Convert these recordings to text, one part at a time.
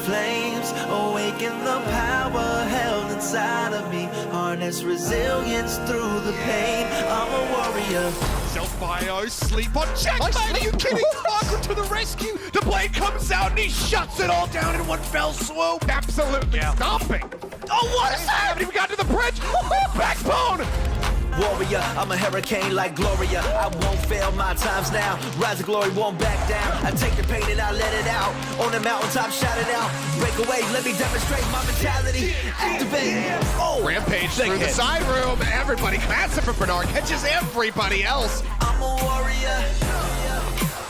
flames, awaken the power held inside of me, harness resilience through the pain. I'm a warrior. Self-bio, sleep on checkmate, are you kidding? Marco to the rescue, the blade comes out and he shuts it all down in one fell swoop. Absolutely stomping. Oh, what is that? I haven't even gotten to the bridge. Backbone! Warrior, I'm a hurricane like Gloria. I won't fail my times now. Rise of glory won't back down. I take the pain and I let it out. On the mountaintop, shout it out. Break away, let me demonstrate my mentality. Activate. Oh, Rampage through the side room. Everybody, massive for Bernard. Catches everybody else. I'm a warrior.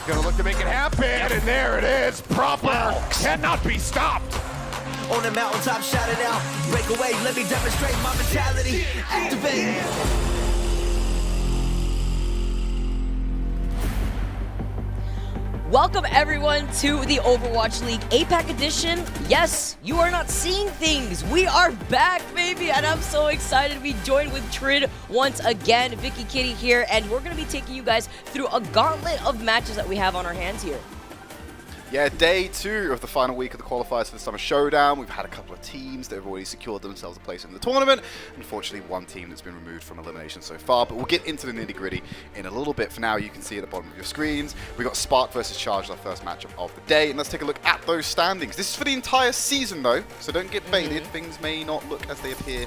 Gonna look to make it happen, and there it is. Proper. Cannot be stopped. On the mountaintop, shout it out. Break away, let me demonstrate my mentality. Activate. Welcome everyone to the Overwatch League APAC edition. Yes, you are not seeing things. We are back, baby, and I'm so excited to be joined with Trid once again. Vicky Kitty here, and we're going to be taking you guys through a gauntlet of matches that we have on our hands here. Yeah, day 2 of the final week of the qualifiers for the summer showdown. We've had a couple of teams that have already secured themselves a place in the tournament. Unfortunately, one team that's been removed from elimination so far, but we'll get into the nitty-gritty in a little bit. For now, you can see at the bottom of your screens, we've got Spark versus Charge, our first matchup of the day, and let's take a look at those standings. This is for the entire season, though, so don't get baited. Things may not look as they appear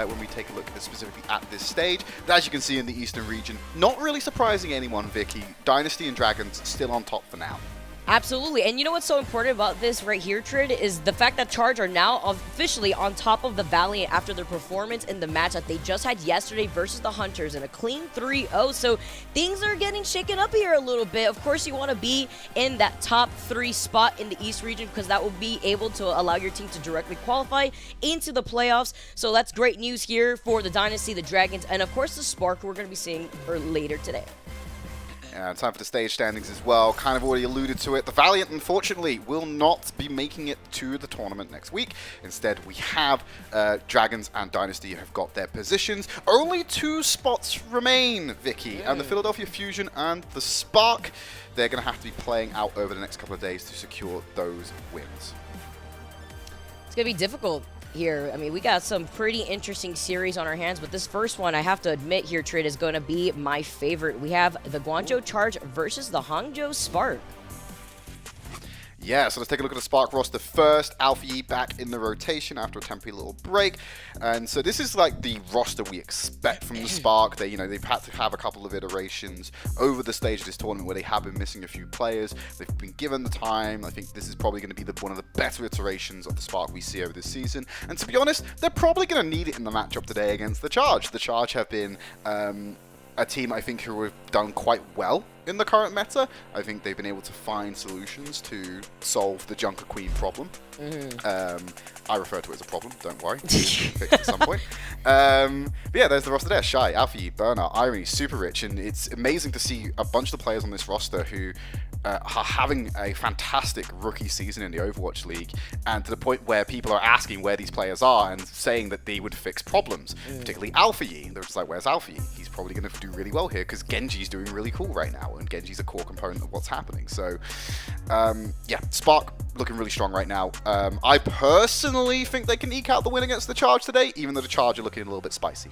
when we take a look specifically at this stage. But as you can see in the Eastern region, not really surprising anyone, Vicky. Dynasty and Dragons still on top for now. Absolutely, and you know what's so important about this right here, Trid, is the fact that Charge are now officially on top of the Valiant after their performance in the match that they just had yesterday versus the Hunters in a clean 3-0. So things are getting shaken up here a little bit. Of course, you want to be in that top 3 spot in the East region because that will be able to allow your team to directly qualify into the playoffs. So that's great news here for the Dynasty, the Dragons, and of course the Spark, who we're going to be seeing for later today. Time for the stage standings as well. Kind of already alluded to it. The Valiant, unfortunately, will not be making it to the tournament next week. Instead, we have Dragons and Dynasty who have got their positions. Only 2 spots remain, Vicky. And the Philadelphia Fusion and the Spark, they're going to have to be playing out over the next couple of days to secure those wins. It's going to be difficult here. I mean, we got some pretty interesting series on our hands, but this first one, I have to admit here, Trid, is going to be my favorite. We have the Guangzhou Charge versus the Hangzhou Spark. Yeah, so let's take a look at the Spark roster first. Alpha Yi back in the rotation after a temporary little break. And so this is like the roster we expect from the Spark. They've had to have a couple of iterations over the stage of this tournament where they have been missing a few players. They've been given the time. I think this is probably going to be one of the better iterations of the Spark we see over this season. And to be honest, they're probably going to need it in the matchup today against the Charge. The Charge have been a team, I think, who have done quite well in the current meta. I think they've been able to find solutions to solve the Junker Queen problem. I refer to it as a problem, don't worry. Fix it at some point. But yeah, there's the roster there. Shy, Alfie, Burner, Irony, Super Rich, and it's amazing to see a bunch of the players on this roster who are having a fantastic rookie season in the Overwatch League, and to the point where people are asking where these players are and saying that they would fix problems, particularly Alpha Yi. They're just like, where's Alpha Yi? He's probably going to do really well here because Genji's doing really cool right now, and Genji's a core component of what's happening. So, yeah, Spark looking really strong right now. I personally think they can eke out the win against the Charge today, even though the Charge are looking a little bit spicy.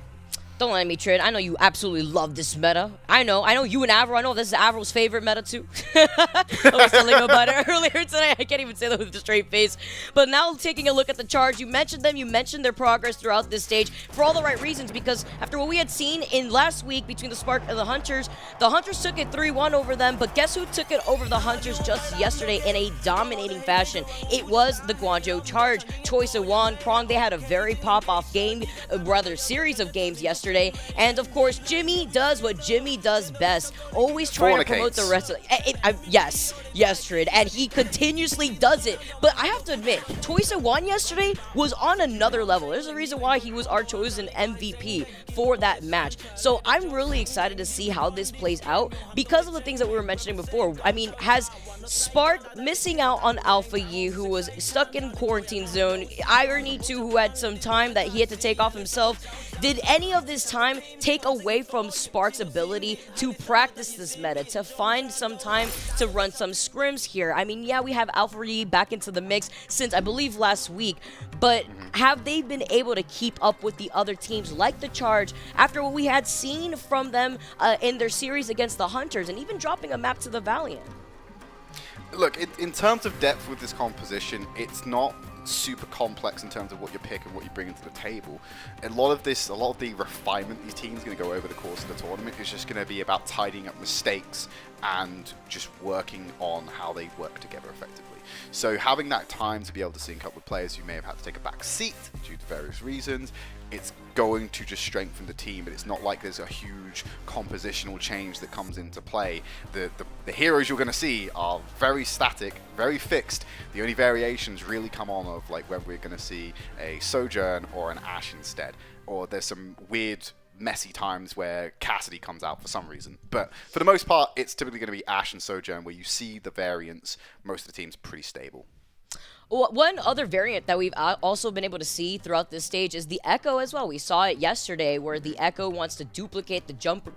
Don't let me, Trid. I know you absolutely love this meta. I know you and Avro. I know this is Avro's favorite meta too. I was telling him about it earlier today. I can't even say that with a straight face. But now taking a look at the Charge, you mentioned them. You mentioned their progress throughout this stage for all the right reasons, because after what we had seen in last week between the Spark and the Hunters took it 3-1 over them. But guess who took it over the Hunters just yesterday in a dominating fashion? It was the Guangzhou Charge. Choi Se-won, Prong, they had a very pop-off game, rather series of games yesterday. And of course, Jimmy does what Jimmy does best, always trying to promote the rest of it. Yes, Trid, and he continuously does it. But I have to admit, Choi Se-won yesterday was on another level. There's a reason why he was our chosen MVP for that match. So I'm really excited to see how this plays out because of the things that we were mentioning before. I mean, has Spark missing out on Alpha Yi, who was stuck in quarantine zone, Irony too, who had some time that he had to take off himself. Did any of this time take away from Spark's ability to practice this meta, to find some time to run some scrims here? I mean, yeah, we have Alpha Re back into the mix since, I believe, last week, but have they been able to keep up with the other teams like the Charge after what we had seen from them in their series against the Hunters and even dropping a map to the Valiant? Look, in terms of depth with this composition, it's not super complex in terms of what you pick and what you bring into the table. A lot of the refinement these teams are going to go over the course of the tournament is just going to be about tidying up mistakes and just working on how they work together effectively. So having that time to be able to sync up with players who may have had to take a back seat due to various reasons, it's going to just strengthen the team, but it's not like there's a huge compositional change that comes into play. The heroes you're going to see are very static, very fixed. The only variations really come on of like when we're going to see a Sojourn or an Ashe instead, or there's some weird messy times where Cassidy comes out for some reason. But for the most part, it's typically going to be Ashe and Sojourn where you see the variance. Most of the team's pretty stable. One other variant that we've also been able to see throughout this stage is the Echo as well. We saw it yesterday where the Echo wants to duplicate the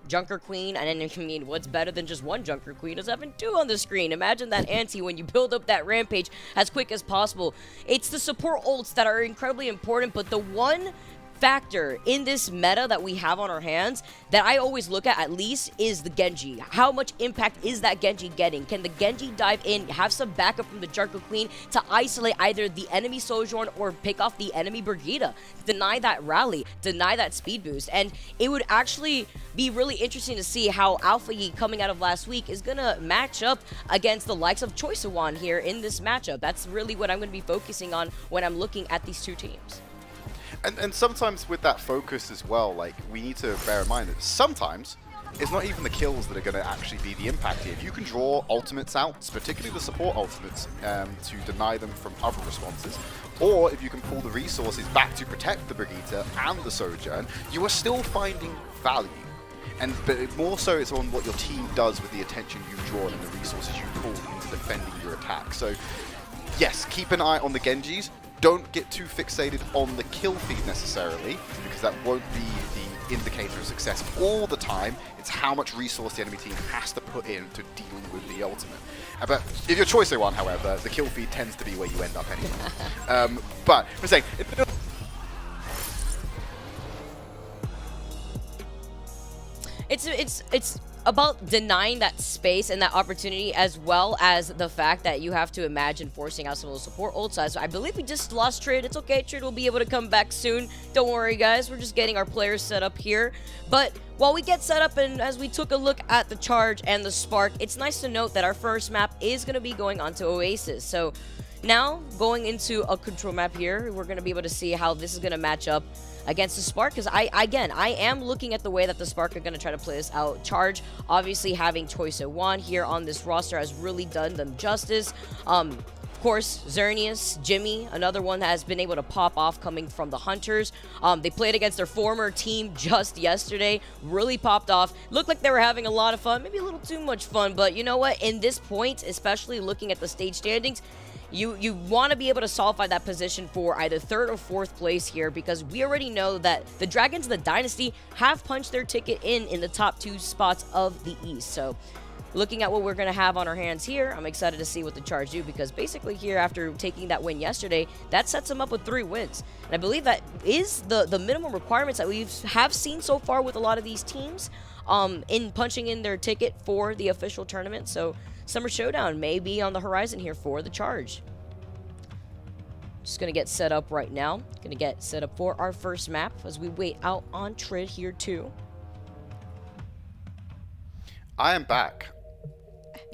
Junker Queen, and then, I mean, what's better than just one Junker Queen is having two on the screen. Imagine that ante when you build up that Rampage as quick as possible. It's the support ults that are incredibly important, but the one factor in this meta that we have on our hands that I always look at least is the Genji. How much impact is that Genji getting? Can the Genji dive in, have some backup from the Junker Queen to isolate either the enemy Sojourn or pick off the enemy Brigitte, deny that rally, deny that speed boost? And it would actually be really interesting to see how Alpha Yi coming out of last week is gonna match up against the likes of Choi Siwon here in this matchup. That's really what I'm gonna be focusing on when I'm looking at these two teams. And sometimes with that focus as well, like, we need to bear in mind that sometimes it's not even the kills that are going to actually be the impact here. If you can draw ultimates out, particularly the support ultimates, to deny them from other responses, or if you can pull the resources back to protect the Brigitte and the Sojourn, you are still finding value. But more so it's on what your team does with the attention you've drawn and the resources you pulled into defending your attack. So yes, keep an eye on the Genjis. Don't get too fixated on the kill feed necessarily, because that won't be the indicator of success all the time. It's how much resource the enemy team has to put into dealing with the ultimate. But if you're Choi Siwon, however, the kill feed tends to be where you end up anyway. But I'm saying, it's about denying that space and that opportunity, as well as the fact that you have to imagine forcing out some of those support ults. So I believe we just lost Trid. It's okay, Trid will be able to come back soon. Don't worry, guys. We're just getting our players set up here. But while we get set up and as we took a look at the Charge and the Spark, it's nice to note that our first map is going to be going onto Oasis. So now, going into a control map here, we're going to be able to see how this is going to match up against the Spark, because I am looking at the way that the Spark are going to try to play this out. Charge, obviously having Choi Siwon here on this roster has really done them justice. Of course, Xerneas, Jimmy, another one that has been able to pop off coming from the Hunters. They played against their former team just yesterday, really popped off. Looked like they were having a lot of fun, maybe a little too much fun, but you know what? In this point, especially looking at the stage standings, you want to be able to solidify that position for either third or fourth place here, because we already know that the Dragons of the Dynasty have punched their ticket in the top 2 spots of the East. So looking at what we're going to have on our hands here, I'm excited to see what the Charge do, because basically here, after taking that win yesterday, that sets them up with 3 wins. And I believe that is the minimum requirements that we have seen so far with a lot of these teams in punching in their ticket for the official tournament. So Summer Showdown may be on the horizon here for the Charge. Just going to get set up right now. Going to get set up for our first map as we wait out on Trid here too. I am back.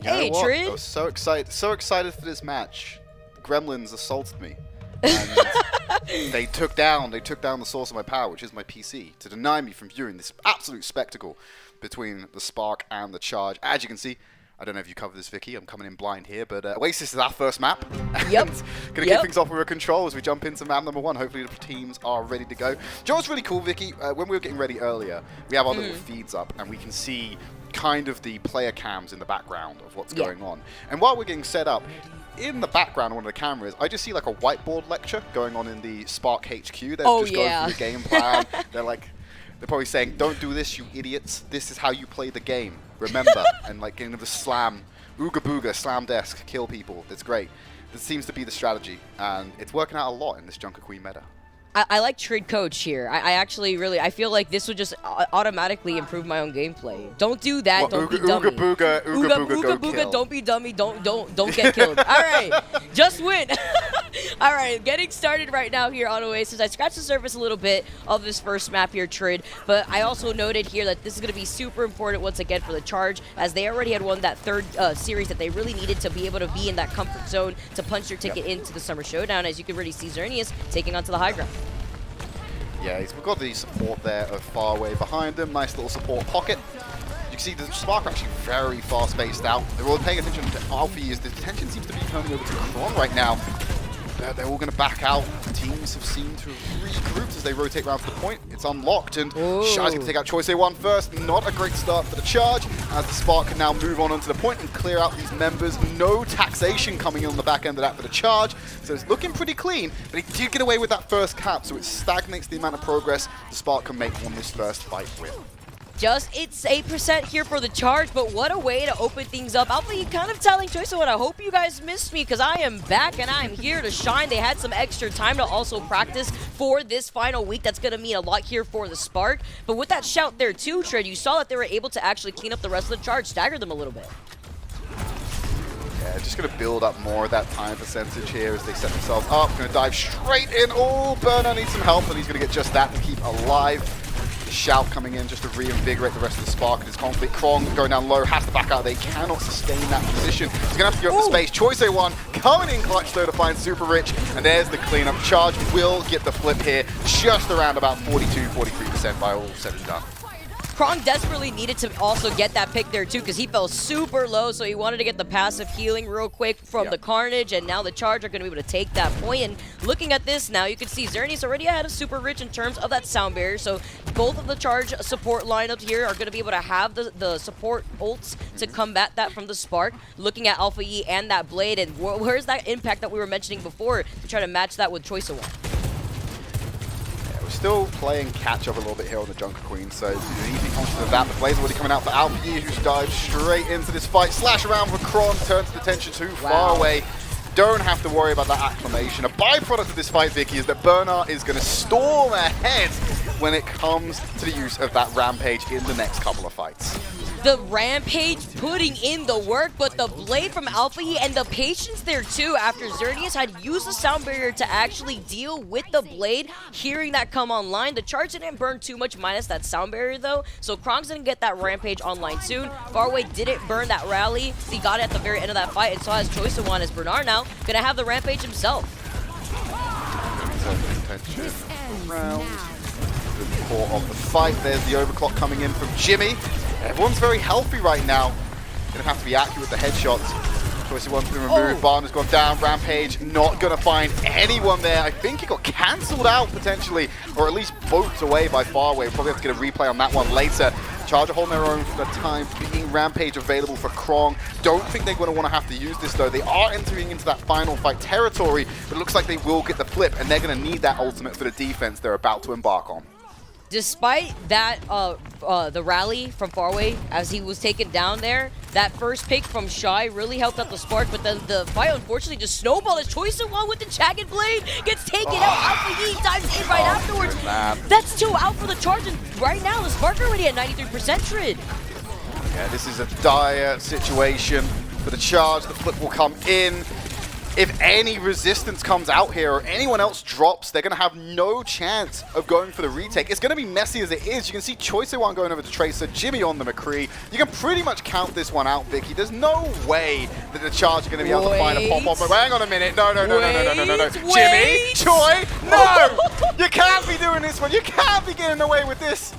Hey, Trid. I was so excited for this match. Gremlins assaulted me. And they took down the source of my power, which is my PC, to deny me from viewing this absolute spectacle between the Spark and the Charge. As you can see, I don't know if you covered this, Vicky. I'm coming in blind here, but Oasis is our first map. Yep. Gonna kick things off with a control as we jump into map number 1. Hopefully the teams are ready to go. Do you know what's really cool, Vicky? When we were getting ready earlier, we have our little feeds up, and we can see kind of the player cams in the background of what's going on. And while we're getting set up, in the background on one of the cameras, I just see like a whiteboard lecture going on in the Spark HQ. They're just going through the game plan. They're like, they're probably saying, don't do this, you idiots. This is how you play the game. Remember. And like getting the slam, ooga booga, slam desk, kill people. It's great. This seems to be the strategy, and it's working out a lot in this Junker Queen meta. I like Trid Coach here. I actually really, I feel like this would just automatically improve my own gameplay. Don't do that. What, don't be ooga dummy. booga, Ooga booga, kill. don't be dummy. Don't get killed. All right, just win. All right, getting started right now here on Oasis. I scratched the surface a little bit of this first map here, Trid, but I also noted here that this is going to be super important once again for the Charge, as they already had won that third series that they really needed to be able to be in that comfort zone to punch their ticket into the Summer Showdown, as you can already see Xerneas taking onto the high ground. Yeah, we've got the support there of Faraway behind them. Nice little support pocket. You can see the Spark are actually very far spaced out. They're all paying attention to Alfie as the attention seems to be turning over to Kron right now. They're all going to back out. Teams have seemed to have regrouped as they rotate around to the point. It's unlocked, and Shy's going to take out Choice A1 first. Not a great start for the Charge, as the Spark can now move on onto the point and clear out these members. No taxation coming in on the back end of that for the Charge, so it's looking pretty clean, but he did get away with that first cap, so it stagnates the amount of progress the Spark can make on this first fight with. It's 8% here for the Charge, but what a way to open things up. Alpha, you kind of telling Choice of what I hope you guys missed me, because I am back and I'm here to shine. They had some extra time to also practice for this final week. That's going to mean a lot here for the Spark. But with that shout there too, Trid, you saw that they were able to actually clean up the rest of the Charge, stagger them a little bit. Yeah, just going to build up more of that time percentage here as they set themselves up. Going to dive straight in. Oh, Burner needs some help, and he's going to get just that to keep alive. Shout coming in just to reinvigorate the rest of the Spark and his conflict. Krong going down low, has to back out. They cannot sustain that position. He's going to have to give up the space. Choice A1 coming in clutch though to find Super Rich, and there's the cleanup. Charge will get the flip here, just around about 42-43% by all said and done. Krong desperately needed to also get that pick there too, because he fell super low, so he wanted to get the passive healing real quick from the Carnage, and now the Charge are going to be able to take that point. And looking at this now, you can see Xerneas already ahead of Super Rich in terms of that sound barrier, so both of the Charge support lineups here are going to be able to have the support ults to combat that from the Spark. Looking at Alpha E and that Blade, and where's that impact that we were mentioning before to try to match that with Choice of One? Still playing catch up a little bit here on the Junker Queen, so easy conscious of that. The Blaze already coming out for Alpha E, who's dived straight into this fight. Slash around for Kron, turns the attention too far away. Don't have to worry about that acclamation. A byproduct of this fight, Vicky, is that Bernard is going to storm ahead when it comes to the use of that Rampage in the next couple of fights. The Rampage putting in the work, but the Blade from Alpha E and the patience there too after Xerneas had used the sound barrier to actually deal with the Blade. Hearing that come online, the Charge didn't burn too much minus that sound barrier though, so Krong's didn't get that Rampage online soon. Faraway didn't burn that rally, he got it at the very end of that fight, and so has Choice of One as Bernard now gonna have the Rampage himself. Around the core of the fight, there's the overclock coming in from Jimmy. Everyone's very healthy right now. Gonna have to be accurate with the headshots. Choice One's been removed, Barner's gone down, Rampage not gonna find anyone there. I think he got cancelled out potentially, or at least boats away by Faraway. We'll probably have to get a replay on that one later. Charge are holding their own for the time being. Rampage available for Krong. Don't think they're going to want to have to use this though. They are entering into that final fight territory, but it looks like they will get the flip, and they're going to need that ultimate for the defense they're about to embark on. Despite that, the rally from Faraway as he was taken down there, that first pick from Shy really helped out the Spark, but then the fight unfortunately just snowballed. His Choice of One with the Jagged Blade gets taken out. Alpha E dives in right afterwards. That's 2 out for the Charge, and right now the Spark already at 93% Trid. Yeah, this is a dire situation for the Charge. The flip will come in. If any resistance comes out here or anyone else drops, they're going to have no chance of going for the retake. It's going to be messy as it is. You can see Choice A1 going over to Tracer, Jimmy on the McCree. You can pretty much count this one out, Vicky. There's no way that the Charge are going to be able to find a pop-off. But hang on a minute. No. Jimmy, Choi, no! You can't be doing this one. You can't be getting away with this.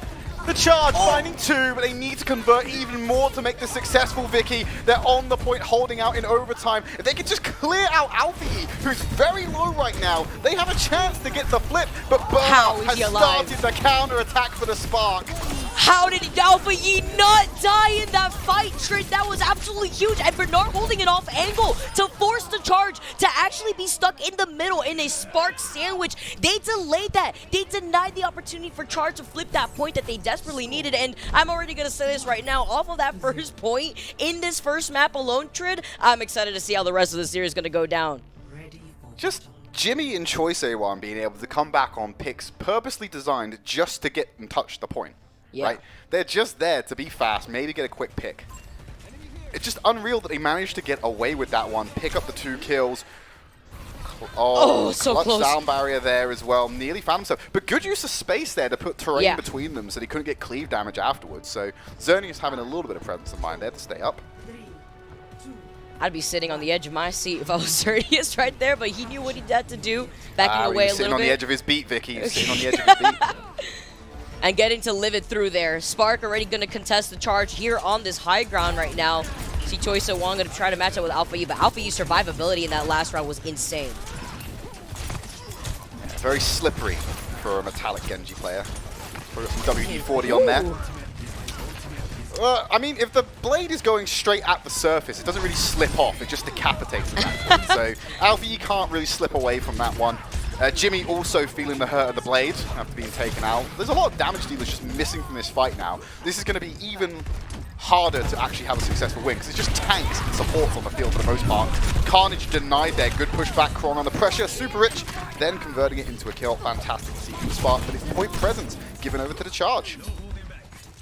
The Charge finding 2, but they need to convert even more to make this successful, Vicky. They're on the point, holding out in overtime. If they could just clear out Alfie, who's very low right now, they have a chance to get the flip. But Bernard has started the counter-attack for the Spark. How did Alpha Yi not die in that fight, Trin? That was absolutely huge. And Bernard holding it off angle to force the charge to actually be stuck in the middle in a spark sandwich. They delayed that. They denied the opportunity for Charge to flip that point that they desperately needed. And I'm already going to say this right now. Off of that first point in this first map alone, Trin, I'm excited to see how the rest of the series is going to go down. Just Jimmy and Choice A1 being able to come back on picks purposely designed just to get and touch the point. Yeah. Right? They're just there to be fast, maybe get a quick pick. It's just unreal that they managed to get away with that one, pick up the 2 kills. Oh, so clutch close. sound barrier there as well. Nearly found himself. But good use of space there to put terrain between them so they couldn't get cleave damage afterwards. So Xerneas having a little bit of presence of mind there to stay up. I'd be sitting on the edge of my seat if I was Xerneas right there, but he knew what he had to do, backing away a little bit. Sitting on the edge of his beat, Vicky. He was sitting on the edge of his beat. And getting to live it through there. Spark already going to contest the charge here on this high ground right now. See Choi So-won going to try to match up with Alpha Yi, but Alpha Yi's survivability in that last round was insane. Yeah, very slippery for a Metallic Genji player. Got some WD-40 on there. I mean, if the blade is going straight at the surface, it doesn't really slip off. It just decapitates at that point. So Alpha Yi can't really slip away from that one. Jimmy also feeling the hurt of the blade after being taken out. There's a lot of damage dealers just missing from this fight now. This is going to be even harder to actually have a successful win because it's just tanks and supports on the field for the most part. Carnage denied there. Good pushback. Kron under pressure. Super Rich then converting it into a kill. Fantastic to see from Spark, but his point presence given over to the charge.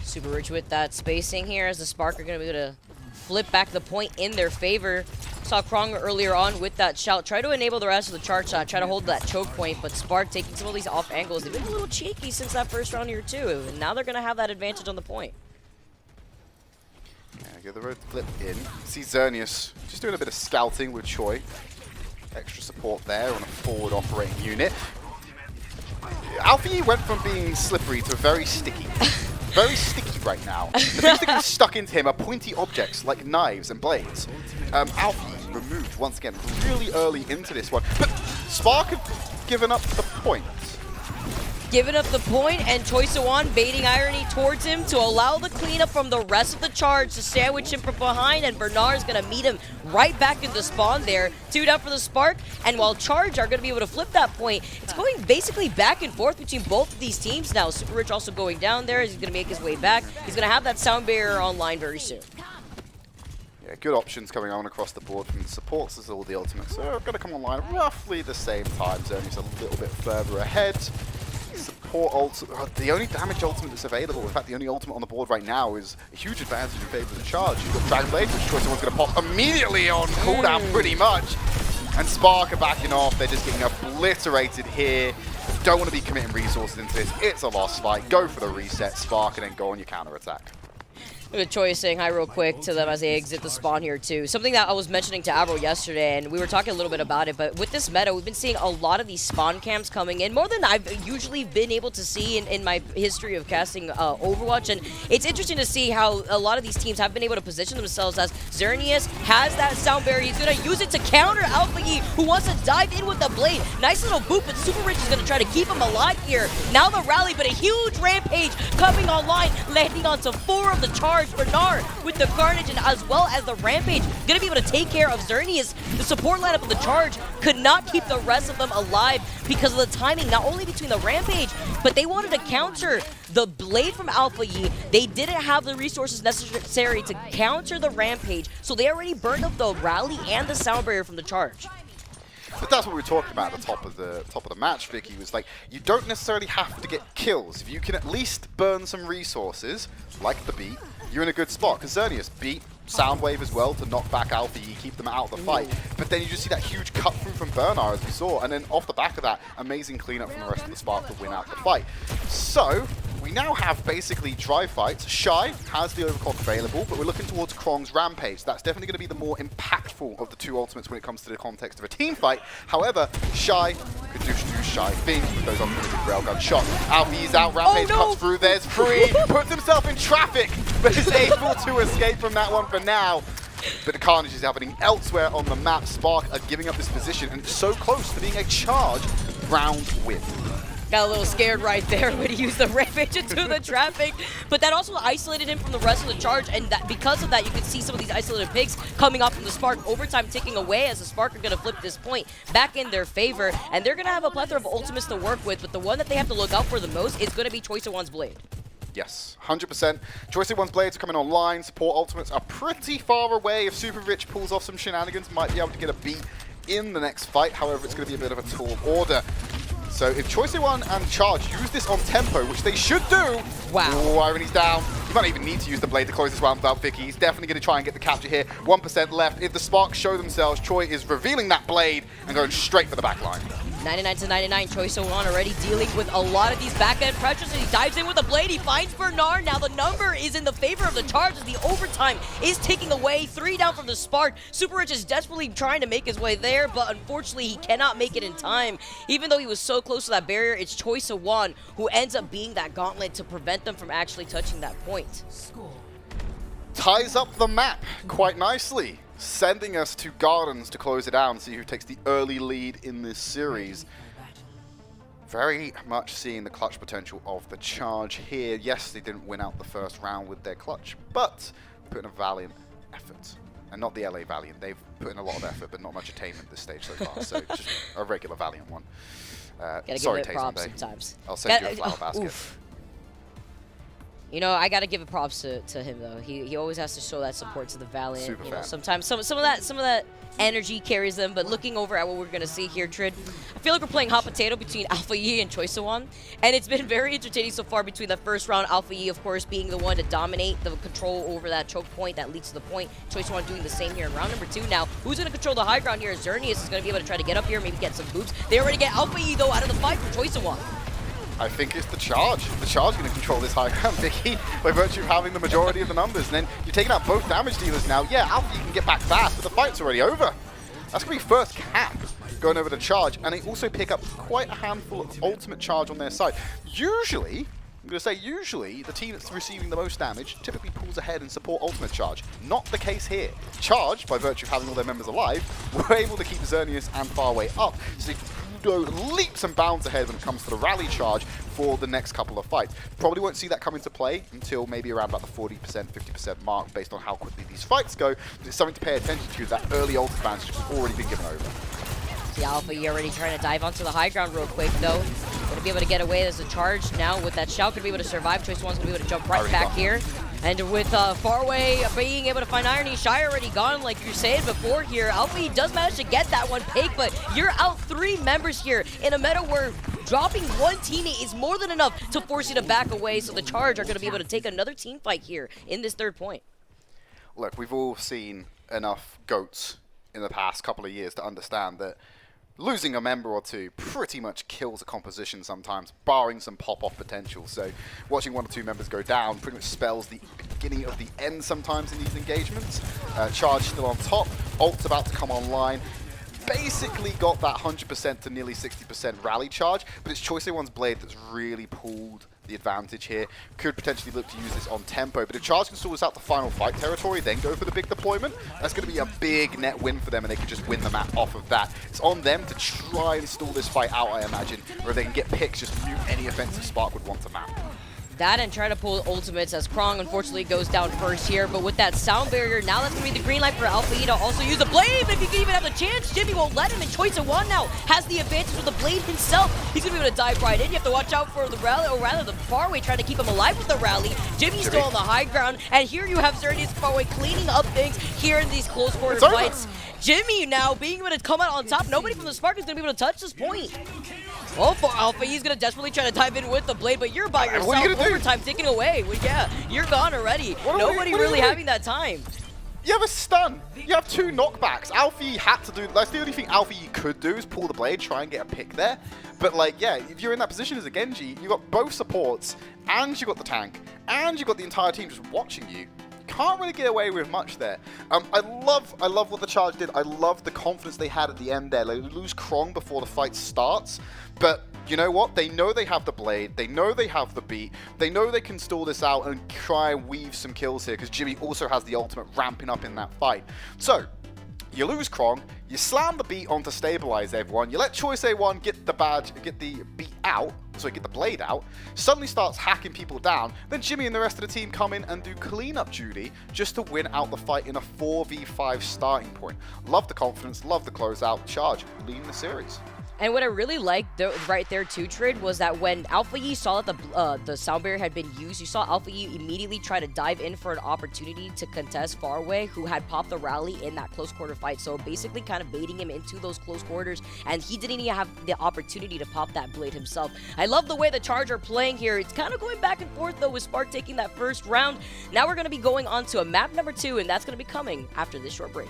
Super Rich with that spacing here as the Spark are going to be able to flip back the point in their favor. Saw Krong earlier on with that shout. Try to enable the rest of the charge shot. Try to hold that choke point, but Spark taking some of these off angles. They've been a little cheeky since that first round here too, and now they're going to have that advantage on the point. Yeah, get the road flip in. See Xerneas just doing a bit of scouting with Choi. Extra support there on a forward operating unit. Alpha Yi went from being slippery to very sticky. Very sticky right now. The things that get stuck into him are pointy objects like knives and blades. Alpha Yi removed once again really early into this one. But Spark had given up the point. Giving up the point, and Choi So-won baiting irony towards him to allow the cleanup from the rest of the charge to sandwich him from behind, and Bernard's going to meet him right back into spawn there. 2 down for the Spark, and while Charge are going to be able to flip that point, it's going basically back and forth between both of these teams now. Super Rich also going down there. He's going to make his way back. He's going to have that sound barrier online very soon. Yeah, good options coming on across the board from the supports as all the ultimates. So going to come online roughly the same time. Xerneas a little bit further ahead. Support ult, the only damage ultimate that's available, in fact the only ultimate on the board right now is a huge advantage in favour of the charge. You've got Dragon Blade, which Choice One's going to pop immediately on cooldown pretty much. And Spark are backing off, they're just getting obliterated here. Don't want to be committing resources into this, it's a lost fight. Go for the reset, Spark, and then go on your counter attack. Look at Choi saying hi real quick to them as they exit the spawn here too. Something that I was mentioning to Avro yesterday, and we were talking a little bit about it, but with this meta, we've been seeing a lot of these spawn camps coming in, more than I've usually been able to see in my history of casting Overwatch, and it's interesting to see how a lot of these teams have been able to position themselves as Xerneas has that sound barrier. He's going to use it to counter Alpha Yi, who wants to dive in with the blade. Nice little boot, but Super Rich is going to try to keep him alive here. Now the rally, but a huge rampage coming online, landing onto 4 of the charge. Bernard with the Carnage and as well as the Rampage gonna be able to take care of Xerneas. The support lineup of the charge could not keep the rest of them alive because of the timing, not only between the Rampage, but they wanted to counter the blade from Alpha Yi. They didn't have the resources necessary to counter the Rampage, so they already burned up the rally and the sound barrier from the charge. But that's what we were talking about at the top of the match, Vicky, was like, you don't necessarily have to get kills. If you can at least burn some resources, like the beat, you're in a good spot. Because Xerneas beat Soundwave as well to knock back Alpha Yi, keep them out of the fight. But then you just see that huge cut through from Bernard, as we saw, and then off the back of that, amazing cleanup from the rest of the Spark to win out the fight. So, we now have basically dry fights. Shy has the overclock available, but we're looking towards Krong's Rampage. That's definitely going to be the more impactful of the 2 ultimates when it comes to the context of a team fight. However, Shy could do Shy things with those ultimates and railgun shot. Alpha Yi's out, Rampage cuts through, there's free, puts himself in traffic, but is able to escape from that one for now. But the carnage is happening elsewhere on the map. Spark are giving up this position and so close to being a charge round win. Got a little scared right there when he used the rampage into the traffic, but that also isolated him from the rest of the charge, and that because of that, you can see some of these isolated picks coming off from the Spark. Overtime ticking away as the Spark are going to flip this point back in their favor, and they're going to have a plethora of ultimates to work with, but the one that they have to look out for the most is going to be Choice of One's Blade. Yes, 100%. Choice of One's Blades are coming online. Support ultimates are pretty far away. If Super Rich pulls off some shenanigans, might be able to get a beat in the next fight. However, it's going to be a bit of a tall order. So if Choice of One and Charge use this on tempo, which they should do. Wow. Ooh, Irony's down. You might even need to use the Blade to close this round without Vicky. He's definitely going to try and get the capture here. 1% left. If the Sparks show themselves, Choi is revealing that Blade and going straight for the back line. 99 to 99, Choice of One already dealing with a lot of these back-end pressures, and he dives in with a blade. He finds Bernard. Now the number is in the favor of the Charge as the overtime is taking away. 3 down from the Spark. Super Rich is desperately trying to make his way there, but unfortunately he cannot make it in time. Even though he was so close to that barrier, it's Choice of One who ends up being that gauntlet to prevent them from actually touching that point. Ties up the map quite nicely, sending us to Gardens to close it out, see who takes the early lead in this series. Very much seeing the clutch potential of the Charge here. Yes, they didn't win out the first round with their clutch, but put in a valiant effort. And not the LA Valiant. They've put in a lot of effort, but not much attainment this stage so far. So just a regular Valiant one. Gotta Sorry, give it props Tayson Bay. sometimes. I'll send you a flower basket. Oof. You know, I gotta give it props to him though. He always has to show that support to the Valiant. Super you know, fan. sometimes some of that energy carries them. But looking over at what we're gonna see here, Trid, I feel like we're playing hot potato between Alpha Yi and Choice of One, and it's been very entertaining so far between the first round. Alpha Yi, of course, being the one to dominate the control over that choke point that leads to the point. Choice of One doing the same here in round number 2. Now, who's gonna control the high ground here? Xerneas is gonna be able to try to get up here, maybe get some boots. They already get Alpha Yi though out of the fight for Choice of One. I think it's the Charge. The Charge going to control this high ground, Vicky, by virtue of having the majority of the numbers. And then you're taking out both damage dealers now. Yeah, Alpha, you can get back fast, but the fight's already over. That's going to be first cap going over the Charge, and they also pick up quite a handful of ultimate charge on their side. Usually, I'm going to say usually, the team that's receiving the most damage typically pulls ahead and support ultimate charge. Not the case here. Charge, by virtue of having all their members alive, were able to keep Xerneas and Farway up. So they go leaps and bounds ahead when it comes to the rally charge for the next couple of fights. Probably won't see that come into play until maybe around about the 40%, 50% mark based on how quickly these fights go. But it's something to pay attention to. That early ult advantage has already been given over. The Alpha Yi already trying to dive onto the high ground real quick though. Gonna be able to get away as a Charge now with that shout. Gonna be able to survive. Choice One's gonna be able to jump right back here. And with Farway being able to find Irony, Shy already gone, like you said before here. Alpha Yi does manage to get that one pick, but you're out 3 members here in a meta where dropping one teammate is more than enough to force you to back away. So the Charge are going to be able to take another team fight here in this 3rd point. Look, we've all seen enough GOATs in the past couple of years to understand that losing a member or two pretty much kills a composition sometimes, barring some pop-off potential. So watching 1 or 2 members go down pretty much spells the beginning of the end sometimes in these engagements. Charge still on top, ult's about to come online. Basically got that 100% to nearly 60% rally charge, but it's Choice One's Blade that's really pulled the advantage here. Could potentially look to use this on tempo, but if Charge can sort this out the final fight territory, then go for the big deployment, that's going to be a big net win for them, and they can just win the map off of that. It's on them to try and stall this fight out, I imagine, or if they can get picks, just mute any offensive Spark would want to map. That and try to pull ultimates as Krong unfortunately goes down first here, but with that sound barrier, now that's going to be the green light for Alpha Yi to also use the blade. If he can even have the chance, Jimmy won't let him, and Choice of One now has the advantage with the blade himself. He's going to be able to dive right in. You have to watch out for the rally, or rather the Farway trying to keep him alive with the rally. Jimmy's still on the high ground, and here you have Xerneas Farway cleaning up things here in these close quarter fights. Jimmy now being able to come out on top. Nobody from the Spark is going to be able to touch this point. Oh, for Alpha, he's going to desperately try to dive in with the blade, but you're by yourself. Overtime ticking away. Well, yeah, you're gone already. Nobody really having that time. You have a stun. You have 2 knockbacks. Alpha Yi had to do. That's the only thing Alpha Yi could do is pull the blade, try and get a pick there. But like, yeah, if you're in that position as a Genji, you got both supports, and you got the tank, and you got the entire team just watching you. Can't really get away with much there. I love what the Charge did. I love the confidence they had at the end there. They lose Krong before the fight starts, but you know what? They know they have the blade. They know they have the beat. They know they can stall this out and try and weave some kills here because Jimmy also has the ultimate ramping up in that fight. So you lose Krong, you slam the beat on to stabilize everyone, you let Choice A1 get the badge, get the beat out, so get the blade out, suddenly starts hacking people down, then Jimmy and the rest of the team come in and do cleanup duty just to win out the fight in a 4v5 starting point. Love the confidence, love the closeout, Charge, leading the series. And what I really liked right there too, Trid, was that when Alpha Yi saw that the sound barrier had been used, you saw Alpha Yi immediately try to dive in for an opportunity to contest Faraway, who had popped the rally in that close quarter fight. So basically kind of baiting him into those close quarters, and he didn't even have the opportunity to pop that blade himself. I love the way the Charge are playing here. It's kind of going back and forth though, with Spark taking that first round. Now we're going to be going on to a map number 2, and that's going to be coming after this short break.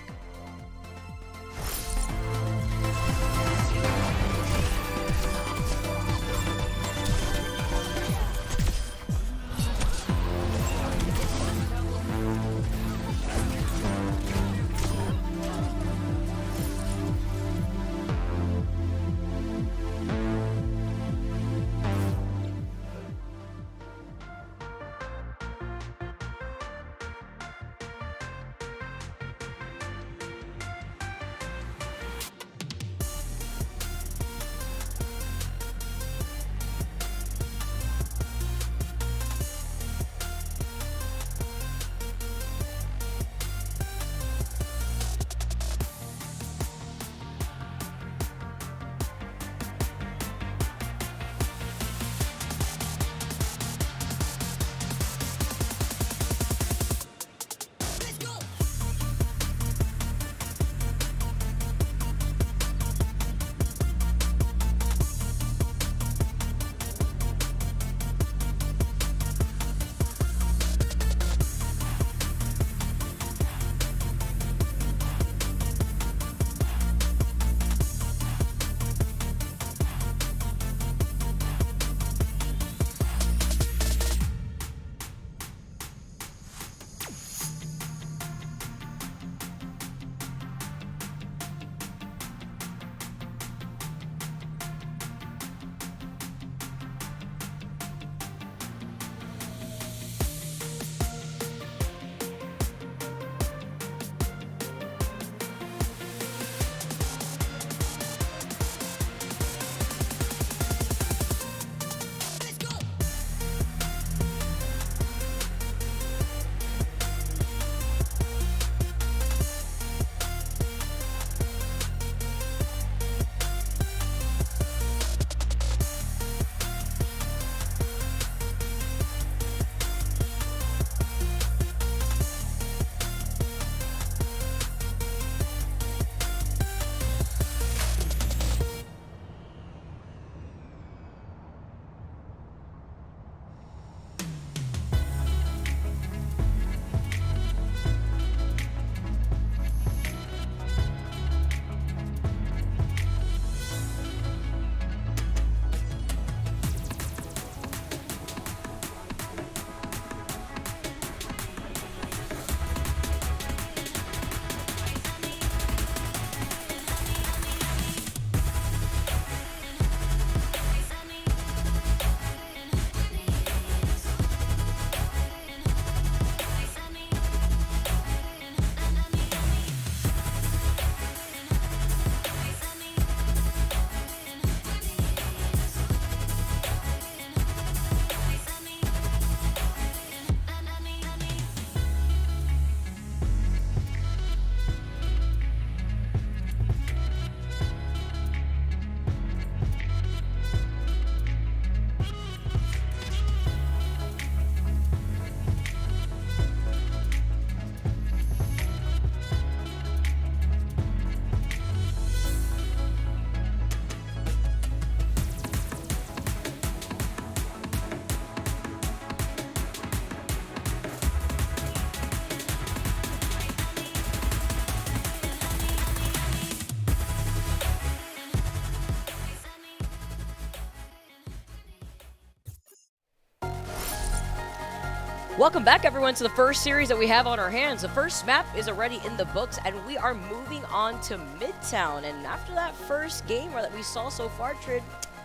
Welcome back, everyone, to the first series that we have on our hands. The first map is already in the books, and we are moving on to Midtown. And after that first game that we saw so far, Trid,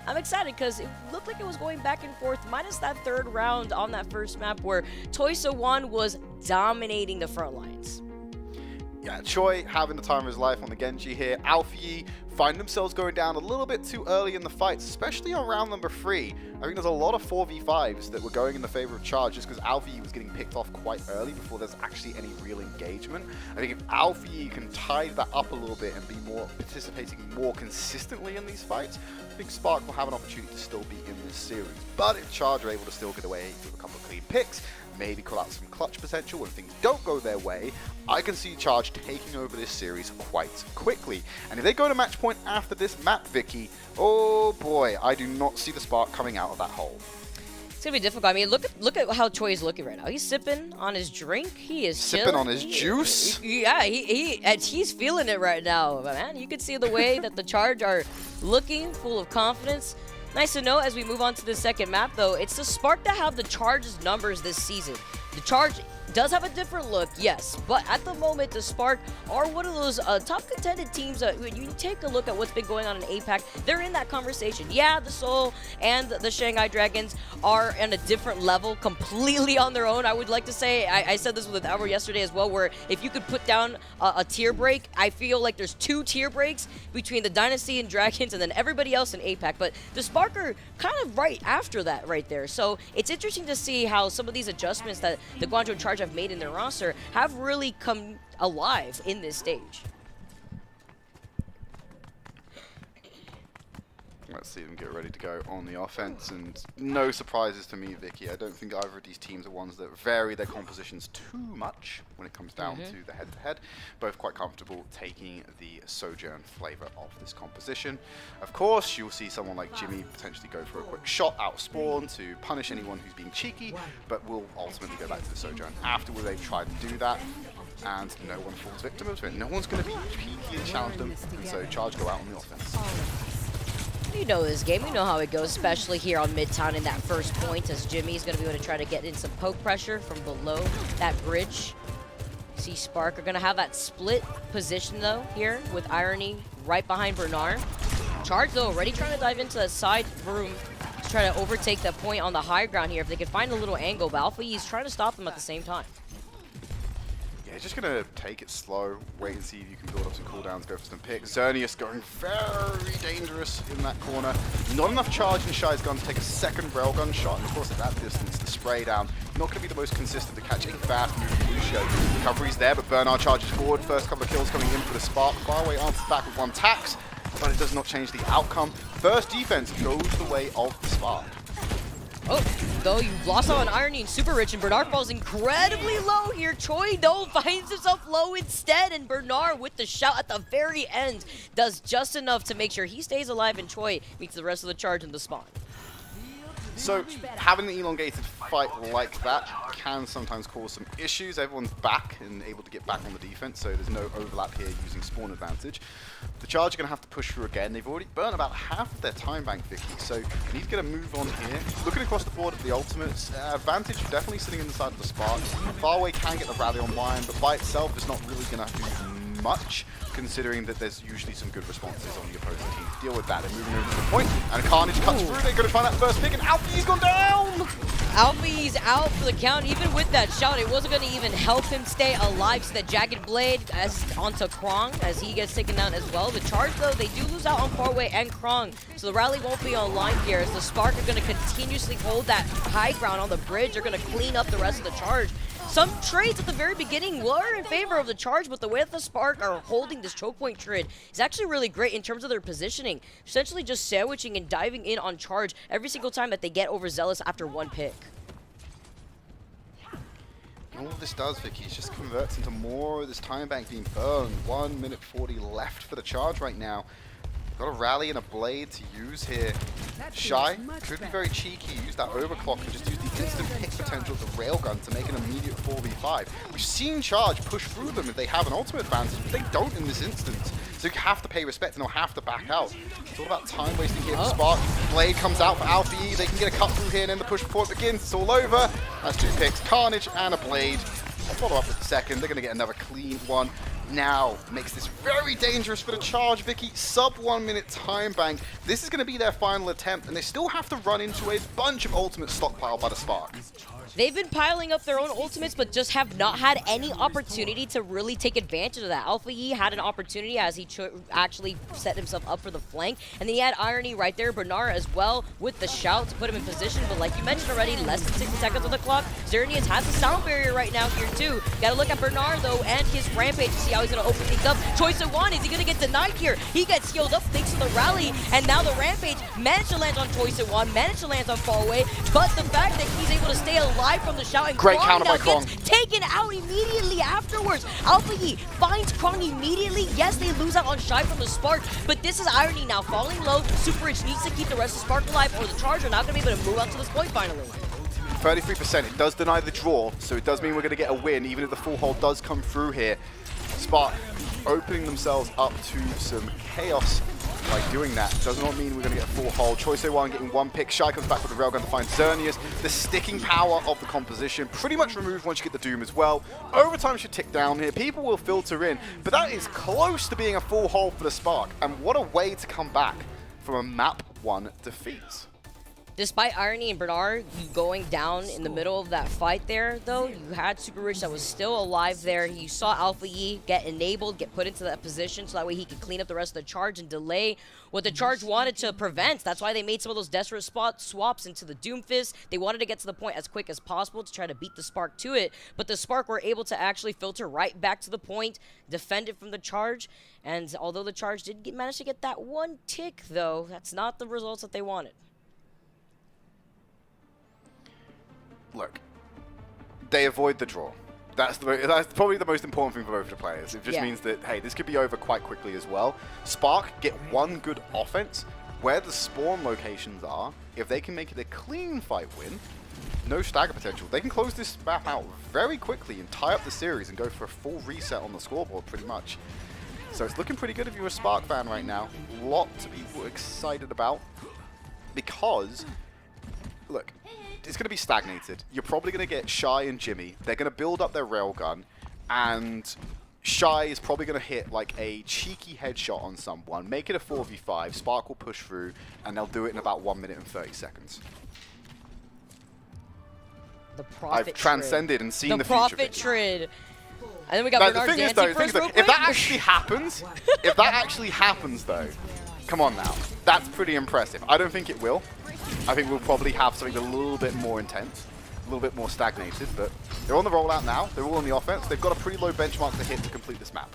I'm excited because it looked like it was going back and forth, minus that third round on that first map where Toy So Wan was dominating the front lines. Yeah, Choi having the time of his life on the Genji here. Alfie find themselves going down a little bit too early in the fights, especially on round number 3. I think there's a lot of 4v5s that were going in the favor of Charge just because Alfie was getting picked off quite early before there's actually any real engagement. I think if Alfie can tie that up a little bit and be more participating more consistently in these fights, I think Spark will have an opportunity to still be in this series. But if Charge are able to still get away with a couple of clean picks, maybe call out some clutch potential when things don't go their way, I can see Charge taking over this series quite quickly. And if they go to match point after this map, Vicky, oh boy, I do not see the Spark coming out of that hole. It's gonna be difficult. I mean, look at how Choi is looking right now. He's sipping on his drink. He is sipping on his juice. Yeah, he's feeling it right now, man. You can see the way that the Charge are looking, full of confidence. Nice to know as we move on to the second map, though, it's the Spark that have the Charge's numbers this season. The Charge does have a different look, yes, but at the moment, the Spark are one of those top contended teams. When you take a look at what's been going on in APAC, they're in that conversation. Yeah, the Seoul and the Shanghai Dragons are on a different level, completely on their own. I would like to say, I said this with Alvaro yesterday as well, where if you could put down a tier break, I feel like there's 2 tier breaks between the Dynasty and Dragons and then everybody else in APAC, but the Spark are kind of right after that right there. So it's interesting to see how some of these adjustments that the Guangzhou Charge have made in their roster have really come alive in this stage. Let's see them get ready to go on the offense, and no surprises to me, Vicky. I don't think either of these teams are ones that vary their compositions too much when it comes down to the head-to-head. Both quite comfortable taking the Sojourn flavor of this composition. Of course, you'll see someone like Jimmy potentially go for a quick shot out of spawn to punish anyone who's being cheeky, but will ultimately go back to the Sojourn afterward they've tried to do that. And no one falls victim of it. No one's going to be cheeky and challenge them, and so Charge go out on the offense. You know this game, you know how it goes, especially here on Midtown in that first point, as Jimmy's going to be able to try to get in some poke pressure from below that bridge. See Spark are going to have that split position, though, here with Irony right behind Bernard. Charge, though, already trying to dive into the side room to try to overtake that point on the high ground here. If they can find a little angle, but Alpha E's trying to stop them at the same time. Yeah, just going to take it slow, wait and see if you can build up some cooldowns, go for some picks. Xerneas going very dangerous in that corner. Not enough charge in Shy's gun to take a second railgun shot, and of course at that distance, the spray down, not going to be the most consistent to catch a fast moving Lucio. Recovery's there, but Bernard charges forward. First couple of kills coming in for the Spark. Faraway answers back with 1 tax, but it does not change the outcome. First defense goes the way of the Spark. Oh, though you lost out on Irony and Super Rich, and Bernard falls incredibly low here. Choi, though, finds himself low instead, and Bernard with the shout at the very end does just enough to make sure he stays alive, and Choi meets the rest of the Charge in the spawn. So having an elongated fight like that can sometimes cause some issues. Everyone's back and able to get back on the defense, so there's no overlap here using spawn advantage. The Charge are going to have to push through again. They've already burnt about half of their time bank, Vicky, so they need to get a move on here. Looking across the board at the ultimates, advantage definitely sitting inside of the Spark. Faraway can get the rally online, but by itself is not really going to do much, considering that there's usually some good responses on the opposing team to deal with that. They're moving over to the point, and Carnage cuts through. They're going to find that first pick, and Alfie's gone down! Alfie's out for the count. Even with that shot, it wasn't going to even help him stay alive. So the Jagged Blade as onto Krong as he gets taken down as well. The Charge, though, they do lose out on Faraway and Krong, so the rally won't be online here as the Spark are going to continuously hold that high ground on the bridge. They're going to clean up the rest of the Charge. Some trades at the very beginning were in favor of the Charge, but the way that the Spark are holding this choke point trade is actually really great in terms of their positioning. Essentially just sandwiching and diving in on Charge every single time that they get overzealous after 1 pick. All this does, Vicky, is just converts into more of this time bank being burned. 1 minute 40 left for the Charge right now. Got a rally and a blade to use here. Shy could be very cheeky, use that overclock and just use the instant pick potential of the railgun to make an immediate 4v5. We've seen Charge push through them if they have an ultimate advantage, but they don't in this instance. So you have to pay respect and they'll have to back out. It's all about time wasting here for Spark. Blade comes out for Alfie. They can get a cut through here and then the push before it begins. It's all over. That's 2 picks, Carnage and a Blade. I'll follow up with the second. They're going to get another clean one. Now makes this very dangerous for the Charge, Vicky. Sub 1 minute time bank. This is going to be their final attempt, and they still have to run into a bunch of ultimate stockpile by the Spark. They've been piling up their own ultimates, but just have not had any opportunity to really take advantage of that. Alpha Yi had an opportunity as he actually set himself up for the flank, and then he had Irony right there, Bernard as well, with the shout to put him in position. But like you mentioned already, less than 60 seconds on the clock. Xerneas has a sound barrier right now here too. Gotta look at Bernard though, and his rampage to see how he's gonna open things up. Choice of one, is he gonna get denied here? He gets healed up thanks to the rally, and now the rampage managed to land on Choice of one, managed to land on Fallaway, but the fact that he's able to stay alive from the shout, and great Krong counter now by Krong. gets taken out immediately afterwards. Alpha Yi finds Krong immediately. Yes, they lose out on Shy from the Spark, but this is Irony now falling low. Super Rich needs to keep the rest of Spark alive, or the Charge are not going to be able to move out to this point finally. 33%, it does deny the draw, so it does mean we're going to get a win, even if the full hold does come through here. Spark opening themselves up to some chaos by doing that. Does not mean we're going to get a full hold. Choice 1 getting one pick. Shy comes back with the railgun to find Xerneas. The sticking power of the composition pretty much removed once you get the Doom as well. Overtime should tick down here. People will filter in, but that is close to being a full hold for the Spark. And what a way to come back from a map 1 defeat. Despite Irony and Bernard going down in the middle of that fight there, though, you had Super Rich that was still alive there. You saw Alpha Yi get enabled, get put into that position, so that way he could clean up the rest of the Charge and delay what the Charge wanted to prevent. That's why they made some of those desperate swaps into the Doomfist. They wanted to get to the point as quick as possible to try to beat the Spark to it, but the Spark were able to actually filter right back to the point, defend it from the Charge, and although the Charge did manage to get that one tick, though, that's not the results that they wanted. Look, they avoid the draw. That's probably the most important thing for both the players. It just means that, hey, this could be over quite quickly as well. Spark get one good offense where the spawn locations are. If they can make it a clean fight win, no stagger potential, they can close this map out very quickly and tie up the series and go for a full reset on the scoreboard pretty much. So it's looking pretty good if you're a Spark fan right now. A lot to be excited about because, look, it's going to be stagnated. You're probably going to get Shy and Jimmy. They're going to build up their railgun, and Shy is probably going to hit like a cheeky headshot on someone, make it a 4v5, Spark will push through, and they'll do it in about 1 minute and 30 seconds. The profit I've transcended and seen the future. The profit trade. And then we got Bernard dancing first real quick. If that actually happens, though, come on now. That's pretty impressive. I don't think it will. I think we'll probably have something a little bit more intense, a little bit more stagnated, but they're on the rollout now. They're all on the offense. They've got a pretty low benchmark to hit to complete this map.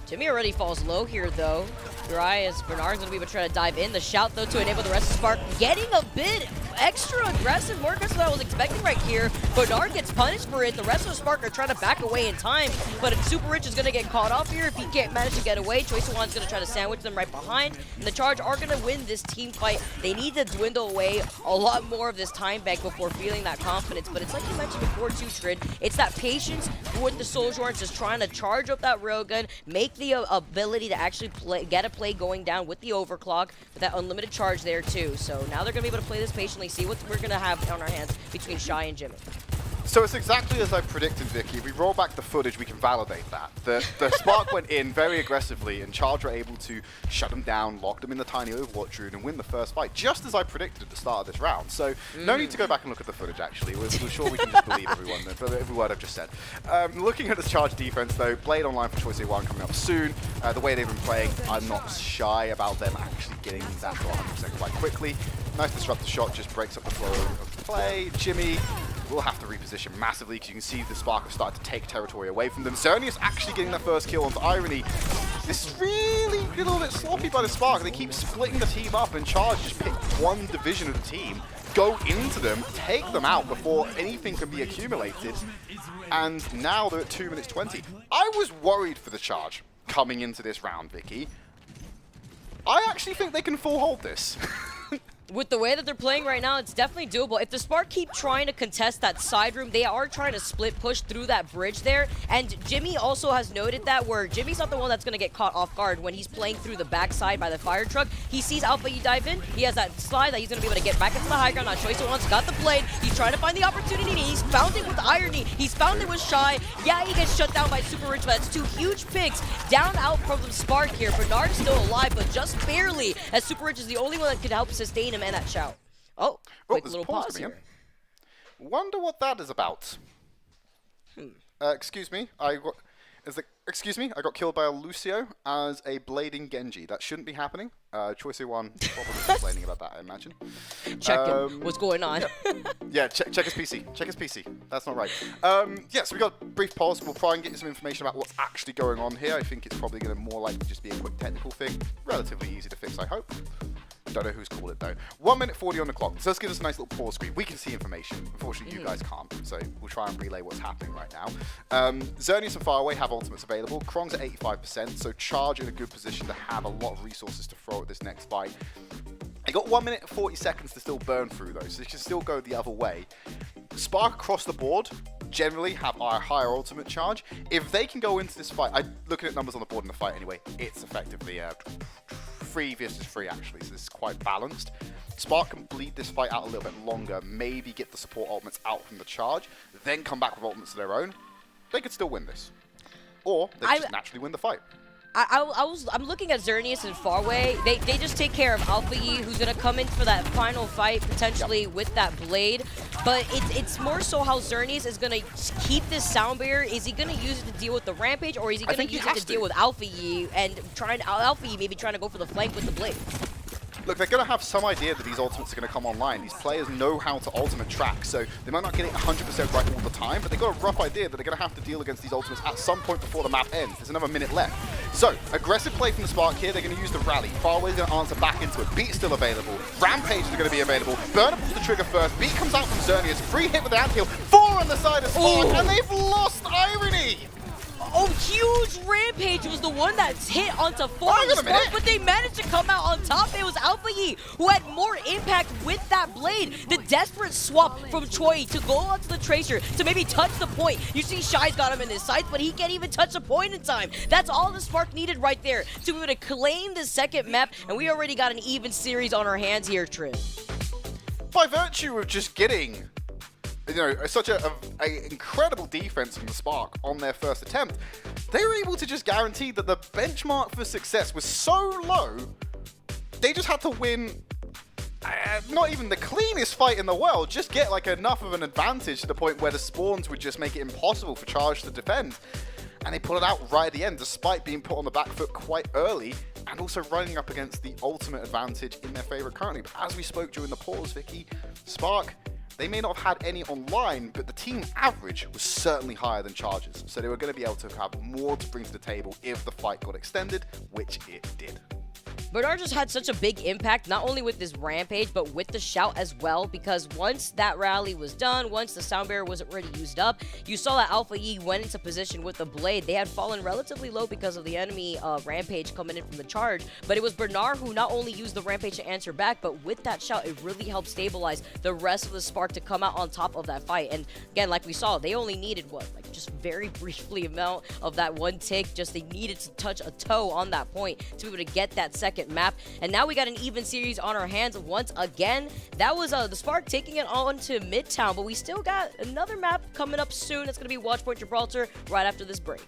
Jimmy already falls low here, though. Dry as Bernard's going to be able to try to dive in. The shout, though, to enable the rest of Spark. Getting a bit extra aggressive, more aggressive than I was expecting right here. Bernard gets punished for it. The rest of Spark are trying to back away in time, but Super Rich is going to get caught off here. If he can't manage to get away, Choice of One's going to try to sandwich them right behind. And the Charge are going to win this team fight. They need to dwindle away a lot more of this time bank before feeling that confidence. But it's like you mentioned before, too, Trid. It's that patience with the Sojourns, just trying to charge up that railgun, make the ability to actually get a play going down with the overclock, with that unlimited charge there too. So now they're going to be able to play this patiently, see what we're going to have on our hands between Shy and Jimmy. So it's exactly as I predicted, Vicky. If we roll back the footage, we can validate that. The Spark went in very aggressively, and Charge were able to shut them down, lock them in the tiny Overwatch rune, and win the first fight, just as I predicted at the start of this round. So no need to go back and look at the footage, actually. We're sure we can just believe everyone, every word I've just said. Looking at the Charge defense, though, Blade Online for Choice A1 coming up soon. The way they've been playing, I'm not shy about them actually getting that to 100% quite quickly. Nice disruptive shot, just breaks up the flow of the play. Jimmy will have to reposition massively because you can see the Spark have started to take territory away from them. Xerneas actually getting their first kill onto Irony. This is really a little bit sloppy by the Spark. They keep splitting the team up, and Charge just pick one division of the team, go into them, take them out before anything can be accumulated. And now they're at 2 minutes 20. I was worried for the Charge coming into this round, Vicky. I actually think they can full hold this. With the way that they're playing right now, it's definitely doable. If the Spark keep trying to contest that side room, they are trying to split push through that bridge there. And Jimmy also has noted that, where Jimmy's not the one that's going to get caught off guard when he's playing through the backside by the fire truck. He sees Alpha Yi dive in. He has that slide that he's going to be able to get back into the high ground. Now Choice One's got the blade. He's trying to find the opportunity. He's found it with Irony. He's found it with Shy. Yeah, he gets shut down by Super Rich, but that's two huge picks down out from the Spark here. Bernard's still alive, but just barely, as Super Rich is the only one that could help sustain him and that shout. Oh, quick little pause here. Wonder what that is about. Excuse me, I got killed by a Lucio as a blading Genji. That shouldn't be happening. Choice 1 probably complaining about that, I imagine. Check him. What's going on? Yeah, check his PC. Check his PC. That's not right. Yeah, so we got a brief pause. We'll try and get you some information about what's actually going on here. I think it's probably going to more likely just be a quick technical thing. Relatively easy to fix, I hope. Don't know who's called it though. 1 minute 40 on the clock. So this gives us a nice little pause screen. We can see information. Unfortunately, you guys can't. So we'll try and relay what's happening right now. Xerneas and Faraway have ultimates available. Krong's at 85%, so Charge in a good position to have a lot of resources to throw at this next fight. They got 1 minute 40 seconds to still burn through though, so they can still go the other way. Spark across the board generally have a higher ultimate charge. If they can go into this fight, looking at numbers on the board in the fight anyway, it's effectively 3 versus 3 actually, so this is quite balanced. Spark can bleed this fight out a little bit longer, maybe get the support ultimates out from the charge, then come back with ultimates of their own. They could still win this. Or they could just naturally win the fight. I'm looking at Xerneas and Farway. They just take care of Alpha Yi, who's gonna come in for that final fight potentially with that blade. But it's more so how Xerneas is gonna keep this sound barrier. Is he gonna use it to deal with the rampage, or is he gonna use it to deal with Alpha Yi and Alpha Yi maybe trying to go for the flank with the blade? Look, they're going to have some idea that these ultimates are going to come online. These players know how to ultimate track, so they might not get it 100% right all the time, but they've got a rough idea that they're going to have to deal against these ultimates at some point before the map ends. There's another minute left. So, aggressive play from the Spark here. They're going to use the rally. Farway's going to answer back into it. Beat's still available. Rampage is going to be available. Burner pulls the trigger first. Beat comes out from Xerneas. Free hit with the ant heal. 4 on the side of Spark, and they've lost Irony! Oh, huge Rampage was the one that's hit onto 4 on the Spark, but they managed to come out on top. It was Alpha Yi who had more impact with that blade. The desperate swap from Choi to go onto the Tracer to maybe touch the point. You see Shy's got him in his sights, but he can't even touch the point in time. That's all the Spark needed right there to be able to claim the second map, and we already got an even series on our hands here, Trin. By virtue of just getting such an incredible defense from the Spark on their first attempt, they were able to just guarantee that the benchmark for success was so low, they just had to win not even the cleanest fight in the world, just get like enough of an advantage to the point where the spawns would just make it impossible for Charge to defend. And they pulled it out right at the end, despite being put on the back foot quite early, and also running up against the ultimate advantage in their favor currently. But as we spoke during the pause, Vicky, Spark, they may not have had any online, but the team average was certainly higher than Charge's. So they were going to be able to have more to bring to the table if the fight got extended, which it did. Bernard just had such a big impact, not only with this Rampage, but with the Shout as well, because once that rally was done, once the sound barrier wasn't already used up, you saw that Alpha Yi went into position with the blade. They had fallen relatively low because of the enemy Rampage coming in from the charge, but it was Bernard who not only used the Rampage to answer back, but with that Shout, it really helped stabilize the rest of the Spark to come out on top of that fight. And again, like we saw, they only needed, just very briefly amount of that one tick, just they needed to touch a toe on that point to be able to get that second map. And now we got an even series on our hands once again. That was the Spark taking it on to Midtown, but we still got another map coming up soon. It's going to be Watchpoint Gibraltar right after this break.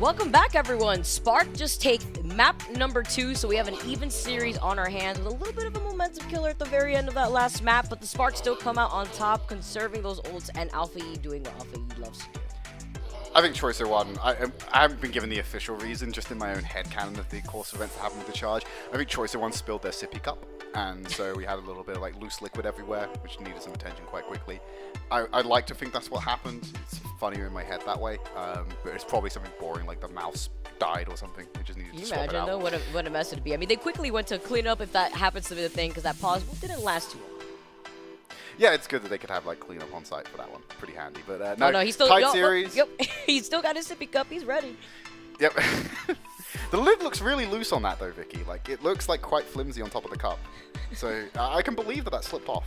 Welcome back, everyone. Spark just take map number 2, so we have an even series on our hands with a little bit of a momentum killer at the very end of that last map, but the Spark still come out on top, conserving those ults, and Alpha E doing what Alpha E loves to do. I think Choice 01, I haven't been given the official reason, just in my own headcanon of the course of events that happened with the charge. I think Choice 01 spilled their sippy cup, and so we had a little bit of like loose liquid everywhere, which needed some attention quite quickly. I'd like to think that's what happened. It's funnier in my head that way, but it's probably something boring, like the mouse died or something. It just needed to swap it out. Imagine, though, what a mess it'd be. I mean, they quickly went to clean up if that happens to be the thing, because that pause didn't last too long. Yeah, it's good that they could have like cleanup on site for that one. Pretty handy, but no, he's still tight series. Yep, he's still got his sippy cup. He's ready. Yep. The lid looks really loose on that though, Vicky. Like it looks like quite flimsy on top of the cup. So I can believe that slipped off.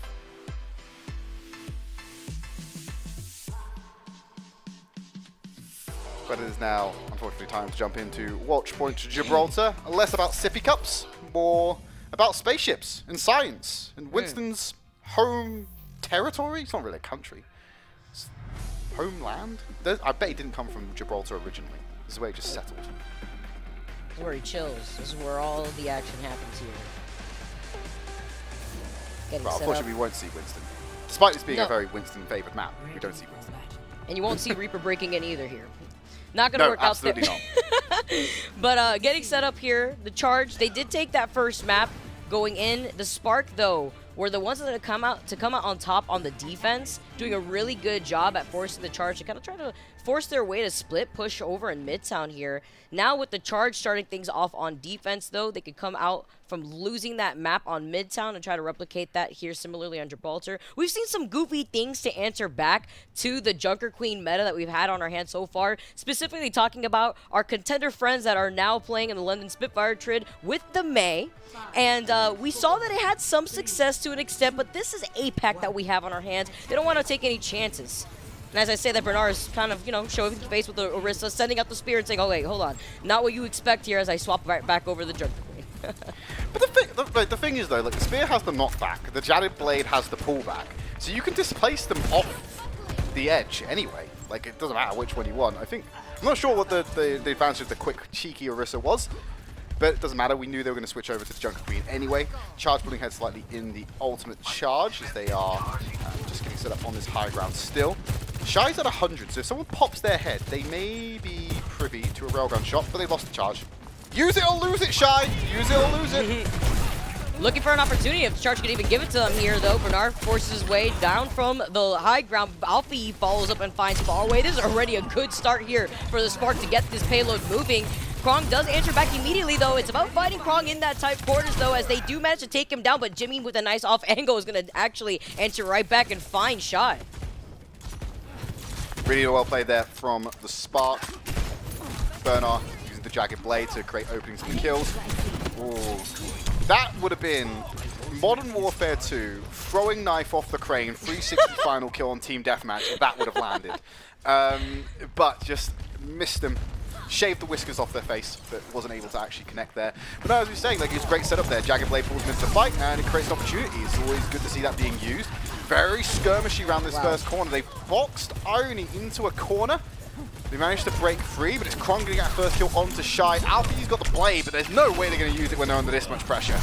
But it is now, unfortunately, time to jump into Watchpoint Gibraltar. Less about sippy cups, more about spaceships and science and Winston's home territory. It's not really a country. It's homeland. I bet he didn't come from Gibraltar originally. This is where he just settled. This is where he chills. This is where all of the action happens here. Well, unfortunately, we won't see Winston. Despite this being a very Winston-favored map, we don't see Winston. And you won't see Reaper breaking in either here. Not going to work out there. Absolutely not. But getting set up here, the charge, they did take that first map going in. The Spark, though, were the ones that come out on top on the defense, doing a really good job at forcing the charge to kind of try to force their way to split push over in Midtown here. Now with the charge starting things off on defense, though, they could come out from losing that map on Midtown and try to replicate that here similarly on Gibraltar. We've seen some goofy things to answer back to the Junker Queen meta that we've had on our hands so far, specifically talking about our contender friends that are now playing in the London Spitfire Trid with the May. And we saw that it had some success to an extent, but this is APAC that we have on our hands. They don't want to take any chances. And as I say that, Bernard is kind of, showing the face with the Orisa, sending out the spear and saying, oh, wait, hold on. Not what you expect here as I swap right back over the Junker Queen. But the thing is, though, like the spear has the knockback, the Jaded Blade has the pullback, so you can displace them off the edge anyway. Like, it doesn't matter which one you want. I'm not sure what the advantage of the quick, cheeky Orisa was, but it doesn't matter. We knew they were going to switch over to the Junker Queen anyway. Charge pulling head slightly in the ultimate charge as they are just getting set up on this high ground still. Shy's at 100, so if someone pops their head, they may be privy to a railgun shot, but they've lost the charge. Use it or lose it, Shy! Use it or lose it! Looking for an opportunity if the charge can even give it to them here, though. Bernard forces his way down from the high ground. Alpha E follows up and finds Fallaway. This is already a good start here for the Spark to get this payload moving. Krong does answer back immediately, though. It's about fighting Krong in that tight quarters, though, as they do manage to take him down, but Jimmy with a nice off angle is going to actually answer right back and find Shy. Really well played there from the Spark. Bernard using the Jagged Blade to create openings and kills. Ooh. That would have been Modern Warfare 2, throwing knife off the crane, 360 final kill on Team Deathmatch. That would have landed. But just missed them. Shaved the whiskers off their face, but wasn't able to actually connect there. But no, as we were saying, like, it's a great setup there. Jagged Blade pulls him into the fight, and it creates an opportunity. It's always good to see that being used. Very skirmishy around this first corner. They've boxed Irony into a corner. They managed to break free, but it's Krong getting that first kill onto Shy. Alfie's got the blade, but there's no way they're going to use it when they're under this much pressure.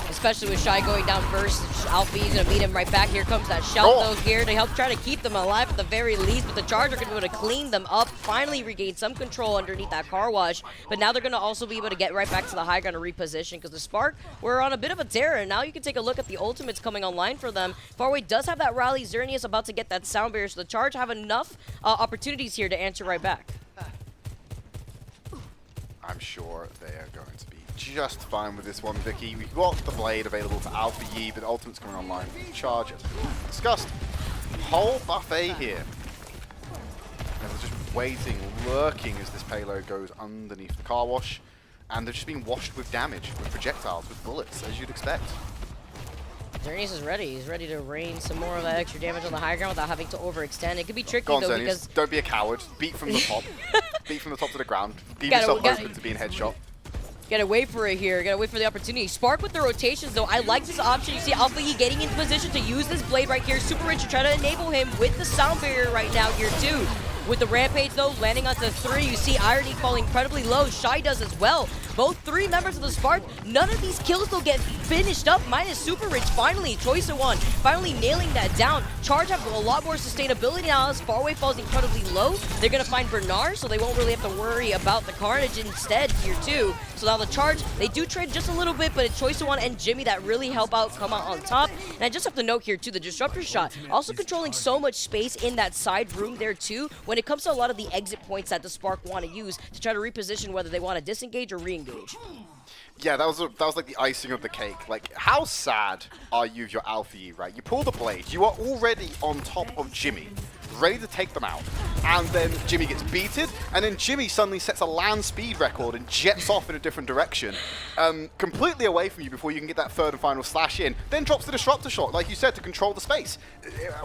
Especially with Shy going down first. Alfie's going to meet him right back. Here comes that shout, though, here to help try to keep them alive at the very least. But the Charger going to be able to clean them up, finally regain some control underneath that car wash. But now they're going to also be able to get right back to the high ground and reposition, because the Spark were on a bit of a tear. And now you can take a look at the ultimates coming online for them. Farway does have that rally. Xerneas about to get that sound barrier, so the Charge have enough opportunities here to answer right back. I'm sure they are going to be just fine with this one, Vicky. We've got the blade available to Alpha Yi, but Ultimate's coming online for the Charge, as we discussed. Whole buffet here. And they're just waiting, lurking as this payload goes underneath the car wash. And they're just being washed with damage, with projectiles, with bullets, as you'd expect. Xerneas is ready. He's ready to rain some more of that extra damage on the high ground without having to overextend. It could be tricky, Go on, though, Xerneas. because... Don't be a coward. Beat from the top. Beat from the top to the ground. Leave yourself open to being headshot. Gotta wait for it here. Gotta wait for the opportunity. Spark with the rotations, though. I like this option. You see Alpha Yi getting in position to use this blade right here. Super Rich to try to enable him with the sound barrier right now here, too. With the Rampage, though, landing onto 3, you see Irony falling incredibly low. Shy does as well. Both 3 members of the Spark, none of these kills will get finished up, minus Super Rich finally, Choice of One, finally nailing that down. Charge have a lot more sustainability now as Far Away falls incredibly low. They're going to find Bernard, so they won't really have to worry about the Carnage instead here too. So now the Charge, they do trade just a little bit, but it's Choice of One and Jimmy that really help out, come out on top. And I just have to note here too, the Disruptor shot, also controlling so much space in that side room there too, when it comes to a lot of the exit points that the Spark want to use to try to reposition whether they want to disengage or re-engage. Yeah, that was like the icing of the cake. Like, how sad are you if you're Alpha E, right? You pull the blade, you are already on top of Jimmy, ready to take them out, and then Jimmy gets beated, and then Jimmy suddenly sets a land speed record and jets off in a different direction, completely away from you before you can get that third and final slash in, then drops the Disruptor shot, like you said, to control the space.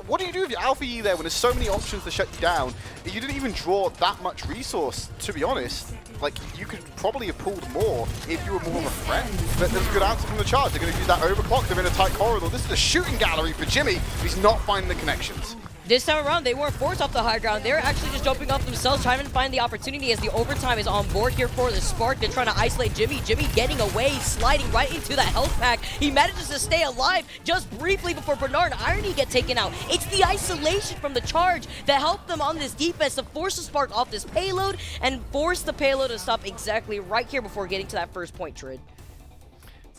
What do you do if you're Alpha E there when there's so many options to shut you down? You didn't even draw that much resource, to be honest. Like, you could probably have pulled more if you were more of a threat. But there's a good answer from the Charge. They're going to use that overclock. They're in a tight corridor. This is a shooting gallery for Jimmy. He's not finding the connections. This time around, they weren't forced off the high ground. They're actually just jumping off themselves, trying to find the opportunity as the overtime is on board here for the Spark. They're trying to isolate Jimmy. Jimmy getting away, sliding right into that health pack. He manages to stay alive just briefly before Bernard and Irony get taken out. It's the isolation from the Charge that helped them on this defense to force the Spark off this payload and force the payload to stop exactly right here before getting to that first point, Trid.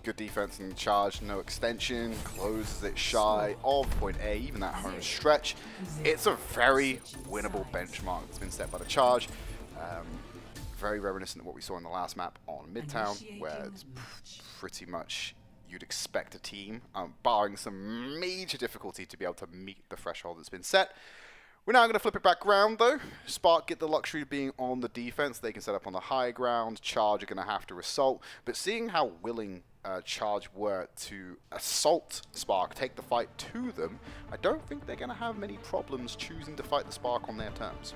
Good defense and Charge, no extension, closes it shy of point A, even that home stretch. It's a very winnable benchmark that's been set by the Charge. Very reminiscent of what we saw in the last map on Midtown, where it's pretty much you'd expect a team, barring some major difficulty, to be able to meet the threshold that's been set. We're now going to flip it back around though. Spark get the luxury of being on the defense. They can set up on the high ground. Charge are going to have to assault. But seeing how willing Charge were to assault Spark, take the fight to them, I don't think they're going to have many problems choosing to fight the Spark on their terms.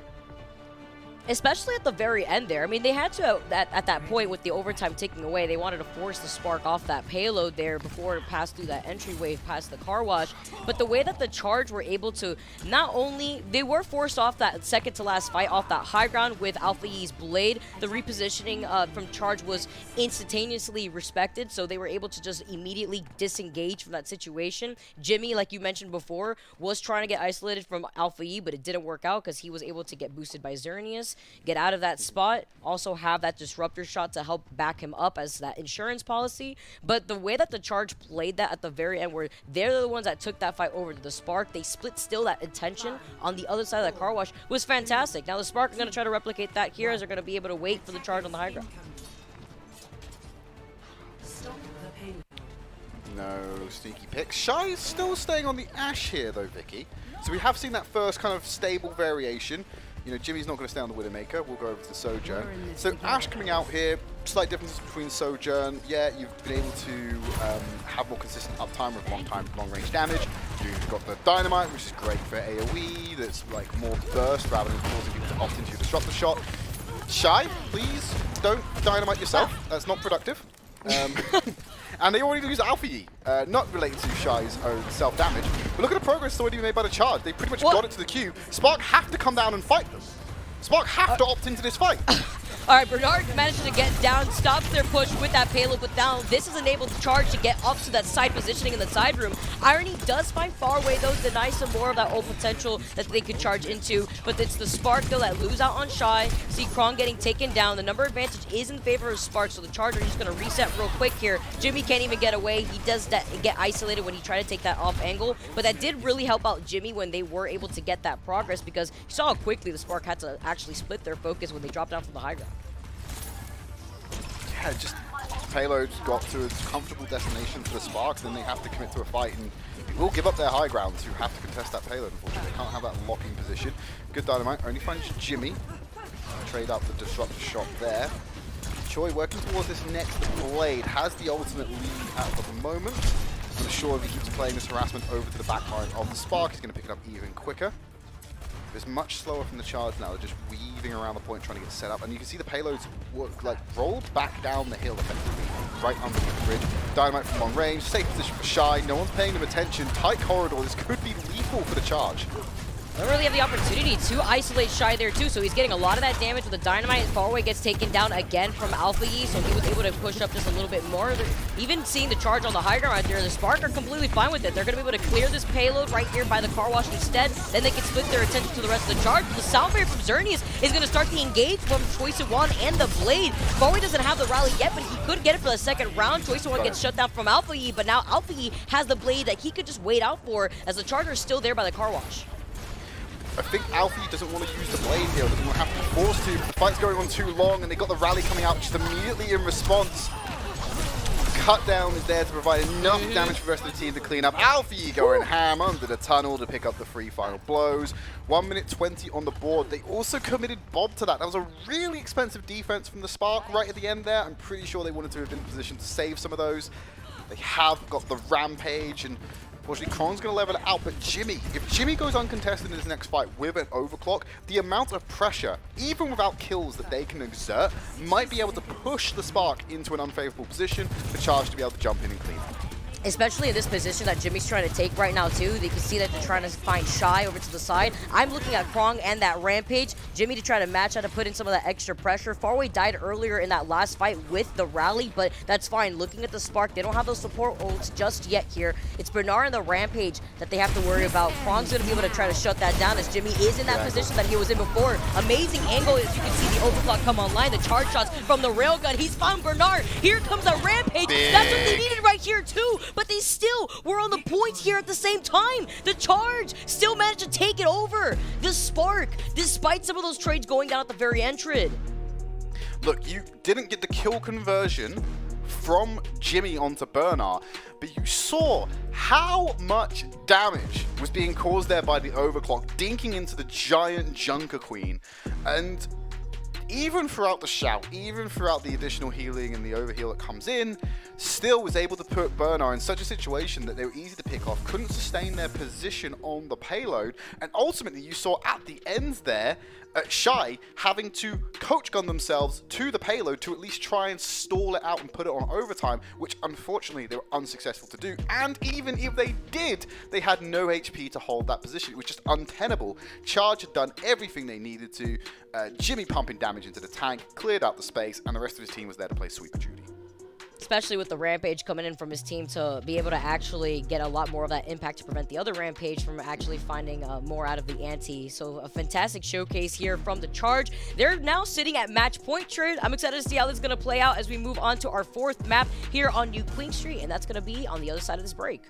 Especially at the very end there. I mean, they had to, at that point with the overtime ticking away, they wanted to force the Spark off that payload there before it passed through that entry wave past the car wash. But the way that the Charge were able to, not only, they were forced off that second to last fight off that high ground with Alpha E's blade. The repositioning from Charge was instantaneously respected, so they were able to just immediately disengage from that situation. Jimmy, like you mentioned before, was trying to get isolated from Alpha E, but it didn't work out because he was able to get boosted by Xerneas. Get out of that spot, also have that Disruptor shot to help back him up as that insurance policy. But the way that the Charge played that at the very end, where they're the ones that took that fight over to the Spark, they split still that attention on the other side of that car wash, was fantastic. Now the Spark are going to try to replicate that here as they're going to be able to wait for the Charge on the high ground. No sneaky picks. Shy is still staying on the Ashe here though, Vicky. So we have seen that first kind of stable variation. You know, Jimmy's not going to stay on the Widowmaker. We'll go over to Sojourn. So Ashe coming out here, slight differences between Sojourn. Yeah, you've been able to have more consistent uptime with long-range damage. You've got the Dynamite, which is great for AoE. That's like more burst rather than forcing people to opt into your Disruptor shot. Shy, please don't Dynamite yourself. That's not productive. And they already lose Alpha E, not related to Shy's own self-damage. But look at the progress that's already been made by the Charge. They pretty much got it to the queue. Spark have to come down and fight them. Spark have to opt into this fight. All right, Bernard manages to get down, stops their push with that payload, but now this has enabled the Charge to get up to that side positioning in the side room. Irony does find Far Away, though, deny some more of that old potential that they could charge into, but it's the Spark, though, that lose out on Shy. See Kron getting taken down. The number advantage is in favor of Spark, so the Charge are just going to reset real quick here. Jimmy can't even get away. He does get isolated when he tried to take that off angle, but that did really help out Jimmy when they were able to get that progress, because you saw how quickly the Spark had to actually split their focus when they dropped down from the high ground. Yeah, just payloads got to a comfortable destination for the Spark, then they have to commit to a fight, and they will give up their high ground to have to contest that payload. Unfortunately, they can't have that locking position. Good Dynamite only finds Jimmy. Trade up the Disruptor shot there. Choi working towards this next blade, has the ultimate lead at the moment. I'm sure if he keeps playing this harassment over to the back line of the Spark, he's going to pick it up even quicker. It's much slower from the Charge now. They're just weaving around the point trying to get set up. And you can see the payloads like rolled back down the hill effectively, right under the bridge. Dynamite from long range, safe position for Shy. No one's paying them attention. Tight corridor. This could be lethal for the Charge. Don't really have the opportunity to isolate Shy there too, so he's getting a lot of that damage with the Dynamite. Far away gets taken down again from Alpha E, so he was able to push up just a little bit more. Even seeing the charge on the high ground right there, the Spark are completely fine with it. They're going to be able to clear this payload right here by the car wash instead. Then they can split their attention to the rest of the charge. The Sound Barrier from Xerneas is going to start the engage from Choice of One and the Blade. Farway doesn't have the rally yet, but he could get it for the second round. Choice of One gets shut down from Alpha E, but now Alpha E has the Blade that he could just wait out for as the Charger is still there by the car wash. I think Alfie doesn't want to use the blade here, doesn't want to have to be forced to. The fight's going on too long, and they got the rally coming out just immediately in response. Cut down is there to provide enough damage for the rest of the team to clean up. Alfie going ham under the tunnel to pick up the 3 final blows. 1 minute 20 on the board. They also committed Bob to that. That was a really expensive defense from the Spark right at the end there. I'm pretty sure they wanted to have been in a position to save some of those. They have got the Rampage, and unfortunately, Kron's going to level it out, but Jimmy, if Jimmy goes uncontested in his next fight with an overclock, the amount of pressure, even without kills that they can exert, might be able to push the Spark into an unfavorable position for Charge to be able to jump in and clean up. Especially in this position that Jimmy's trying to take right now too. They can see that they're trying to find Shy over to the side. I'm looking at Krong and that Rampage. Jimmy to try to match how to put in some of that extra pressure. Farway died earlier in that last fight with the rally, but that's fine. Looking at the Spark, they don't have those support ults just yet here. It's Bernard and the Rampage that they have to worry about. Krong's going to be able to try to shut that down as Jimmy is in that position that he was in before. Amazing angle as you can see the overclock come online. The charge shots from the railgun. He's found Bernard. Here comes a Rampage. That's what they needed right here too. But they still were on the points here at the same time. The Charge still managed to take it over. The Spark, despite some of those trades going down at the very end. Look, you didn't get the kill conversion from Jimmy onto Bernard, but you saw how much damage was being caused there by the overclock, dinking into the giant Junker Queen. And even throughout the shout, even throughout the additional healing and the overheal that comes in, still was able to put Bernard in such a situation that they were easy to pick off, couldn't sustain their position on the payload, and ultimately you saw at the end there, Shy having to coach gun themselves to the payload to at least try and stall it out and put it on overtime, which unfortunately they were unsuccessful to do. And even if they did, they had no HP to hold that position. It was just untenable. Charge had done everything they needed to. Jimmy pumping damage into the tank, cleared out the space, and the rest of his team was there to play sweeper duty. Especially with the Rampage coming in from his team to be able to actually get a lot more of that impact to prevent the other Rampage from actually finding more out of the ante. So a fantastic showcase here from the Charge. They're now sitting at match point trade. I'm excited to see how this is going to play out as we move on to our 4th map here on New Queen Street, and that's going to be on the other side of this break.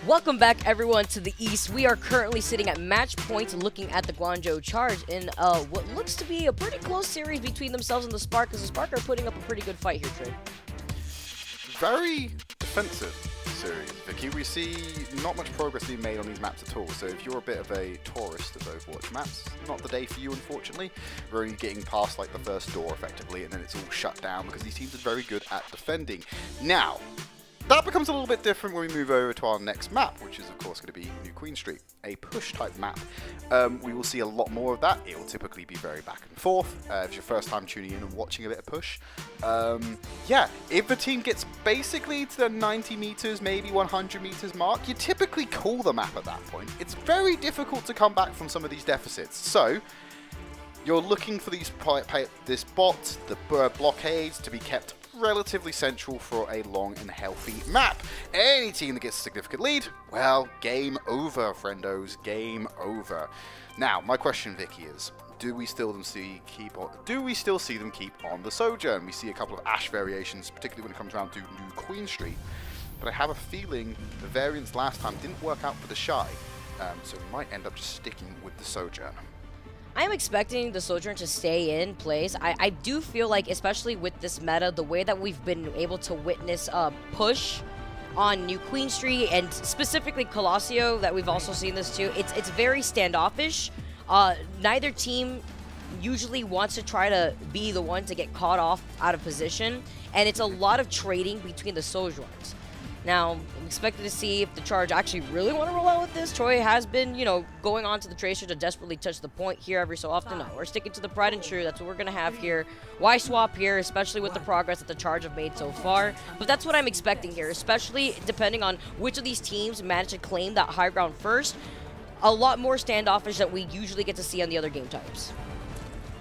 Welcome back, everyone, to the East. We are currently sitting at match point looking at the Guangzhou Charge in what looks to be a pretty close series between themselves and the Spark, because the Spark are putting up a pretty good fight here, Trey. Very defensive series, Vicky. We see not much progress being made on these maps at all, so if you're a bit of a tourist of Overwatch maps, not the day for you, unfortunately. We're only getting past like the first door, effectively, and then it's all shut down because these teams are very good at defending. Now, that becomes a little bit different when we move over to our next map, which is of course going to be New Queen Street, a push type map. We will see a lot more of that. It will typically be very back and forth. If it's your first time tuning in and watching a bit of push, yeah, if the team gets basically to the 90 meters, maybe 100 meters mark, you typically call the map at that point. It's very difficult to come back from some of these deficits. So you're looking for these this bot, the blockades to be kept relatively central for a long and healthy map. Any team that gets a significant lead, well, game over, friendos, game over. Now, my question, Vicky, is: do we still see them keep on the Sojourn? We see a couple of Ash variations, particularly when it comes around to New Queen Street. But I have a feeling the variants last time didn't work out for the Shy, so we might end up just sticking with the Sojourn. I am expecting the Sojourn to stay in place. I do feel like, especially with this meta, the way that we've been able to witness push on New Queen Street and specifically Colosseo, that we've also seen this too, it's very standoffish. Neither team usually wants to try to be the one to get caught off out of position, and it's a lot of trading between the Sojourns. Now, I'm expected to see if the Charge actually really want to roll out with this. Troy has been, you know, going on to the Tracer to desperately touch the point here every so often. No, we're sticking to the Pride and True. That's what we're going to have here. Why swap here, especially with the progress that the Charge have made so far? But that's what I'm expecting here, especially depending on which of these teams manage to claim that high ground first. A lot more standoffish that we usually get to see on the other game types.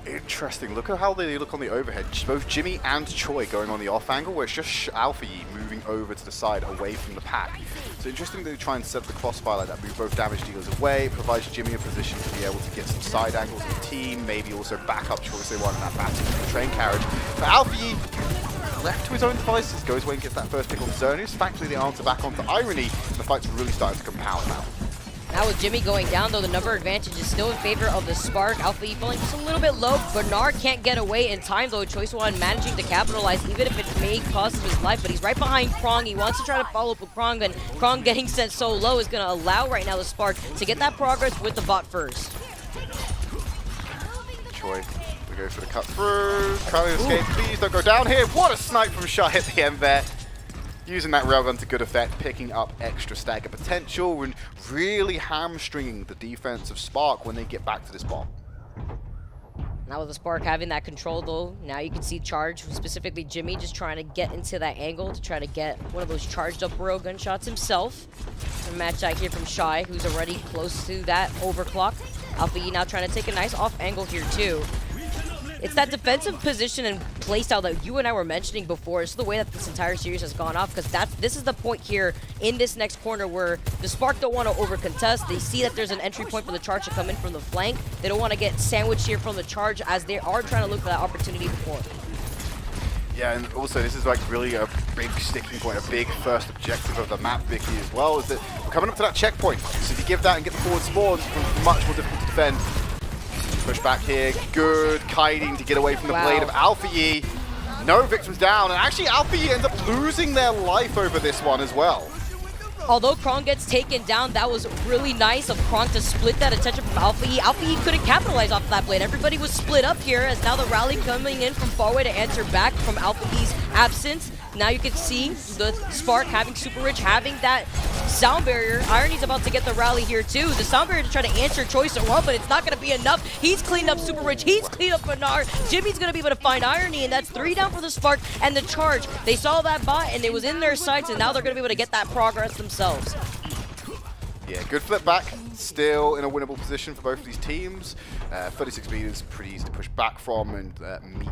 Interesting. Look at how they look on the overhead. Both Jimmy and Choi going on the off angle, where it's just Alpha Yi moving over to the side away from the pack. So interesting that they try and set up the crossfire like that, move both damage dealers away, provides Jimmy a position to be able to get some side angles of the team, maybe also back up Choi so they want in that battle for the train carriage. But Alpha Yi, left to his own devices, goes away and gets that first pick on Xerneas. Thankfully they answer back onto Irony, and the fight's really starting to compound now. Now with Jimmy going down, though, the number advantage is still in favor of the Spark. Alpha E falling just a little bit low. Bernard can't get away in time, though. Choice One managing to capitalize, even if it may cost him his life. But he's right behind Krong. He wants to try to follow up with Krong, and Krong getting sent so low is going to allow right now the Spark to get that progress with the bot first. Choi, we go for the cut through. Trying to escape. Please don't go down here. What a snipe from Shy at the end there. Using that railgun to good effect, picking up extra stagger potential and really hamstringing the defense of Spark when they get back to this bot. Now with the Spark having that control, though, now you can see Charge, specifically Jimmy, just trying to get into that angle to try to get one of those charged up railgun shots himself. A match out here from Shy, who's already close to that overclock. Alpha E now trying to take a nice off angle here too. It's that defensive position and playstyle that you and I were mentioning before. It's the way that this entire series has gone off, because this is the point here in this next corner where the Spark don't want to over-contest. They see that there's an entry point for the Charge to come in from the flank. They don't want to get sandwiched here from the Charge, as they are trying to look for that opportunity before. Yeah, and also this is like really a big sticking point, a big first objective of the map, Vicky, as well, is that we're coming up to that checkpoint. So if you give that and get the forward spawns, it's much more difficult to defend. Push back here, good kiting to get away from the blade of Alpha Yi. No victims down, and actually Alpha E ends up losing their life over this one as well. Although Krong gets taken down, that was really nice of Krong to split that attention from Alpha E. Alpha E couldn't capitalize off of that blade. Everybody was split up here as now the rally coming in from far away to answer back from Alpha E's absence. Now you can see the Spark having Super Rich, having that sound barrier. Irony's about to get the rally here too. The sound barrier to try to answer Choice at one, but it's not going to be enough. He's cleaned up Super Rich. He's cleaned up Bernard. Jimmy's going to be able to find Irony, and that's 3 down for the Spark and the charge. They saw that bot, and it was in their sights, and now they're going to be able to get that progress themselves. Yeah, good flip back. Still in a winnable position for both of these teams. 36 meters, pretty easy to push back from and meet,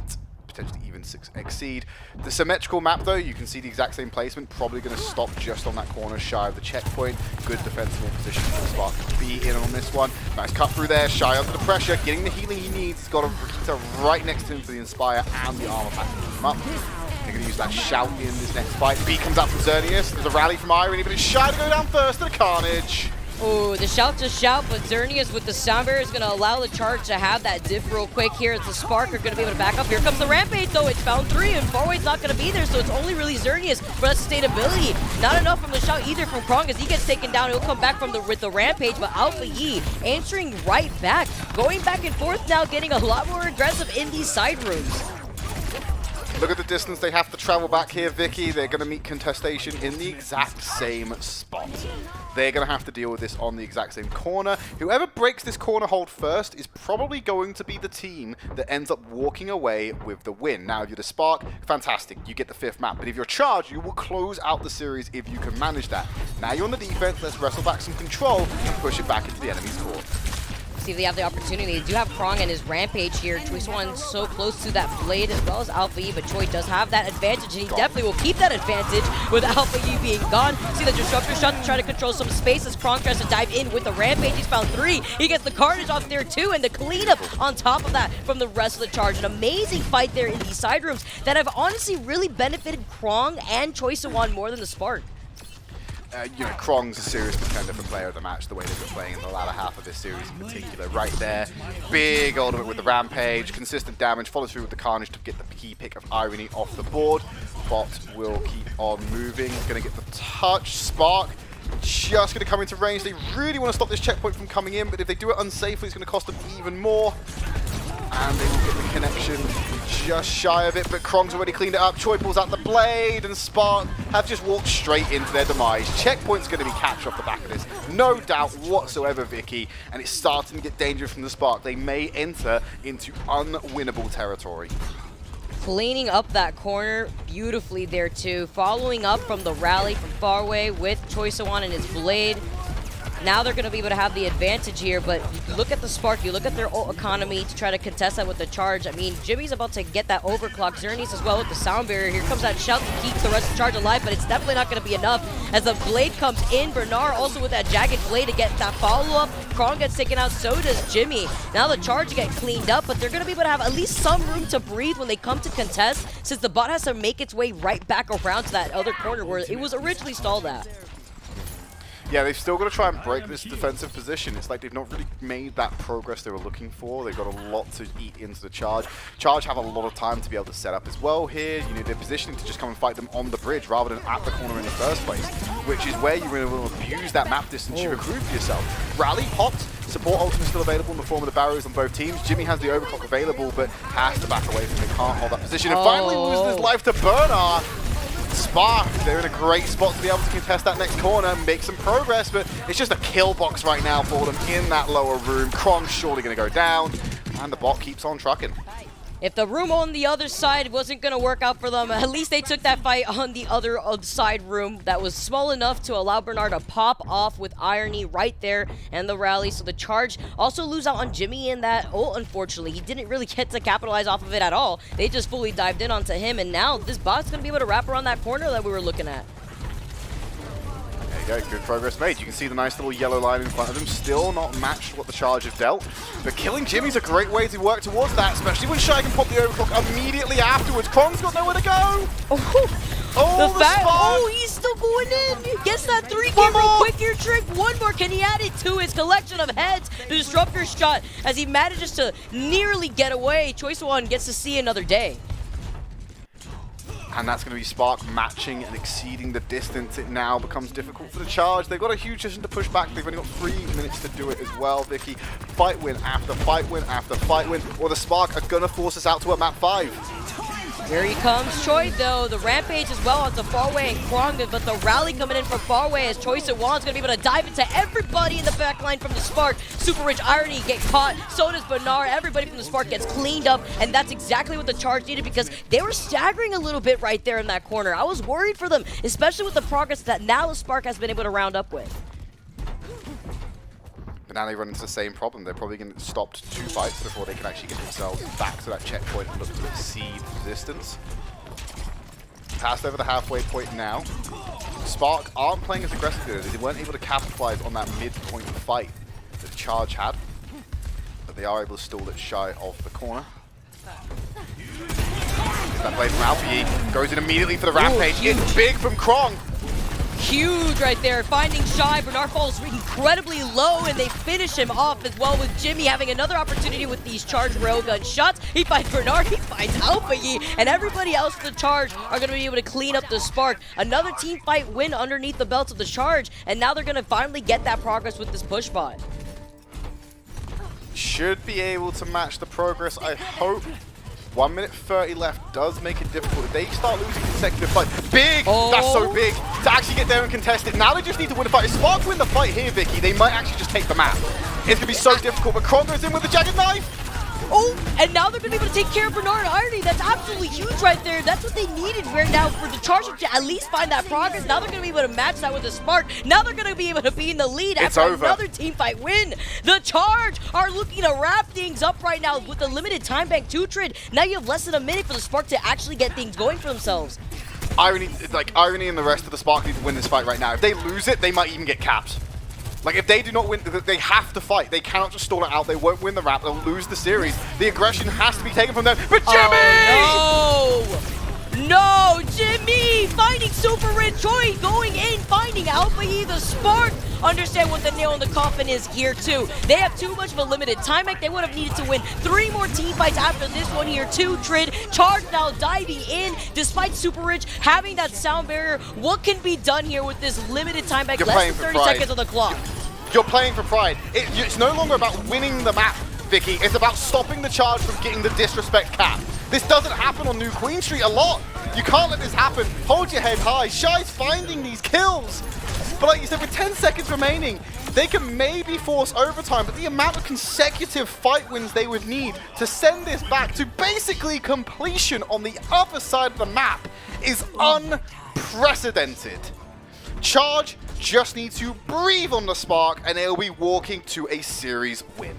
potentially even exceed. The symmetrical map though, you can see the exact same placement, probably going to stop just on that corner shy of the checkpoint. Good defensible position for the Spark to be in on this one. Nice cut through there, shy under the pressure, getting the healing he needs. He's got a Rita right next to him for the Inspire and the armor pack to keep him up. They're going to use that shout in this next fight. B comes out from Xerneas. There's a rally from Irony, but it's shy to go down first to the Carnage. Oh, the shout's a shout, but Xerneas with the sound barrier is going to allow the charge to have that diff real quick here. It's the Spark are going to be able to back up. Here comes the Rampage, though. It's found 3, and Farway's not going to be there, so it's only really Xerneas for that sustainability. Not enough from the shout either from Krong as he gets taken down. He'll come back from with the Rampage, but Alpha E answering right back. Going back and forth now, getting a lot more aggressive in these side rooms. Look at the distance they have to travel back here, Vicky. They're going to meet contestation in the exact same spot. They're going to have to deal with this on the exact same corner. Whoever breaks this corner hold first is probably going to be the team that ends up walking away with the win. Now, if you're the Spark, fantastic. You get the 5th map. But if you're Charge, you will close out the series if you can manage that. Now you're on the defense. Let's wrestle back some control and push it back into the enemy's court. See if they have the opportunity. They do have Krong and his Rampage here. Choice one so close to that blade as well as Alpha E, but Choi does have that advantage, and he definitely will keep that advantage with Alpha E being gone. See the Disruptor shot to try to control some space as Krong tries to dive in with the Rampage. He's found 3. He gets the Carnage off there too, and the cleanup on top of that from the rest of the charge. An amazing fight there in these side rooms that have honestly really benefited Krong and Choice one more than the Spark. You know, Krong's a serious contender for player of the match, the way they've been playing in the latter half of this series in particular. Right there, big ultimate with the Rampage, consistent damage, follows through with the Carnage to get the key pick of Irony off the board. Bot will keep on moving, gonna get the touch. Spark just gonna come into range. They really want to stop this checkpoint from coming in, but if they do it unsafely, it's gonna cost them even more. And they will get the connection just shy of it, but Krong's already cleaned it up. Choi pulls out the blade, and Spark have just walked straight into their demise. Checkpoint's going to be captured off the back of this, no doubt whatsoever, Vicky, and it's starting to get dangerous from the Spark. They may enter into unwinnable territory. Cleaning up that corner beautifully there too. Following up from the rally from far away with Choisewan and his blade. Now they're going to be able to have the advantage here, but you look at the Spark, you look at their ult economy to try to contest that with the charge. I mean, Jimmy's about to get that overclock. Xerneas as well with the sound barrier. Here comes that shout to keep the rest of the charge alive, but it's definitely not going to be enough as the blade comes in. Bernard also with that jagged blade to get that follow-up. Krong gets taken out, so does Jimmy. Now the charge get cleaned up, but they're going to be able to have at least some room to breathe when they come to contest, since the bot has to make its way right back around to that other corner where it was originally stalled at. Yeah, they've still got to try and break this defensive position. It's like they've not really made that progress they were looking for. They've got a lot to eat into the charge. Charge have a lot of time to be able to set up as well here. You know, they're positioning to just come and fight them on the bridge rather than at the corner in the first place, which is where you really want to abuse that map distance you've accrued for yourself. Rally, popped. Support ultimate still available in the form of the barriers on both teams. Jimmy has the overclock available, but has to back away from it. Can't hold that position. And finally loses his life to Bernard. Spark, they're in a great spot to be able to contest that next corner, make some progress, but it's just a kill box right now for them in that lower room. Krong's surely going to go down, and the bot keeps on trucking. If the room on the other side wasn't going to work out for them, at least they took that fight on the other side room that was small enough to allow Bernard to pop off with Irony right there and the rally. So the charge also lose out on Jimmy in that ult, unfortunately. He didn't really get to capitalize off of it at all. They just fully dived in onto him, and now this bot's going to be able to wrap around that corner that we were looking at. There you go, good progress made. You can see the nice little yellow line in front of them, still not matched what the charge have dealt. But killing Jimmy's a great way to work towards that, especially when Shy can pop the overclock immediately afterwards. Krong's got nowhere to go! Oh, he's still going in! Gets that 3K real quick here, Trick. One more, can he add it to his collection of heads? The Disruptor shot, as he manages to nearly get away. Choice One gets to see another day. And that's going to be Spark matching and exceeding the distance. It now becomes difficult for the Charge. They've got a huge decision to push back. They've only got 3 minutes to do it as well, Vicky. Fight win after fight win after fight win, or the Spark are going to force us out to a map 5. Here he comes, Choi, though. The Rampage as well onto Farway and Krong, but the rally coming in from Farway as Choice and Juan's going to be able to dive into everybody in the backline from the Spark. Super Rich Irony get caught, so does Bernard. Everybody from the Spark gets cleaned up, and that's exactly what the Charge needed because they were staggering a little bit right there in that corner. I was worried for them, especially with the progress that now the Spark has been able to round up with. But now they run into the same problem. They're probably going to get stopped 2 fights before they can actually get themselves back to that checkpoint and look to exceed resistance. Passed over the halfway point now. Spark aren't playing as aggressively. They weren't able to capitalize on that midpoint fight that the Charge had. But they are able to stall it shy of the corner. That play from Alfie goes in immediately for the Rampage. It's big from Krong. Huge right there, finding Shy. Bernard falls incredibly low, and they finish him off as well with Jimmy having another opportunity with these Charge railgun shots. He finds Bernard, he finds Alpha Yi, and everybody else in the Charge are going to be able to clean up the Spark. Another team fight win underneath the belts of the Charge, and now they're going to finally get that progress with this push bot. Should be able to match the progress, I hope. 1 minute 30 left does make it difficult. If they start losing consecutive fights, big! That's so big to actually get there and contest it. Now they just need to win the fight. If Spark win the fight here, Vicky, they might actually just take the map. It's going to be so difficult, but Krong goes in with the jagged knife. Oh, and now they're going to be able to take care of Bernard and Irony. That's absolutely huge right there. That's what they needed right now for the Charge to at least find that progress. Now they're going to be able to match that with the Spark. Now they're going to be able to be in the lead after another team fight win. The Charge are looking to wrap things up right now with the limited time bank 2-trid. Now you have less than a minute for the Spark to actually get things going for themselves. Irony and the rest of the Spark need to win this fight right now. If they lose it, they might even get capped. Like, if they do not win, they have to fight. They cannot just stall it out. They won't win the wrap. They'll lose the series. The aggression has to be taken from them. But Jimmy! Oh, no! Jimmy finding Super Rich Choi, going in, finding Alpha Yi, the Spark. Understand what the nail in the coffin is here, too. They have too much of a limited time back. They would have needed to win 3 more team fights after this one here, 2-trid. Charge now diving in, despite Super Rich having that sound barrier. What can be done here with this limited time back? Less than 30 seconds on the clock. You're playing for pride. It's no longer about winning the map, Vicky. It's about stopping the Charge from getting the disrespect cap. This doesn't happen on New Queen Street a lot. You can't let this happen. Hold your head high. Shy's finding these kills. But like you said, with 10 seconds remaining, they can maybe force overtime, but the amount of consecutive fight wins they would need to send this back to basically completion on the other side of the map is unprecedented. Charge just need to breathe on the Spark, and they'll be walking to a series win.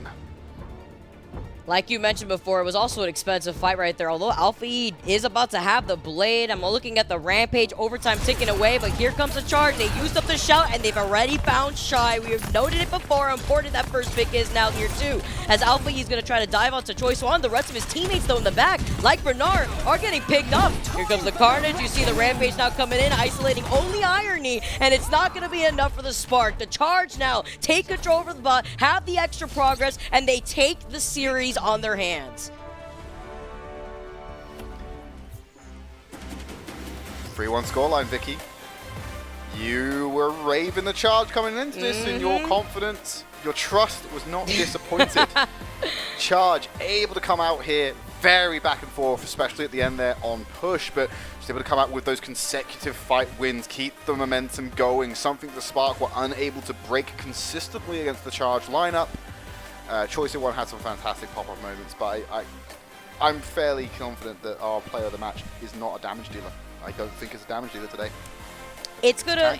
Like you mentioned before, it was also an expensive fight right there. Although Alpha E is about to have the blade, I'm looking at the Rampage, overtime ticking away, but here comes the Charge. They used up the shout, and they've already found Shy. We have noted it before, how important that first pick is now here too. As Alpha E is going to try to dive onto Choi Swan, the rest of his teammates though in the back, like Bernard, are getting picked up. Here comes the Carnage. You see the Rampage now coming in, isolating only Irony, and it's not going to be enough for the Spark. The Charge now take control over the bot, have the extra progress, and they take the series on their hands. 3-1 scoreline, Vicky. You were raving the Charge coming into this, and your confidence, your trust was not disappointed. Charge able to come out here very back and forth, especially at the end there on push, but just able to come out with those consecutive fight wins, keep the momentum going, something the Spark were unable to break consistently against the Charge lineup. Choice One had some fantastic pop-up moments, but I'm fairly confident that our player of the match is not a damage dealer. I don't think it's a damage dealer today. It's gonna.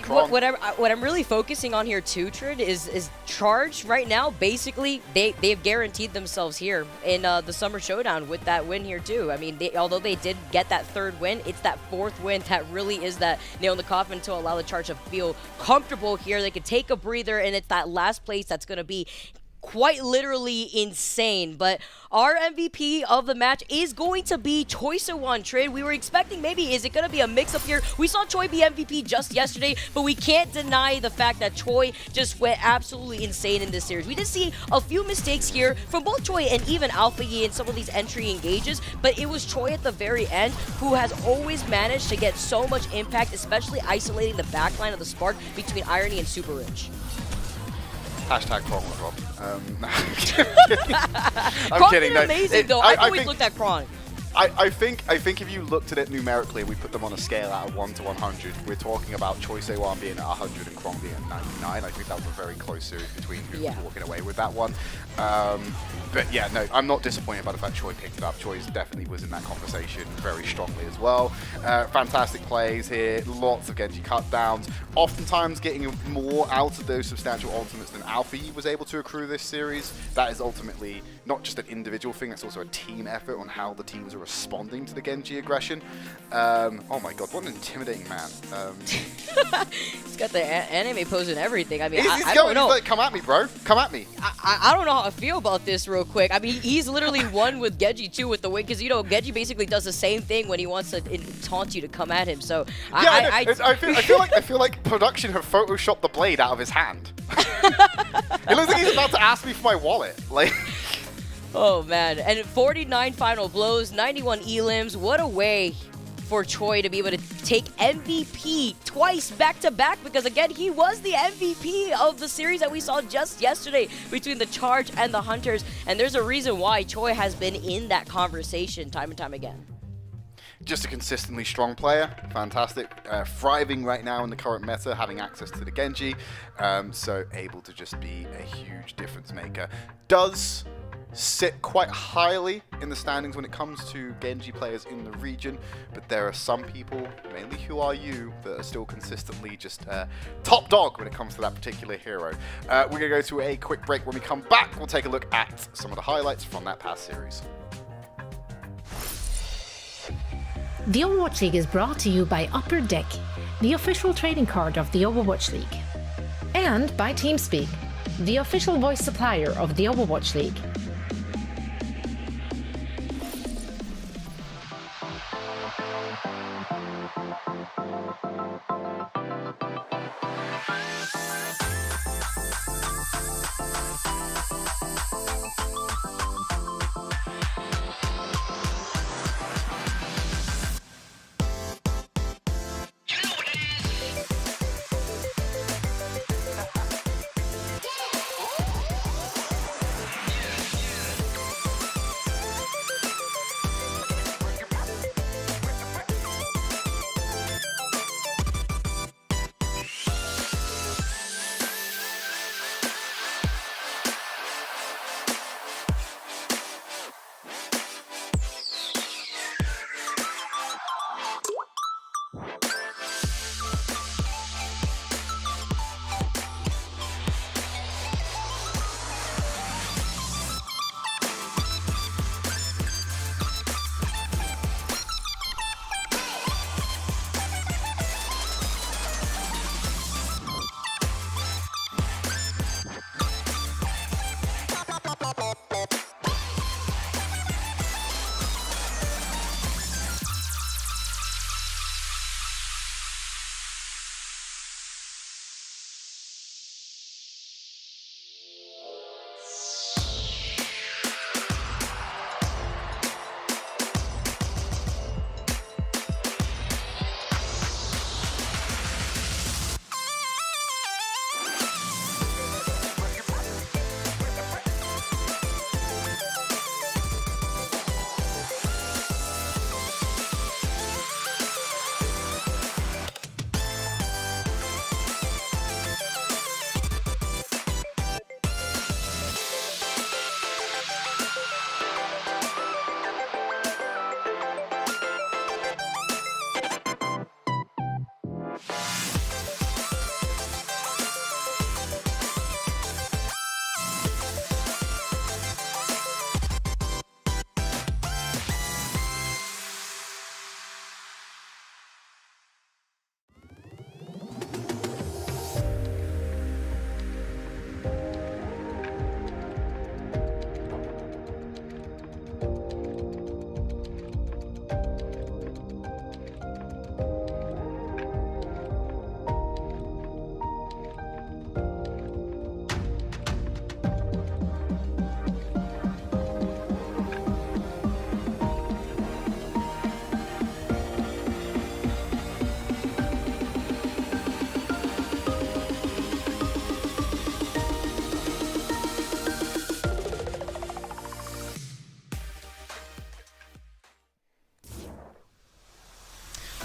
What I'm really focusing on here too, Trid, is Charge right now. Basically, they have guaranteed themselves here in the Summer Showdown with that win here too. I mean, although they did get that 3rd win, it's that 4th win that really is that nail in the coffin to allow the Charge to feel comfortable here. They can take a breather, and it's that last place that's gonna be quite literally insane. But our MVP of the match is going to be Choi So-won. Trade. We were expecting maybe, is it going to be a mix-up here? We saw Choi be MVP just yesterday, but we can't deny the fact that Choi just went absolutely insane in this series. We did see a few mistakes here from both Choi and even Alpha Yi in some of these entry engages, but it was Choi at the very end who has always managed to get so much impact, especially isolating the backline of the Spark between Irony and Super Rich. Hashtag Kron was Rob. I'm Kron kidding. did No, amazing though. I've always looked at Kron. I think if you looked at it numerically, we put them on a scale out of 1 to 100. We're talking about Choi So-won being at 100 and Kron being at 99. I think that was a very close series between who was walking away with that one. But yeah, no, I'm not disappointed by the fact Choi picked it up. Choi definitely was in that conversation very strongly as well. Fantastic plays here, lots of Genji cutdowns, oftentimes getting more out of those substantial ultimates than Alpha Yi was able to accrue this series. That is ultimately not just an individual thing, that's also a team effort on how the teams are responding to the Genji aggression. Oh my god, what an intimidating man. He's got the anime pose and everything. I mean, I going, don't know. He's like, come at me, bro. Come at me. I don't know how I feel about this real quick. I mean, he's literally one with Genji too with the wing, because you know Genji basically does the same thing when he wants to taunt you to come at him. So yeah, I feel like production have photoshopped the blade out of his hand. It looks like he's about to ask me for my wallet. Like. Oh man, and 49 final blows, 91 elims. What a way for Choi to be able to take MVP twice back-to-back, because again, he was the MVP of the series that we saw just yesterday between the Charge and the Hunters, and there's a reason why Choi has been in that conversation time and time again. Just a consistently strong player, fantastic, thriving right now in the current meta, having access to the Genji, so able to just be a huge difference maker. Does sit quite highly in the standings when it comes to Genji players in the region, but there are some people, mainly who are you, that are still consistently just top dog when it comes to that particular hero. We're going to go to a quick break. When we come back, we'll take a look at some of the highlights from that past series. The Overwatch League is brought to you by Upper Deck, the official trading card of the Overwatch League, and by TeamSpeak, the official voice supplier of the Overwatch League.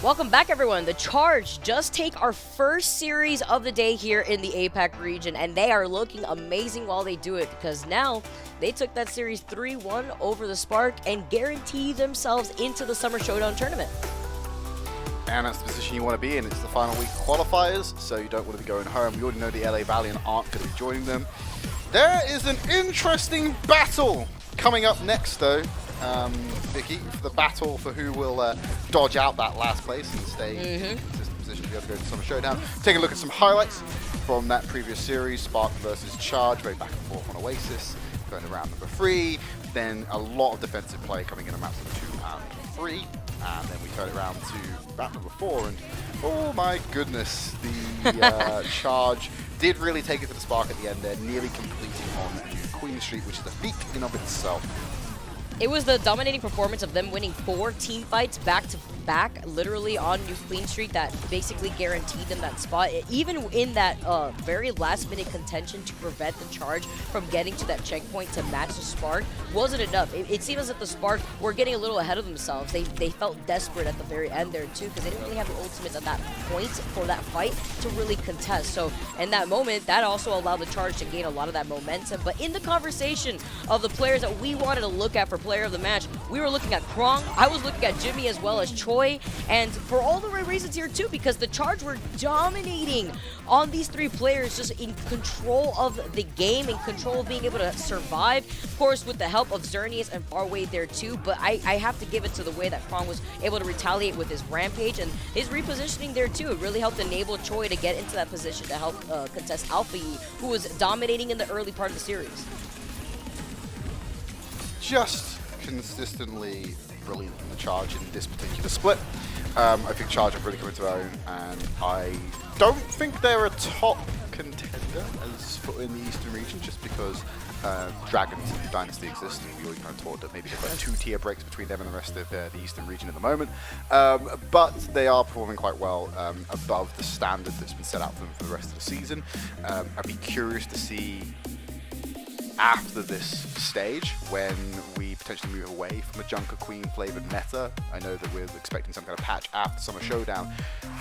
Welcome back, everyone. The Charge just take our first series of the day here in the APAC region, and they are looking amazing while they do it because now they took that series 3-1 over the Spark and guarantee themselves into the Summer Showdown tournament. And that's the position you want to be in. It's the final week of qualifiers, so you don't want to be going home. We already know the LA Valiant aren't going to be joining them. There is an interesting battle coming up next, though. Vicky, for the battle for who will dodge out that last place and stay in consistent position to be able to go to Summer Showdown. Take a look at some highlights from that previous series. Spark versus Charge, very back and forth on Oasis, going to round number 3. Then a lot of defensive play coming in on maps of 2 and 3. And then we turn it around to map number 4. And oh my goodness, the Charge did really take it to the Spark at the end there, nearly completing on New Queen Street, which is a feat in of itself. It was the dominating performance of them winning 4 team fights back to back, literally on New Queen Street, that basically guaranteed them that spot. Even in that very last-minute contention to prevent the Charge from getting to that checkpoint to match the Spark wasn't enough. It seemed as if the Spark were getting a little ahead of themselves. They felt desperate at the very end there too, because they didn't really have the ultimates at that point for that fight to really contest. So in that moment, that also allowed the Charge to gain a lot of that momentum. But in the conversation of the players that we wanted to look at for player of the match, we were looking at Krong, I was looking at Jimmy as well as Choi, and for all the right reasons here too, because the Charge were dominating on these 3 players, just in control of the game, in control of being able to survive, of course with the help of Xerneas and Farway there too. But I have to give it to the way that Krong was able to retaliate with his Rampage and his repositioning there too. It really helped enable Choi to get into that position to help contest Alpha Yi, who was dominating in the early part of the series. Just consistently brilliant in the Charge in this particular split. I think Charge have really come into their own, and I don't think they're a top contender as for in the Eastern region, just because Dragons and Dynasty exist, and we already kind of taught that maybe there's like 2 tier breaks between them and the rest of the Eastern region at the moment. But they are performing quite well above the standard that's been set out for them for the rest of the season. I'd be curious to see after this stage, when we potentially move away from a Junker Queen flavored meta. I know that we're expecting some kind of patch after Summer Showdown.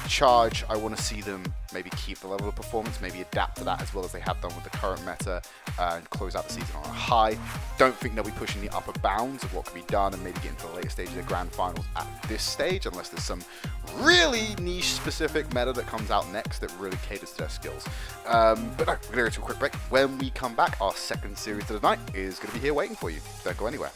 Charge, I want to see them maybe keep the level of performance, maybe adapt to that as well as they have done with the current meta, and close out the season on a high. Don't think they'll be pushing the upper bounds of what can be done and maybe get into the later stage of the grand finals at this stage, unless there's some really niche specific meta that comes out next that really caters to their skills. But no, we're going to go to a quick break. When we come back, our second series of the night is going to be here waiting for you. Don't go anywhere.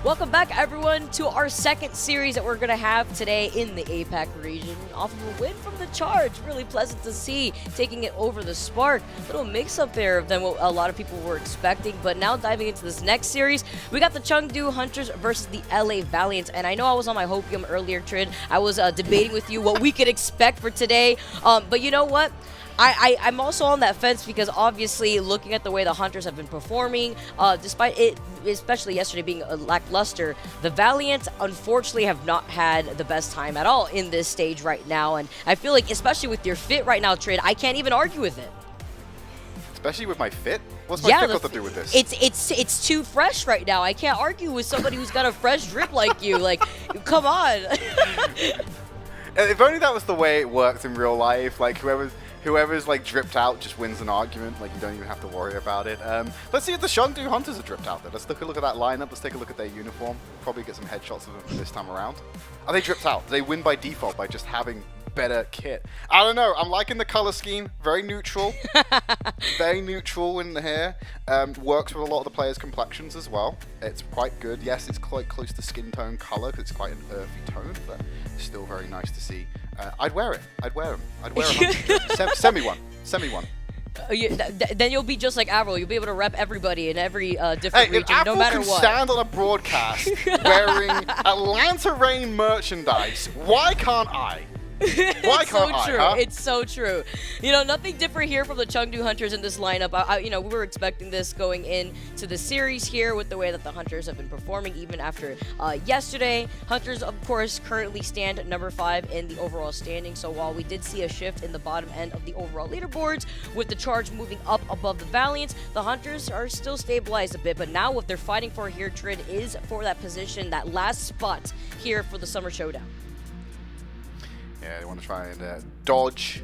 Welcome back, everyone, to our second series that we're going to have today in the APAC region. Off of a win from the Charge. Really pleasant to see, taking it over the Spark. Little mix-up there than what a lot of people were expecting. But now diving into this next series, we got the Chengdu Hunters versus the LA Valiants. And I know I was on my Hopium earlier, Trid. I was debating with you what we could expect for today. But you know what? I'm also on that fence because obviously looking at the way the Hunters have been performing, despite it, especially yesterday being lackluster, the Valiants unfortunately have not had the best time at all in this stage right now. And I feel like, especially with your fit right now, Trade, I can't even argue with it. Especially with my fit? What's my fit got to do with this? It's too fresh right now. I can't argue with somebody who's got a fresh drip like you. Like, come on. If only that was the way it worked in real life. Like, whoever's like dripped out just wins an argument. Like, you don't even have to worry about it. Let's see if the Showdown Hunters are dripped out there. Let's look at that lineup. Let's take a look at their uniform. Probably get some headshots of them this time around. Are they dripped out? Do they win by default by just having better kit? I don't know. I'm liking the color scheme. Very neutral. Very neutral in the hair. Works with a lot of the players' complexions as well. It's quite good. Yes, it's quite close to skin tone color because it's quite an earthy tone, but still very nice to see. I'd wear it. I'd wear them. I'd wear a send me one. Send me one. Then you'll be just like Avril. You'll be able to rep everybody in every different region, no matter what. If Avril can stand on a broadcast wearing Atlanta Reign merchandise, why can't I? Why can't I, true. huh? It's so true. You know, nothing different here from the Chengdu Hunters in this lineup. You know, we were expecting this going into the series here with the way that the Hunters have been performing even after yesterday. Hunters, of course, currently stand at number 5 in the overall standing. So while we did see a shift in the bottom end of the overall leaderboards with the Charge moving up above the Valiants, the Hunters are still stabilized a bit. But now what they're fighting for here, Trid, is for that position, that last spot here for the Summer Showdown. Yeah, they want to try and dodge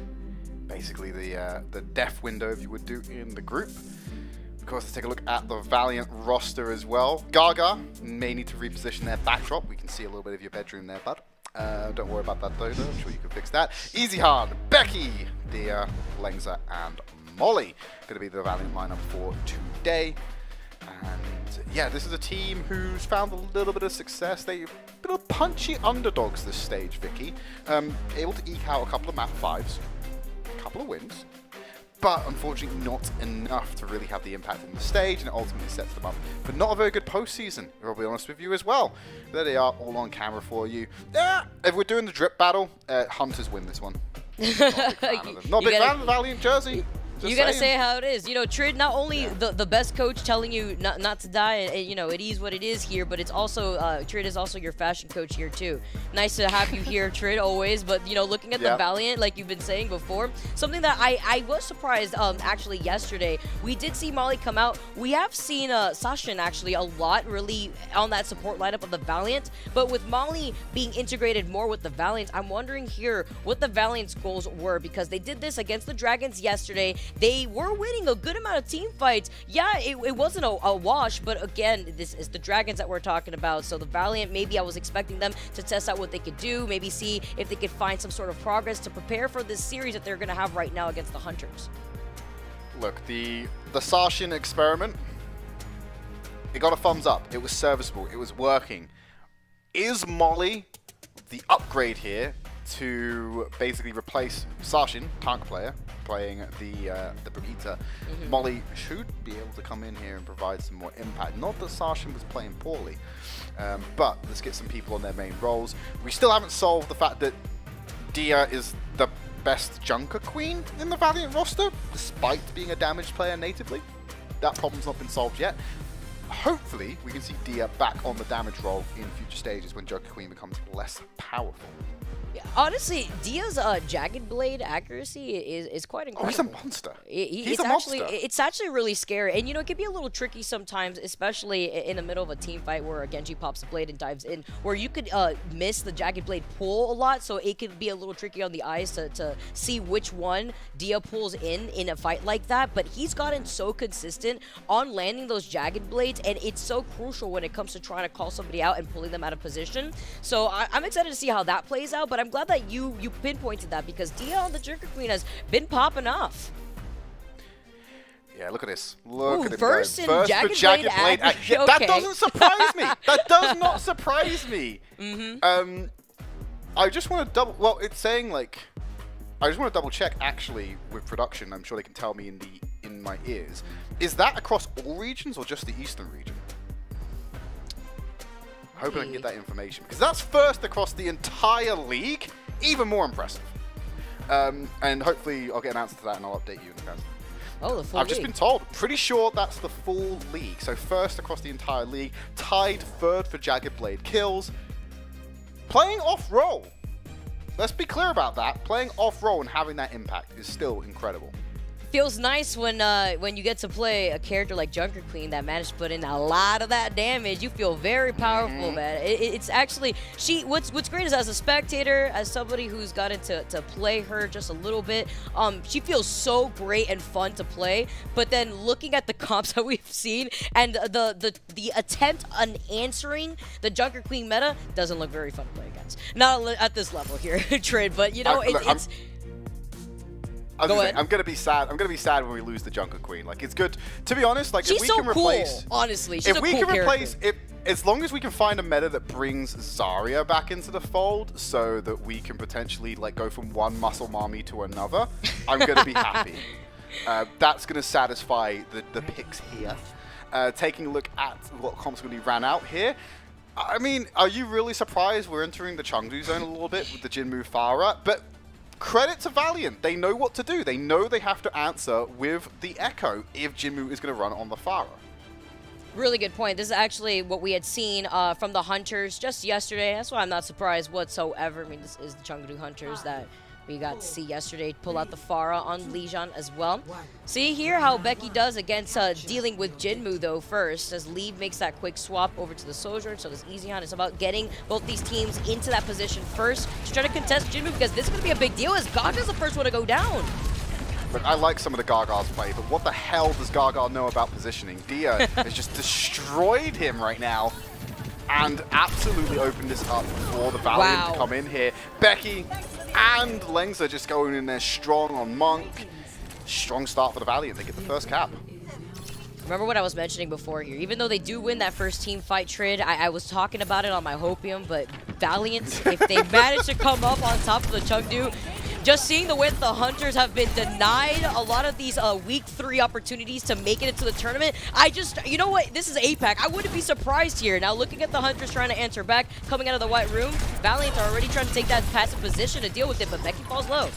basically the death window, if you would do, in the group. Of course, let's take a look at the Valiant roster as well. Gaga may need to reposition their backdrop. We can see a little bit of your bedroom there, bud. Don't worry about that though. I'm sure you can fix that. Easy Hard, Becky, Dia, Lengza, and Molly going to be the Valiant lineup for today. And yeah, this is a team who's found a little bit of success. They're a little punchy underdogs this stage, Vicky. Able to eke out a couple of map 5s, a couple of wins, but unfortunately not enough to really have the impact in the stage, and it ultimately sets them up for not a very good postseason, I'll be honest with you as well. There they are, all on camera for you. If we're doing the drip battle, Hunters win this one. Not a big fan of the Valiant jersey. You gotta say how it is. You know, Trid, not only the best coach telling you not to die, and, you know, it is what it is here, but it's also, Trid is also your fashion coach here too. Nice to have you here, Trid, always. But, you know, looking at the Valiant, like you've been saying before, something that I was surprised, actually yesterday, we did see Molly come out. We have seen Sashin actually a lot really on that support lineup of the Valiant, but with Molly being integrated more with the Valiant, I'm wondering here what the Valiant's goals were, because they did this against the Dragons yesterday. They were winning a good amount of team fights. Yeah, it wasn't a wash, but again, this is the Dragons that we're talking about. So the Valiant, maybe I was expecting them to test out what they could do, maybe see if they could find some sort of progress to prepare for this series that they're going to have right now against the Hunters. Look, the Sashin experiment, it got a thumbs up. It was serviceable. It was working. Is Molly the upgrade here to basically replace Sashin, tank player, playing the Bermuda? Molly should be able to come in here and provide some more impact. Not that Sashin was playing poorly, but let's get some people on their main roles. We still haven't solved the fact that Dia is the best Junker Queen in the Valiant roster, despite being a damaged player natively. That problem's not been solved yet. Hopefully, we can see Dia back on the damage role in future stages when Junker Queen becomes less powerful. Honestly, Dia's Jagged Blade accuracy is quite incredible. Oh, he's a monster. He's a monster. It's actually really scary. And, you know, it can be a little tricky sometimes, especially in the middle of a team fight where a Genji pops the blade and dives in, where you could miss the Jagged Blade pull a lot, so it could be a little tricky on the eyes to see which one Dia pulls in a fight like that. But he's gotten so consistent on landing those Jagged Blades, and it's so crucial when it comes to trying to call somebody out and pulling them out of position. So I'm excited to see how that plays out, but I'm glad that you pinpointed that, because Dia on the Junker Queen has been popping off. Yeah, look at this. Look at him first going. in First for Jagged Jagged Blade Blade. action. That Okay. doesn't surprise me. That does not surprise me. I just want to double. Well, it's saying like, I just want to double check actually with production. I'm sure they can tell me in my ears. Is that across all regions or just the Eastern region? Hoping I can get that information because that's first across the entire league. Even more impressive. And hopefully I'll get an answer to that and I'll update you in the past. Oh, the full I've just been told. Pretty sure that's the full league. So first across the entire league, tied third for Jagged Blade kills. Playing off-roll. Let's be clear about that. Playing off-roll and having that impact is still incredible. Feels nice when you get to play a character like Junker Queen that managed to put in a lot of that damage. You feel very powerful, man. It's actually what's great is as a spectator, as somebody who's gotten to play her just a little bit, she feels so great and fun to play. But then looking at the comps that we've seen and the attempt on answering the Junker Queen meta doesn't look very fun to play against. Not at this level here, Trid, but you know it's. I'm gonna be sad. I'm gonna be sad when we lose the Junker Queen. Like it's good. To be honest, like She's if we so can replace, cool, honestly. She's if a we cool can replace, character. as long as we can find a meta that brings Zarya back into the fold, so that we can potentially like go from one muscle mommy to another, I'm gonna be happy. That's gonna satisfy the picks here. Taking a look at what comps are gonna be ran out here. I mean, are you really surprised we're entering the Chengdu zone a little bit with the Jinmu Farah? But credit to Valiant. They know what to do. They know they have to answer with the Echo if Jinmu is going to run on the Farah. Really good point. This is actually what we had seen from the Hunters just yesterday. That's why I'm not surprised whatsoever. I mean, this is the Chengdu Hunters that we got to see yesterday pull out the Farah on Lijian as well. See here how Becky does against dealing with Jinmu though first, as Lee makes that quick swap over to the Sojourn. So this Easyhan is about getting both these teams into that position first to try to contest Jinmu, because this is going to be a big deal as Gaga's the first one to go down. Look, I like some of the Gargar's play, but what the hell does Gargar know about positioning? Dia has just destroyed him right now and absolutely opened this up for the Valiant to come in here. Becky and Lengza just going in there strong on Monk. Strong start for the Valiant. They get the first cap. Remember what I was mentioning before here. Even though they do win that first team fight, Trid, I was talking about it on my Hopium, but Valiant, if they manage to come up on top of the Chengdu, just seeing the way that the Hunters have been denied a lot of these week 3 opportunities to make it into the tournament, you know what, this is APAC. I wouldn't be surprised here. Now looking at the Hunters trying to answer back, coming out of the white room, Valiant are already trying to take that passive position to deal with it, but Becky falls low.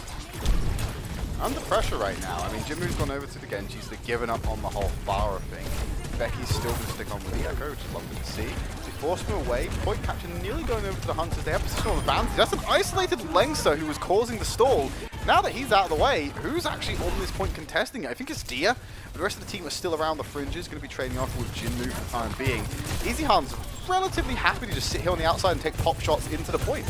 Under pressure right now. I mean, Jinmu's gone over to the Genjis. They're giving up on the whole Farah thing. Becky's still going to stick on with the Echo, which is lovely to see. They force him away. Point capture nearly going over to the Hunters. They have positional advantage. That's an isolated Lengsa who was causing the stall. Now that he's out of the way, who's actually on this point contesting it? I think it's Dia. The rest of the team are still around the fringes, going to be trading off with Jinmu for the time being. Easyhan's relatively happy to just sit here on the outside and take pop shots into the point.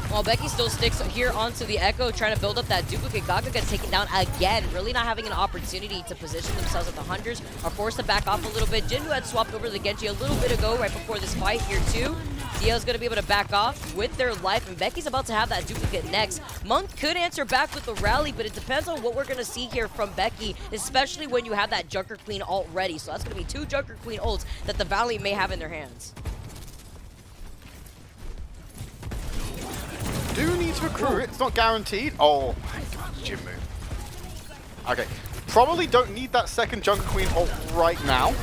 While Becky still sticks here onto the Echo, trying to build up that duplicate. Gaga gets taken down again, really not having an opportunity to position themselves at the Hunters, are forced to back off a little bit. Jinmu had swapped over to the Genji a little bit ago, right before this fight here too. Dia's going to be able to back off with their life, and Becky's about to have that duplicate next. Monk could answer back with the rally, but it depends on what we're going to see here from Becky, especially when you have that Junker Queen ult ready. So that's going to be 2 Junker Queen ults that the Valley may have in their hands. Do need to accrue it. It's not guaranteed. Oh my god, Jinmu. Okay, probably don't need that second Junker Queen ult right now.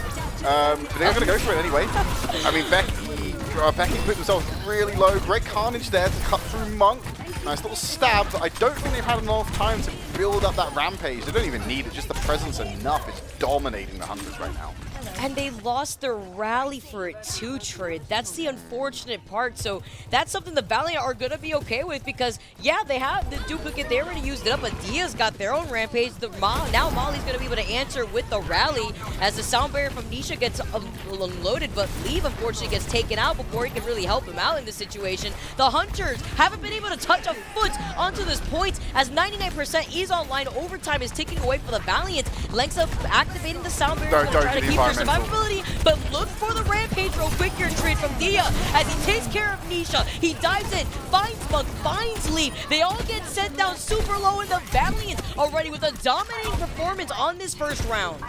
But they're going to go for it anyway. I mean, Becky put themselves really low. Great carnage there to cut through Monk. Nice little stab, but I don't think they've had enough time to build up that rampage. They don't even need it. Just the presence enough is dominating the Hunters right now. And they lost their rally for it too, Trid. That's the unfortunate part. So that's something the Valiant are going to be okay with, because, yeah, they have the duplicate. They already used it up, but Dia's got their own rampage. Now Molly's going to be able to answer with the rally as the sound barrier from Nisha gets unloaded, but Leave unfortunately gets taken out before he can really help him out in this situation. The Hunters haven't been able to touch a foot onto this point as 99% is online. Overtime is ticking away for the Valiant. Lengsa activating the sound barrier to try to keep their survivability, but look for the rampage real quick here, Trid, from Dia as he takes care of Nisha. He dives in, finds Monk, finds Leaf. They all get sent down super low, in the Valiant already with a dominating performance on this first round.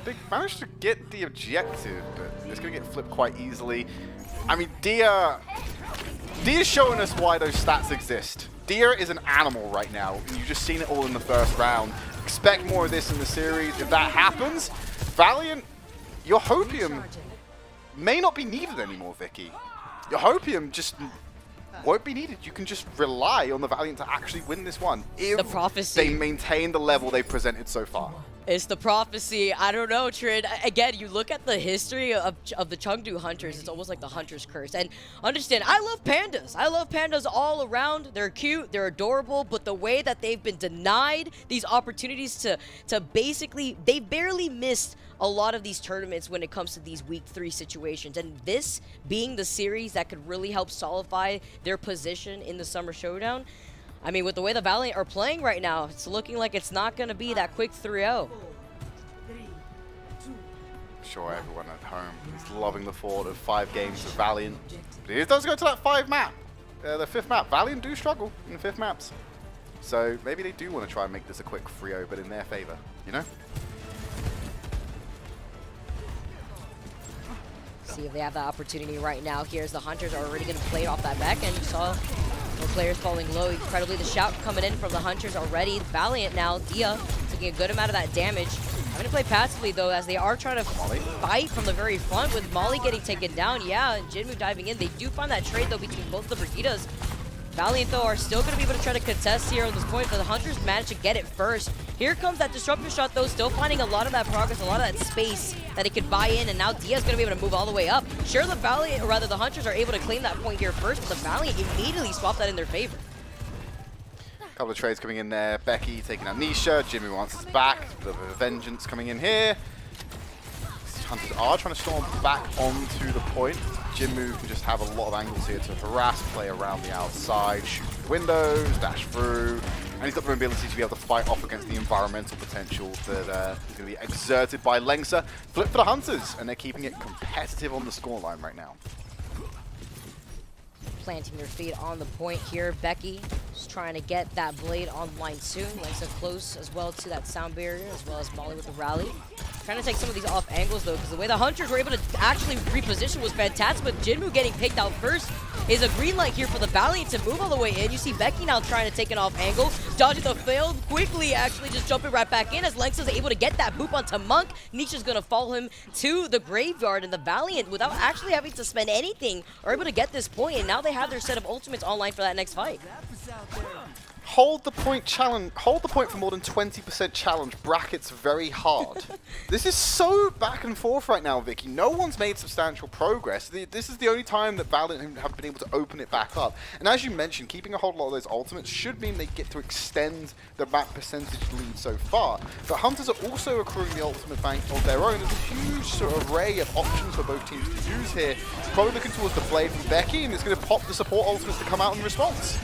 they managed to get the objective, but it's going to get flipped quite easily. I mean, Dia's showing us why those stats exist. Dia is an animal right now, and you've just seen it all in the first round. Expect more of this in the series. If that happens, Valiant, your Hopium may not be needed anymore, Vicky. Your Hopium just won't be needed. You can just rely on the Valiant to actually win this one if The prophecy. they maintain the level they've presented so far. It's the prophecy. I don't know, Trid. Again, you look at the history of the Chengdu Hunters, it's almost like the Hunter's curse. And understand, I love pandas. I love pandas all around. They're cute, they're adorable, but the way that they've been denied these opportunities to basically, they barely missed a lot of these tournaments when it comes to these week 3 situations. And this being the series that could really help solidify their position in the Summer Showdown, I mean, with the way the Valiant are playing right now, it's looking like it's not going to be that quick 3-0. I'm sure everyone at home is loving the thought of 5 games of Valiant. But it does go to that 5 map, the 5th map. Valiant do struggle in the 5th maps. So maybe they do want to try and make this a quick 3-0, but in their favor, you know? See if they have that opportunity right now. Here's the Hunters are already going to play it off that back end. You saw no players falling low. Incredibly, the shout coming in from the Hunters already. Valiant now, Dia taking a good amount of that damage. Having to play passively though, as they are trying to fight from the very front with Molly getting taken down. Yeah, and Jinmu diving in. They do find that trade though between both the Brigidas. Valiant though are still going to be able to try to contest here at this point, but the Hunters managed to get it first. Here comes that disruptor shot though, still finding a lot of that progress, a lot of that space that he could buy in, and now Dia's going to be able to move all the way up. Sure, the Valiant, or rather the Hunters, are able to claim that point here first, but the Valiant immediately swapped that in their favor. Couple of trades coming in there. Becky taking out Nisha. Jimmy wants us back. A bit of a vengeance coming in here. Hunters are trying to storm back onto the point. Jinmu can just have a lot of angles here to harass, play around the outside, shoot through the windows, dash through, and he's got the ability to be able to fight off against the environmental potential that is going to be exerted by Lengsa. Flip for the Hunters, and they're keeping it competitive on the scoreline right now. Planting their feet on the point here. Becky just trying to get that blade online soon. Lengsa close as well to that sound barrier, as well as Molly with the rally. Trying to take some of these off angles though, because the way the Hunters were able to actually reposition was fantastic, but Jinmu getting picked out first is a green light here for the Valiant to move all the way in. You see Becky now trying to take an off angle, dodging the fail, quickly actually just jumping right back in as Lengsa's able to get that boop onto Monk. Nisha's going to follow him to the graveyard, and the Valiant, without actually having to spend anything, are able to get this point, and now they have their set of ultimates online for that next fight. Hold the point challenge. Hold the point for more than 20% challenge. Brackets very hard. This is so back and forth right now, Vicky. No one's made substantial progress. This is the only time that Valiant have been able to open it back up. And as you mentioned, keeping a whole lot of those ultimates should mean they get to extend the map percentage lead so far. But Hunters are also accruing the ultimate bank of their own. There's a huge sort of array of options for both teams to use here. Probably looking towards the blade from Becky, and it's going to pop the support ultimates to come out in response.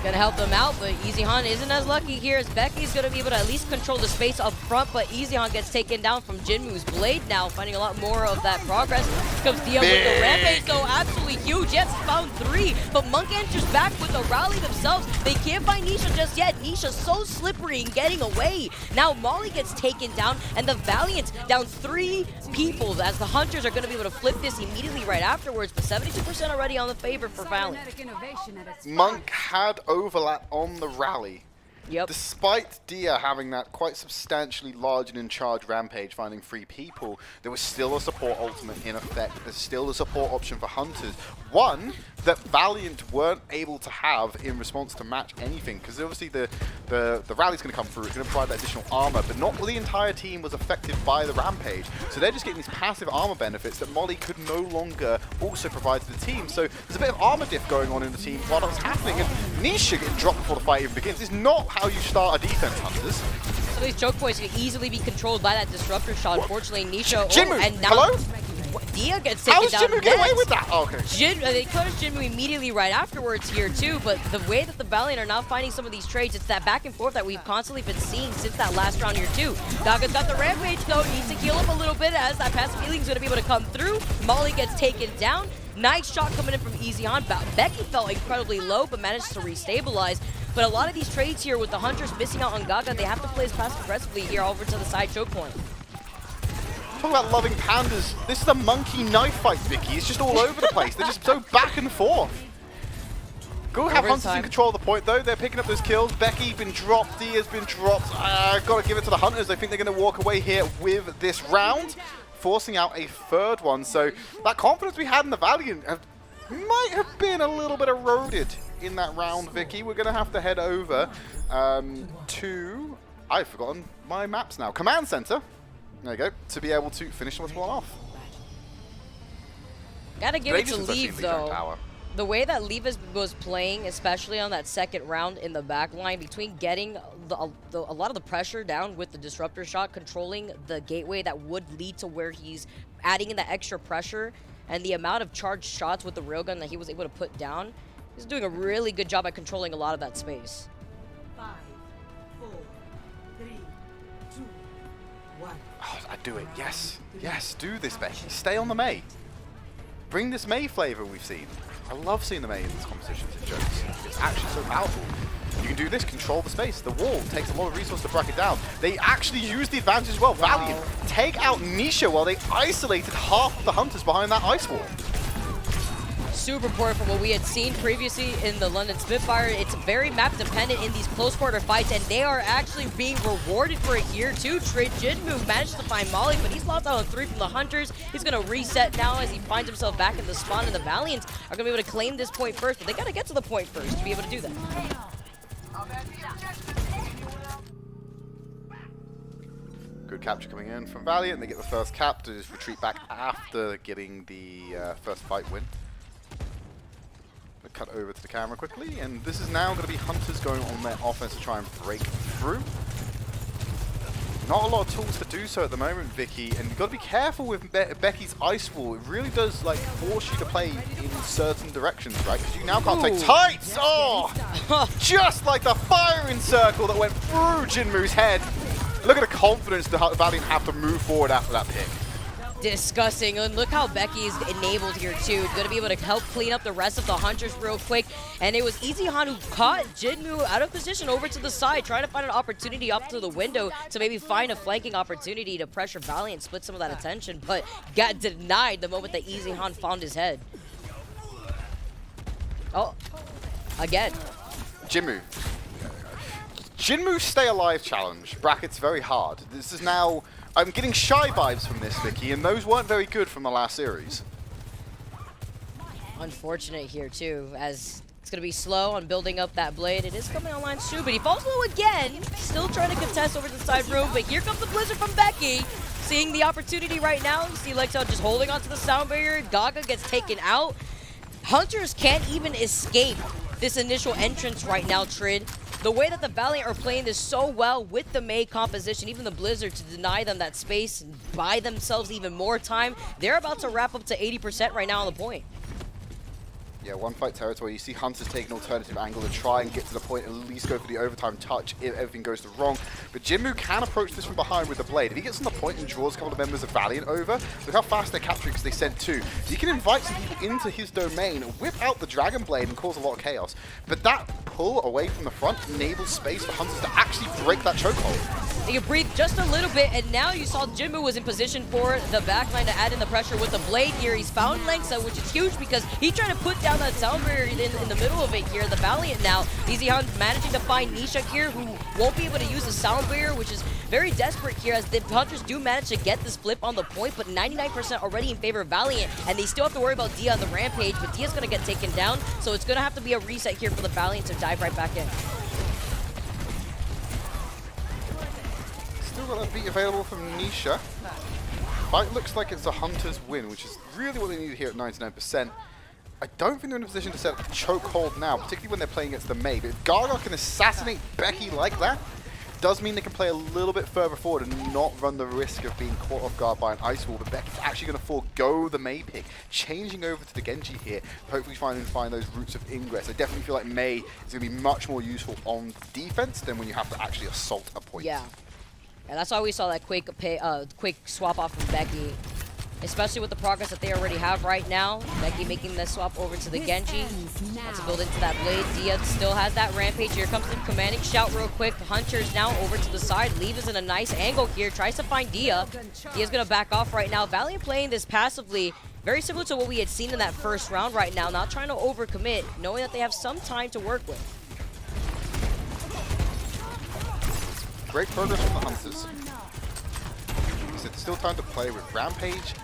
Gonna help them out, but EasyHan isn't as lucky here as Becky's gonna be able to at least control the space up front, but EasyHan gets taken down from Jinmu's blade now, finding a lot more of that progress. Comes Dia with the rampage, though, absolutely huge. Yes, found 3, but Monk enters back with the rally themselves. They can't find Nisha just yet. Nisha's so slippery and getting away. Now Molly gets taken down, and the Valiant down 3 people as the Hunters are gonna be able to flip this immediately right afterwards, but 72% already on the favor for Valiant. Monk had overlap on the rally. Yep. Despite Dia having that quite substantially large and in charge rampage, finding 3 people, there was still a support ultimate in effect. There's still a support option for Hunters. One that Valiant weren't able to have in response to match anything, because obviously the rally's going to come through, it's going to provide that additional armor, but not the entire team was affected by the rampage. So they're just getting these passive armor benefits that Molly could no longer also provide to the team. So there's a bit of armor diff going on in the team while that's happening, and Nisha getting dropped before the fight even begins. It's not how you start a defense, Hunters. Some of these choke points can easily be controlled by that disruptor shot. Unfortunately, Nisha. Jinmu, and now hello? Dia gets taken down. How does Jinmu get away with that? Oh, okay. They punished Jinmu immediately right afterwards here too, but the way that the Valiant are now finding some of these trades, it's that back and forth that we've constantly been seeing since that last round here too. Gaga's got the rampage though, needs to heal up a little bit as that passive healing is going to be able to come through. Molly gets taken down. Nice shot coming in from EasyHan. Becky felt incredibly low, but managed to restabilize. But a lot of these trades here with the Hunters missing out on Gaga, they have to play as passive aggressively here over to the side choke point. talk about loving pandas. This is a monkey knife fight, Vicky. It's just all over the place. They're just so back and forth. Go have Hunters in control of the point, though. They're picking up those kills. Becky been dropped. Dia's been dropped. Got to give it to the Hunters. I think they're going to walk away here with this round, forcing out a third one. So that confidence we had in the Valiant might have been a little bit eroded in that round, Vicky. We're going to have to head over to... I've forgotten my maps now. Command Center. There you go. To be able to finish this one off. Gotta give it to Leave, though. The way that Leave was playing, especially on that second round in the back line, between getting a lot of the pressure down with the disruptor shot, controlling the gateway that would lead to where he's adding in the extra pressure, and the amount of charged shots with the railgun that he was able to put down, he's doing a really good job at controlling a lot of that space. 5, 4, 3, 2, 1. Oh, I'd do it. Yes. Yes, do this, Becky. Stay on the Mei. Bring this Mei flavor we've seen. I love seeing the Mei in these competitions and jokes. It's actually so powerful. You can do this, control the space. The wall takes a lot of resources to break it down. They actually use the advantage as well. Wow. Valiant take out Nisha while they isolated half of the Hunters behind that ice wall. Super important from what we had seen previously in the London Spitfire. It's very map dependent in these close quarter fights, and they are actually being rewarded for it here too. Jinmu managed to find Molly, but he's lost out on 3 from the Hunters. He's going to reset now as he finds himself back in the spawn, and the Valiants are going to be able to claim this point first, but they got to get to the point first to be able to do that. Good capture coming in from Valiant. They get the first cap to just retreat back after getting the first fight win. Cut over to the camera quickly, and this is now going to be Hunters going on their offense to try and break through. Not a lot of tools to do so at the moment, Vicky, and you've got to be careful with Becky's ice wall. It really does like force you to play in certain directions, right? Because you now can't take tights. Oh, just like the firing circle that went through Jinmu's head. Look at the confidence the Valiant have to move forward after that pick. Disgusting, and look how Becky is enabled here too. Gonna be able to help clean up the rest of the Hunters real quick, and it was Easy Han who caught Jinmu out of position over to the side, trying to find an opportunity off to the window to maybe find a flanking opportunity to pressure Valiant, split some of that attention, but got denied the moment that Easy Han found his head. Oh, again. Jinmu stay alive challenge, brackets very hard. This is now, I'm getting shy vibes from this, Vicky, and those weren't very good from the last series. Unfortunate here too, as it's going to be slow on building up that blade. It is coming online soon, but he falls low again. Still trying to contest over to the side room, but here comes the blizzard from Becky. Seeing the opportunity right now, you see Lexel just holding onto the sound barrier. Gaga gets taken out. Hunters can't even escape this initial entrance right now, Trid. The way that the Valiant are playing this so well with the Mei composition, even the Blizzard, to deny them that space and buy themselves even more time, they're about to wrap up to 80% right now on the point. Yeah, one fight territory. You see Hunters take an alternative angle to try and get to the point, at least go for the overtime touch if everything goes wrong. But Jinmu can approach this from behind with the blade. If he gets on the point and draws a couple of members of Valiant over, look how fast they're capturing because they sent 2. He can invite some people into his domain, whip out the Dragon Blade and cause a lot of chaos. But that pull away from the front enables space for Hunters to actually break that chokehold. They can breathe just a little bit, and now you saw Jinmu was in position for the backline to add in the pressure with the blade here. He's found Lengsa, which is huge because he's trying to put down that sound barrier in the middle of it here. The Valiant now, Easy Han managing to find Nisha here, who won't be able to use the sound barrier, which is very desperate here as the Hunters do manage to get this flip on the point, but 99% already in favor of Valiant, and they still have to worry about Dia on the rampage, but Dia's going to get taken down, so it's going to have to be a reset here for the Valiant to dive right back in. Still got that beat available from Nisha. Fight looks like it's a Hunter's win, which is really what they need here at 99%. I don't think they're in a position to set up a chokehold now, particularly when they're playing against the Mei. But if Gaga can assassinate Becky like that, does mean they can play a little bit further forward and not run the risk of being caught off guard by an ice wall. But Becky's actually going to forego the Mei pick, changing over to the Genji here, hopefully trying to find those routes of ingress. I definitely feel like Mei is going to be much more useful on defense than when you have to actually assault a point. Yeah. And that's why we saw that quick swap off from Becky. especially with the progress that they already have right now. Becky making the swap over to the Genji. To build into that blade. Dia still has that rampage. Here comes the commanding shout real quick. Hunter's now over to the side. Leave is in a nice angle here. Tries to find Dia. Dia's gonna back off right now. Valiant playing this passively. Very similar to what we had seen in that first round right now. Not trying to overcommit, knowing that they have some time to work with. Great progress from the Hunters. It's still time to play with Rampage,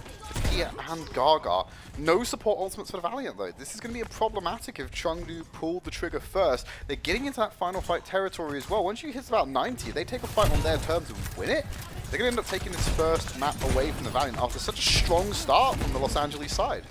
Dia, and Gaga. No support ultimates for the Valiant though. This is going to be problematic if Chengdu pulled the trigger first. They're getting into that final fight territory as well. Once you hit about 90, they take a fight on their terms and win it. They're going to end up taking this first map away from the Valiant after such a strong start from the Los Angeles side.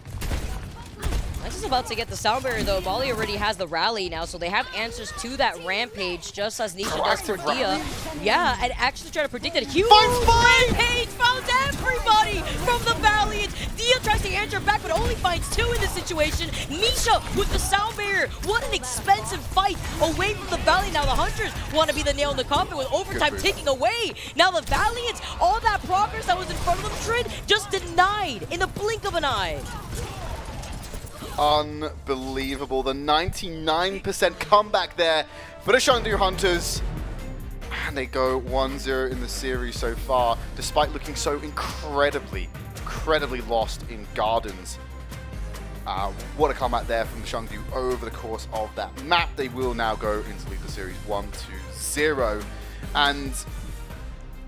This is about to get the sound barrier though. Molly already has the rally now, so they have answers to that rampage, just as Nisha does for Dia. Yeah, and actually trying to predict it. Huge rampage found everybody from the Valiant. Dia tries to answer back, but only finds 2 in this situation. Nisha with the sound barrier. What an expensive fight away from the Valiant. Now the Hunters want to be the nail in the coffin with overtime ticking away. Now the Valiants, all that progress that was in front of them, Trid, just denied in the blink of an eye. Unbelievable. The 99% comeback there for the Chengdu Hunters. And they go 1-0 in the series so far, despite looking so incredibly lost in Gardens. What a comeback there from Chengdu over the course of that map. They will now go into lead the series 1-0. And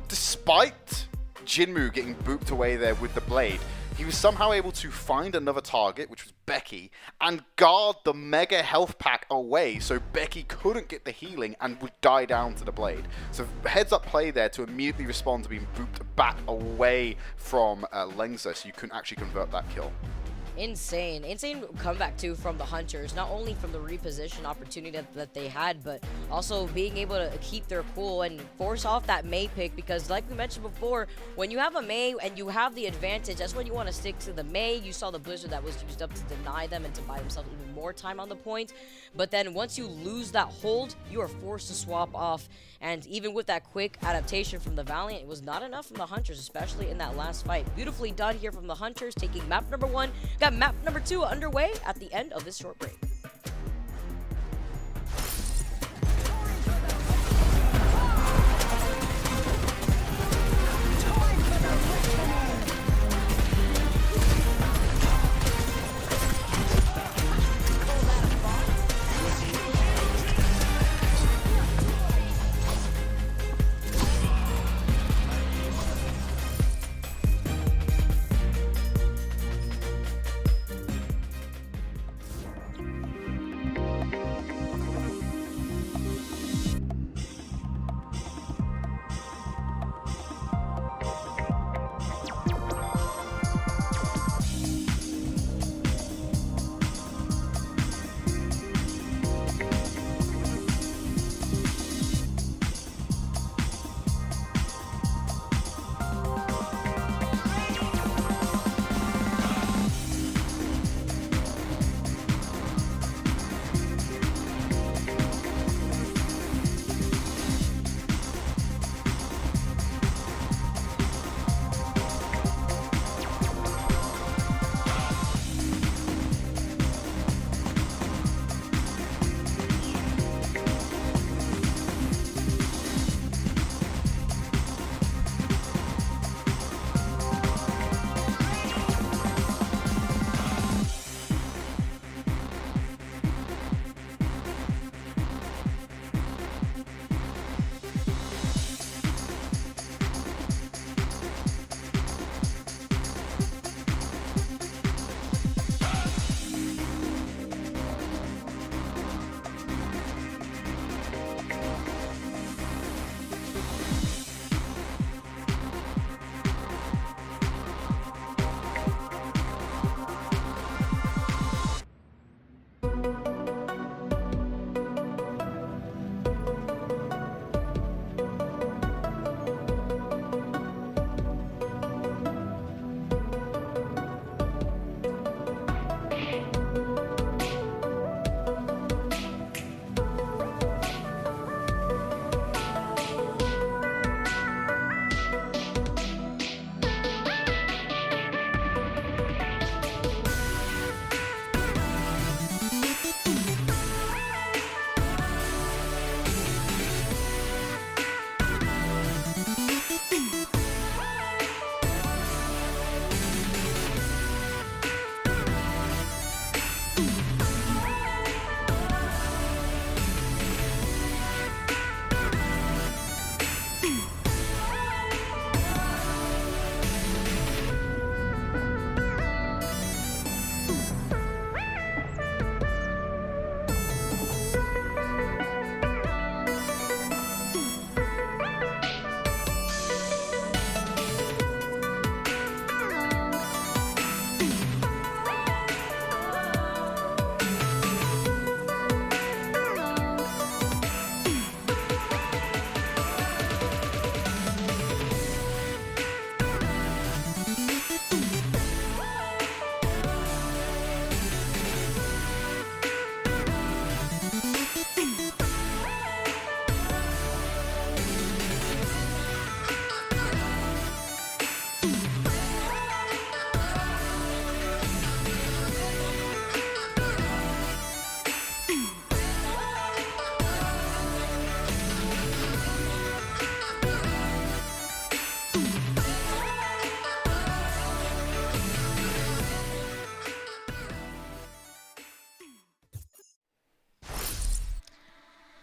despite Jinmu getting booped away there with the blade, he was somehow able to find another target, which was Becky, and guard the mega health pack away so Becky couldn't get the healing and would die down to the blade. So heads up play there to immediately respond to being booped back away from Lengza so you couldn't actually convert that kill. Insane comeback too from the Hunters, not only from the reposition opportunity that they had, but also being able to keep their cool and force off that Mei pick, because like we mentioned before, when you have a Mei and you have the advantage, that's when you want to stick to the Mei. You saw the Blizzard that was used up to deny them and to buy themselves even more time on the point, but then once you lose that hold, you are forced to swap off. And even with that quick adaptation from the Valiant, it was not enough from the Hunters, especially in that last fight. Beautifully done here from the Hunters, taking map number 1. Got map number 2 underway at the end of this short break.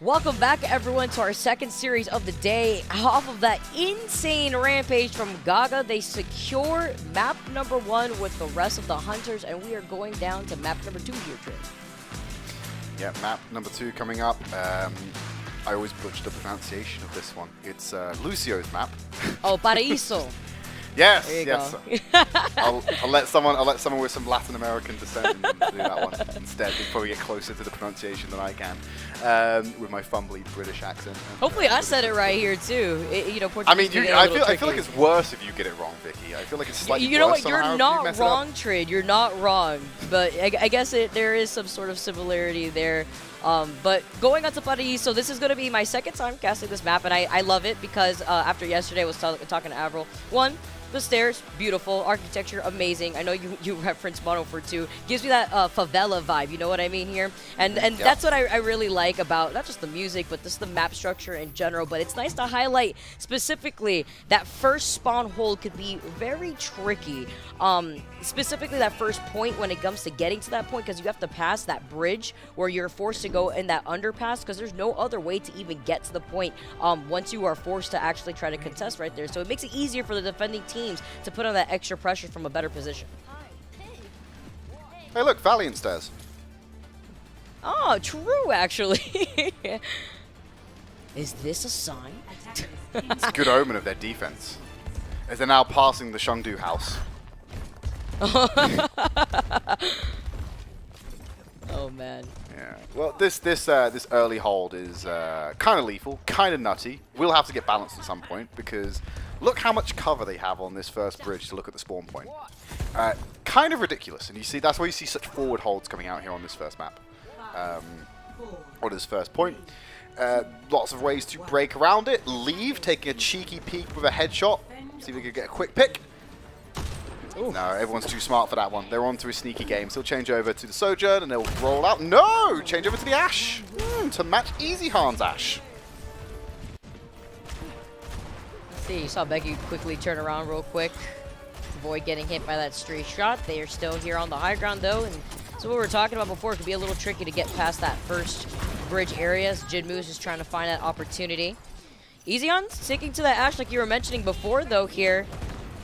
Welcome back, everyone, to our second series of the day. Off of that insane rampage from Gaga, they secure map number 1 with the rest of the Hunters, and we are going down to map number 2 here, Trey. Yeah, map number 2 coming up. I always butcher the pronunciation of this one. It's Lucio's map. Oh, Paraíso. Yes, There you yes. go. I'll let someone with some Latin American descent do that one instead. They'll probably get closer to the pronunciation than I can with my fumbly British accent. Hopefully, I said it right here too. Portuguese. I mean, can get a I little feel like tricky. it's worse if you get it wrong, Vicky. I feel like it's slightly You know worse what? You're somehow if you not mess it up. wrong, Trid. You're not wrong. But I guess there is some sort of similarity there. But going on to Paraíso, this is going to be my second time casting this map, and I love it because after yesterday I was talking to Avril. One, the stairs, beautiful. Architecture, amazing. I know you referenced Mono for 2. Gives me that favela vibe, you know what I mean here? And that's what I really like about not just the music, but just the map structure in general. But it's nice to highlight specifically that first spawn hold could be very tricky. Specifically that first point when it comes to getting to that point, because you have to pass that bridge where you're forced to go in that underpass, because there's no other way to even get to the point once you are forced to actually try to contest right there. So it makes it easier for the defending teams to put on that extra pressure from a better position. Hey, look, Valiant stairs. Oh, true, actually. Is this a sign? It's a good omen of their defense, as they're now passing the Shungdu house. Oh man. Yeah. Well, this early hold is kind of lethal, kind of nutty. We'll have to get balanced at some point because look how much cover they have on this first bridge to look at the spawn point. Kind of ridiculous, and you see that's why you see such forward holds coming out here on this first map, or this first point. Lots of ways to break around it. Leave, taking a cheeky peek with a headshot. See if we could get a quick pick. Ooh. No, everyone's too smart for that one. They're on to a sneaky game. So he'll change over to the Sojourn and they'll roll out. No! Change over to the Ash to match Easy Han's Ash. Let's see, you saw Becky quickly turn around real quick. Avoid getting hit by that stray shot. They are still here on the high ground though. And so what we were talking about before, it could be a little tricky to get past that first bridge area. Jinmu's just trying to find that opportunity. Easy Han's sticking to that Ash like you were mentioning before though here.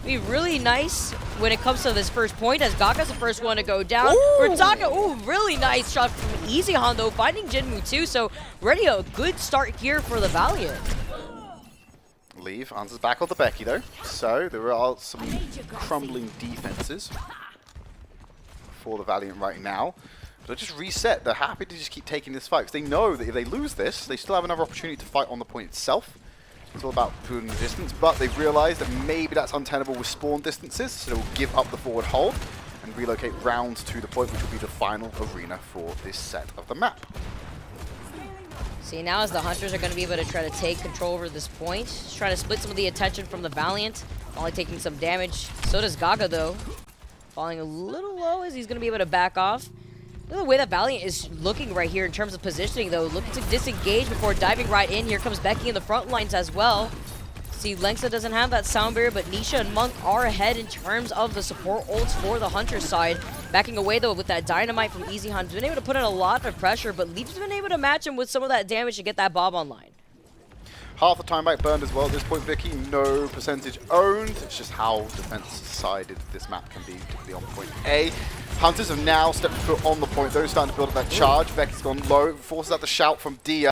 Be really nice when it comes to this first point, as Gaga's the first one to go down. Ooh. We're talking, really nice shot from Easy Han though, finding Jinmu too, so ready a good start here for the Valiant. Leave answers back on the Becky though, so there are some crumbling defenses for the Valiant right now. But they'll just reset. They're happy to just keep taking this fight because they know that if they lose this, they still have another opportunity to fight on the point itself. It's all about putting the distance, but they've realized that maybe that's untenable with spawn distances, so they'll give up the forward hold and relocate round to the point, which will be the final arena for this set of the map. See, now as the Hunters are going to be able to try to take control over this point, just trying to split some of the attention from the Valiant, only taking some damage. So does Gaga though, falling a little low as he's going to be able to back off. The way that Valiant is looking right here in terms of positioning, though, looking to disengage before diving right in. Here comes Becky in the front lines as well. See, Lenksa doesn't have that sound barrier, but Nisha and Monk are ahead in terms of the support ults for the Hunter side. Backing away, though, with that Dynamite from Easy Han. Been able to put in a lot of pressure, but Leap's been able to match him with some of that damage to get that Bob online. Half the time back burned as well at this point, Vicky. No percentage owned. It's just how defense-sided this map can be, particularly on point A. Hunters have now stepped foot on the point, though, starting to build up that charge. Becky's gone low, forces out the shout from Dia.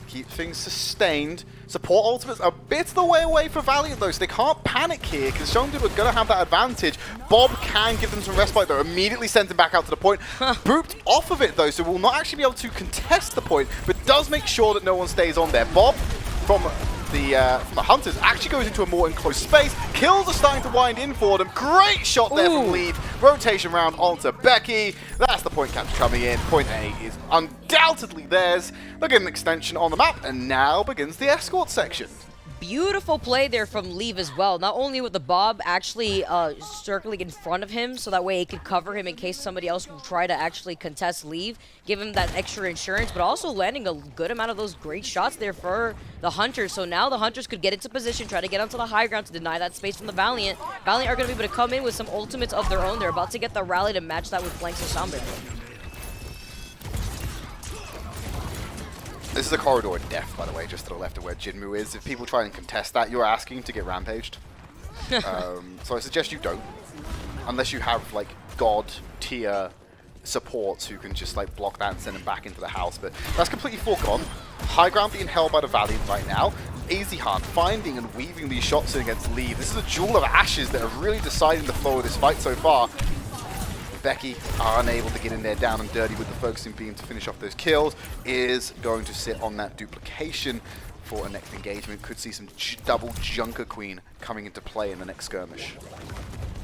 Keep things sustained. Support ultimates a bit of the way away for Valiant, though, so they can't panic here, because Showdown are going to have that advantage. Bob can give them some respite, though. Immediately sent him back out to the point. Booped off of it, though, so will not actually be able to contest the point, but does make sure that no one stays on there. Bob, from the Hunters, actually goes into a more enclosed space. Kills are starting to wind in for them. Great shot there from Lead. Rotation round onto Becky. That's the point capture coming in. Point A is undoubtedly theirs. They'll get an extension on the map, and now begins the escort section. Beautiful play there from Leave as well. Not only with the Bob actually circling in front of him, so that way it could cover him in case somebody else will try to actually contest Leave, give him that extra insurance, but also landing a good amount of those great shots there for the Hunters. So now the Hunters could get into position, try to get onto the high ground to deny that space from the Valiant. Valiant are going to be able to come in with some ultimates of their own. They're about to get the rally to match that with flanks of Soundbreaker. This is a corridor of death, by the way, just to the left of where Jinmu is. If people try and contest that, you're asking to get rampaged. So I suggest you don't. Unless you have, like, god tier supports who can just, like, block that and send them back into the house. But that's completely foregone. High ground being held by the Valiant right now. Easy Hunt finding and weaving these shots in against Leave. This is a jewel of ashes that are really deciding the flow of this fight so far. Becky are unable to get in there down and dirty with the focusing beam to finish off those kills. Is going to sit on that duplication for a next engagement. Could see some double Junker Queen coming into play in the next skirmish.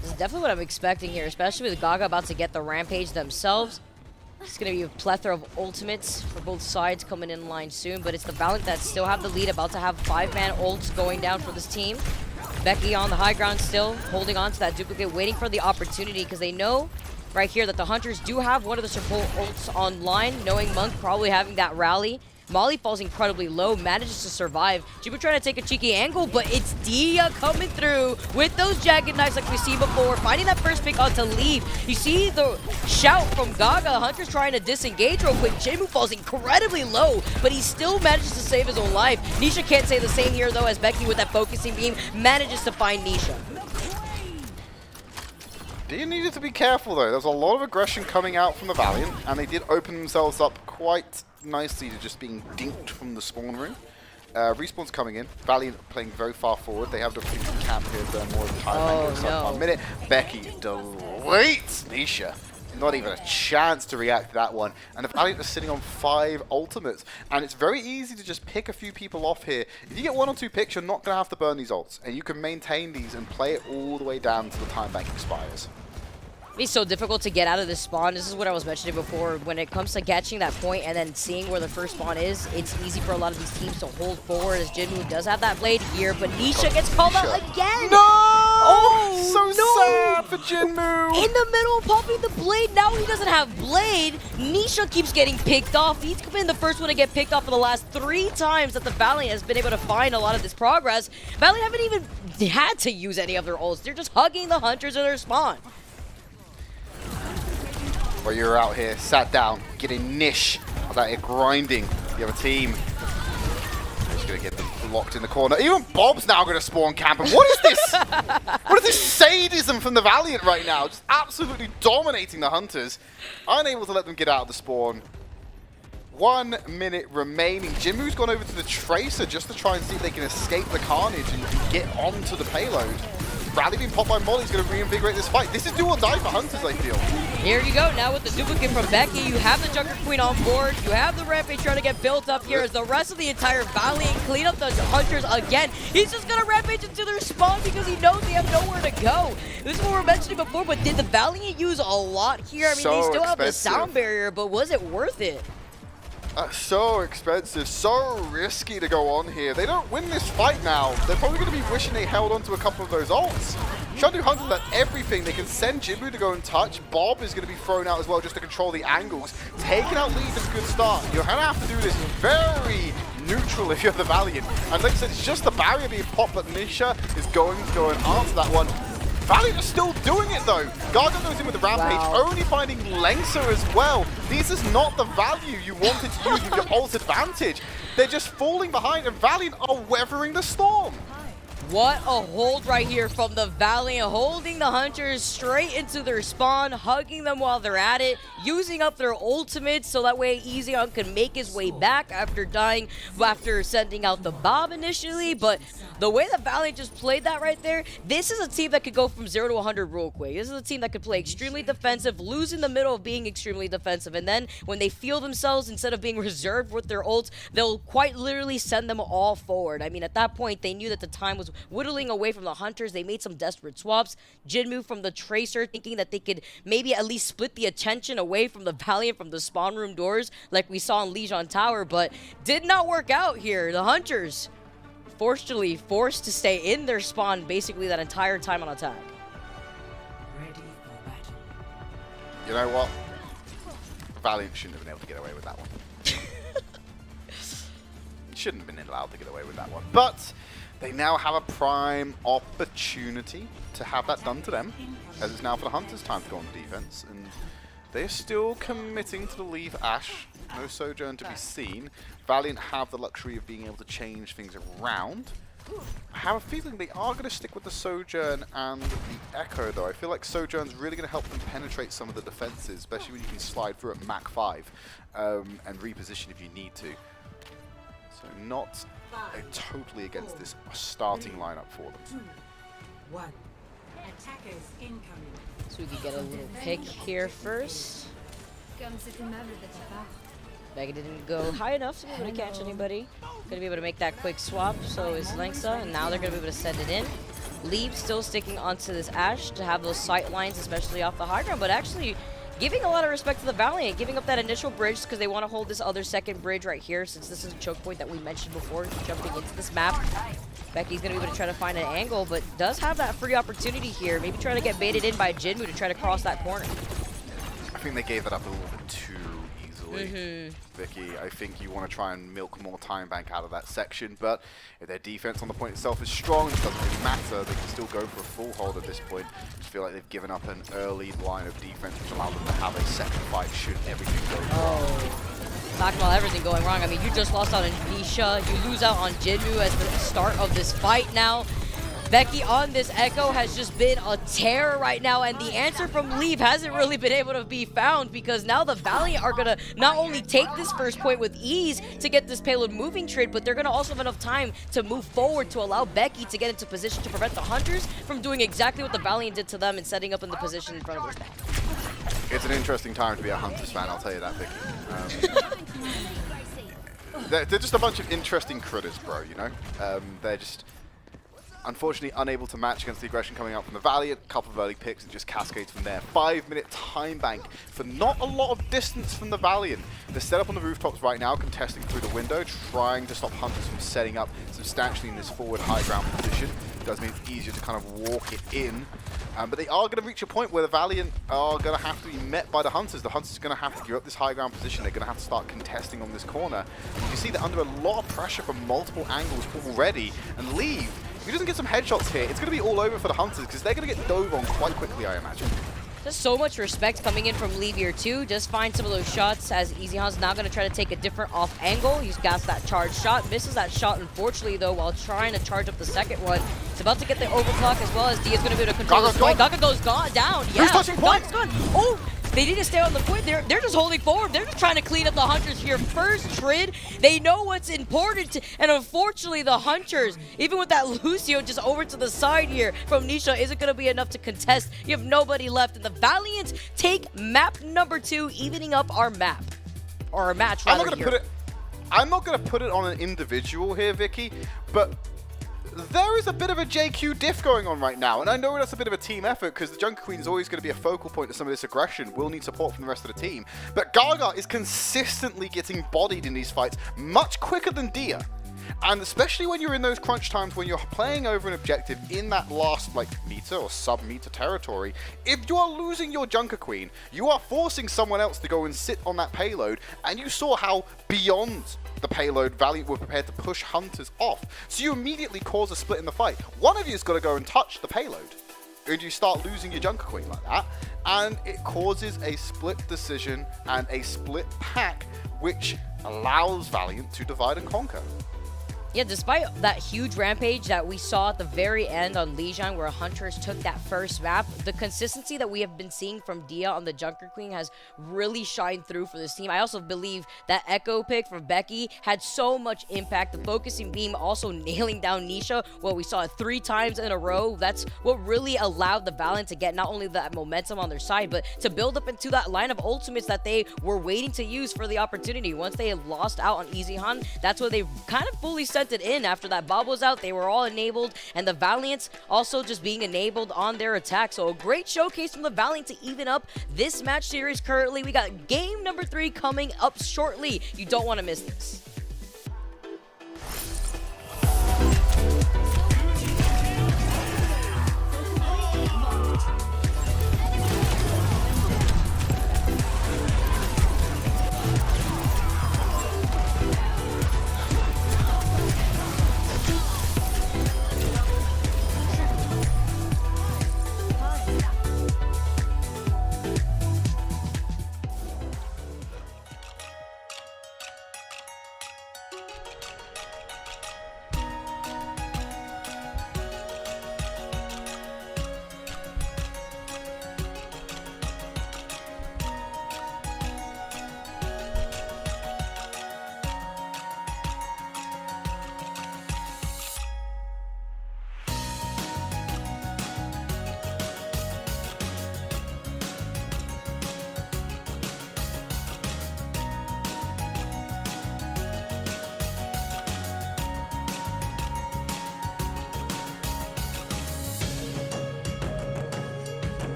This is definitely what I'm expecting here, especially with Gaga about to get the Rampage themselves. It's going to be a plethora of ultimates for both sides coming in line soon, but it's the Valiant that still have the lead, about to have 5-man ults going down for this team. Becky on the high ground still, holding on to that duplicate, waiting for the opportunity, because they know right here that the Hunters do have one of the support ults online, knowing Monk probably having that rally. Molly falls incredibly low, manages to survive. Jibu trying to take a cheeky angle, but it's Dia coming through with those jagged knives like we've seen before, finding that first pick onto Leave. You see the shout from Gaga. Hunter's trying to disengage real quick. Jibu falls incredibly low, but he still manages to save his own life. Nisha can't say the same here, though, as Becky with that focusing beam manages to find Nisha. Dia needed to be careful, though. There was a lot of aggression coming out from the Valiant, and they did open themselves up quite nicely to just being dinked from the spawn room. Respawn's coming in. Valiant playing very far forward. They have the opportunity to camp here, burn more of the time. No. 1 minute. Becky deletes Nisha. Not even a chance to react to that one. And the Valiant are sitting on 5 ultimates. And it's very easy to just pick a few people off here. If you get 1 or 2 picks, you're not going to have to burn these ults. And you can maintain these and play it all the way down to the time bank expires. It's so difficult to get out of this spawn. This is what I was mentioning before. When it comes to catching that point and then seeing where the first spawn is, it's easy for a lot of these teams to hold forward, as Jinwoo does have that blade here, but Nisha gets called out again! No! Oh, so no! sad for Jinwoo! In the middle of popping the blade, now he doesn't have blade. Nisha keeps getting picked off. He's been the first one to get picked off for the last 3 times that the Valiant has been able to find a lot of this progress. Valiant haven't even had to use any of their ults. They're just hugging the Hunters in their spawn. While you're out here, sat down, getting niche out here grinding the other team. Just gonna get them locked in the corner. Even Bob's now gonna spawn camp. And what is this? What is this sadism from the Valiant right now? Just absolutely dominating the Hunters. Unable to let them get out of the spawn. 1 minute remaining. Jinwoo's gone over to the Tracer just to try and see if they can escape the carnage and get onto the payload. Rally being popped by Molly is going to reinvigorate this fight. This is do or die for Hunters, I feel. Here you go. Now with the duplicate from Becky, you have the Junker Queen on board. You have the Rampage trying to get built up here as the rest of the entire Valiant clean up the Hunters again. He's just going to Rampage into their spawn because he knows they have nowhere to go. This is what we were mentioning before, but did the Valiant use a lot here? I mean, they still have the sound barrier, but was it worth it? So expensive, so risky to go on here. They don't win this fight now. They're probably going to be wishing they held on to a couple of those ults. Showdown Hunters have everything. They can send Jinwoo to go and touch. Bob is going to be thrown out as well just to control the angles. Taking out Lead is a good start. You're going to have to do this very neutral if you're the Valiant. And like I said, it's just the barrier being popped, but Nisha is going to go and answer that one. Valiant are still doing it though. Gaga goes in with the Rampage, only finding Lengser as well. This is not the value you wanted to use with your ult advantage. They're just falling behind, and Valiant are weathering the storm. What a hold right here from the Valiant, holding the Hunters straight into their spawn, hugging them while they're at it, using up their ultimates so that way Easyon can make his way back after dying, after sending out the Bob initially. But the way the Valiant just played that right there, this is a team that could go from 0 to 100 real quick. This is a team that could play extremely defensive, lose in the middle of being extremely defensive, and then when they feel themselves, instead of being reserved with their ults, they'll quite literally send them all forward. I mean, at that point, they knew that the time was whittling away from the Hunters. They made some desperate swaps. Jinmu from the Tracer, thinking that they could maybe at least split the attention away from the Valiant from the spawn room doors like we saw in Lijiang Tower, but did not work out here. The Hunters fortunately forced to stay in their spawn basically that entire time on attack. Ready for battle. You know what? Valiant shouldn't have been able to get away with that one. Shouldn't have been allowed to get away with that one. But they now have a prime opportunity to have that done to them, as it's now for the Hunters' time to go on defense, and they're still committing to the leave Ashe. No Sojourn to be seen. Valiant have the luxury of being able to change things around. I have a feeling they are going to stick with the Sojourn and the Echo, though. I feel like Sojourn's really going to help them penetrate some of the defenses, especially when you can slide through at Mach 5 and reposition if you need to. So not totally against this starting lineup for them. 2, 1. Attackers incoming. So we could get a little pick here first. Vega didn't go high enough to be able to catch anybody. Gonna be able to make that quick swap, so is Lengsa, and now they're gonna be able to send it in. Leave still sticking onto this Ashe to have those sight lines, especially off the high ground, but actually giving a lot of respect to the Valiant, giving up that initial bridge because they want to hold this other second bridge right here, since this is a choke point that we mentioned before, jumping into this map. Becky's going to be able to try to find an angle, but does have that free opportunity here. Maybe trying to get baited in by Jinmu to try to cross that corner. I think they gave that up a little bit too easily, Vicky. I think you want to try and milk more time bank out of that section, but if their defense on the point itself is strong, it doesn't really matter. They can still go for a full hold at this point. I just feel like they've given up an early line of defense, which allowed them to have a second fight should everything go wrong. Talking about everything going wrong. I mean, you just lost out on Nisha. You lose out on Jinmu as the start of this fight now. Becky on this Echo has just been a terror right now, and the answer from Leave hasn't really been able to be found, because now the Valiant are going to not only take this first point with ease to get this payload moving trade, but they're going to also have enough time to move forward to allow Becky to get into position to prevent the Hunters from doing exactly what the Valiant did to them and setting up in the position in front of their back. It's an interesting time to be a Hunters fan, I'll tell you that, Vicky. They're just a bunch of interesting critters, bro, you know? They're just unfortunately unable to match against the aggression coming out from the Valiant. A couple of early picks and just cascades from there. 5-minute time bank for not a lot of distance from the Valiant. They're set up on the rooftops right now, contesting through the window, trying to stop Hunters from setting up substantially in this forward high ground position. It does mean it's easier to kind of walk it in. But they are going to reach a point where the Valiant are going to have to be met by the Hunters. The Hunters are going to have to give up this high ground position. They're going to have to start contesting on this corner. You can see they're under a lot of pressure from multiple angles already. And Leave, if he doesn't get some headshots here, it's going to be all over for the Hunters, because they're going to get dove on quite quickly, I imagine. Just so much respect coming in from Leave here too. Just find some of those shots, as Easyhan's now going to try to take a different off angle. He's got that charge shot, misses that shot unfortunately though, while trying to charge up the second one. He's about to get the overclock, as well as Dia's going to be able to control this point. Gaga goes down. Yeah, who's touching point? Gaga's gone. Oh! They need to stay on the point. They're just holding forward. They're just trying to clean up the Hunters here. First Trid, they know what's important. And unfortunately, the Hunters, even with that Lucio just over to the side here from Nisha, isn't going to be enough to contest. You have nobody left. And the Valiant take map number 2, evening up our map. Or our match, rather, I'm not going to put it on an individual here, Vicky, but there is a bit of a JQ diff going on right now, and I know that's a bit of a team effort because the Junker Queen is always going to be a focal point of some of this aggression. We'll need support from the rest of the team, but Gaga is consistently getting bodied in these fights much quicker than Dia. And especially when you're in those crunch times when you're playing over an objective in that last meter or sub-meter territory, if you are losing your Junker Queen, you are forcing someone else to go and sit on that payload, and you saw how beyond the payload Valiant were prepared to push Hunters off. So you immediately cause a split in the fight. One of you has got to go and touch the payload. and you start losing your Junker Queen like that, and it causes a split decision and a split pack, which allows Valiant to divide and conquer. Yeah, despite that huge rampage that we saw at the very end on Lijiang, where Hunters took that first map, the consistency that we have been seeing from Dia on the Junker Queen has really shined through for this team. I also believe that Echo pick from Becky had so much impact. The focusing beam also nailing down Nisha. Well, we saw it 3 times in a row. That's what really allowed the Valiant to get not only that momentum on their side, but to build up into that line of ultimates that they were waiting to use for the opportunity. Once they had lost out on Easy Han, that's what they kind of fully sent it in. After that Bob was out, they were all enabled, and the Valiants also just being enabled on their attack. So a great showcase from the Valiant to even up this match series currently. We got game number 3 coming up shortly. You don't want to miss this.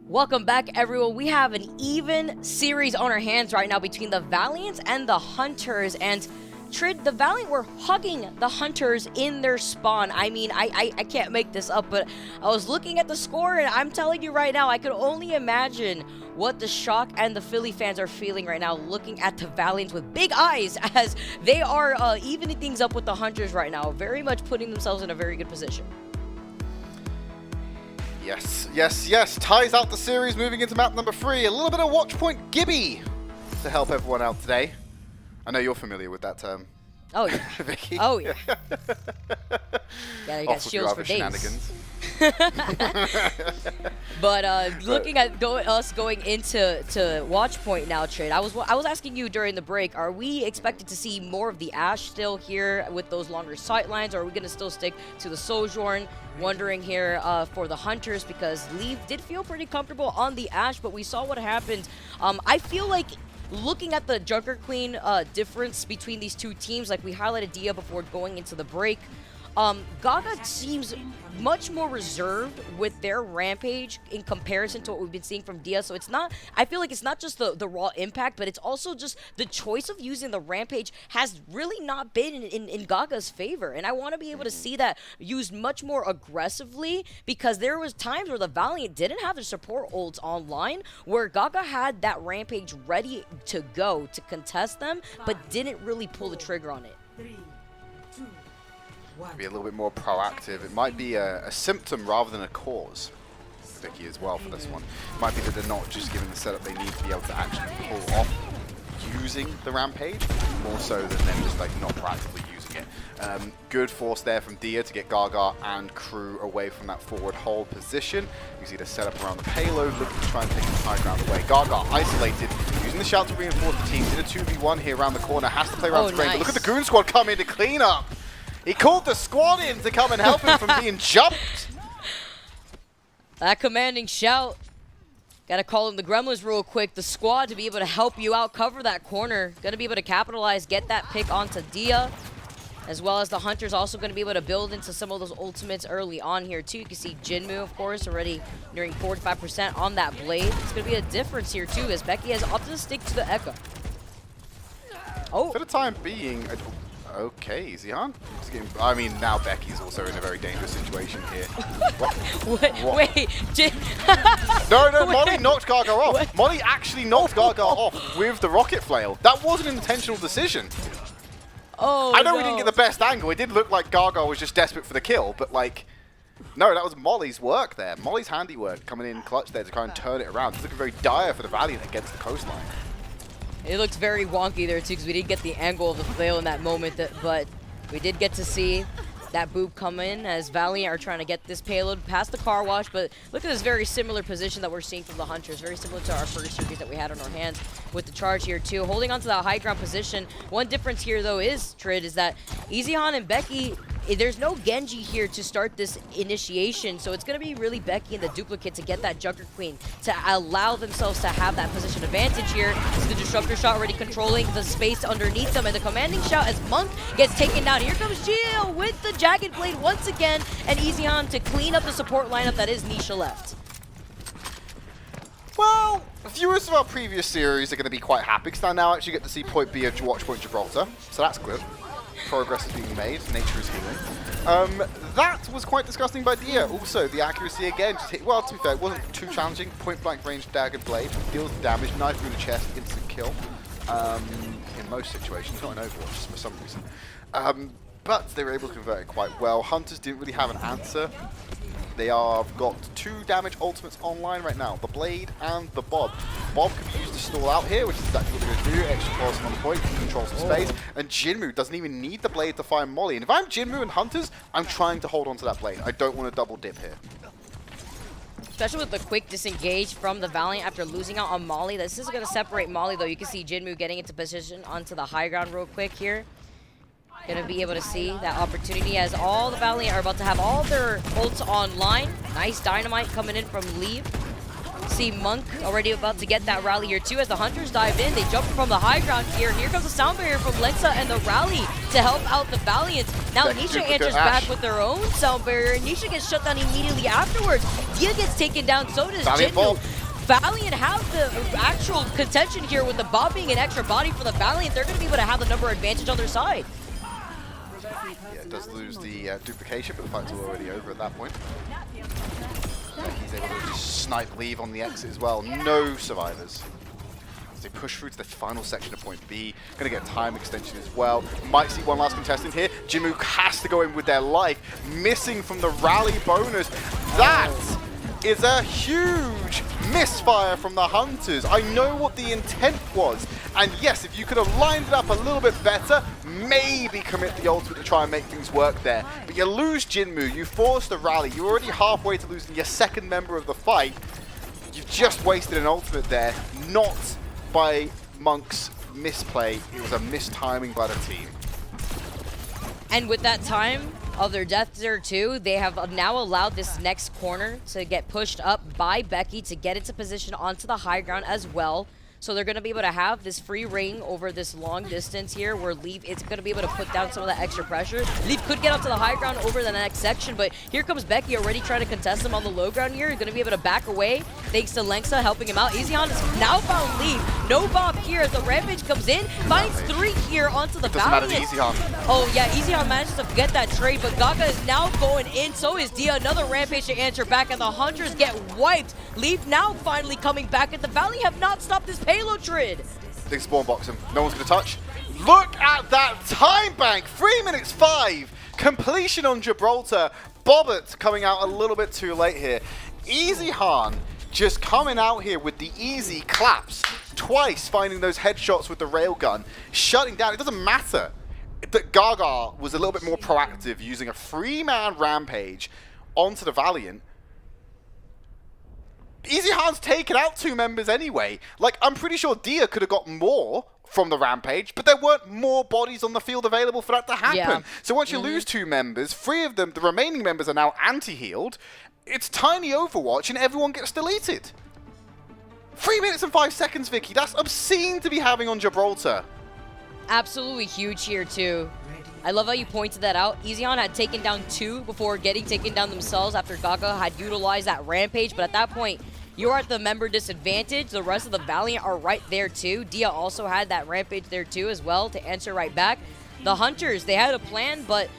Welcome back, everyone. We have an even series on our hands right now between the Valiant and the Hunters, and Trid, the Valiant were hugging the Hunters in their spawn. I mean, I can't make this up, but I was looking at the score, and I'm telling you right now, I could only imagine what the Shock and the Philly fans are feeling right now, looking at the Valiants with big eyes as they are evening things up with the Hunters right now, very much putting themselves in a very good position. Yes, yes, yes. Ties out the series, moving into map number 3. A little bit of Watchpoint Gibby to help everyone out today. I know you're familiar with that term. Oh yeah. Vicky. Oh yeah. Yeah, you got Off with shields your for other days. shenanigans. But looking at us going into Watchpoint now, Trade, I was asking you during the break, are we expected to see more of the Ashe still here with those longer sight lines, or are we going to still stick to the Sojourn? Wondering here for the Hunters, because Leave did feel pretty comfortable on the Ashe, but we saw what happened. I feel like looking at the Junker Queen difference between these two teams, like we highlighted Dia before going into the break, Gaga seems much more reserved with their Rampage in comparison to what we've been seeing from Dia. So it's not, I feel like it's not just the raw impact, but it's also just the choice of using the Rampage has really not been in Gaga's favor. And I want to be able to see that used much more aggressively, because there was times where the Valiant didn't have their support ults online, where Gaga had that Rampage ready to go to contest them, but didn't really pull the trigger on it. 3, 2, 1. Be a little bit more proactive. It might be a symptom rather than a cause, Vicky, as well for this one. It might be that they're not just given the setup they need to be able to actually pull off using the Rampage, more so than them just like not proactively using it. Good force there from Dia to get Gaga and crew away from that forward hold position. You see the setup around the payload, looking to try and take the high ground away. Gaga isolated, using the shout to reinforce the team. Did a 2v1 here around the corner, has to play around the screen, but look at the Goon Squad come in to clean up. He called the squad in to come and help him from being jumped. That commanding shout. Gotta call in the Gremlins real quick. The squad to be able to help you out, cover that corner. Gonna be able to capitalize, get that pick onto Dia. As well as the Hunters also gonna be able to build into some of those ultimates early on here too. You can see Jinmu, of course, already nearing 45% on that blade. It's gonna be a difference here too, as Becky has opted to stick to the Echo. Oh. For the time being, okay, Zihan. I mean, now Becky's also in a very dangerous situation here. Wait, No, Molly knocked Gaga off. What? Molly actually knocked Gaga off with the rocket flail. That was an intentional decision. Oh, I know we didn't get the best angle. It did look like Gaga was just desperate for the kill, but like, no, that was Molly's work there. Molly's handiwork coming in clutch there to try and turn it around. It's looking very dire for the Valiant against the coastline. It looked very wonky there too, because we didn't get the angle of the flail in that moment, but we did get to see that boop come in as Valiant are trying to get this payload past the car wash. But look at this very similar position that we're seeing from the Hunters, very similar to our first series that we had on our hands with the charge here too, holding on to that high ground position. One difference here though is, Trid, is that Easyhan and Becky, there's no Genji here to start this initiation, so it's going to be really Becky and the duplicate to get that Junker Queen to allow themselves to have that position advantage here. The Disruptor shot already controlling the space underneath them, and the commanding shout as Monk gets taken down. Here comes Gio with the Jagged Blade once again, and Easyhan to clean up the support lineup that is Nisha left. Well, viewers of our previous series are going to be quite happy because I now actually get to see Point B of Watchpoint Gibraltar, so that's good. Progress is being made, nature is healing. That was quite disgusting by Dia. Also, the accuracy again, just hit, well, to be fair, it wasn't too challenging. Point blank range dagger blade, deals the damage, knife through the chest, instant kill. In most situations, not in Overwatch for some reason. But they were able to convert it quite well. Hunters didn't really have an answer. They have got 2 damage ultimates online right now, the Blade and the Bob. Bob can be used to stall out here, which is exactly what they're going to do. Extra crossing on the point, control some space. And Jinmu doesn't even need the Blade to find Molly. And if I'm Jinmu and Hunters, I'm trying to hold on to that Blade. I don't want to double dip here. Especially with the quick disengage from the Valiant after losing out on Molly. This is going to separate Molly, though. You can see Jinmu getting into position onto the high ground real quick here. Going to be able to see that opportunity as all the Valiant are about to have all their ults online. Nice dynamite coming in from Leave. See Monk already about to get that rally here too as the Hunters dive in. They jump from the high ground here. Here comes the sound barrier from Lensa and the rally to help out the Valiants. Now Nisha answers back with their own sound barrier, and Nisha gets shut down immediately afterwards. Dia gets taken down, so does Jinmu. Valiant have the actual contention here with the Bob being an extra body for the Valiant. They're going to be able to have the number advantage on their side. Yeah, it does lose the duplication, but the fight's already over at that point. He's able to just snipe Leave on the exit as well. No survivors. As they push through to the final section of point B. Going to get time extension as well. Might see one last contestant here. Jimu has to go in with their life. Missing from the rally bonus. That is a huge misfire from the Hunters. I know what the intent was. And yes, if you could have lined it up a little bit better, maybe commit the ultimate to try and make things work there. But you lose Jinmu, you force the rally, you're already halfway to losing your second member of the fight. You've just wasted an ultimate there, not by Monk's misplay. It was a mistiming by the team. And with that time of their death there too, they have now allowed this next corner to get pushed up by Becky to get into position onto the high ground as well. So they're going to be able to have this free ring over this long distance here where Leaf is going to be able to put down some of that extra pressure. Leaf could get up to the high ground over the next section, but here comes Becky already trying to contest him on the low ground here. He's going to be able to back away thanks to Lengsa helping him out. EasyHan has now found Leaf. No Bob here as the Rampage comes in. Finds 3 here onto the Valiant. Doesn't matter to EasyHan. Oh yeah, EasyHan manages to get that trade, but Gaga is now going in. So is Dia. Another Rampage to answer back, and the Hunters get wiped. Leaf now finally coming back, and the Valley have not stopped this payload trade. Big spawn box him. No one's going to touch. Look at that time bank. 3 minutes 5. Completion on Gibraltar. Bobbert coming out a little bit too late here. EasyHan just coming out here with the easy claps. Twice finding those headshots with the railgun. Shutting down. It doesn't matter that Gaga was a little bit more proactive using a 3-man rampage onto the Valiant. EasyHan's taken out 2 members anyway. Like, I'm pretty sure Dia could have got more from the rampage, but there weren't more bodies on the field available for that to happen. Yeah. So once you lose 2 members, 3 of them, the remaining members are now anti-healed. It's tiny Overwatch and everyone gets deleted. 3 minutes and 5 seconds, Vicky. That's obscene to be having on Gibraltar. Absolutely huge here too. I love how you pointed that out. EasyHan had taken down 2 before getting taken down themselves after Gaga had utilized that rampage, but at that point, you're at the member disadvantage. The rest of the Valiant are right there too. Dia also had that rampage there too as well to answer right back. The Hunters, they had a plan, but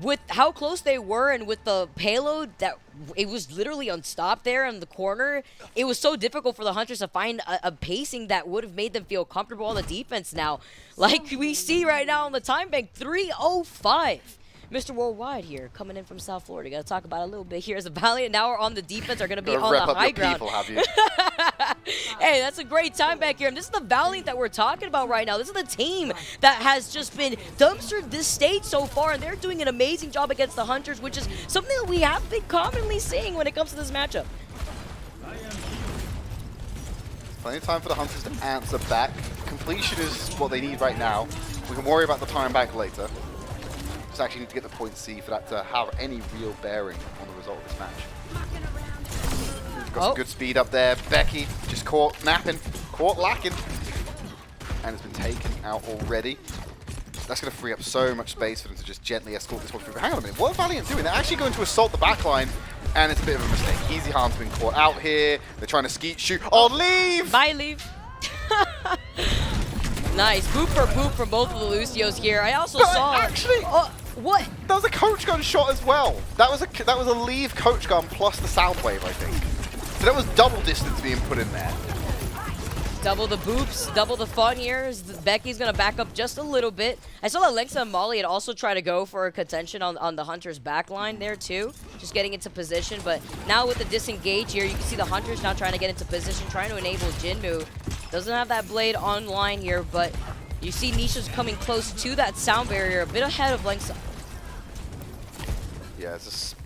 with how close they were and with the payload that it was literally unstopped there in the corner, it was so difficult for the Hunters to find a pacing that would have made them feel comfortable on the defense now. Like we see right now on the time bank, 3:05. Mr. Worldwide here, coming in from South Florida. Got to talk about it a little bit here as the Valiant now are on the defense, are going to be on the high ground. People, have you? Hey, that's a great time back here. And this is the Valiant that we're talking about right now. This is the team that has just been dumpstered this stage so far, and they're doing an amazing job against the Hunters, which is something that we have been commonly seeing when it comes to this matchup. Plenty of time for the Hunters to answer back. Completion is what they need right now. We can worry about the time back later. Just actually need to get the point C for that to have any real bearing on the result of this match. Got some good speed up there. Becky just caught napping, caught lacking, and has been taken out already. That's going to free up so much space for them to just gently escort this one through. But hang on a minute, what are Valiant doing? They're actually going to assault the backline, and it's a bit of a mistake. EasyHan's been caught out here. They're trying to skeet shoot. Oh, Leave! Bye, Leave. Nice. Boop for boop from both of the Lucios here. I also saw... Actually... what? That was a coach gun shot as well. That was a Leave coach gun plus the sound wave, I think. So that was double distance being put in there. Double the boops, double the fun here. Becky's going to back up just a little bit. I saw that Lexa and Molly had also tried to go for a contention on the Hunters' back line there too. Just getting into position. But now with the disengage here, you can see the Hunters now trying to get into position, trying to enable Jinmu. Doesn't have that blade online here, but you see Nisha's coming close to that sound barrier, a bit ahead of Lexa. Yeah, it's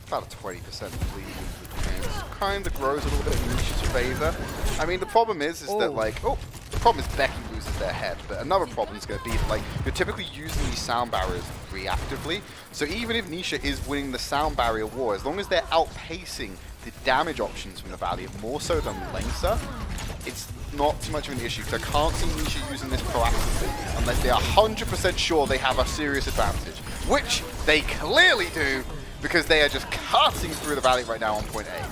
about a 20% lead. It kind of grows a little bit in Nisha's favor. I mean, the problem is that, like, the problem is Becky loses their head, but another problem is going to be that, like, you're typically using these sound barriers reactively, so even if Nisha is winning the sound barrier war, as long as they're outpacing the damage options from the Valiant, more so than Lengsa, it's not too much of an issue, because I can't see Nisha using this proactively unless they are 100% sure they have a serious advantage, which they clearly do, because they are just cutting through the Valiant right now on point A.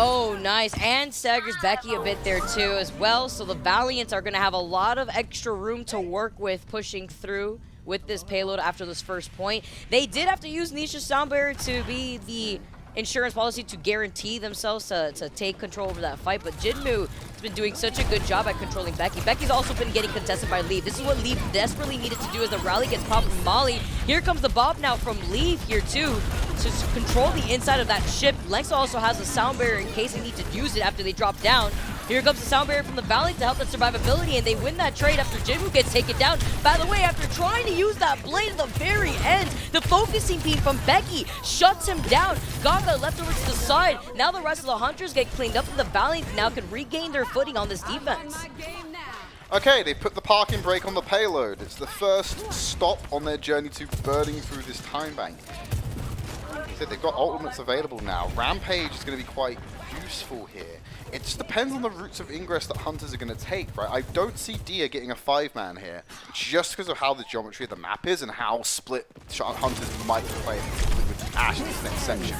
Oh, nice. And staggers Becky a bit there too as well. So the Valiants are going to have a lot of extra room to work with pushing through with this payload after this first point. They did have to use Nisha's sound barrier to be the insurance policy to guarantee themselves to take control over that fight, but Jinmu has been doing such a good job at controlling Becky. Becky's also been getting contested by Leaf. This is what Leaf desperately needed to do as the rally gets popped from Molly. Here comes the Bob now from Leaf here too to control the inside of that ship. Lexa also has a sound barrier in case they need to use it after they drop down. Here comes the sound barrier from the Valiant to help that survivability, and they win that trade after Jinmu gets taken down. By the way, after trying to use that blade at the very end, the focusing beam from Becky shuts him down. Gaga left over to the side. Now the rest of the Hunters get cleaned up, and the Valiant now can regain their footing on this defense. Okay, they put the parking brake on the payload. It's the first stop on their journey to burning through this time bank. They've got ultimates available now. Rampage is going to be quite useful here. It just depends on the routes of ingress that Hunters are going to take, right? I don't see Dia getting a 5-man here, just because of how the geometry of the map is and how split Hunters might play with Ash in this next section.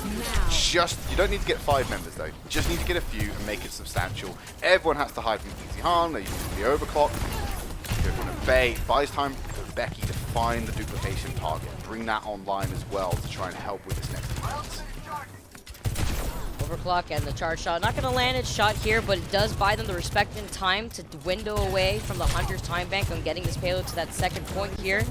You don't need to get 5 members though. You just need to get a few and make it substantial. Everyone has to hide from Easy Han. They're using the overclock. They're going to bait. Buys time for Becky to find the duplication target, bring that online as well to try and help with this next defense. Overclock and the charge shot. Not going to land its shot here, but it does buy them the respect and time to window away from the Hunter's time bank on getting this payload to that second point here.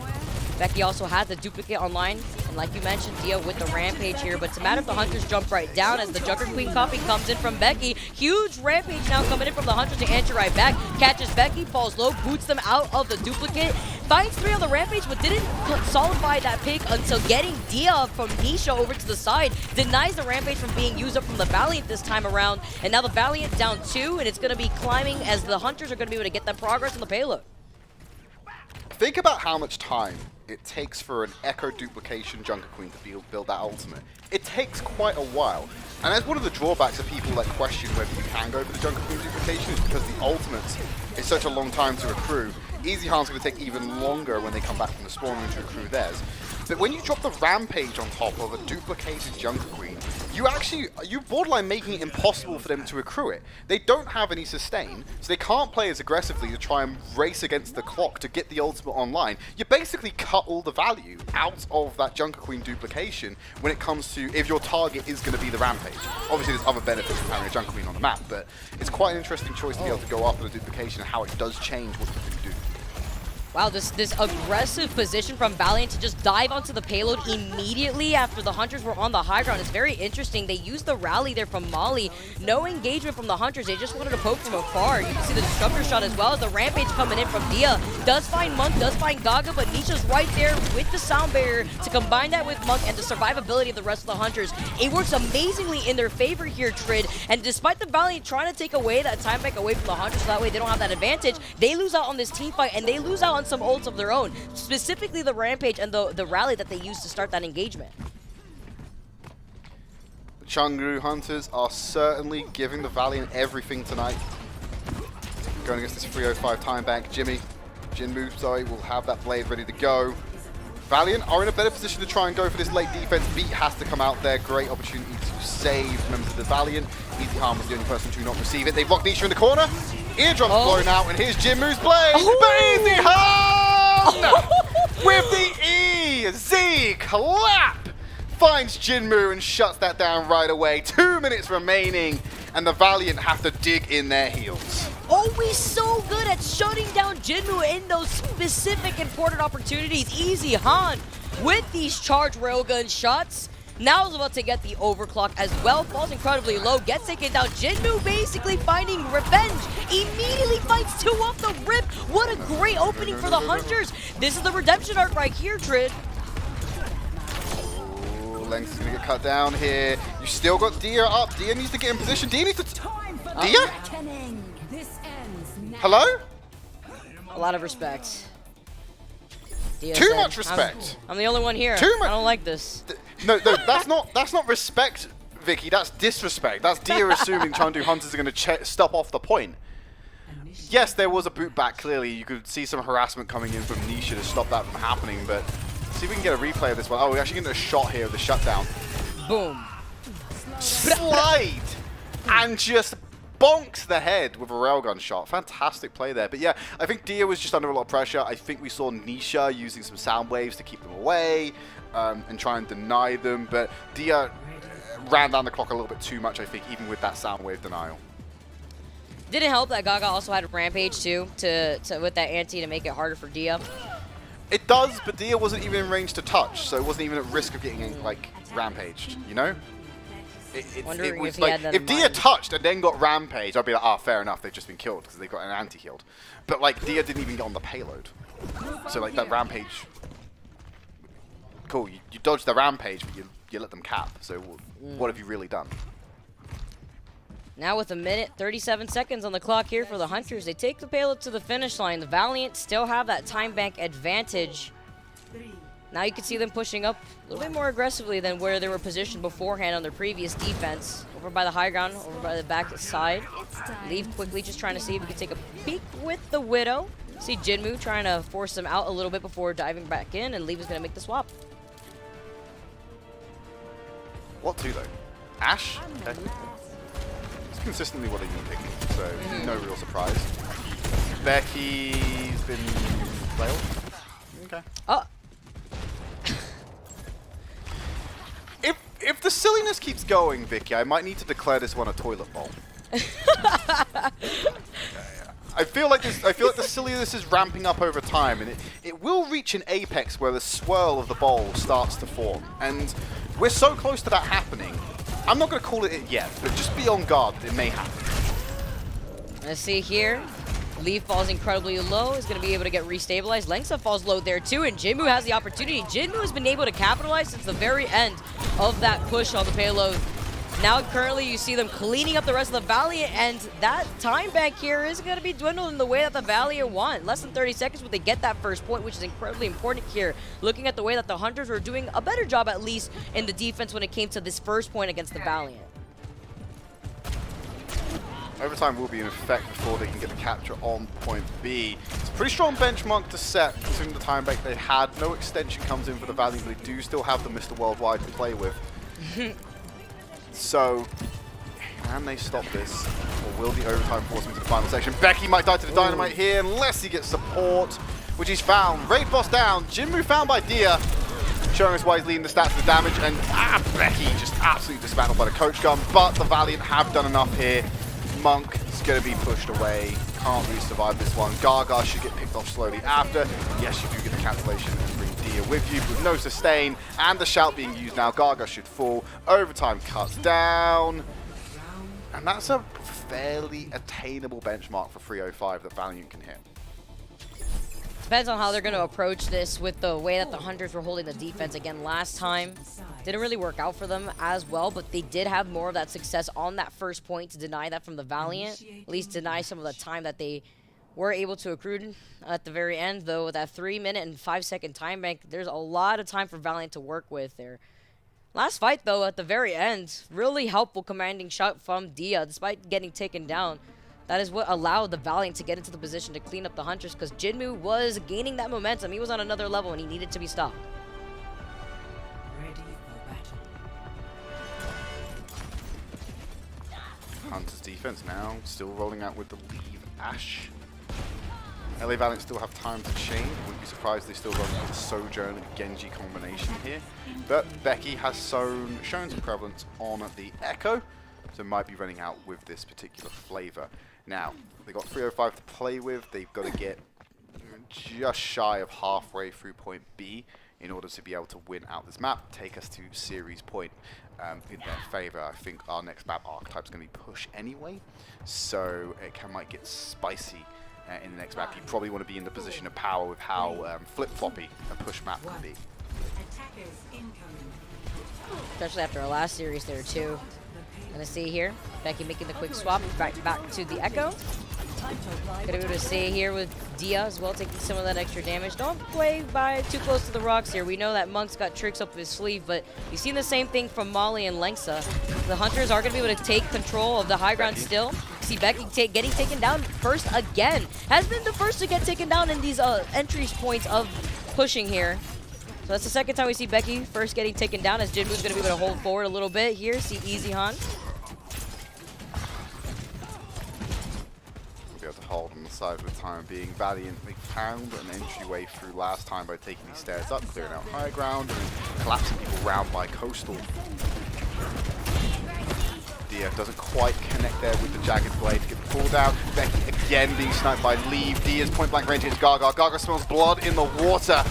Becky also has the duplicate online, and like you mentioned, Dia with the Rampage here, but it's a matter of the Hunters jump right down as the Junker Queen copy comes in from Becky. Huge Rampage now coming in from the Hunters to answer right back. Catches Becky, falls low, boots them out of the duplicate. Finds 3 on the Rampage, but didn't solidify that pick until getting Dia from Nisha over to the side. Denies the Rampage from being used up from the Valiant this time around, and now the Valiant down 2, and it's going to be climbing as the Hunters are going to be able to get that progress on the payload. Think about how much time it takes for an Echo duplication Junker Queen to build that ultimate. It takes quite a while. And that's one of the drawbacks of people that question whether you can go for the Junker Queen duplication is because the ultimates is such a long time to accrue. Easy Han's going to take even longer when they come back from the spawn room to accrue theirs. But when you drop the Rampage on top of a duplicated Junker Queen, you borderline making it impossible for them to accrue it. They don't have any sustain, so they can't play as aggressively to try and race against the clock to get the ultimate online. You basically cut all the value out of that Junker Queen duplication when it comes to if your target is going to be the Rampage. Obviously there's other benefits of having a Junker Queen on the map, but it's quite an interesting choice to be able to go after the duplication and how it does change what you can do. Wow, this aggressive position from Valiant to just dive onto the payload immediately after the Hunters were on the high ground is very interesting. They used the rally there from Molly. No engagement from the Hunters. They just wanted to poke from afar. You can see the Disruptor shot as well as the Rampage coming in from Dia. Does find Monk, does find Gaga, but Nisha's right there with the sound barrier to combine that with Monk and the survivability of the rest of the Hunters. It works amazingly in their favor here, Trid. And despite the Valiant trying to take away that time back away from the Hunters so that way they don't have that advantage, they lose out on this team fight and they lose out on some ults of their own, specifically the Rampage and the rally that they used to start that engagement. The Chengdu Hunters are certainly giving the Valiant everything tonight. Going against this 305 time bank, Jinmu, sorry, will have that blade ready to go. Valiant are in a better position to try and go for this late defense. Beat has to come out there. Great opportunity to save members of the Valiant. Easy Han was the only person to not receive it. They've locked Nisha in the corner. Eardrums blown out, and here's Jinmu's blade. But Easy Han with the E-Z clap finds Jinmu and shuts that down right away. 2 minutes remaining, and the Valiant have to dig in their heels. Always so good at shutting down Jinmu in those specific important opportunities. Easy Han with these charged railgun shots. Now is about to get the overclock as well. Falls incredibly low, gets taken down. Jinmu basically finding revenge. Immediately fights 2 off the rip. What a great opening for the Hunters. This is the redemption arc right here, Trid. Length is going to get cut down here. You still got Dia up. Dia needs to get in position. Dia needs to... Dia? Hello? A lot of respect. Dia Too said, much respect. I'm the only one here. Too much. I don't like this. No, that's not respect, Vicky. That's disrespect. That's Dia assuming Chengdu Hunters are going to stop off the point. Yes, there was a boot back. Clearly, you could see some harassment coming in from Nisha to stop that from happening. But see if we can get a replay of this one. Oh, we're actually getting a shot here of the shutdown. Boom. Slide and just bonks the head with a railgun shot. Fantastic play there. But yeah, I think Dia was just under a lot of pressure. I think we saw Nisha using some sound waves to keep them away and try and deny them. But Dia ran down the clock a little bit too much, I think, even with that sound wave denial. Didn't help that Gaga also had a rampage too, with that anti to make it harder for Dia. It does, but Dia wasn't even in range to touch, so it wasn't even at risk of getting like rampaged, you know? Wondering it was if he like, had that if in Dia mind. touched and then got rampaged, I'd be like, ah, fair enough, they've just been killed because they got an anti-healed. But like, Dia didn't even get on the payload. So like that rampage, cool, you dodged the rampage, but you let them cap. So what have you really done? Now with 1:37 seconds on the clock here for the Hunters, they take the payload to the finish line. The Valiant still have that time bank advantage. Now you can see them pushing up a little bit more aggressively than where they were positioned beforehand on their previous defense. Over by the high ground, over by the back side. Leave quickly, just trying to see if he can take a peek with the Widow. See Jinmu trying to force them out a little bit before diving back in, and Leave is going to make the swap. What to though? Ash? Okay. It's consistently what they've been picking, so no real surprise. Becky's been flailed. Okay. Oh, If the silliness keeps going, Vicky, I might need to declare this one a toilet bowl. I feel like the silliness is ramping up over time, and it will reach an apex where the swirl of the bowl starts to form. And we're so close to that happening. I'm not going to call it yet, but just be on guard. It may happen. let's see here. Leaf falls incredibly low, is going to be able to get restabilized. Lengsa falls low there too, and Jinmu has the opportunity. Jinmu has been able to capitalize since the very end of that push on the payload. Now currently you see them cleaning up the rest of the Valiant, and that time bank here is going to be dwindled in the way that the Valiant want. Less than 30 seconds when they get that first point, which is incredibly important here. Looking at the way that the Hunters were doing a better job, at least in the defense when it came to this first point against the Valiant. Overtime will be in effect before they can get the capture on point B. It's a pretty strong benchmark to set, considering the time bank they had. No extension comes in for the Valiant, but they do still have the Mr. Worldwide to play with. So, can they stop this? Or will the overtime force him to the final section? Becky might die to the dynamite here unless he gets support, which he's found. Raid boss down. Jinmu found by Dia, showing us why he's leading the stats of the damage. And Becky just absolutely dismantled by the coach gun. But the Valiant have done enough here. Monk is going to be pushed away. Can't really survive this one. Gaga should get picked off slowly after. Yes, you do get the cancellation and bring Dia with you, with no sustain. And the shout being used now. Gaga should fall. Overtime cuts down. And that's a fairly attainable benchmark for 305 that Valiant can hit. Depends on how they're going to approach this with the way that the Hunters were holding the defense again last time. Didn't really work out for them as well, but they did have more of that success on that first point to deny that from the Valiant. At least deny some of the time that they were able to accrue at the very end, though. With that 3-minute and 5-second time bank, there's a lot of time for Valiant to work with there. Last fight, though, at the very end, really helpful commanding shot from Dia, despite getting taken down. That is what allowed the Valiant to get into the position to clean up the Hunters, because Jinmu was gaining that momentum. He was on another level, and he needed to be stopped. Ready for battle. Hunter's defense now still rolling out with the leave Ash. LA Valiant still have time to chain. Wouldn't be surprised they still run with the Sojourn and Genji combination here. But Becky has shown some prevalence on the Echo, so might be running out with this particular flavor. Now, they got 305 to play with. They've got to get just shy of halfway through point B in order to be able to win out this map, take us to series point in their favor. I think our next map archetype is going to be push anyway, so it might get spicy in the next map. You probably want to be in the position of power with how flip-floppy a push map can be. Attackers incoming. Especially after our last series there, too. Gonna see here, Becky making the quick swap back to the Echo. Gonna be able to see here with Dia as well, taking some of that extra damage. Don't play by too close to the rocks here. We know that Monk's got tricks up his sleeve, but you've seen the same thing from Molly and Lengsa. The Hunters are gonna be able to take control of the high ground still. See Becky getting taken down first again. Has been the first to get taken down in these entry points of pushing here. So that's the second time we see Becky first getting taken down, as Jinmu's going to be able to hold forward a little bit here. See Easy Han. the side for the time being. Valiant, they found an entryway through last time by taking these stairs up, clearing out high ground, and collapsing people round by coastal. Dia doesn't quite connect there with the jagged blade to get pulled out. Becky again being sniped by Leave. Dia's point blank range against Gaga. Gaga smells blood in the water.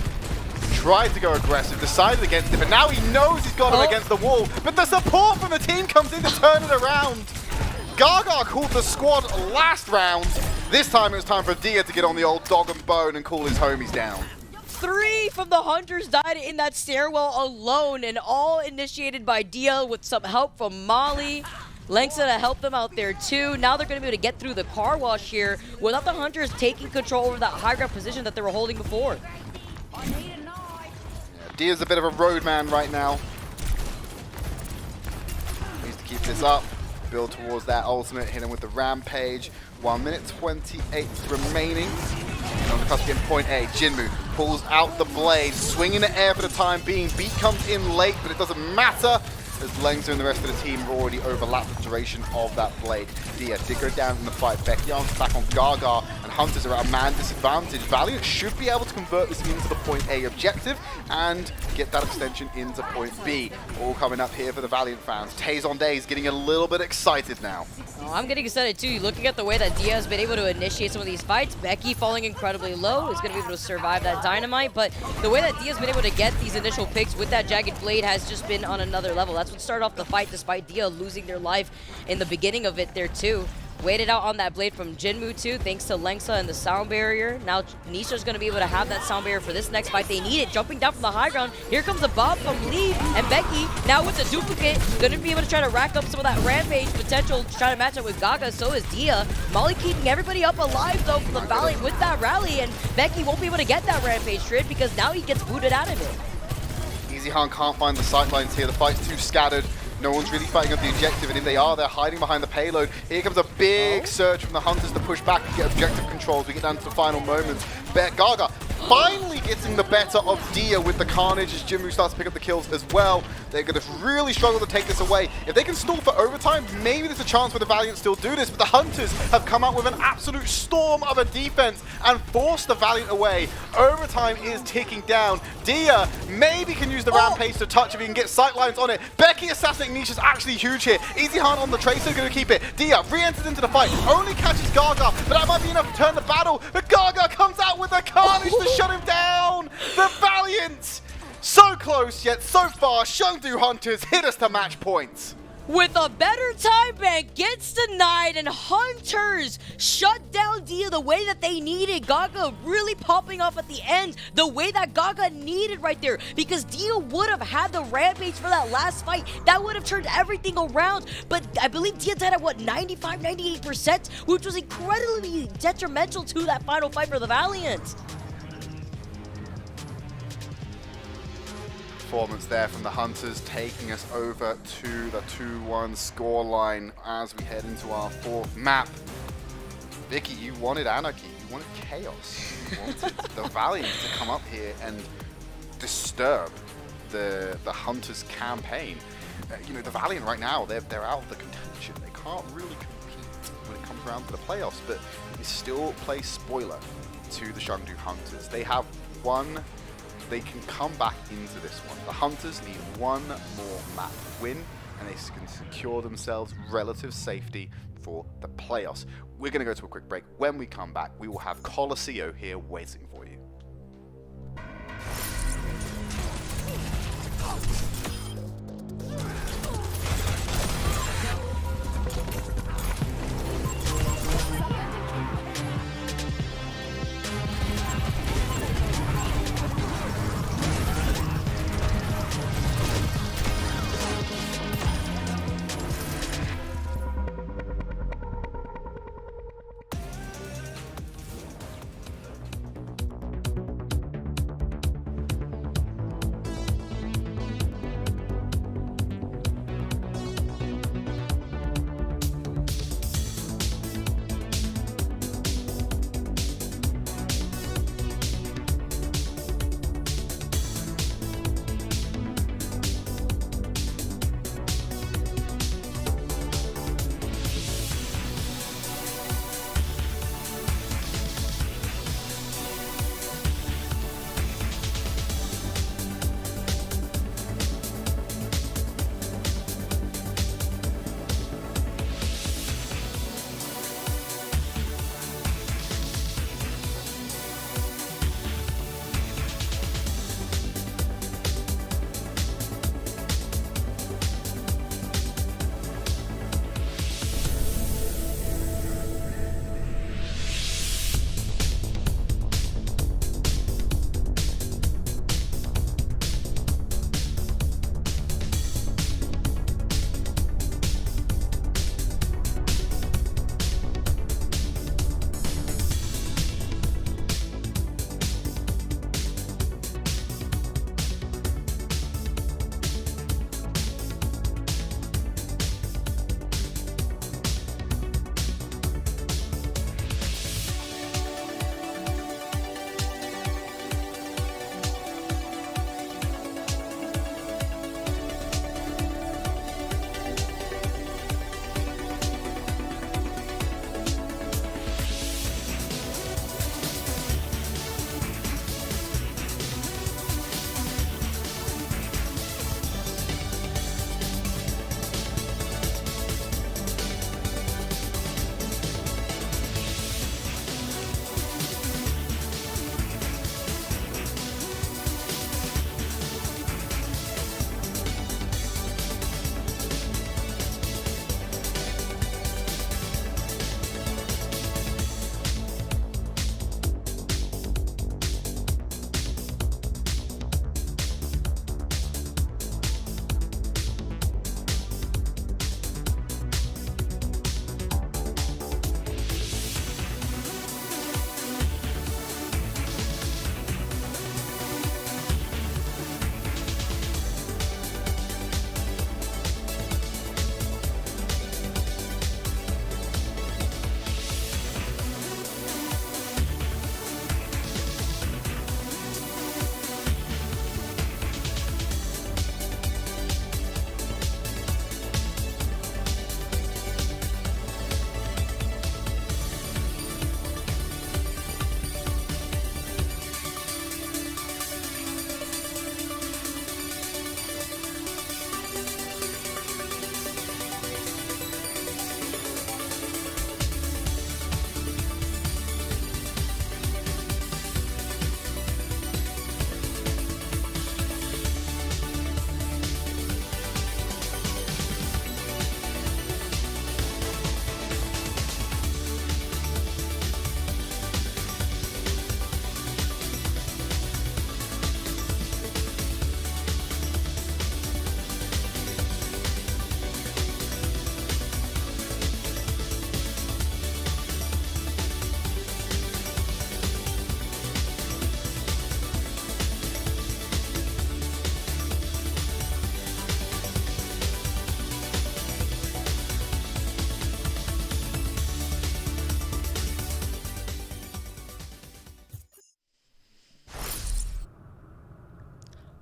Tried to go aggressive, decided against it, but now he knows he's got him against the wall. But the support from the team comes in to turn it around. Gaga called the squad last round. This time it was time for Dia to get on the old dog and bone and call his homies down. 3 from the Hunters died in that stairwell alone, and all initiated by Dia with some help from Molly. Lenksa to help them out there too. Now they're going to be able to get through the car wash here without the Hunters taking control over that high ground position that they were holding before. Dia's a bit of a roadman right now. Needs to keep this up, build towards that ultimate, hit him with the rampage. 1 minute 28 remaining. And on the cusp of point A, Jinmu pulls out the blade, swinging the air for the time being. Beat comes in late, but it doesn't matter, as Lengza and the rest of the team have already overlapped the duration of that blade. Dia did go down in the fight. Becky arms back on Gaga, and Hunters are at a man disadvantage. Valiant should be able to convert this into the point A objective and get that extension into point B. All coming up here for the Valiant fans. Taze on Days getting a little bit excited now. Oh, I'm getting excited too. Looking at the way that Dia has been able to initiate some of these fights, Becky falling incredibly low is going to be able to survive that dynamite, but the way that Dia's been able to get these initial picks with that jagged blade has just been on another level. That's what started off the fight, despite Dia losing their life in the beginning of it there too. Waited out on that blade from Jinmu too, thanks to Lengsa and the sound barrier. Now Nisha's going to be able to have that sound barrier for this next fight. They need it. Jumping down from the high ground. Here comes a bob from Lee, and Becky now with the duplicate, going to be able to try to rack up some of that rampage potential to try to match up with Gaga. So is Dia. Molly keeping everybody up alive though from the Valley with that rally, and Becky won't be able to get that rampage trade because now he gets booted out of it. Easy Han can't find the sightlines here. The fight's too scattered. No one's really fighting up the objective, and if they are, they're hiding behind the payload. Here comes a big surge from the Hunters to push back and get objective control as we get down to the final moments. Gaga finally getting the better of Dia with the carnage as Jinmu starts to pick up the kills as well. They're going to really struggle to take this away. If they can stall for overtime, maybe there's a chance for the Valiant still do this, but the Hunters have come out with an absolute storm of a defense and forced the Valiant away. Overtime is ticking down. Dia maybe can use the rampage to touch if he can get sightlines on it. Becky assassinating Nisha's actually huge here. Easy Han on the Tracer, going to keep it. Dia re-enters into the fight, only catches Gaga, but that might be enough to turn the battle. But Gaga comes out with the carnage to shut him down. The Valiant, so close yet so far. Showdown Hunters hit us to match points. With a better time bank, gets denied, and Hunters shut down Dia the way that they needed. Gaga really popping off at the end, the way that Gaga needed right there, because Dia would have had the rampage for that last fight. That would have turned everything around, but I believe Dia died at what, 95, 98%, which was incredibly detrimental to that final fight for the Valiant. Performance there from the Hunters, taking us over to the 2-1 scoreline as we head into our fourth map. Vicky, you wanted anarchy, you wanted chaos, you wanted the Valiant to come up here and disturb the Hunters campaign. You know, the Valiant right now, they're out of the contention. They can't really compete when it comes around to the playoffs, but they still play spoiler to the Showdown Hunters. They have one. They can come back into this one. The Hunters need one more map win, and they can secure themselves relative safety for the playoffs. We're going to go to a quick break. When we come back, we will have Colosseo here waiting for you.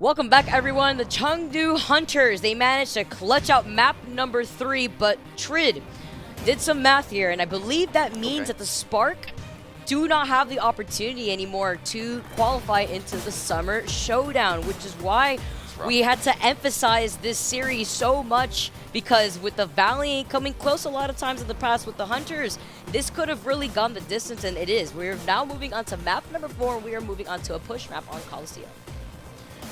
Welcome back, everyone. The Chengdu Hunters, they managed to clutch out map number 3, but Trid did some math here, and I believe that means that the Spark do not have the opportunity anymore to qualify into the Summer Showdown, which is why we had to emphasize this series so much, because with the Valiant coming close a lot of times in the past with the Hunters, this could have really gone the distance, and it is. We're now moving on to map number 4. We are moving on to a push map on Coliseum.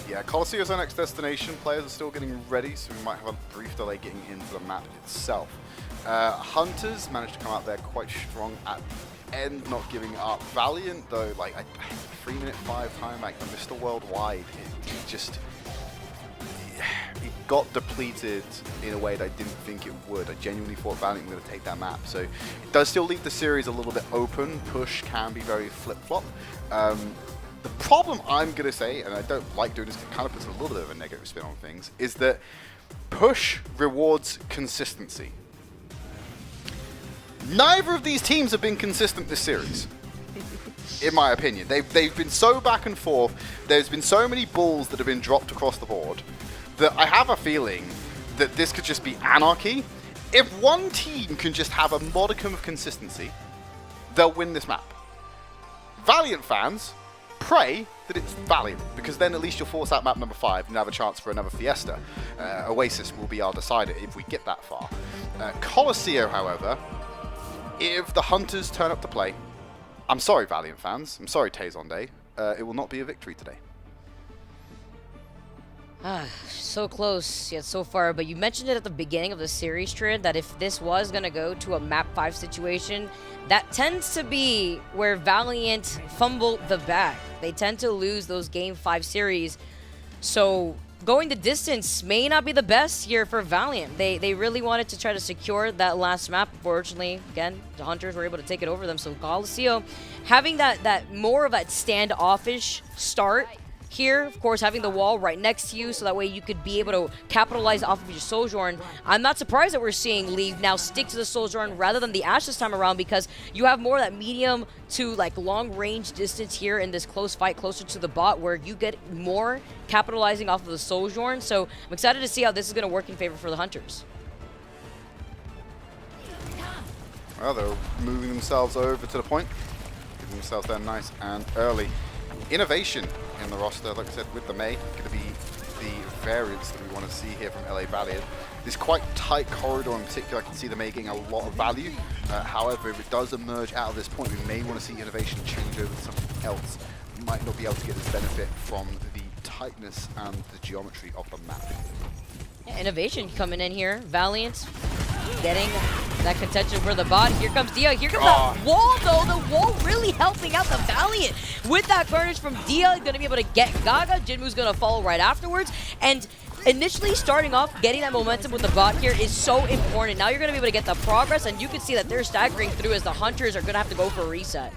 Yeah, Coliseum is our next destination. Players are still getting ready, so we might have a brief delay getting into the map itself. Hunters managed to come out there quite strong at the end, not giving up. Valiant, though, like, 3 minute 5 time, like, the Mr. Worldwide, it just... It got depleted in a way that I didn't think it would. I genuinely thought Valiant were going to take that map. So it does still leave the series a little bit open. Push can be very flip-flop. The problem I'm going to say, and I don't like doing this, it kind of puts a little bit of a negative spin on things, is that push rewards consistency. Neither of these teams have been consistent this series, in my opinion. They've been so back and forth. There's been so many balls that have been dropped across the board that I have a feeling that this could just be anarchy. If one team can just have a modicum of consistency, they'll win this map. Valiant fans, pray that it's Valiant, because then at least you'll force out map number 5 and have a chance for another Fiesta. Oasis will be our decider if we get that far. Coliseum, however, if the Hunters turn up to play, I'm sorry Valiant fans, I'm sorry Tazonde, it will not be a victory today. So close yet so far, but you mentioned it at the beginning of the series, Trid, that if this was going to go to a map 5 situation, that tends to be where Valiant fumble the bag. They tend to lose those game 5 series, so going the distance may not be the best here for Valiant. They really wanted to try to secure that last map. Fortunately, again, the Hunters were able to take it over them, so Coliseum having that more of that standoffish start here, of course, having the wall right next to you, so that way you could be able to capitalize off of your Sojourn. I'm not surprised that we're seeing Leave now stick to the Sojourn rather than the Ashe this time around, because you have more of that medium to like long range distance here in this close fight closer to the bot, where you get more capitalizing off of the Sojourn. So I'm excited to see how this is going to work in favor for the Hunters. Well, they're moving themselves over to the point, giving themselves there nice and early. Innovation in the roster, like I said, with the May, going to be the variance that we want to see here from LA Valiant. This quite tight corridor in particular, I can see the May getting a lot of value. However, if it does emerge out of this point, we may want to see Innovation change over to something else. Might not be able to get this benefit from the tightness and the geometry of the map. Yeah, Innovation coming in here. Valiant getting that contention for the bot. Here comes Dia. Here comes that wall, though. The wall really helping out the Valiant. With that Carnage from Dia, going to be able to get Gaga. Jinwoo's going to follow right afterwards. And initially starting off, getting that momentum with the bot here is so important. Now you're going to be able to get the progress, and you can see that they're staggering through as the Hunters are going to have to go for a reset.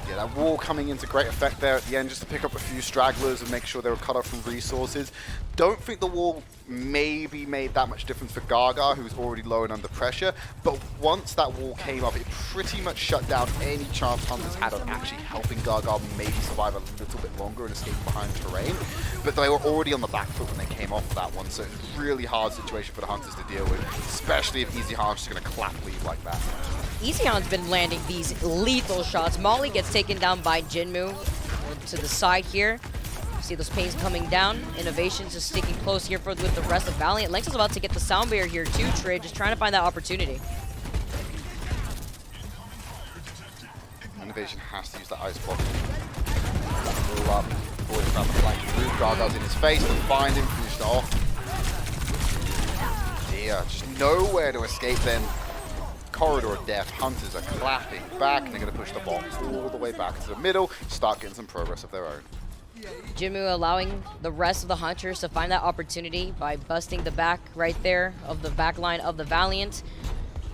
Yeah, that wall coming into great effect there at the end, just to pick up a few stragglers and make sure they were cut off from resources. Don't think the wall maybe made that much difference for Gaga, who's already low and under pressure, but once that wall came up, it pretty much shut down any chance Hunters had of actually helping Gaga maybe survive a little bit longer and escape behind terrain. But they were already on the back foot when they came off that one, so it's a really hard situation for the Hunters to deal with, especially if Easy Han's just going to clap leave like that. Easyhan's been landing these lethal shots. Molly gets taken down by Jinwoo to the side here. See those pains coming down. Innovation's just sticking close here with the rest of Valiant. Lynx is about to get the sound barrier here too, Trey, just trying to find that opportunity. Innovation has to use that ice block. Pull up, forward around the flank. Move Gargoyles in his face to find him, finish it off. Yeah, just nowhere to escape then. Corridor of death. Hunters are clapping back, and they're going to push the box all the way back to the middle, start getting some progress of their own. Jinwoo allowing the rest of the Hunters to find that opportunity by busting the back right there of the back line of the Valiant.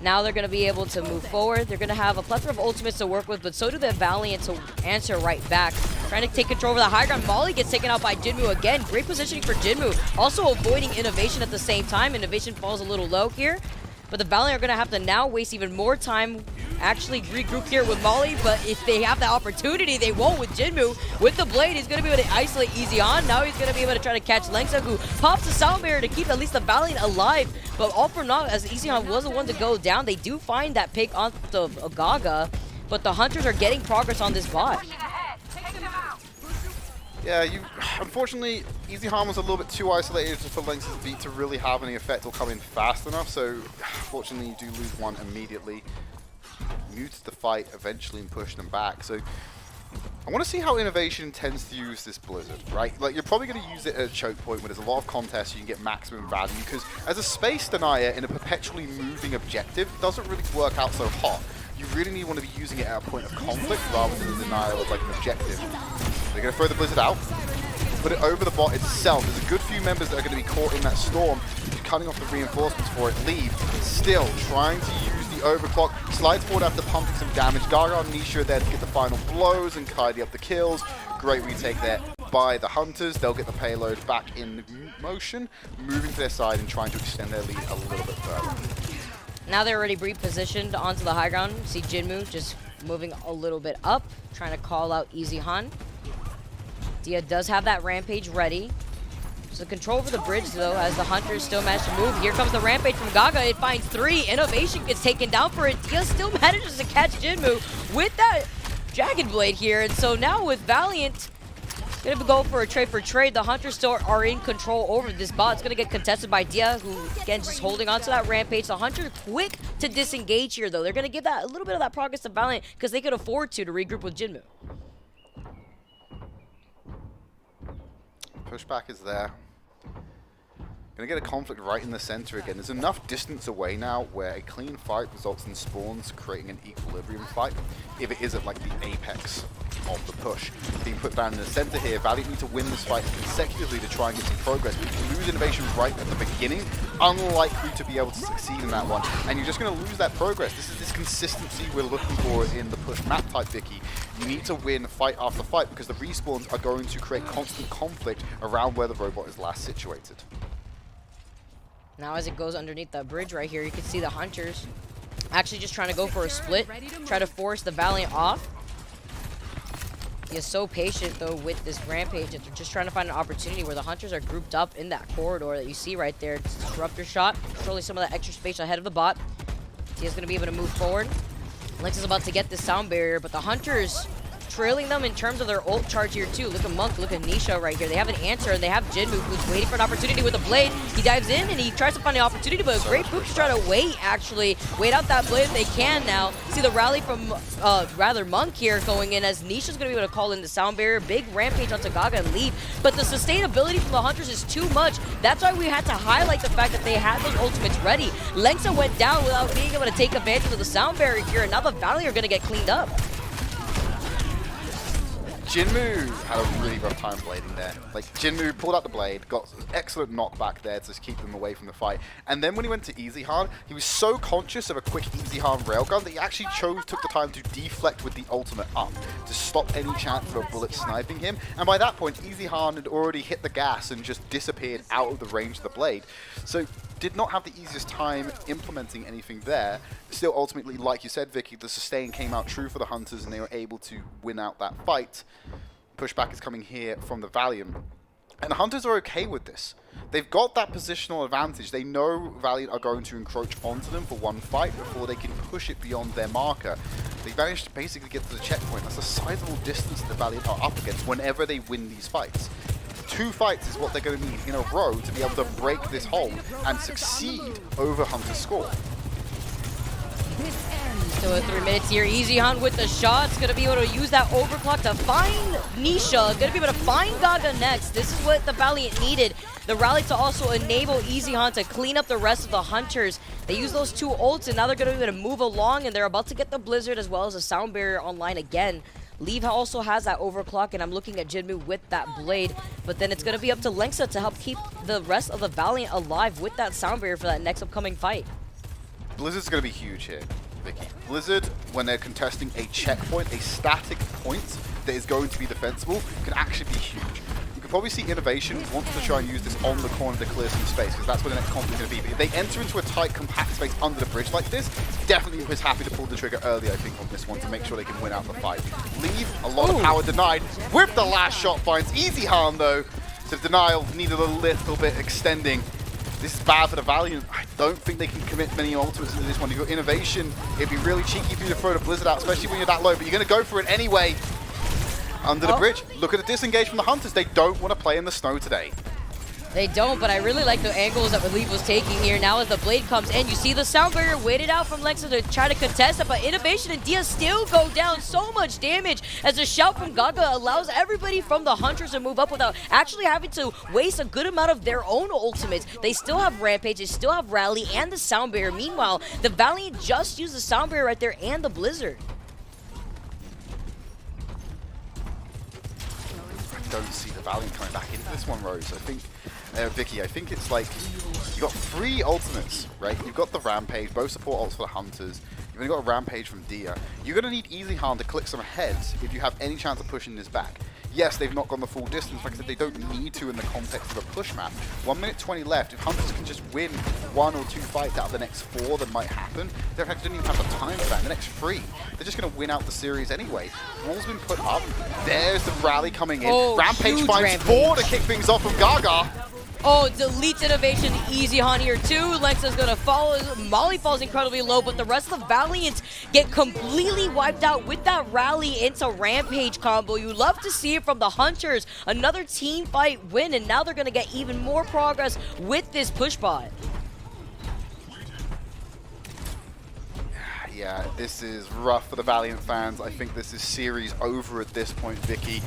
Now they're going to be able to move forward. They're going to have a plethora of ultimates to work with, but so do the Valiant to answer right back. Trying to take control over the high ground. Molly gets taken out by Jinwoo again. Great positioning for Jinwoo. Also avoiding Innovation at the same time. Innovation falls a little low here. But the Valiant are going to have to now waste even more time actually regroup here with Molly, but if they have the opportunity, they won't with Jinmu. With the blade, he's going to be able to isolate Easy on. Now he's going to be able to try to catch Lengsa, who pops the sound barrier to keep at least the Valiant alive. But all for naught, as Easy on was the one to go down, they do find that pick onto Gaga, but the Hunters are getting progress on this bot. Yeah, unfortunately, Easy Harm was a little bit too isolated for Lynx's beat to really have any effect or come in fast enough, so unfortunately you do lose one immediately. Mutes the fight eventually and push them back. So I want to see how Innovation tends to use this Blizzard, right? Like, you're probably going to use it at a choke point where there's a lot of contests, you can get maximum value, because as a space denier in a perpetually moving objective, it doesn't really work out so hot. You really want to be using it at a point of conflict rather than a denial of like an objective. They're going to throw the Blizzard out, put it over the bot itself. There's a good few members that are going to be caught in that storm, cutting off the reinforcements for it. Leave, still trying to use the overclock, slides forward after pumping some damage. Gaga and Nisha are there to get the final blows and tidy up the kills. Great retake there by the Hunters. They'll get the payload back in motion, moving to their side and trying to extend their lead a little bit further. Now they're already repositioned onto the high ground. See Jinmu just moving a little bit up, trying to call out Easy Han. Dia does have that Rampage ready. So control over the bridge, though, as the Hunters still manage to move. Here comes the Rampage from Gaga. It finds 3. Innovation gets taken down for it. Dia still manages to catch Jinmu with that Jagged Blade here. And so now with Valiant going to go for a trade for trade, the Hunters still are in control over this bot. It's going to get contested by Dia, who, again, just holding on to that Rampage. The Hunters quick to disengage here, though. They're going to give that a little bit of that progress to Valiant because they could afford to regroup with Jinmu. Pushback is there. Gonna get a conflict right in the center again. There's enough distance away now where a clean fight results in spawns creating an equilibrium fight. If it is at like the apex of the push. Being put down in the center here, Valiant need to win this fight consecutively to try and get some progress. But if you lose Innovation right at the beginning, unlikely to be able to succeed in that one. And you're just gonna lose that progress. This is this consistency we're looking for in the push map type Vicky. You need to win fight after fight because the respawns are going to create constant conflict around where the robot is last situated. Now as it goes underneath that bridge right here, you can see the Hunters actually just trying to go for a split, try to force the Valiant off. He is so patient, though, with this Rampage that they're just trying to find an opportunity where the Hunters are grouped up in that corridor that you see right there. It's a Disruptor shot, controlling some of that extra space ahead of the bot. He is going to be able to move forward. Lex is about to get this sound barrier, but the Hunters trailing them in terms of their ult charge here too. Look at Monk, look at Nisha right here. They have an answer, and they have Jinmu, who's waiting for an opportunity with a blade. He dives in, and he tries to find the opportunity, but a great move to try to wait out that blade if they can now. See the rally from, rather Monk here going in, as Nisha's going to be able to call in the sound barrier. Big Rampage onto Gaga and leave, but the sustainability from the Hunters is too much. That's why we had to highlight the fact that they had those ultimates ready. Lengsa went down without being able to take advantage of the sound barrier here, and now the Valley are going to get cleaned up. Jinmu had a really rough time blading there. Like, Jinmu pulled out the blade, got an excellent knockback there to keep them away from the fight. And then when he went to Easy Han, he was so conscious of a quick Easy Han railgun that he actually took the time to deflect with the ultimate up to stop any chance of a bullet sniping him. And by that point, Easy Han had already hit the gas and just disappeared out of the range of the blade. So did not have the easiest time implementing anything there. Still, ultimately, like you said, Vicky, the sustain came out true for the Hunters and they were able to win out that fight. Pushback is coming here from the Valiant. And the Hunters are okay with this. They've got that positional advantage. They know Valiant are going to encroach onto them for one fight before they can push it beyond their marker. They managed to basically get to the checkpoint. That's a sizable distance the Valiant are up against whenever they win these fights. 2 fights is what they're going to need in a row to be able to break this hold and succeed over Hunter's score. So 3 minutes here, Easy Han with the shots, gonna be able to use that overclock to find Nisha, gonna be able to find Gaga next. This is what the Valiant needed. The rally to also enable Easy Han to clean up the rest of the Hunters. They use those 2 ults, and now they're gonna be able to move along, and they're about to get the Blizzard as well as a sound barrier online again. Leave also has that overclock, and I'm looking at Jinmu with that blade, but then it's gonna be up to Lengsa to help keep the rest of the Valiant alive with that sound barrier for that next upcoming fight. Blizzard's going to be huge here, Vicky. Blizzard, when they're contesting a checkpoint, a static point that is going to be defensible, can actually be huge. You can probably see Innovation wants to try and use this on the corner to clear some space, because that's where the next conflict is going to be. But if they enter into a tight, compact space under the bridge like this, definitely is happy to pull the trigger early, I think, on this one to make sure they can win out the fight. Leave, a lot of power denied. With the last shot finds easy harm, though. So the denial needed a little bit extending. This is bad for the Valiant. I don't think they can commit many ultimates into this one. You've got Innovation. It'd be really cheeky for you to throw the Blizzard out, especially when you're that low, but you're going to go for it anyway. Under the bridge. Look at the disengage from the Hunters. They don't want to play in the snow today. They don't, but I really like the angles that Relief was taking here. Now as the blade comes in, you see the sound barrier waited out from Lexa to try to contest it, but Innovation and Dia still go down. So much damage as a shout from Gaga allows everybody from the Hunters to move up without actually having to waste a good amount of their own ultimates. They still have Rampage, they still have Rally, and the sound barrier. Meanwhile, the Valiant just used the sound barrier right there and the Blizzard. I don't see the Valiant coming back into this one, Rose. I think, Vicky, I think it's like, you got 3 ultimates, right? You've got the Rampage, both support ults for the Hunters. You've only got a Rampage from Dia. You're going to need Easy Harm to click some heads if you have any chance of pushing this back. Yes, they've not gone the full distance. Like I said, they don't need to in the context of a push map. 1 minute 20 left. If Hunters can just win 1 or 2 fights out of the next 4 that might happen, they don't even have the time for that. In the next 3, they're just going to win out the series anyway. Wall's been put up. There's the rally coming in. Oh, Rampage finds Rampage. 4 to kick things off from Gaga. Oh, deletes Innovation, easy on here too. Lexa's gonna follow. Molly falls incredibly low, but the rest of the Valiants get completely wiped out with that rally into Rampage combo. You love to see it from the Hunters. Another team fight win, and now they're gonna get even more progress with this push bot. Yeah, this is rough for the Valiant fans. I think this is series over at this point, Vicky.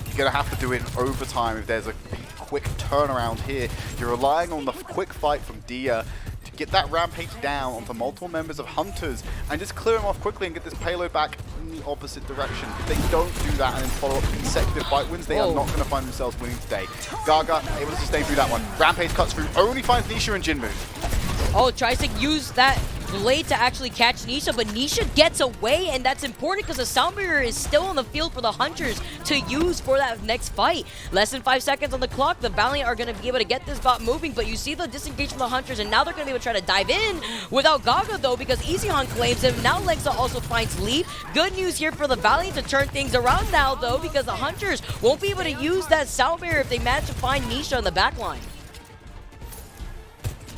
You're going to have to do it in overtime if there's a quick turnaround here. You're relying on the quick fight from Dia to get that Rampage down onto multiple members of Hunters and just clear them off quickly and get this payload back in the opposite direction. If they don't do that and then follow up consecutive fight wins, they are not going to find themselves winning today. Gaga able to sustain through that one. Rampage cuts through, only finds Nisha and Jinmu. Oh, tries to use that blade to actually catch Nisha, but Nisha gets away, and that's important because the sound barrier is still on the field for the Hunters to use for that next fight. Less than 5 seconds on the clock. The Valiant are going to be able to get this bot moving, but you see the disengage from the Hunters, and now they're going to be able to try to dive in without Gaga, though, because Easyhan claims him. Now Lexa also finds Leaf. Good news here for the Valiant to turn things around now, though, because the Hunters won't be able to use that sound barrier if they manage to find Nisha in the backline.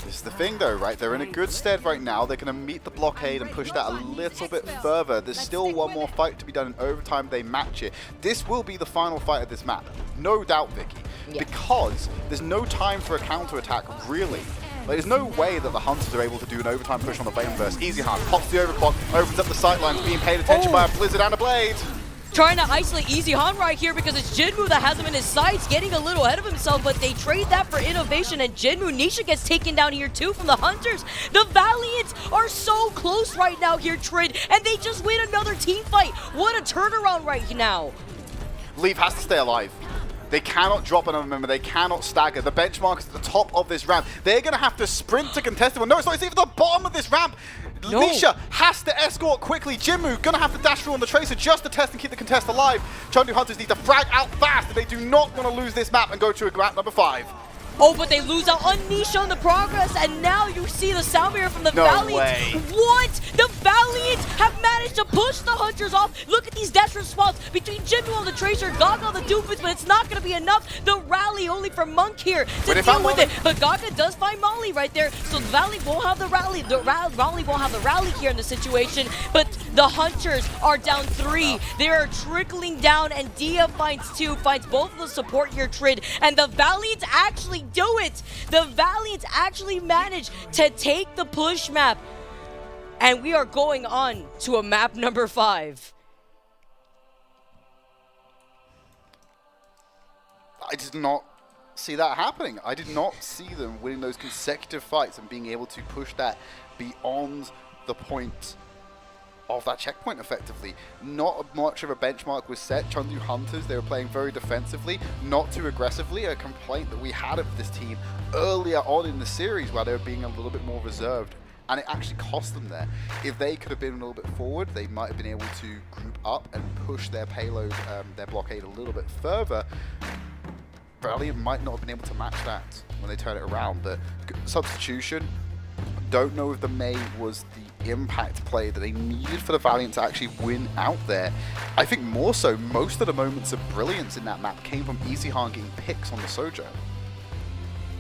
This is the thing though, right? They're in a good stead right now. They're going to meet the blockade and push that a little bit further. There's still one more fight to be done in overtime. They match it. This will be the final fight of this map. No doubt, Vicky. Yeah. Because there's no time for a counter-attack, really. Like, there's no way that the Hunters are able to do an overtime push on the Vayne burst. Easy Hunt pops the overclock, opens up the sightlines, being paid attention by a Blizzard and a Blade. Trying to isolate Easy Han right here because it's Jinmu that has him in his sights, getting a little ahead of himself, but they trade that for Innovation, and Jinmu, Nisha gets taken down here too from the Hunters. The Valiants are so close right now here, Trid, and they just win another team fight. What a turnaround right now. Leaf has to stay alive. They cannot drop another member. They cannot stagger. The benchmark is at the top of this ramp. They're going to have to sprint to contest it. No, it's not. It's even the bottom of this ramp. No. Nisha has to escort quickly. Jinmu going to have to dash through on the Tracer just to test and keep the contest alive. Chengdu Hunters need to frag out fast. They do not want to lose this map and go to a map number 5. Oh, but they lose out on Nisha on the progress, and now you see the sound barrier from the No Valiants. way. What? The Valiants have managed to push the Hunters off. Look at these desperate spots between Jinmu on the Tracer, Gaga on the Doomfist, but it's not going to be enough. The rally only for Monk here to deal with it. But Gaga does find Molly right there, so the Valiant won't have the rally. The Rally won't have the rally here in the situation, but the Hunters are down 3. They are trickling down, and Dia finds 2, finds both of the support here, Trid, and the Valiants actually do it. The Valiants actually manage to take the push map, and we are going on to a map number 5. I did not see that happening. I did not see them winning those consecutive fights and being able to push that beyond the point of that checkpoint effectively. Not much of a benchmark was set. Chengdu Hunters, they were playing very defensively, not too aggressively. A complaint that we had of this team earlier on in the series where they were being a little bit more reserved, and it actually cost them there. If they could have been a little bit forward, they might have been able to group up and push their payload, their blockade a little bit further. Valiant might not have been able to match that when they turn it around. But substitution, don't know if the Mei was the impact play that they needed for the Valiant to actually win out there. I think more so, most of the moments of brilliance in that map came from Easyhan getting picks on the Sojourn.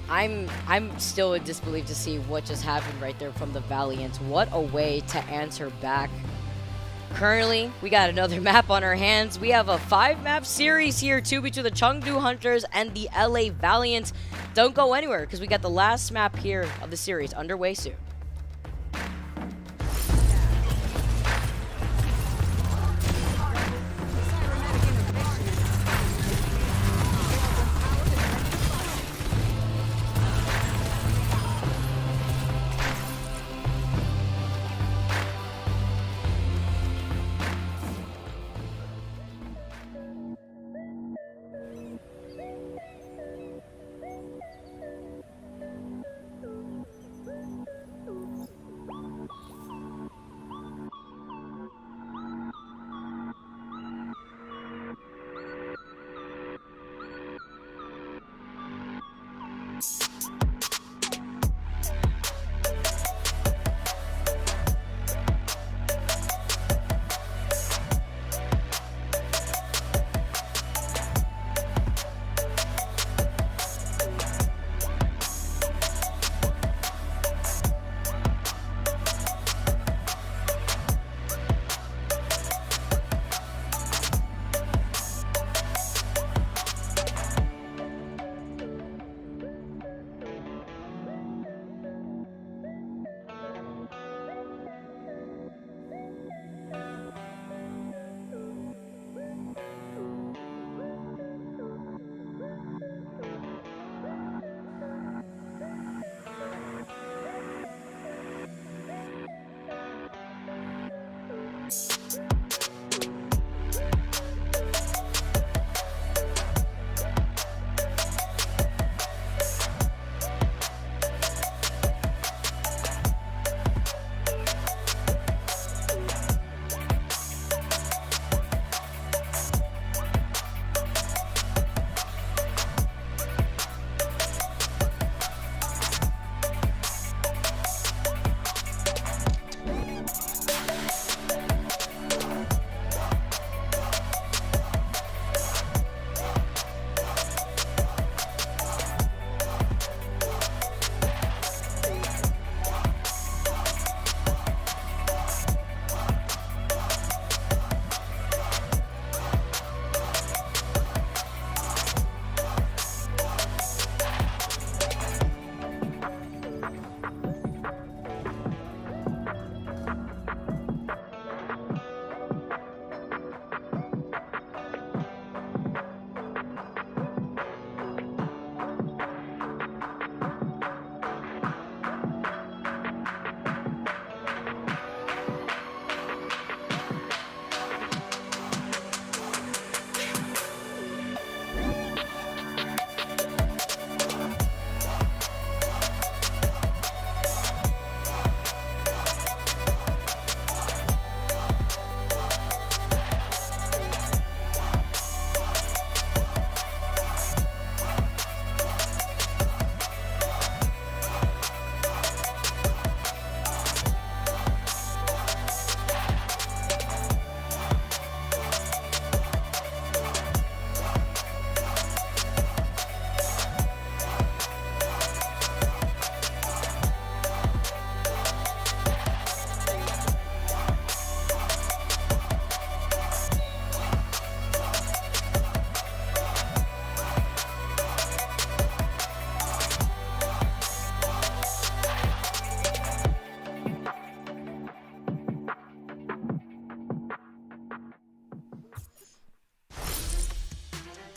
I'm still in disbelief to see what just happened right there from the Valiant. What a way to answer back. Currently, we got another map on our hands. We have a 5-map series here too between the Chengdu Hunters and the LA Valiant. Don't go anywhere because we got the last map here of the series underway soon.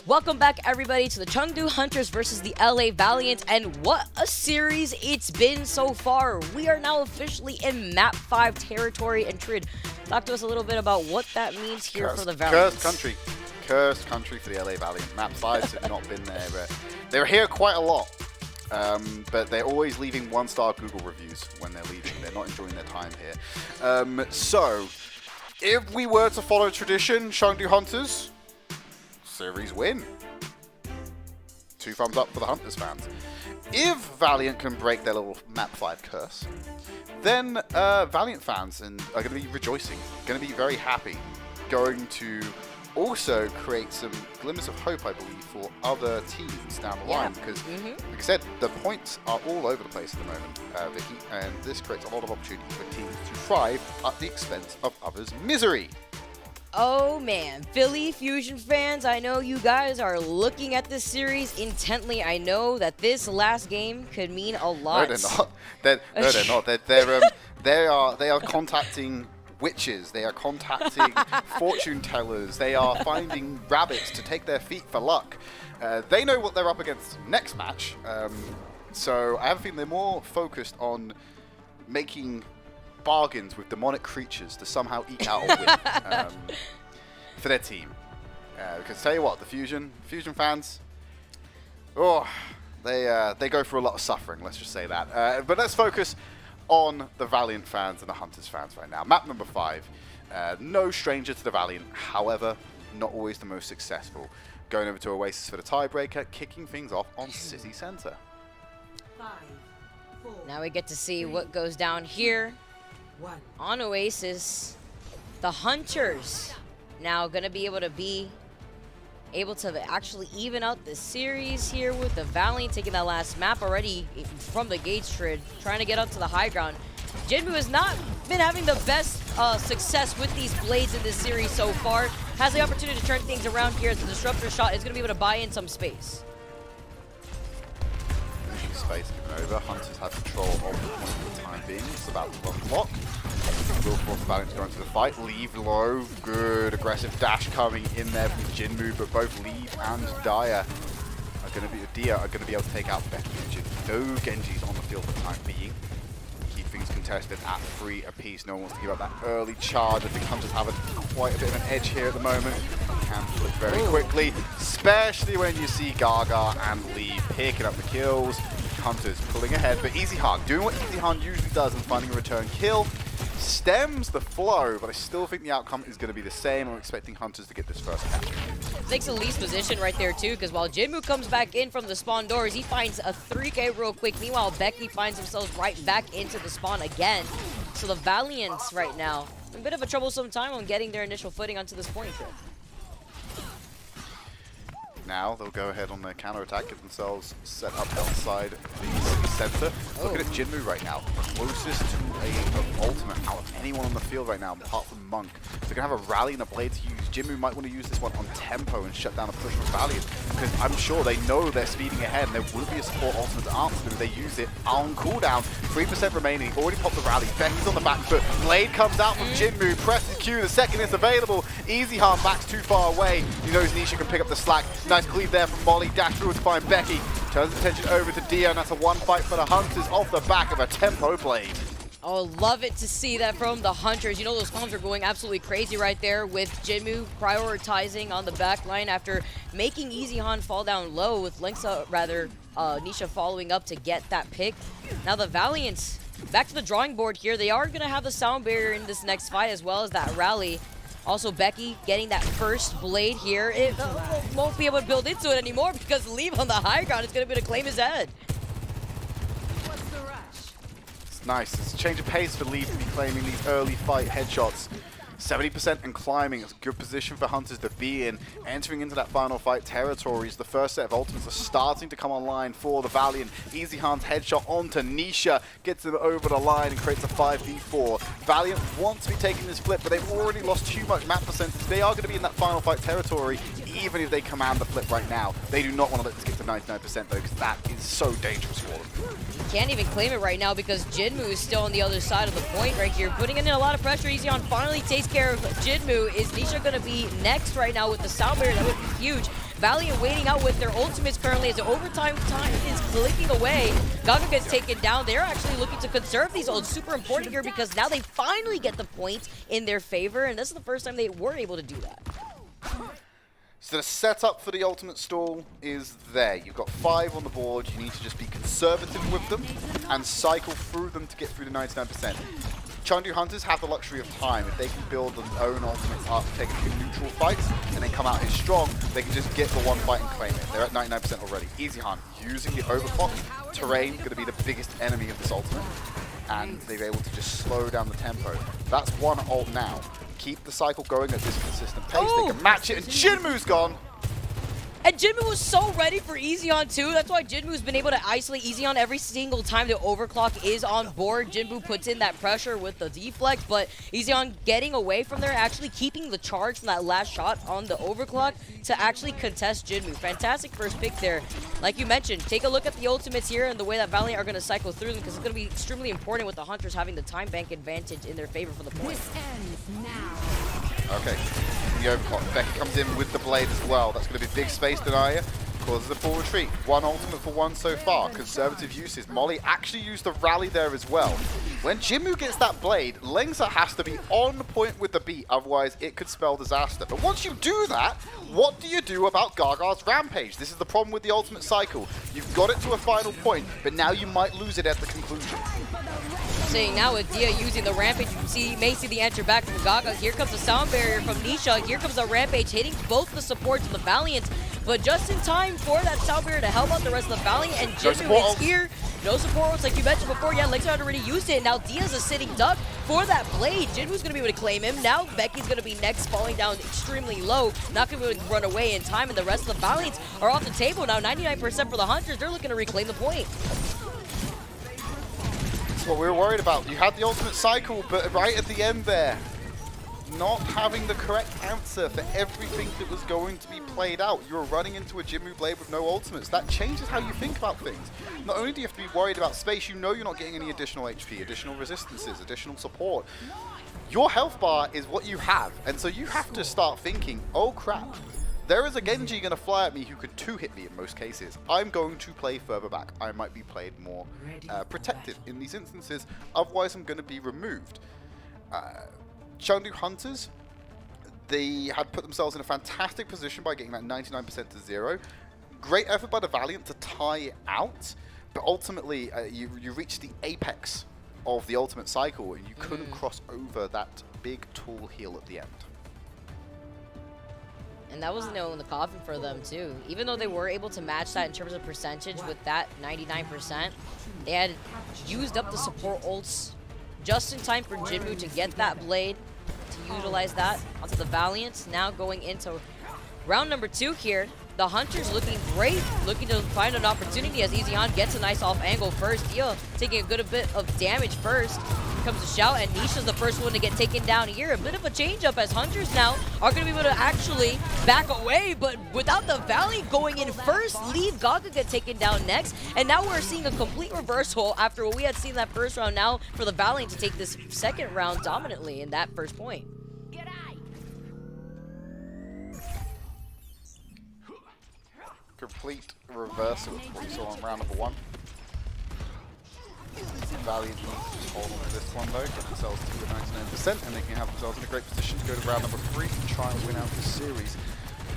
Welcome back, everybody, to the Chengdu Hunters versus the LA Valiant, and what a series it's been so far. We are now officially in Map 5 territory, and Trid, talk to us a little bit about what that means here for the Valiant. Cursed country for the LA Valiant. Map 5 have not been there, but they're here quite a lot. But they're always leaving 1-star Google reviews when they're leaving. They're not enjoying their time here. So, if we were to follow tradition, Chengdu Hunters, series win. 2 thumbs up for the Hunters fans. If Valiant can break their little map 5 curse, then Valiant fans are going to be rejoicing, going to be very happy, going to also create some glimmers of hope, I believe, for other teams down the line. Because, like I said, the points are all over the place at the moment, Vicky, and this creates a lot of opportunity for teams to thrive at the expense of others' misery. Oh man, Philly Fusion fans, I know you guys are looking at this series intently. I know that this last game could mean a lot. No, they're not. They're not. They are contacting witches. They are contacting fortune tellers. They are finding rabbits to take their feet for luck. They know what they're up against next match. So I have a feeling they're more focused on making bargains with demonic creatures to somehow eke out a win for their team. Because tell you what, the Fusion fans, they go through a lot of suffering. Let's just say that. But let's focus on the Valiant fans and the Hunters fans right now. Map number 5. No stranger to the Valiant, however, not always the most successful. Going over to Oasis for the tiebreaker, kicking things off on City Center. 5, 4, Now we get to see what goes down here 1. on Oasis. The Hunters now going to be able to actually even out the series here with the Valiant taking that last map already from the Gates Trid, trying to get up to the high ground. Jinmu has not been having the best success with these blades in this series so far. Has the opportunity to turn things around here as the Disruptor shot is going to be able to buy in some space. Space given over. Hunters have control of the point for the time being. It's about to unlock. Will force Valiant to go into the fight. Leave low. Good aggressive dash coming in there from Jinmu, but both Leave and Dia are going to be able to take out Becky and Jinmu. No Genjis on the field for the time being. Keep things contested at 3 apiece. No one wants to give up that early charge. I think Hunters have quite a bit of an edge here at the moment. Can flip very quickly, especially when you see Gaga and Lee picking up the kills. Hunters pulling ahead, but Easy Han doing what Easy Han usually does and finding a return kill. Stems the flow, but I still think the outcome is going to be the same. I'm expecting Hunters to get this first catch. Takes Lee's position right there too, because while Jinmu comes back in from the spawn doors, he finds a 3K real quick. Meanwhile, Becky finds themselves right back into the spawn again. So the Valiants right now, a bit of a troublesome time on getting their initial footing onto this point here. Now they'll go ahead on their counter-attack, get themselves set up outside the center. Looking at Jinmu right now, closest to an ultimate out of anyone on the field right now, apart from Monk. They're going to have a rally and a blade to use. Jinmu might want to use this one on tempo and shut down a push from Valiant, because I'm sure they know they're speeding ahead and there will be a support ultimate to answer them if they use it on cooldown. 3% remaining, already popped the rally. Becky's on the back foot. Blade comes out from Jinmu, presses Q, the second is available. Easy Harm backs too far away. He knows Nisha can pick up the slack. Nice cleave there from Molly, dash through to find Becky. Turns attention over to Dia, and that's a one fight for the Hunters off the back of a tempo blade. Oh, love it to see that from the Hunters. You know, those comms are going absolutely crazy right there with Jinmu prioritizing on the back line after making Easy Han fall down low with Nisha following up to get that pick. Now the Valiants, back to the drawing board here. They are going to have the sound barrier in this next fight as well as that rally. Also, Becky getting that first blade here. It won't be able to build into it anymore because Leave on the high ground is going to be able to claim his head. What's the rush? It's nice. It's a change of pace for Lee to be claiming these early fight headshots. 70% and climbing. It's a good position for Hunters to be in. Entering into that final fight territories, the first set of ultimates are starting to come online for the Valiant. Easy Han's headshot onto Nisha, gets them over the line and creates a 5v4. Valiant want to be taking this flip, but they've already lost too much map percentage. They are going to be in that final fight territory, even if they command the flip right now. They do not want to let this get to 99% though, because that is so dangerous for them. Can't even claim it right now because Jinmu is still on the other side of the point right here, putting in a lot of pressure. Easy On finally takes care of Jinmu. Is Nisha going to be next right now with the sound barrier? That would be huge. Valiant waiting out with their ultimates currently as the overtime time is clicking away. Gaga gets taken down. They're actually looking to conserve these ults. Super important here because now they finally get the points in their favor, and this is the first time they were able to do that. So the setup for the ultimate stall is there. You've got 5 on the board. You need to just be conservative with them and cycle through them to get through the 99%. Chengdu Hunters have the luxury of time. If they can build their own ultimates up, take a few neutral fights, and then come out here strong, they can just get the one fight and claim it. They're at 99% already. Easy Hunt, using the overclock terrain, going to be the biggest enemy of this ultimate. And they're able to just slow down the tempo. That's one ult now. Keep the cycle going at this consistent pace. They can match it, and Jinmu's gone. And Jinmu was so ready for Easyon too. That's why Jinmu's been able to isolate Easyon every single time the overclock is on board. Jinmu puts in that pressure with the deflect, but Easyon getting away from there, actually keeping the charge from that last shot on the overclock to actually contest Jinmu. Fantastic first pick there. Like you mentioned, take a look at the ultimates here and the way that Valiant are going to cycle through them, because it's going to be extremely important with the Hunters having the time bank advantage in their favor for the point. This ends now. Okay, the overclock. Becky comes in with the blade as well. That's going to be big space denier. Causes a full retreat. One ultimate for one so far. Conservative uses. Molly actually used the rally there as well. When Jinmu gets that blade, Lengza has to be on point with the beat, otherwise it could spell disaster. But once you do that, what do you do about Gaga's rampage? This is the problem with the ultimate cycle. You've got it to a final point, but now you might lose it at the conclusion. Saying now with Dia using the rampage, you may see the enter back from Gaga. Here comes the sound barrier from Nisha. Here comes the rampage hitting both the supports of the Valiant, but just in time for that sound barrier to help out the rest of the Valiant. And Jinmu is here. No support ults like you mentioned before. Yeah, Lexar had already used it. Now Dia's a sitting duck for that blade. Jinmu's going to be able to claim him. Now Becky's going to be next, falling down extremely low. Not going to be able to run away in time, and the rest of the Valiants are off the table now. 99% for the Hunters. They're looking to reclaim the point. What we were worried about. You had the ultimate cycle, but right at the end there, not having the correct answer for everything that was going to be played out. You were running into a Jinmu blade with no ultimates. That changes how you think about things. Not only do you have to be worried about space, you know you're not getting any additional HP, additional resistances, additional support. Your health bar is what you have, and so you have to start thinking, oh crap, there is a Genji going to fly at me who could two-hit me in most cases. I'm going to play further back. I might be played more protective in these instances. Otherwise, I'm going to be removed. Chengdu Hunters, they had put themselves in a fantastic position by getting that 99% to 0. Great effort by the Valiant to tie it out, but ultimately, you reached the apex of the ultimate cycle, and you couldn't cross over that big tall heal at the end. And that was nail in the coffin for them too. Even though they were able to match that in terms of percentage with that 99%, they had used up the support ults just in time for Jinmu to get that blade, to utilize that onto the Valiant. Now going into round number 2 here. The Hunters looking great, looking to find an opportunity as Easyon gets a nice off angle first. Dio taking a good bit of damage first. Here comes the shout, and Nisha's the first one to get taken down here. A bit of a change up as Hunters now are going to be able to actually back away, but without the Valiant going in first, leave Gaga get taken down next. And now we're seeing a complete reversal after what we had seen that first round, now for the Valiant to take this second round dominantly in that first point. Complete reversal of what we saw on round number 1. Valiant need to just hold on to this one though, get themselves to the 99%, and they can have themselves in a great position to go to round number 3 and try and win out this series.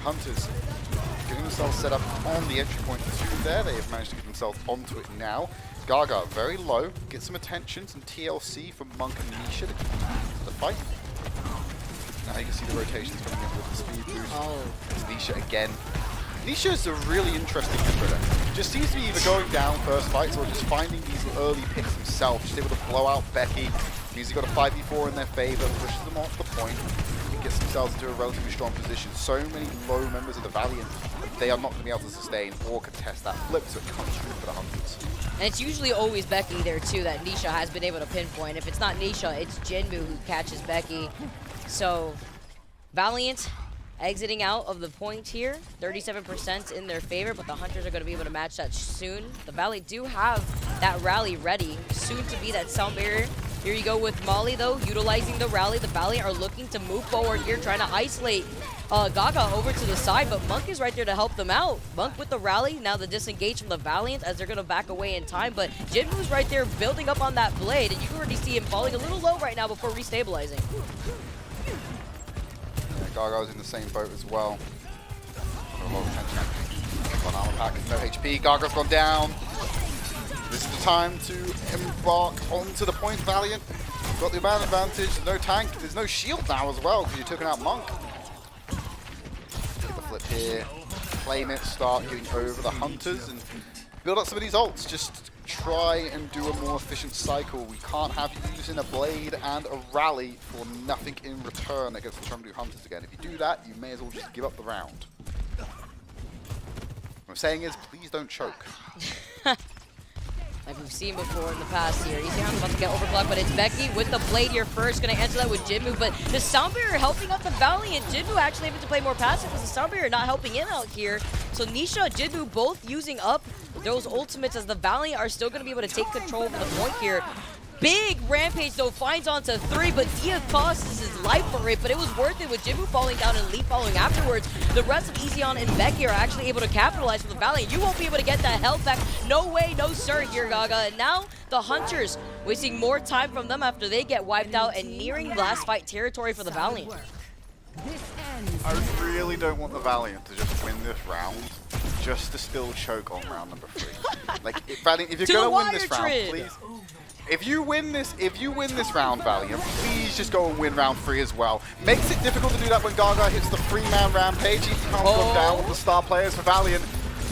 Hunters getting themselves set up on the entry point 2 there. They have managed to get themselves onto it now. Gaga very low, get some attention, some TLC from Monk and Nisha to continue the fight. Now you can see the rotations coming in with the speed boost. It's Nisha again. Nisha is a really interesting hitter. Just seems to be either going down first fights or just finding these early picks himself. Just able to blow out Becky. He's got a 5v4 in their favor, pushes them off the point, and gets themselves into a relatively strong position. So many low members of the Valiant that they are not going to be able to sustain or contest that flip, so it comes through for the Hunters. And it's usually always Becky there too that Nisha has been able to pinpoint. If it's not Nisha, it's Jinmu who catches Becky. So Valiant exiting out of the point here, 37% in their favor, but the Hunters are going to be able to match that soon. The Valiant do have that rally ready, soon to be that sound barrier. Here you go with Molly though, utilizing the rally. The Valiant are looking to move forward here, trying to isolate Gaga over to the side, but Monk is right there to help them out. Monk with the rally, now the disengage from the Valiant as they're going to back away in time, but Jinmu's right there building up on that blade, and you can already see him falling a little low right now before restabilizing. Gargoyle's in the same boat as well. A lot of attention. On armor pack, no HP. Gargoyle's gone down. This is the time to embark onto the point, Valiant. got the man advantage. There's no tank. There's no shield now as well because you're taking out Monk. Get the flip here. Claim it. Start getting over the hunters and build up some of these ults. Just try and do a more efficient cycle. We can't have you using a blade and a rally for nothing in return against the trying to do hunters again. If you do that, you may as well just give up the round. What I'm saying is, please don't choke. Like we've seen before in the past here. Easyhound's about to get overclocked, but it's Becky with the blade here first. Going to answer that with Jinmu, but the Sound Barrier helping out the Valiant. Jinmu actually able to play more passive because the Sound Barrier not helping in out here. So Nisha and Jinmu both using up those ultimates as the Valiant are still going to be able to take control of the point here. Big Rampage though finds onto 3, but Dia costs his life for it, but it was worth it with Jinmu falling down and Lee following afterwards. The rest of Easyon and Becky are actually able to capitalize from the Valiant. You won't be able to get that health back. No way, no sir here, Gaga. And now the Hunters wasting more time from them after they get wiped out and nearing last fight territory for the Valiant. I really don't want the Valiant to just win this round, just to still choke on round number 3. Like, Valiant, if you're gonna win this round, please. If you win this round, Valiant, please just go and win round 3 as well. Makes it difficult to do that when Gaga hits the 3-man rampage. He can't go down with the star players for Valiant.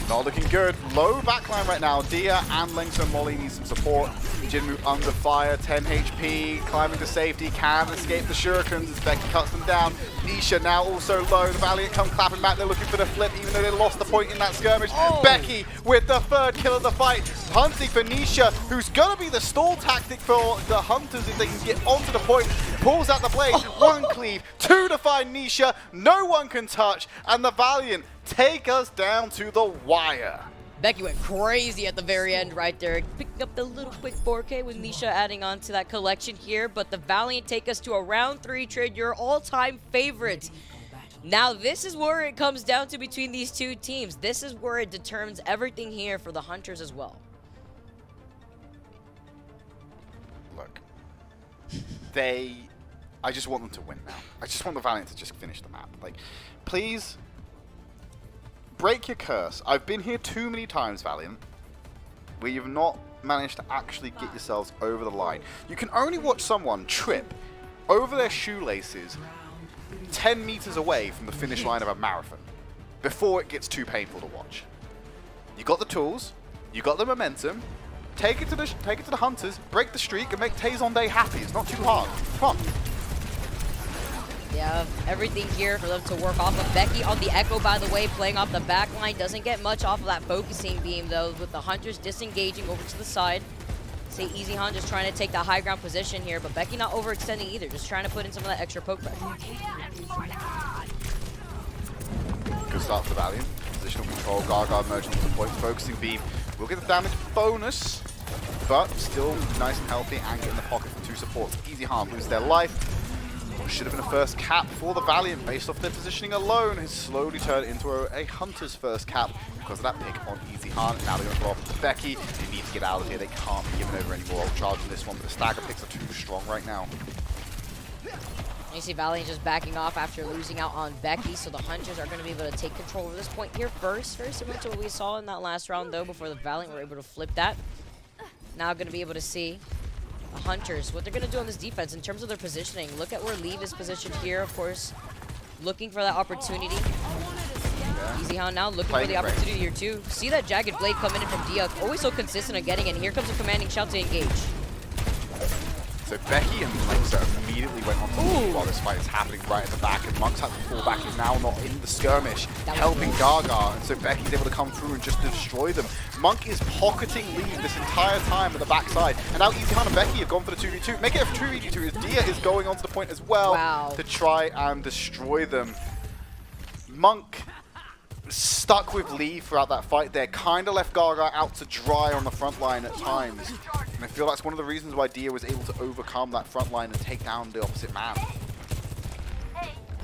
Not looking good. Low backline right now. Dia and Lynx and Molly need some support. Jinmu under fire, 10 HP, climbing to safety, can escape the shurikens as Becky cuts them down. Nisha now also low. The Valiant come clapping back. They're looking for the flip, even though they lost the point in that skirmish. Becky with the 3rd kill of the fight. Hunting for Nisha, who's going to be the stall tactic for the Hunters if they can get onto the point. Pulls out the blade. 1 cleave, 2 to find Nisha. No one can touch. And the Valiant take us down to the wire. Becky went crazy at the very end right there, picking up the little quick 4K with Nisha adding on to that collection here, but the Valiant take us to a round 3 trade, your all-time favorite. Now this is where it comes down to between these two teams. This is where it determines everything here for the Hunters as well. Look, I just want them to win now. I just want the Valiant to just finish the map. Like, please, break your curse. I've been here too many times, Valiant, where you've not managed to actually get yourselves over the line. You can only watch someone trip over their shoelaces 10 meters away from the finish line of a marathon before it gets too painful to watch. You got the tools, you got the momentum. Take it to the Hunters, break the streak, and make Tazon Day happy. It's not too hard. Come on. Yeah, everything here for them to work off of. Becky on the Echo, by the way, playing off the back line. Doesn't get much off of that focusing beam, though, with the Hunters disengaging over to the side. Say Easyhound just trying to take the high ground position here, but Becky not overextending either, just trying to put in some of that extra poke pressure. Good start for the Valiant. Positional control, Gaga merging into the point, focusing beam. We'll get the damage bonus, but still nice and healthy and get in the pocket for 2 supports. Easyhound lose their life. Should have been a first cap for the Valiant based off their positioning alone. Has slowly turned into a Hunter's first cap because of that pick on Easyhound. Now they're going to go off to Becky. They need to get out of here. They can't be given over any more ult charge in this one, but the stagger picks are too strong right now. You see Valiant just backing off after losing out on Becky, so the Hunters are going to be able to take control of this point here first. Very similar to what we saw in that last round, though, before the Valiant were able to flip that. Now going to be able to see the Hunters, what they're going to do on this defense in terms of their positioning. Look at where Leave is positioned here, of course, looking for that opportunity. Easyhound now looking for the opportunity here, too. See that Jagged Blade coming in from Dia, always so consistent on getting in. Here comes a commanding shout to engage. So Becky and Lynx immediately went on to the while this fight is happening right at the back, and Monk's had to fall back. He's now not in the skirmish, helping Gaga, and so Becky's able to come through and just destroy them. Monk is pocketing Leave this entire time at the backside, and now Easyhound and Becky have gone for the 2v2. Make it a 2v2 as Dia is going onto the point as well to try and destroy them. Monk stuck with Lee throughout that fight there, kind of left Gaga out to dry on the front line at times. And I feel that's one of the reasons why Dia was able to overcome that front line and take down the opposite man.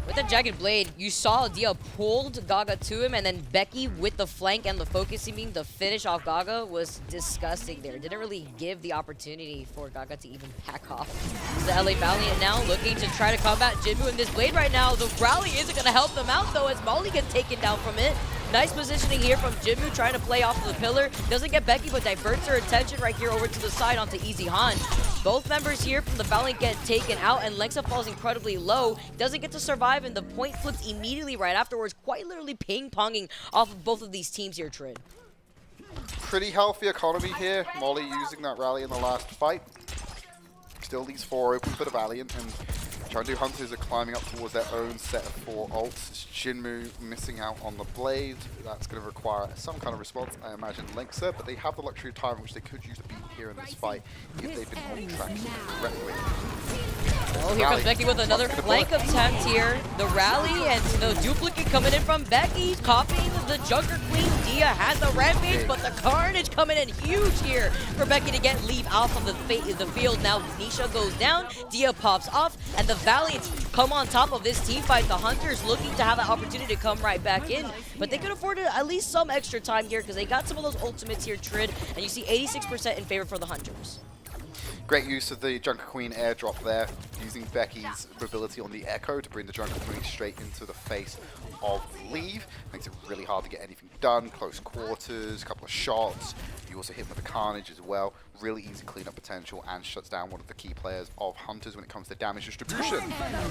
With the Jagged Blade, you saw Dia pulled Gaga to him, and then Becky with the flank and the focusing beam, the finish off Gaga was disgusting there. Didn't really give the opportunity for Gaga to even back off. The LA Valiant now looking to try to combat Jinmu in this blade right now. The rally isn't going to help them out, though, as Molly gets taken down from it. Nice positioning here from Jinmu, trying to play off of the pillar. Doesn't get Becky, but diverts her attention right here over to the side onto Easy Han. Both members here from the Valiant get taken out, and Lexa falls incredibly low. Doesn't get to survive, and the point flips immediately right afterwards, quite literally ping-ponging off of both of these teams here, Trid. Pretty healthy economy here. Molly using that rally in the last fight. Still these 4 open for the Valiant, and Chengdu Hunters are climbing up towards their own set of 4 ults. It's Jinmu missing out on the blade. That's going to require some kind of response, I imagine Linksa, but they have the luxury of time which they could use to beat here in this fight if they've been on track correctly. Oh, here comes Becky with another flank attempt here. The rally and the duplicate coming in from Becky, copying the Junker Queen. Dia has the rampage, but the carnage coming in huge here for Becky to get leave off of the field. Now Nisha goes down, Dia pops off, and the Valiants come on top of this team fight. The Hunters looking to have an opportunity to come right back in, but they could afford at least some extra time here because they got some of those ultimates here, Trid, and you see 86% in favor for the Hunters. Great use of the Junker Queen airdrop there, using Becky's ability on the Echo to bring the Junker Queen straight into the face of Leave. Makes it really hard to get anything done. Close quarters, a couple of shots. You also hit with the Carnage as well. Really easy cleanup potential and shuts down one of the key players of Hunters when it comes to damage distribution.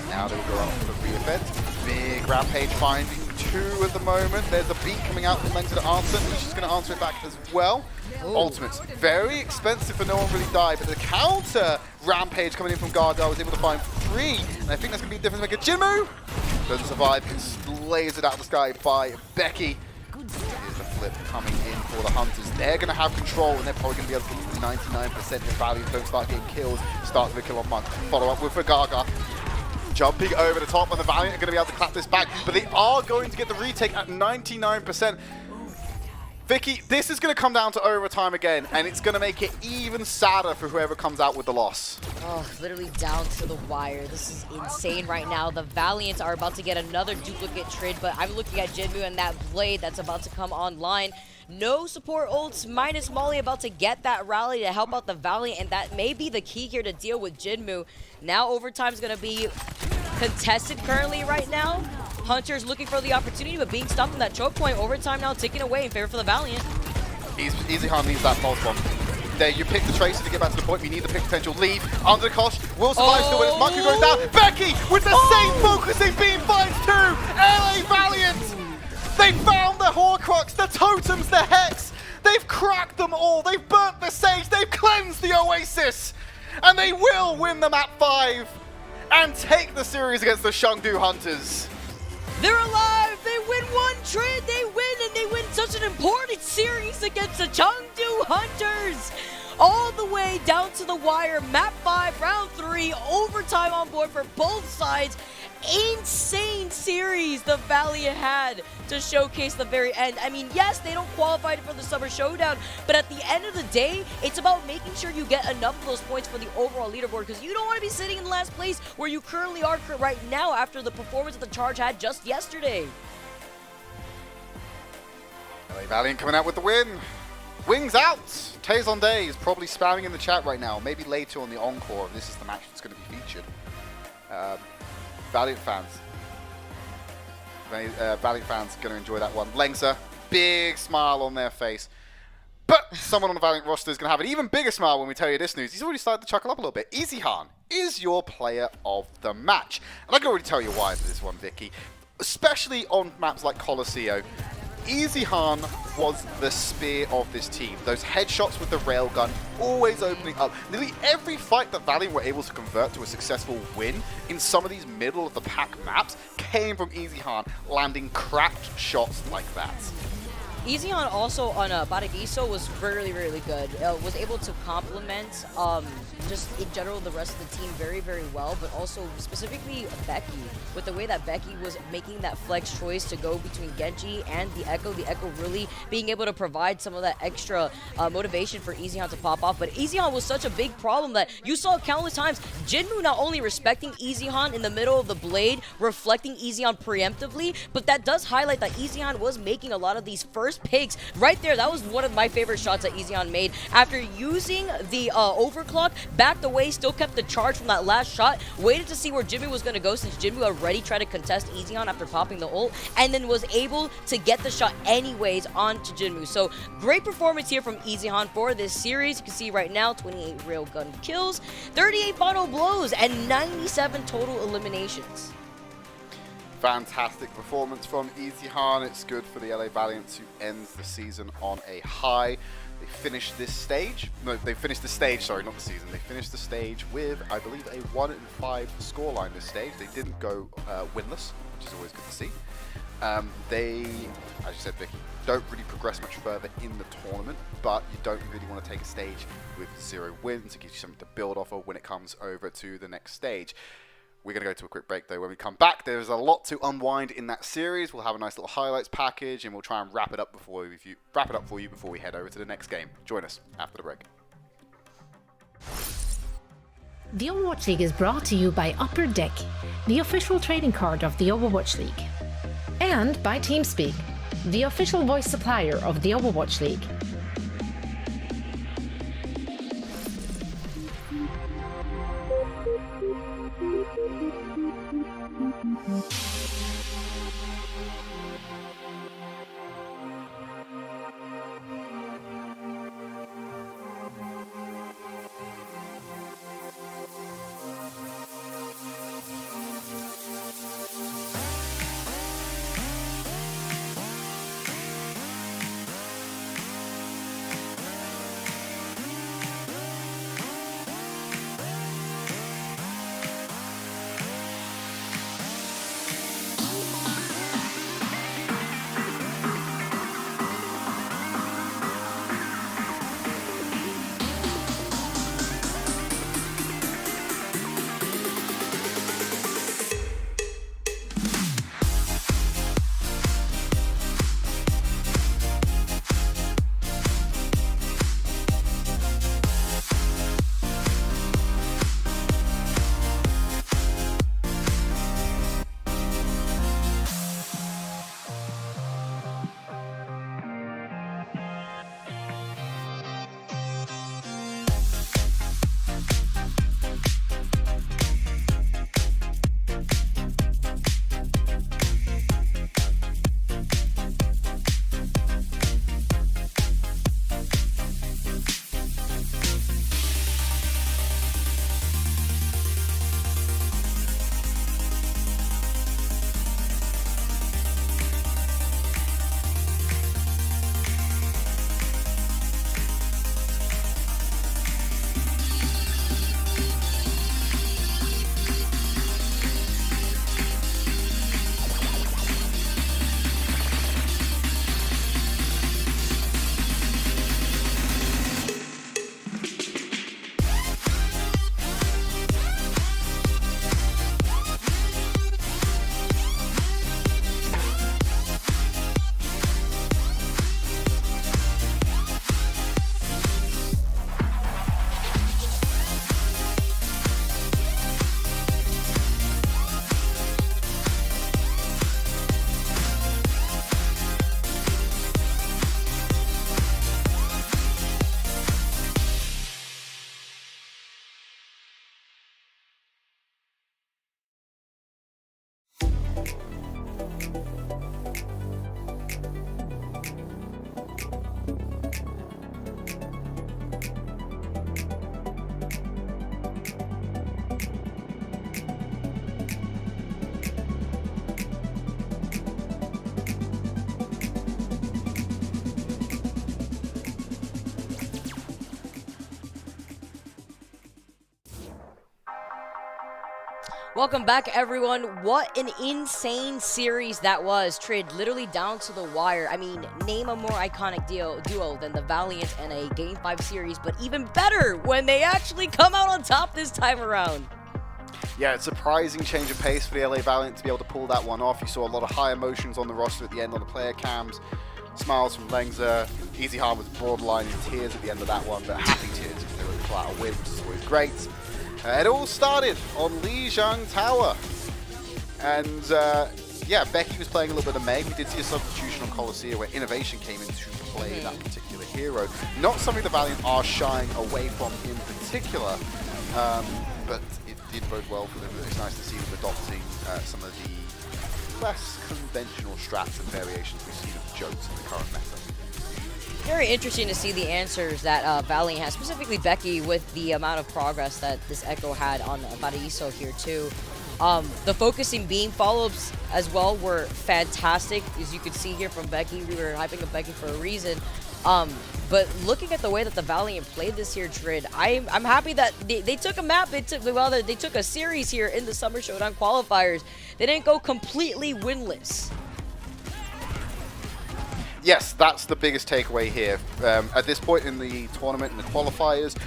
Now they will go up for the re-event. Big Rampage finding 2 at the moment. There's a beat coming out from Lengta to answer. She's going to answer it back as well. Ultimates, very expensive for no one really died, but the counter Rampage coming in from Gargoyle was able to find 3, and I think that's going to be a difference maker. Jinmu doesn't survive, gets lasered out of the sky by Becky. Here's the flip coming in for the Hunters. They're going to have control, and they're probably going to be able to get 99% if Valiant don't start getting kills. Start with a kill on month. Follow up with Gaga. Jumping over the top, and the Valiant are going to be able to clap this back, but they are going to get the retake at 99%. Vicky, this is going to come down to overtime again, and it's going to make it even sadder for whoever comes out with the loss. Oh, literally down to the wire. This is insane right now. The Valiants are about to get another duplicate Trid, but I'm looking at Jinmu and that blade that's about to come online. No support ults, minus Molly about to get that rally to help out the Valiant, and that may be the key here to deal with Jinmu. Now overtime's going to be contested currently right now. Hunters looking for the opportunity, but being stopped in that choke point. Overtime now ticking away in favor for the Valiant. Easy Han needs that pulse bomb. There, you pick the Tracer to get back to the point. We need the pick potential. Leave under the cosh. Will survive still when his Monkey goes down. Becky with the same focusing beam finds 2. LA Valiant! They found the Horcrux, the totems, the Hex. They've cracked them all. They've burnt the Sage. They've cleansed the Oasis. And they will win the map 5 and take the series against the Chengdu Hunters. They're alive! They win 1 Trid! They win, and they win such an important series against the Chengdu Hunters! All the way down to the wire. Map 5, round 3, overtime on board for both sides. Insane series the Valiant had to showcase the very end. I mean, yes, they don't qualify for the Summer Showdown, but at the end of the day, it's about making sure you get enough of those points for the overall leaderboard, because you don't want to be sitting in last place where you currently are right now after the performance that the Charge had just yesterday. LA Valiant coming out with the win. Wings out! Taze on Day is probably spamming in the chat right now. Maybe later on the encore, this is the match that's going to be featured. Valiant fans. Valiant fans going to enjoy that one. Lengsa, big smile on their face. But someone on the Valiant roster is going to have an even bigger smile when we tell you this news. He's already started to chuckle up a little bit. Easy Han is your player of the match. And I can already tell you why for this one, Vicky. Especially on maps like Colosseo. Easy Han was the spear of this team. Those headshots with the railgun always opening up. Nearly every fight that Valiant were able to convert to a successful win in some of these middle of the pack maps came from Easy Han landing cracked shots like that. Easy Han also on Baragiso was really, really good. Was able to complement just in general the rest of the team very, very well, but also specifically Becky, with the way that Becky was making that flex choice to go between Genji and the Echo really being able to provide some of that extra motivation for Easy Han to pop off. But Easy Han was such a big problem that you saw countless times Jinmu not only respecting Easy Han in the middle of the blade, reflecting Easy Han preemptively, but that does highlight that Easy Han was making a lot of these first first picks right there. That was one of my favorite shots that Easyhan made. After using the overclock, backed away, still kept the charge from that last shot, waited to see where Jinmu was going to go since Jinmu already tried to contest Easyhan after popping the ult, and then was able to get the shot anyways onto Jinmu. So great performance here from Easyhan for this series. You can see right now 28 railgun kills, 38 bottle blows, and 97 total eliminations. Fantastic performance from Easyhan. It's good for the LA Valiants, who ends the season on a high. They finished this stage. No, they finished the stage, sorry, not the season. They finished the stage with, I believe, a 1-5 scoreline this stage. They didn't go winless, which is always good to see. They, as you said, Vicky, don't really progress much further in the tournament, but you don't really want to take a stage with 0 wins. It gives you something to build off of when it comes over to the next stage. We're going to go to a quick break, though. When we come back, there's a lot to unwind in that series. We'll have a nice little highlights package, and we'll try and wrap it up for you before we head over to the next game. Join us after the break. The Overwatch League is brought to you by Upper Deck, the official trading card of the Overwatch League. And by TeamSpeak, the official voice supplier of the Overwatch League. Welcome back, everyone. What an insane series that was. Trade literally down to the wire. I mean, name a more iconic duo than the Valiant and a Game 5 series, but even better when they actually come out on top this time around. Yeah, it's a surprising change of pace for the LA Valiant to be able to pull that one off. You saw a lot of high emotions on the roster at the end on the player cams. Smiles from Lengza. Easyhan was borderline in tears at the end of that one, but happy tears because they were able to pull out a win, which is always great. It all started on Lijiang Tower. And yeah, Becky was playing a little bit of Meg. We did see a substitution situation on Colosseum where innovation came into play that particular hero. Not something the Valiant are shying away from in particular, but it did bode well for them. It's nice to see them adopting some of the less conventional strats and variations we've seen of Jokes in the current meta. Very interesting to see the answers that Valiant has, specifically Becky, with the amount of progress that this Echo had on Valaiso here too. The focusing beam follow-ups as well were fantastic, as you could see here from Becky. We were hyping up Becky for a reason. But looking at the way that the Valiant played this here, Trid, I'm happy that they took a map. They took a series here in the Summer Showdown qualifiers. They didn't go completely winless. Yes, that's the biggest takeaway here. At this point in the tournament, in the qualifiers,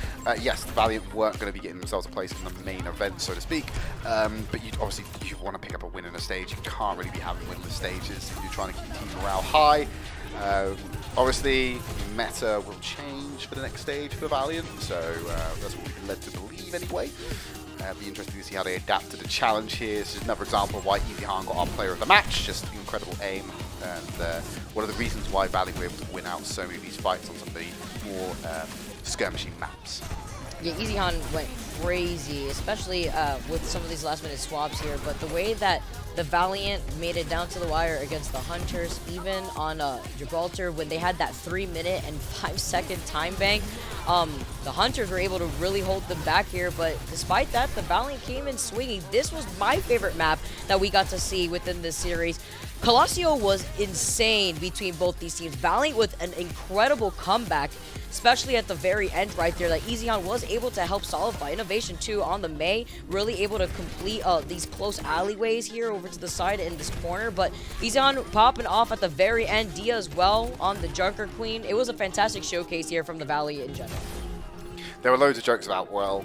yes, the Valiant weren't going to be getting themselves a place in the main event, so to speak. But you want to pick up a win in a stage. You can't really be having winless stages if you're trying to keep team morale high. Obviously, meta will change for the next stage for Valiant, so that's what we've been led to believe anyway. Be interesting to see how they adapt to the challenge here. This is another example of why Easyhan got our player of the match. Just incredible aim, and one of the reasons why Valiant were able to win out so many of these fights on some of the more skirmishing maps. Yeah, Easyhan went crazy, especially with some of these last-minute swaps here. But the way that the Valiant made it down to the wire against the Hunters, even on Gibraltar, when they had that 3-minute and 5-second time bank, the Hunters were able to really hold them back here. But despite that, the Valiant came in swinging. This was my favorite map that we got to see within this series. Colosseum was insane between both these teams. Valiant with an incredible comeback, especially at the very end right there, that Easyhan was able to help solidify. Innovation too on the May, really able to complete these close alleyways here over to the side in this corner. But Easyhan popping off at the very end, Dia as well on the Junker Queen. It was a fantastic showcase here from the Valiant in general. There were loads of jokes about, well,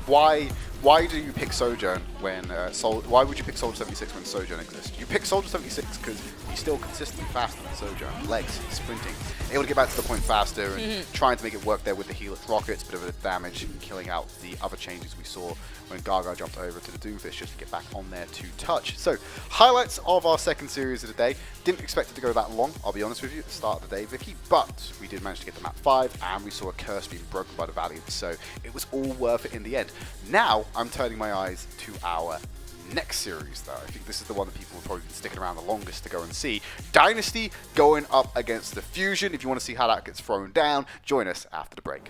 why do you pick Sojourn when why would you pick Soldier 76 when Sojourn exists? You pick Soldier 76 because he's still consistently faster than Sojourn. Legs, sprinting, able to get back to the point faster and trying to make it work there with the Helix rockets, bit of a damage and killing out the other changes we saw when Gaga jumped over to the Doomfish just to get back on there to touch. So, highlights of our second series of the day. Didn't expect it to go that long, I'll be honest with you, at the start of the day, Vicky, but we did manage to get to map 5 and we saw a curse being broken by the Valiant, so it was all worth it in the end. Now, I'm turning my eyes to our next series, though. I think this is the one that people have probably been sticking around the longest to go and see. Dynasty going up against the Fusion. If you want to see how that gets thrown down, join us after the break.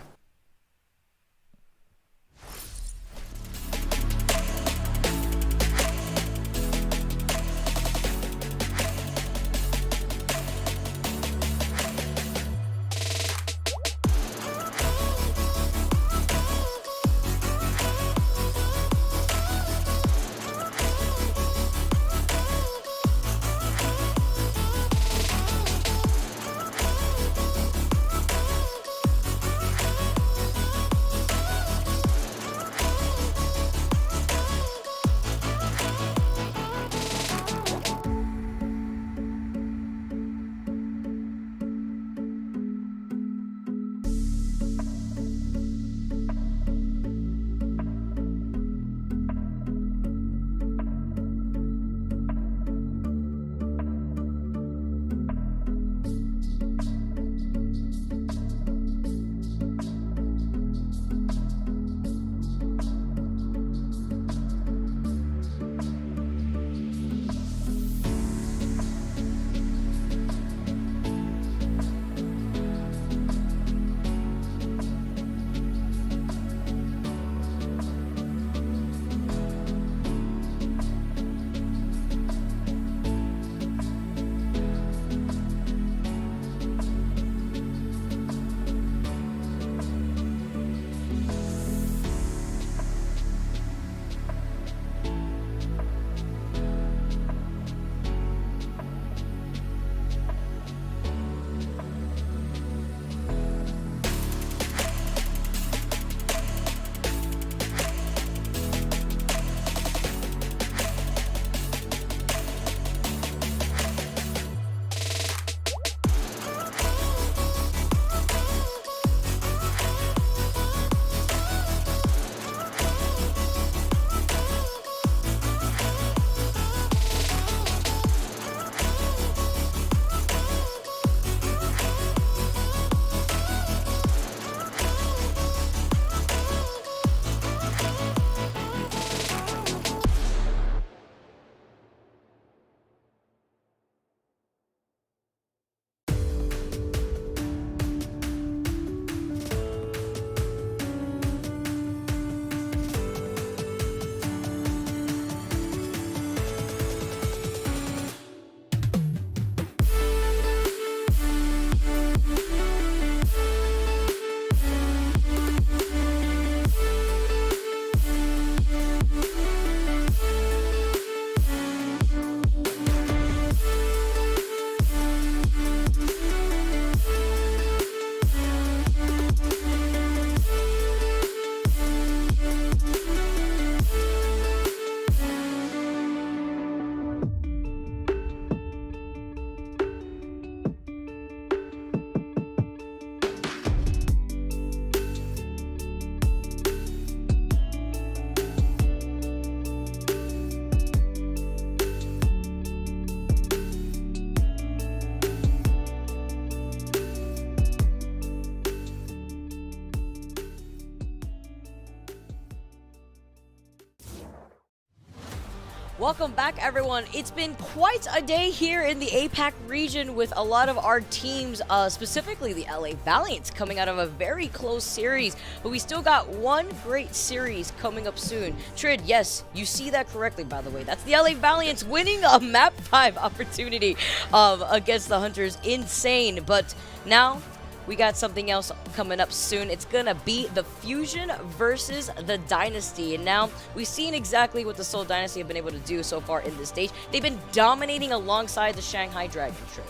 Welcome back, everyone. It's been quite a day here in the APAC region with a lot of our teams, specifically the LA Valiants, coming out of a very close series. But we still got one great series coming up soon. Trid, yes, you see that correctly, by the way. That's the LA Valiants winning a Map 5 opportunity against the Hunters. Insane. But now we got something else coming up soon. It's gonna be the Fusion versus the Dynasty. And now we've seen exactly what the Seoul Dynasty have been able to do so far in this stage. They've been dominating alongside the Shanghai Dragon Trade.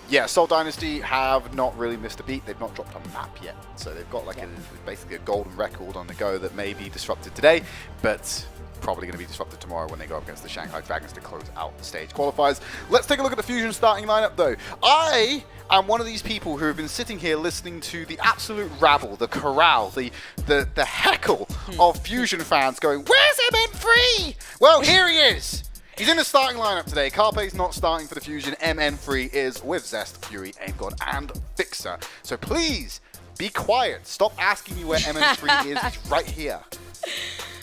Yeah, Seoul Dynasty have not really missed a beat. They've not dropped a map yet. So they've got like basically a golden record on the go that may be disrupted today, but probably going to be disrupted tomorrow when they go up against the Shanghai Dragons to close out the stage qualifiers. Let's take a look at the Fusion starting lineup though. I am one of these people who have been sitting here listening to the absolute rabble, the corral, the heckle of Fusion fans going, "Where's MN3?" Well, here he is. He's in the starting lineup today. Carpe's not starting for the Fusion. MN3 is with Zest, Fury, AimGod, and Fixer. So please be quiet. Stop asking me where MN3 is. He's right here.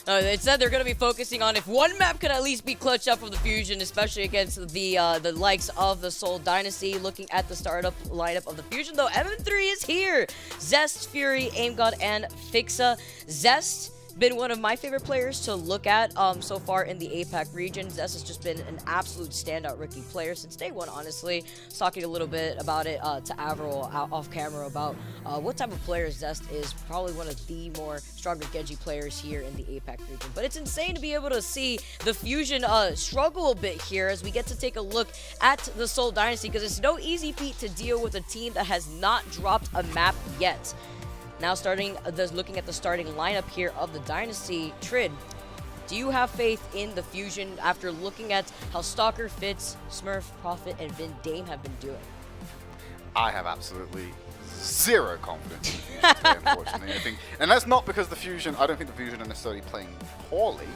They said they're going to be focusing on if one map could at least be clutched up for the Fusion, especially against the likes of the Seoul Dynasty. Looking at the startup lineup of the Fusion, though, MN3 is here. Zest, Fury, AimGod, and Fixa. Zest been one of my favorite players to look at so far in the APAC region. Zest has just been an absolute standout rookie player since day one, honestly. I was talking a little bit about it to Avril off camera about what type of player Zest is. Probably one of the more stronger Genji players here in the APAC region. But it's insane to be able to see the Fusion struggle a bit here as we get to take a look at the Seoul Dynasty, because it's no easy feat to deal with a team that has not dropped a map yet. Now looking at the starting lineup here of the Dynasty, Trid, do you have faith in the Fusion after looking at how Stalker, Fitz, Smurf, Prophet, and Vin Dame have been doing? I have absolutely zero confidence in this today, unfortunately. And that's not because the Fusion, I don't think the Fusion are necessarily playing poorly.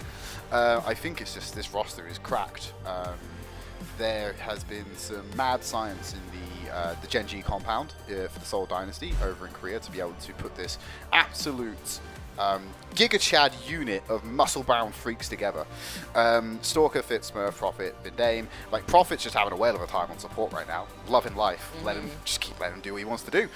I think it's just this roster is cracked. There has been some mad science in the Genji compound for the Seoul Dynasty over in Korea to be able to put this absolute Giga Chad unit of muscle-bound freaks together. Stalker, Fitz, Smurf, Prophet, Vin Dame. Like, Prophet's just having a whale of a time on support right now. Loving life. Let him let him do what he wants to do.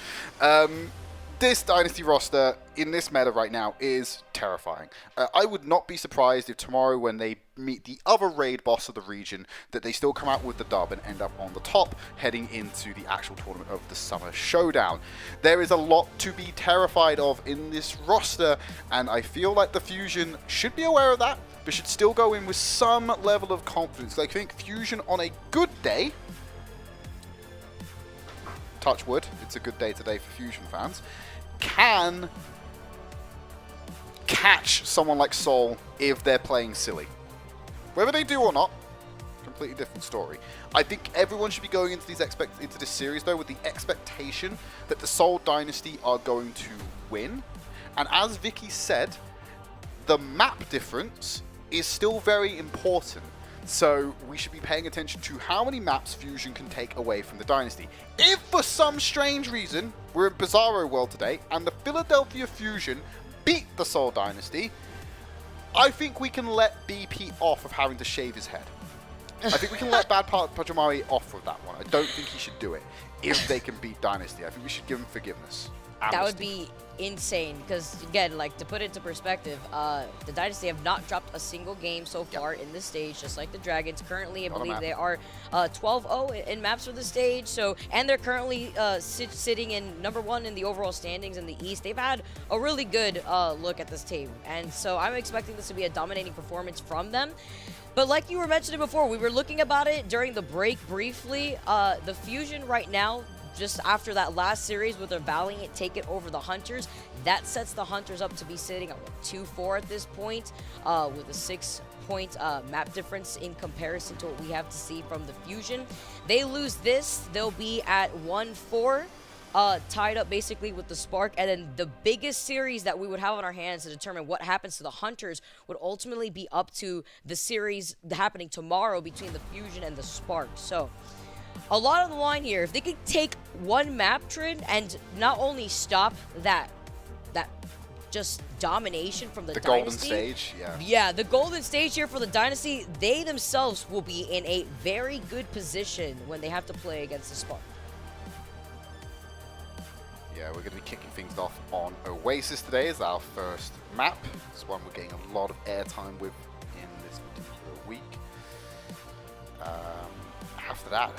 This Dynasty roster in this meta right now is terrifying. I would not be surprised if tomorrow when they meet the other raid boss of the region that they still come out with the dub and end up on the top heading into the actual tournament of the Summer Showdown. There is a lot to be terrified of in this roster, and I feel like the Fusion should be aware of that, but should still go in with some level of confidence. I think Fusion on a good day, touch wood, it's a good day today for Fusion fans, can catch someone like Seoul if they're playing silly. Whether they do or not, completely different story. I think everyone should be going into this series though with the expectation that the Seoul Dynasty are going to win. And as Vicky said, the map difference is still very important. So we should be paying attention to how many maps Fusion can take away from the Dynasty. If for some strange reason we're in Bizarro World today and the Philadelphia Fusion beat the Seoul Dynasty, I think we can let BP off of having to shave his head. I think we can let Bad Pajamari off of that one. I don't think he should do it if they can beat Dynasty. I think we should give him forgiveness. Amnesty. That would be insane, because again, like, to put it into perspective, the Dynasty have not dropped a single game so far in this stage, just like the Dragons. Currently, I believe they are 12-0 in maps for the stage, so, and they're currently sitting in #1 in the overall standings in the East. They've had a really good look at this team, and so I'm expecting this to be a dominating performance from them. But like you were mentioning before, we were looking about it during the break briefly. The Fusion right now, just after that last series with their Valiant taking over the Hunters, that sets the Hunters up to be sitting at 2-4 at this point, with a 6-point map difference in comparison to what we have to see from the Fusion. They lose this, they'll be at 1-4. Tied up basically with the Spark, and then the biggest series that we would have on our hands to determine what happens to the Hunters would ultimately be up to the series happening tomorrow between the Fusion and the Spark. So a lot on the line here. If they could take one map trend and not only stop that just domination from the golden Dynasty. stage, yeah. Yeah, the golden stage here for the Dynasty, they themselves will be in a very good position when they have to play against the Spark. Yeah, we're going to be kicking things off on Oasis today as our first map. It's one we're getting a lot of airtime with in this particular week. After that,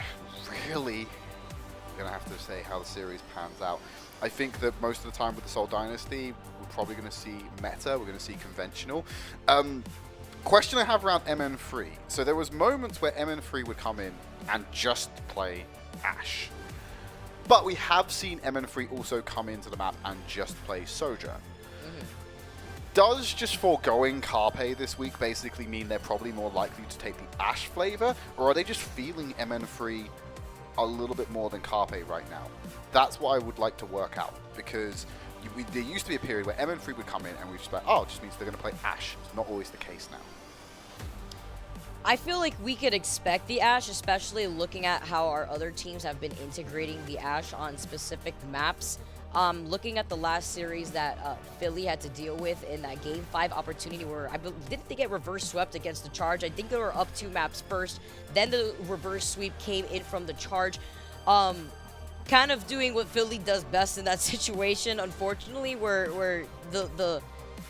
really, we're going to have to say how the series pans out. I think that most of the time with the Seoul Dynasty, we're probably going to see meta, we're going to see conventional. Question I have around MN3. So there was moments where MN3 would come in and just play Ashe. But we have seen MN3 also come into the map and just play Sojourn. Does just foregoing Carpe this week basically mean they're probably more likely to take the Ashe flavor? Or are they just feeling MN3 a little bit more than Carpe right now? That's what I would like to work out, because there used to be a period where MN3 would come in and we'd just be like, oh, it just means they're going to play Ashe. It's not always the case now. I feel like we could expect the Ashe, especially looking at how our other teams have been integrating the Ashe on specific maps. Looking at the last series that Philly had to deal with in that Game 5 opportunity where didn't they get reverse swept against the Charge? I think they were up 2 maps first, then the reverse sweep came in from the Charge. Kind of doing what Philly does best in that situation, unfortunately, where the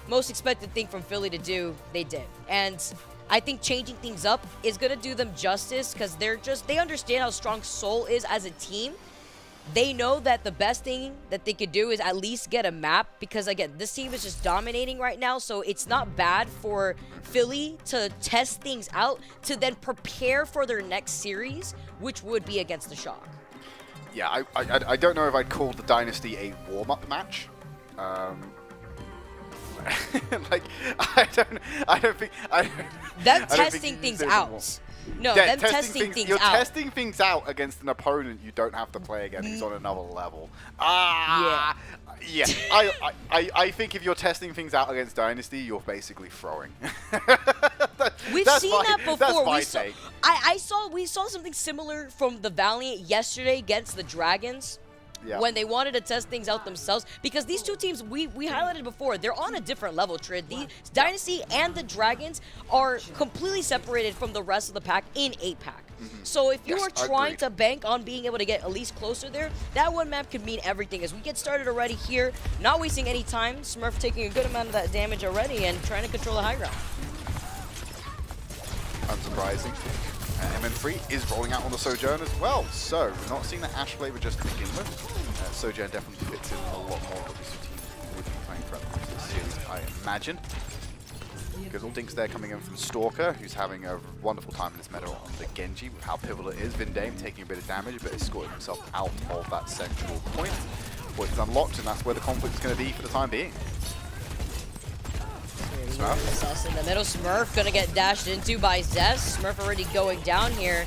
most expected thing from Philly to do, they did. And I think changing things up is going to do them justice, because they understand how strong Seoul is as a team. They know that the best thing that they could do is at least get a map, because again, this team is just dominating right now, so it's not bad for Philly to test things out to then prepare for their next series, which would be against the Shock. Yeah, I don't know if I'd call the Dynasty a warm-up match. Like, I don't think Them testing things out. No, Yeah, them testing things you're out. testing things out against an opponent you don't have to play against who's on another level. Yeah. I think if you're testing things out against Dynasty, you're basically throwing. We've That's seen my- that before. That's my take. We saw something similar from the Valiant yesterday against the Dragons. Yeah. When they wanted to test things out themselves, because these two teams, we highlighted before, they're on a different level, Trid. The Dynasty and the Dragons are completely separated from the rest of the pack in 8-pack. So if you Yes, are trying agreed. to bank on being able to get at least closer there, that one map could mean everything. As we get started already here, not wasting any time, Smurf taking a good amount of that damage already and trying to control the high ground. Unsurprising. MN3 is rolling out on the Sojourn as well, so we're not seeing the Ashe flavor just to begin with. Sojourn definitely fits in a lot more that this team would be playing throughout the rest of the series, I imagine. Goes all dinks there coming in from Stalker, who's having a wonderful time in this meta on the Genji with how pivotal it is. Vindame taking a bit of damage, but escorting himself out of that central point. Point is unlocked, and that's where the conflict is going to be for the time being. Zest in the middle. Smurf gonna get dashed into by Zest. Smurf already going down here.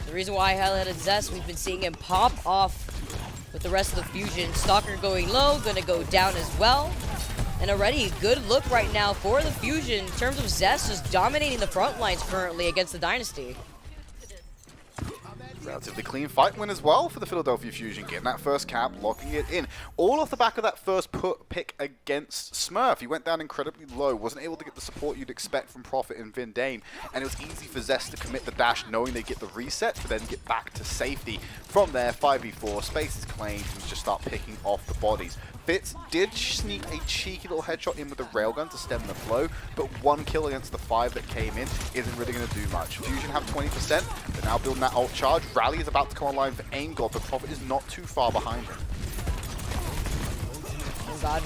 The reason why I highlighted Zest, we've been seeing him pop off with the rest of the fusion. Stalker going low, gonna go down as well. And already a good look right now for the fusion in terms of Zest just dominating the front lines currently against the Dynasty. Relatively clean fight win as well for the Philadelphia Fusion, getting that first cap, locking it in. All off the back of that first pick against Smurf. He went down incredibly low, wasn't able to get the support you'd expect from Prophet and Vindame, and it was easy for Zest to commit the dash knowing they'd get the reset to then get back to safety. From there, 5v4, space is claimed, and just start picking off the bodies. Fitz did sneak a cheeky little headshot in with the railgun to stem the flow, but 1 kill against the 5 that came in isn't really going to do much. Fusion have 20%, they're now building that ult charge. Rally is about to come online for Aim God, but Prophet is not too far behind him. Oh god.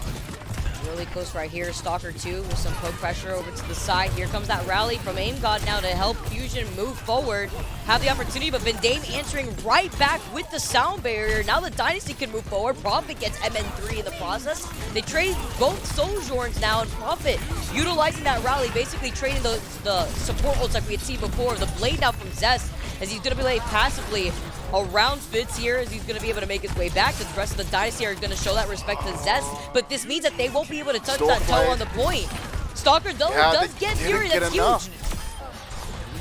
Really close right here. Stalker 2 with some poke pressure over to the side. Here comes that rally from Aim God now to help Fusion move forward. Have the opportunity, but Vindame answering right back with the sound barrier. Now the Dynasty can move forward. Prophet gets MN3 in the process. They trade both Sojourns now, and Prophet utilizing that rally, basically trading the support ults like we had seen before. The blade now from Zest, as he's going to be laid passively around Fitz here, as he's going to be able to make his way back. The rest of the Dynasty are going to show that respect to Zest, but this means that they won't be able to touch that toe on the point. Stalker though does get Fury, that's huge.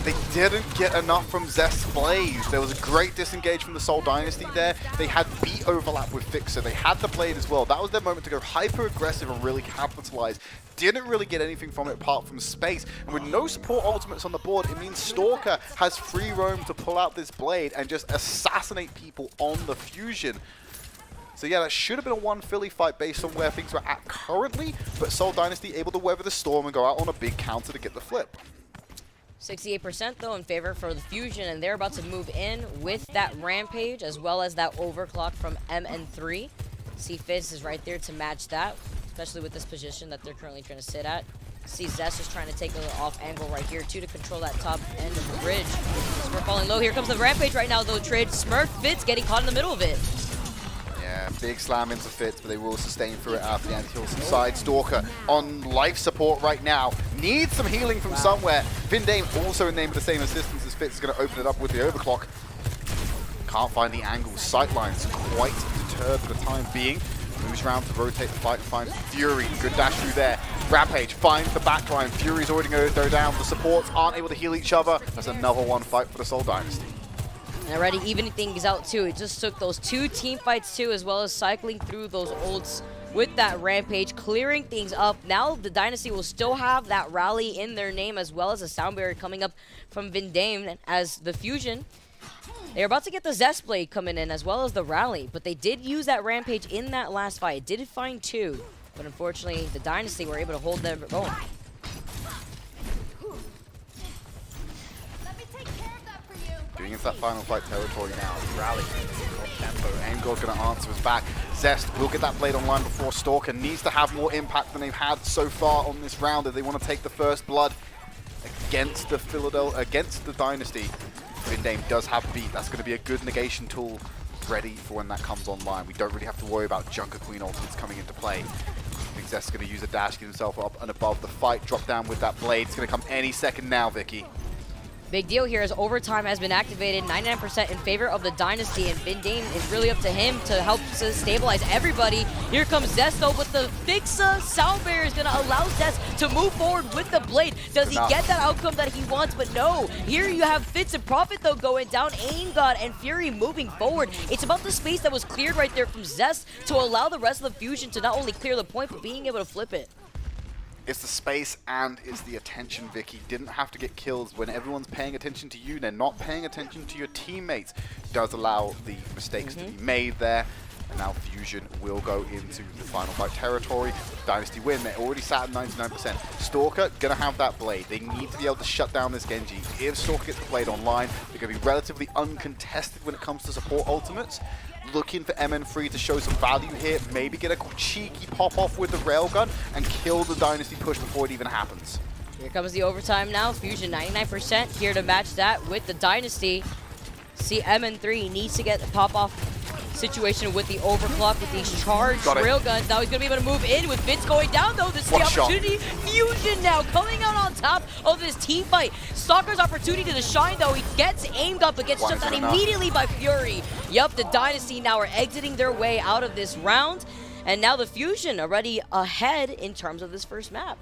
They didn't get enough from Zest's Blaze. There was a great disengage from the Seoul Dynasty there. They had beat the overlap with Fixer. They had the blade as well. That was their moment to go hyper-aggressive and really capitalize. Didn't really get anything from it apart from space. And with no support ultimates on the board, it means Stalker has free roam to pull out this blade and just assassinate people on the Fusion. So yeah, that should have been a one Philly fight based on where things were at currently, but Seoul Dynasty able to weather the storm and go out on a big counter to get the flip. 68% though in favor for the Fusion, and they're about to move in with that Rampage as well as that overclock from MN3. See Fizz is right there to match that, especially with this position that they're currently trying to sit at. See Zest is trying to take a off angle right here too to control that top end of the bridge. Smurf falling low. Here comes the Rampage right now though. Trade Smurf Fitz getting caught in the middle of it. Yeah, big slam into Fitz, but they will sustain through it after the anti-heal side. Stalker on life support right now. Needs some healing from somewhere. Vindame also in name of the same assistance as Fitz is going to open it up with the overclock. Can't find the angle. Sightlines quite deterred for the time being. Moves around to rotate the fight and finds Fury. Good dash through there. Rampage finds the backline. Fury's already going to go down. The supports aren't able to heal each other. That's another one fight for the Seoul Dynasty. And already evening things out too. It just took those 2 team fights too, as well as cycling through those ults with that Rampage, clearing things up. Now the Dynasty will still have that rally in their name, as well as a sound barrier coming up from Vindame as the Fusion. They're about to get the Zest Blade coming in, as well as the rally, but they did use that Rampage in that last fight. It did find 2, but unfortunately the Dynasty were able to hold them going. Getting into that final fight territory now. Rally. Tempo. Angor's going to answer his back. Zest will get that blade online before Stalker needs to have more impact than they've had so far on this round if they want to take the first blood against the Dynasty. Vindame does have beat. That's going to be a good negation tool ready for when that comes online. We don't really have to worry about Junker Queen ultimates coming into play. I think Zest's going to use a dash, get himself up and above the fight, drop down with that blade. It's going to come any second now, Vicky. Big deal here as overtime has been activated, 99% in favor of the Dynasty, and Vindame is really up to him to help to stabilize everybody. Here comes Zest though with the Fixa. Sound barrier is going to allow Zest to move forward with the blade. Does he get that outcome that he wants? But no. Here you have Fitz and Prophet though going down, Aim God and Fury moving forward. It's about the space that was cleared right there from Zest to allow the rest of the Fusion to not only clear the point, but being able to flip it. It's the space and it's the attention, Vicky. Didn't have to get kills. When everyone's paying attention to you, they're not paying attention to your teammates. Does allow the mistakes to be made there. And now Fusion will go into the final fight territory. Dynasty win. They're already sat at 99%. Stalker gonna have that blade. They need to be able to shut down this Genji. If Stalker gets the blade online, they're gonna be relatively uncontested when it comes to support ultimates. Looking for MN3 to show some value here, maybe get a cheeky pop-off with the railgun and kill the Dynasty push before it even happens. Here comes the overtime now. Fusion 99% here to match that with the Dynasty. See, MN3 needs to get the pop-off situation with the overclock with these charged railguns. Now he's going to be able to move in with Fitz going down though. This is the opportunity. Fusion now coming out on top of this team fight. Stalker's opportunity to shine though. He gets aimed up but gets shut down immediately by Fury. Yup, the Dynasty now are exiting their way out of this round. And now the Fusion already ahead in terms of this first map.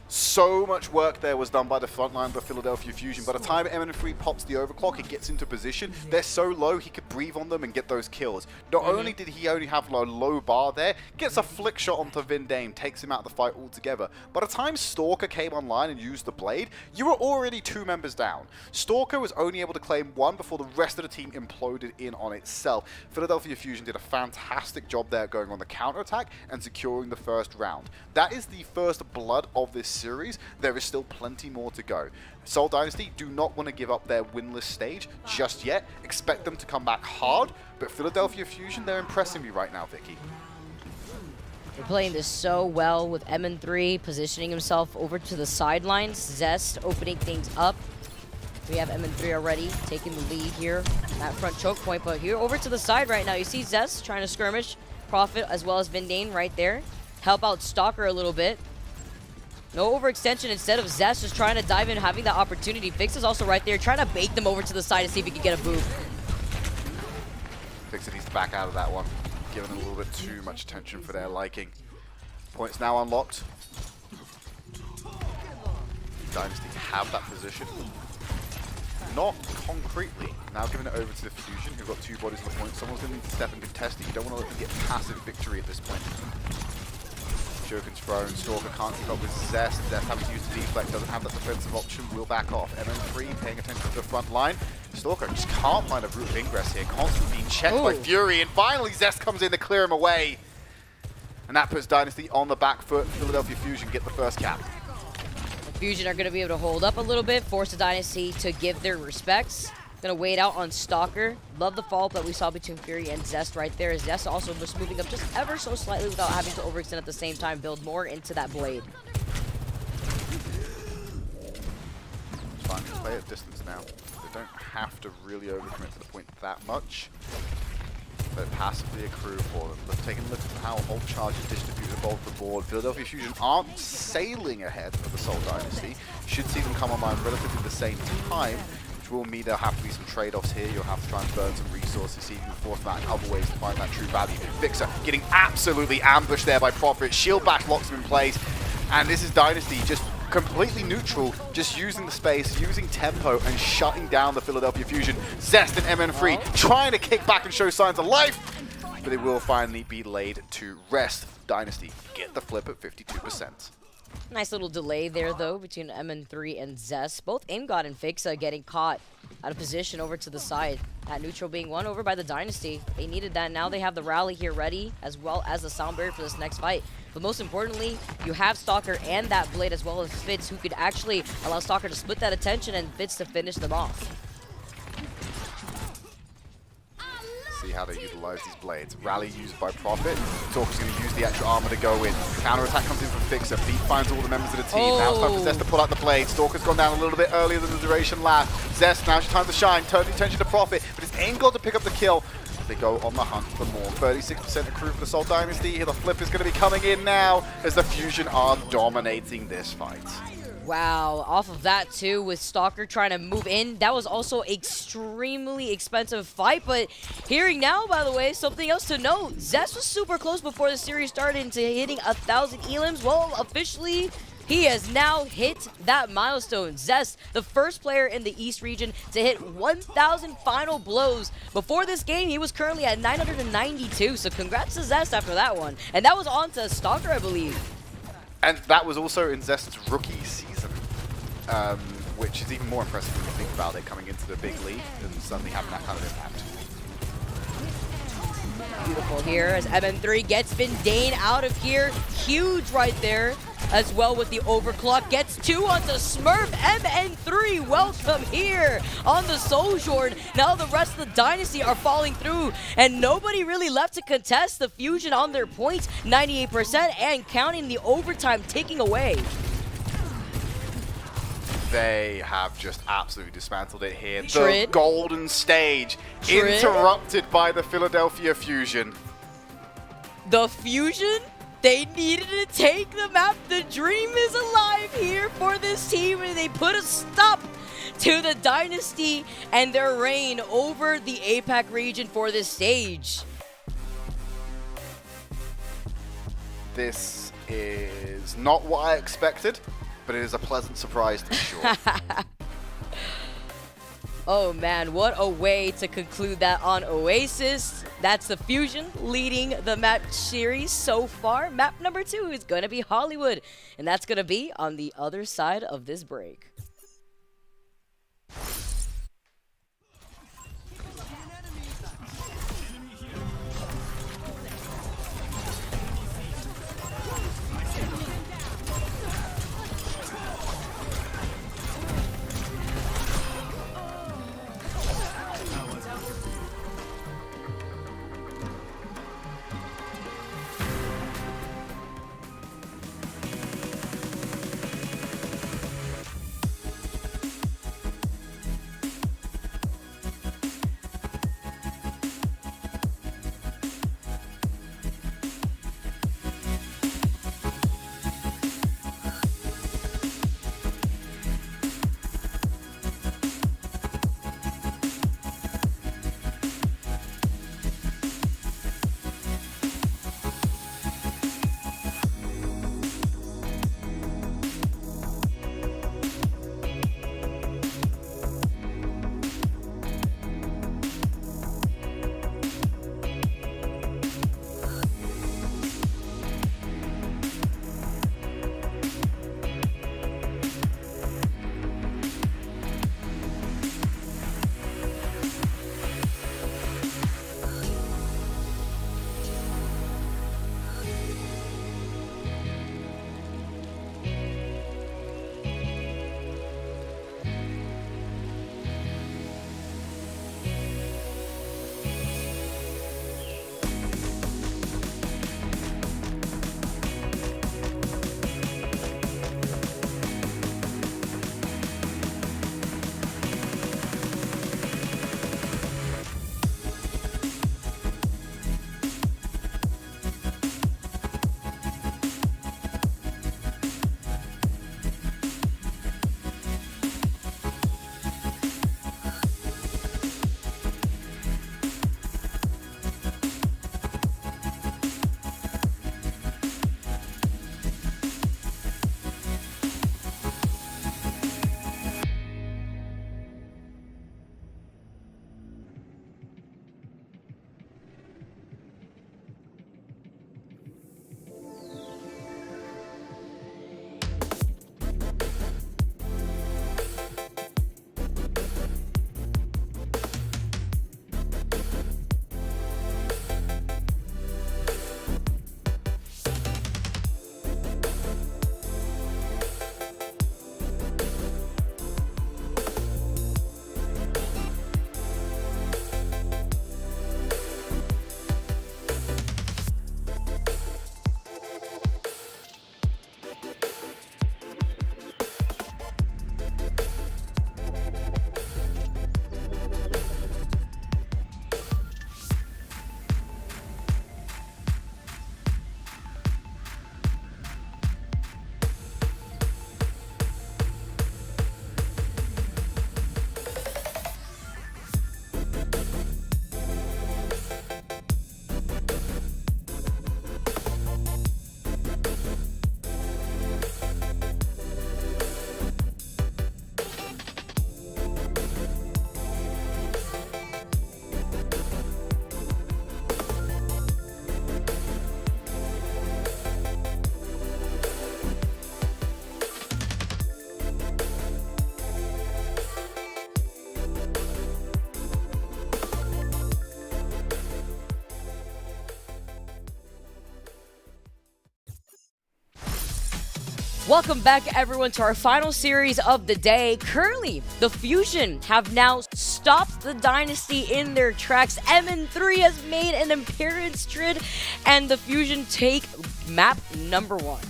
So much work there was done by the front line of the Philadelphia Fusion. By the time MN3 pops the overclock, it gets into position. They're so low, he could breathe on them and get those kills. Not only did he only have a low bar there, gets a flick shot onto Vindame, takes him out of the fight altogether. By the time Stalker came online and used the blade, you were already 2 members down. Stalker was only able to claim 1 before the rest of the team imploded in on itself. Philadelphia Fusion did a fantastic job there going on the counterattack and securing the first round. That is the first blood of this series. There is still plenty more to go. Seoul Dynasty do not want to give up their winless stage just yet. Expect them to come back hard, but Philadelphia Fusion, they're impressing me right now, Vicky. They're playing this so well with MN3 positioning himself over to the sidelines. Zest opening things up. We have MN3 already taking the lead here. That front choke point, but here over to the side right now. You see Zest trying to skirmish Prophet as well as Vindane right there. Help out Stalker a little bit. No overextension. Instead of Zest just trying to dive in, having that opportunity. Fix is also right there, trying to bait them over to the side to see if he can get a boot. Fix needs to back out of that one. Giving a little bit too much attention for their liking. Points now unlocked. Dynasty have that position. not concretely. Now giving it over to the Fusion, who've got 2 bodies on the point. Someone's going to need to step and contest it. You don't want to let them get passive victory at this point. Joken's thrown. Stalker can't keep up with Zest. Zest having to use the deflect, doesn't have that defensive option, will back off. MN3 paying attention to the front line. Stalker just can't find a route of ingress here, constantly being checked by Fury, and finally Zest comes in to clear him away. And that puts Dynasty on the back foot. Philadelphia Fusion get the first cap. The Fusion are going to be able to hold up a little bit, force the Dynasty to give their respects. Going to wait out on Stalker. Love the follow-up that we saw between Fury and Zest right there. Zest also just moving up just ever so slightly without having to overextend at the same time, build more into that blade. It's fine, just play at distance now. They don't have to really overcommit to the point that much. But passively accrue for them. But taking a look at how ult charges distributed above the board, Philadelphia Fusion aren't sailing ahead of the Seoul Dynasty. Should see them come online relatively the same time, which will mean there'll have to be some trade-offs here. You'll have to try and burn some resources, see if you can force them out in other ways to find that true value. Vixer getting absolutely ambushed there by Prophet. Shield bash locks him in place. And this is Dynasty just completely neutral, just using the space, using tempo, and shutting down the Philadelphia Fusion. Zest and MN3 trying to kick back and show signs of life, but it will finally be laid to rest. Dynasty get the flip at 52%. Nice little delay there, though, between MN3 and Zest. Both AimGod and Fixa getting caught out of position over to the side. At neutral being won over by the Dynasty. They needed that. Now they have the rally here ready, as well as the sound barrier for this next fight. But most importantly, you have Stalker and that blade, as well as Fitz, who could actually allow Stalker to split that attention and Fitz to finish them off. See how they utilize these blades. Rally used by Prophet. Stalker's going to use the extra armor to go in. Counter-attack comes in from Fixer. Feet finds all the members of the team. Now it's time for Zest to pull out the blade. Stalker's gone down a little bit earlier than the duration lasts. Zest, now's your time to shine. Turn the attention to Prophet, but it's AimGod to pick up the kill. They go on the hunt for more. 36% accrue for the Seoul Dynasty. The flip is going to be coming in now as the Fusion are dominating this fight. Wow, off of that too, with Stalker trying to move in. That was also extremely expensive fight, but hearing now, by the way, something else to note. Zest was super close before the series started into hitting 1,000 elims. Well, officially, he has now hit that milestone. Zest, the first player in the East region to hit 1,000 final blows. Before this game, he was currently at 992, so congrats to Zest after that one. And that was on to Stalker, I believe. And that was also in Zest's rookie season, which is even more impressive when you think about it, coming into the big league and suddenly having that kind of impact. Beautiful here as MN3 gets Vindane out of here. Huge right there. As well with the overclock. Gets 2 onto Smurf. MN3, welcome here on the Sojourn. Now the rest of the Dynasty are falling through. And nobody really left to contest the Fusion on their points. 98% and counting, the overtime ticking away. They have just absolutely dismantled it here. Trid. The golden stage Trid. interrupted by the Philadelphia Fusion. The Fusion? They needed to take the map. The dream is alive here for this team, and they put a stop to the Dynasty and their reign over the APAC region for this stage. This is not what I expected, but it is a pleasant surprise to be sure. Oh man, what a way to conclude that on Oasis. That's the Fusion leading the map series so far. Map number 2 is going to be Hollywood, and that's going to be on the other side of this break. Welcome back, everyone, to our final series of the day. Currently, the Fusion have now stopped the Dynasty in their tracks. MN3 has made an appearance, Trid, and the Fusion take map number 1.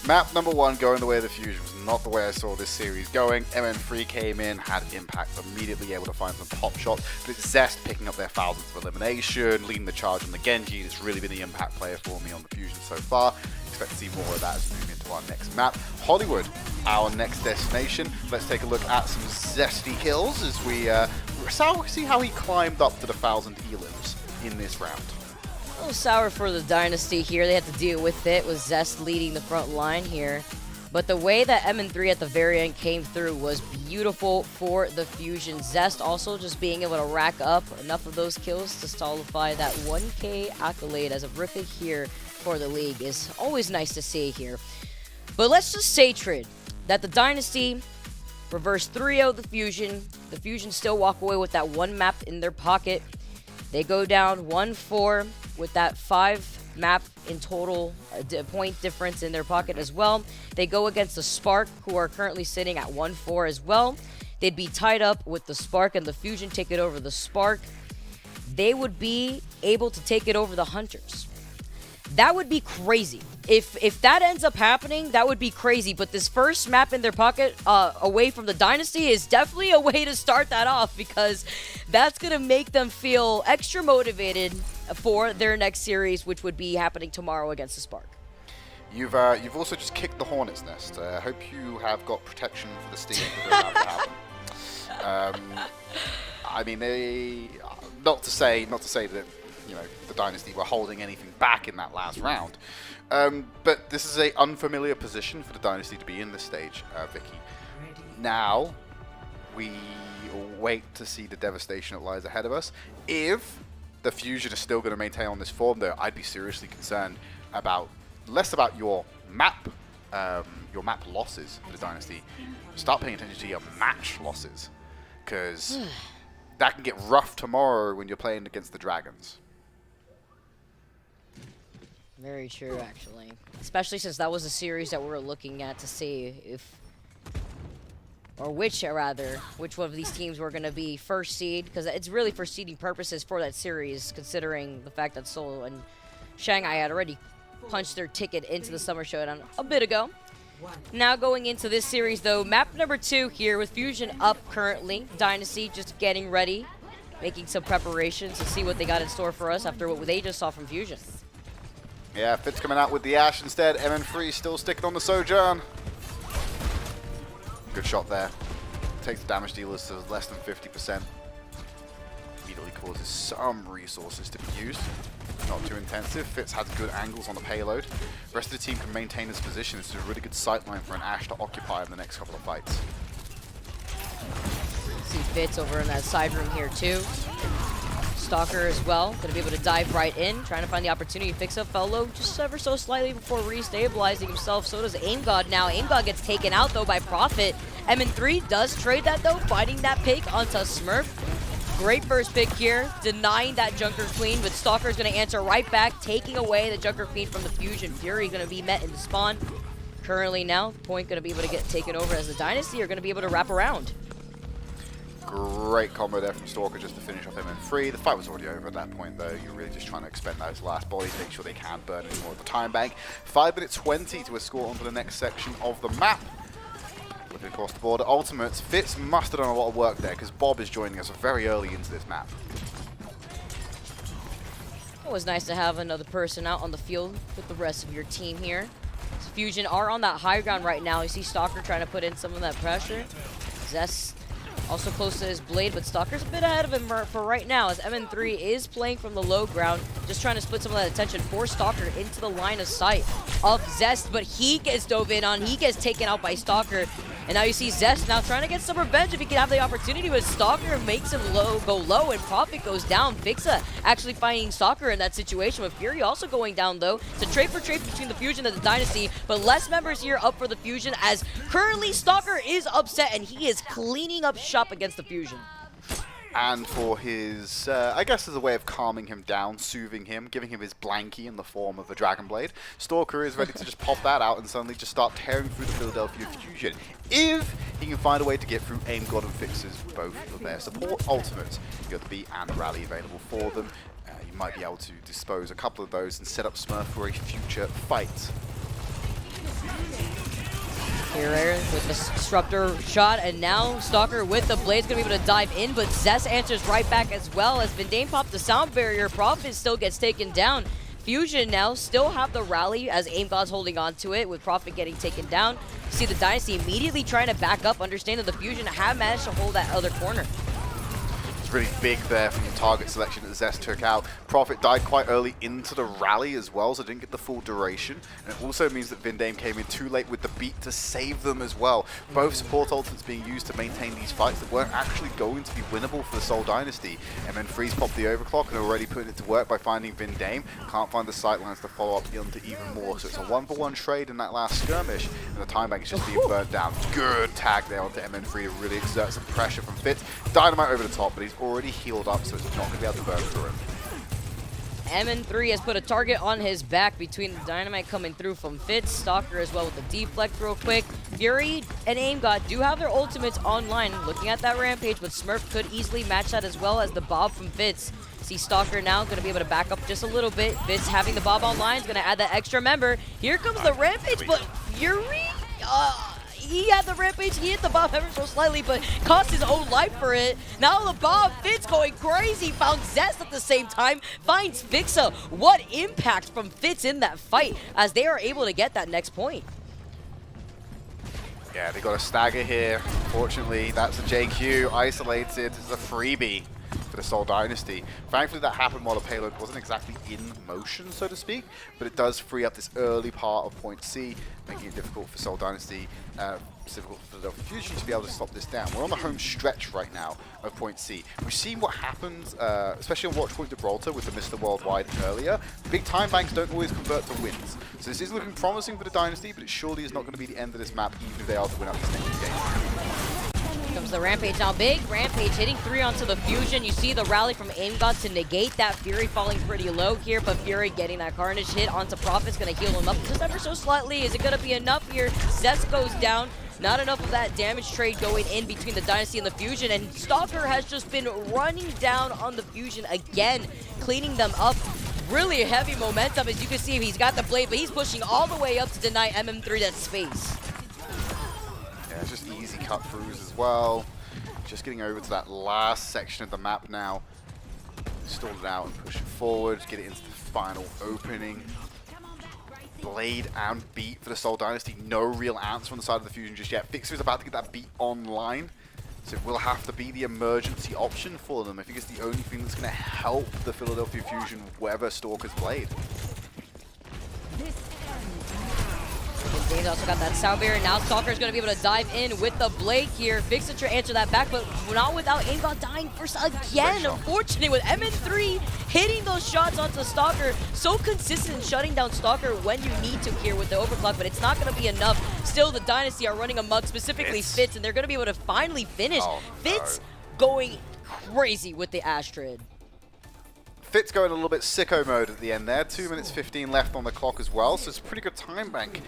Map number 1 going the way of the Fusion was not the way I saw this series going. MN3 came in, had impact, immediately able to find some pop shots, but it's Zest picking up their thousands of elimination, leading the charge on the Genji. It's really been the impact player for me on the Fusion so far. Expect to see more of that as we move into our next map. Hollywood, our next destination. Let's take a look at some zesty kills as we see how he climbed up to the 1,000 elims in this round. A little sour for the Dynasty here. They had to deal with it, with Zest leading the front line here. But the way that MN3 at the very end came through was beautiful for the Fusion. Zest also just being able to rack up enough of those kills to solidify that 1K accolade as a Riffit here for the league is always nice to see here. But let's just say, Trid, that the Dynasty reverse 3-0 the Fusion. The Fusion still walk away with that 1 map in their pocket. They go down 1-4 with that 5 map in total point difference in their pocket as well. They go against the Spark, who are currently sitting at 1-4 as well. They'd be tied up with the Spark, and the Fusion take it over the Spark. They would be able to take it over the Hunters. That would be crazy. If that ends up happening, that would be crazy. But this first map in their pocket away from the Dynasty is definitely a way to start that off, because that's going to make them feel extra motivated for their next series, which would be happening tomorrow against the Spark. You've also just kicked the Hornet's Nest. I hope you have got protection for the steam for that to happen. I mean, not to say that, you know, the Dynasty were holding anything back in that last round. But this is an unfamiliar position for the Dynasty to be in this stage, Vicky. Now, we wait to see the devastation that lies ahead of us. If the Fusion is still going to maintain on this form, though, I'd be seriously concerned less about your map losses for the Dynasty. Start paying attention to your match losses, because that can get rough tomorrow when you're playing against the Dragons. Very true, actually. Especially since that was a series that we were looking at to see which one of these teams were going to be first seed, because it's really for seeding purposes for that series, considering the fact that Seoul and Shanghai had already punched their ticket into the Summer Showdown a bit ago. Now going into this series, though, map number 2 here with Fusion up currently. Dynasty just getting ready, making some preparations to see what they got in store for us after what they just saw from Fusion. Yeah, Fitz coming out with the Ash instead. MN3 still sticking on the Sojourn. Good shot there. Takes the damage dealers to less than 50%. Immediately causes some resources to be used. Not too intensive. Fitz has good angles on the payload. The rest of the team can maintain this position. It's a really good sightline for an Ash to occupy in the next couple of fights. See Fitz over in that side room here too. Stalker as well, gonna be able to dive right in, trying to find the opportunity to fix up Fellow just ever so slightly before restabilizing himself. So does Aim God now. Aim God gets taken out though by Prophet. MN3 does trade that though, finding that pick onto Smurf. Great first pick here, denying that Junker Queen, but Stalker's gonna answer right back, taking away the Junker Queen from the Fusion. Fury gonna be met in the spawn. Currently now, Point gonna be able to get taken over as the Dynasty are gonna be able to wrap around. Great combo there from Stalker just to finish off MN3. The fight was already over at that point, though. You're really just trying to expend those last bodies, make sure they can't burn any more of the time bank. 5 minutes 20 to escort onto the next section of the map. Looking across the board at Ultimates, Fitz must have done a lot of work there, because Bob is joining us very early into this map. Always nice to have another person out on the field with the rest of your team here. Fusion are on that high ground right now. You see Stalker trying to put in some of that pressure. Zest also close to his blade, but Stalker's a bit ahead of him for right now, as MN3 is playing from the low ground, just trying to split some of that attention for Stalker into the line of sight of Zest, but he gets dove in on, he gets taken out by Stalker, and now you see Zest now trying to get some revenge if he can have the opportunity, but Stalker makes him go low, and Prophet goes down. Fixa actually finding Stalker in that situation, with Fury also going down though. It's a trade for trade between the Fusion and the Dynasty, but less members here up for the Fusion, as currently Stalker is upset, and he is cleaning up shop against the Fusion. and for his, I guess as a way of calming him down, soothing him, giving him his blankie in the form of a Dragon Blade, Stalker is ready to just pop that out and suddenly just start tearing through the Philadelphia Fusion. If he can find a way to get through Aim God and fixes both of their support ultimates, you got the beat and the rally available for them. You might be able to dispose a couple of those and set up Smurf for a future fight. Here with the Disruptor shot, and now Stalker with the Blade's gonna be able to dive in, but Zest answers right back as well as Vindane popped the sound barrier. Prophet still gets taken down. Fusion now still have the rally as Aim God's holding on to it with Prophet getting taken down. See the Dynasty immediately trying to back up, understanding the Fusion have managed to hold that other corner. Really big there from the target selection that Zest took out. Prophet died quite early into the rally as well, so didn't get the full duration. And it also means that Vindane came in too late with the beat to save them as well. Both support ultimates being used to maintain these fights that weren't actually going to be winnable for the Seoul Dynasty. And then Freeze popped the overclock and already putting it to work by finding Vindane. Can't find the sightlines to follow up into even more. So it's a 1-for-1 trade in that last skirmish, and the time bank is just being burnt down. Good tag there onto MN3 to really exert some pressure from Fitz. Dynamite over the top, but he's already healed up, so it's not going to be able to burn through him. MN3 has put a target on his back between the Dynamite coming through from Fitz, Stalker as well with the deflect real quick. Fury and Aim God do have their ultimates online. Looking at that Rampage, but Smurf could easily match that as well as the Bob from Fitz. See Stalker now going to be able to back up just a little bit. Fitz having the Bob online is going to add that extra member. Here comes the Rampage, but Fury... he had the Rampage, he hit the Bob ever so slightly, but cost his own life for it. Now the Bob, Fitz going crazy, found Zest at the same time, finds Fixa. What impact from Fitz in that fight as they are able to get that next point. Yeah, they got a stagger here. Fortunately, that's a JQ, isolated, it's a freebie for the Seoul Dynasty. Thankfully that happened while the payload wasn't exactly in motion, so to speak, but it does free up this early part of point C, making it difficult for Seoul Dynasty, difficult for Philadelphia Fusion to be able to stop this down. We're on the home stretch right now of point C. We've seen what happens, especially on Watchpoint Gibraltar with the Mr. Worldwide earlier. Big time banks don't always convert to wins. So this is looking promising for the Dynasty, but it surely is not going to be the end of this map, even if they are to win up this next game. Comes the Rampage now. Big Rampage hitting 3 onto the Fusion. You see the rally from Aim God to negate that. Fury falling pretty low here, but Fury getting that Carnage hit onto Prophet's going to heal him up just ever so slightly. Is it going to be enough here? Zest goes down. Not enough of that damage trade going in between the Dynasty and the Fusion, and Stalker has just been running down on the Fusion again, cleaning them up. Really heavy momentum, as you can see. He's got the Blade, but he's pushing all the way up to deny MM3 that space. Yeah, it's just easy cut-throughs as well. Just getting over to that last section of the map now. Stall it out and push it forward, get it into the final opening. Blade and beat for the Seoul Dynasty. No real answer on the side of the Fusion just yet. Fixer is about to get that beat online, so it will have to be the emergency option for them. I think it's the only thing that's going to help the Philadelphia Fusion weather Stalker's Blade. Dave's also got that sound barrier. Now Stalker is going to be able to dive in with the Blade here. Fixer to answer that back, but not without Aim God dying first again. Unfortunate with MN3 hitting those shots onto Stalker. So consistent in shutting down Stalker when you need to here with the overclock, but it's not going to be enough. Still, the Dynasty are running amok, specifically Fitz, and they're going to be able to finally finish. Fitz going crazy with the Astrid. Fitz going a little bit sicko mode at the end there. 2 minutes 15 left on the clock as well, so it's a pretty good time bank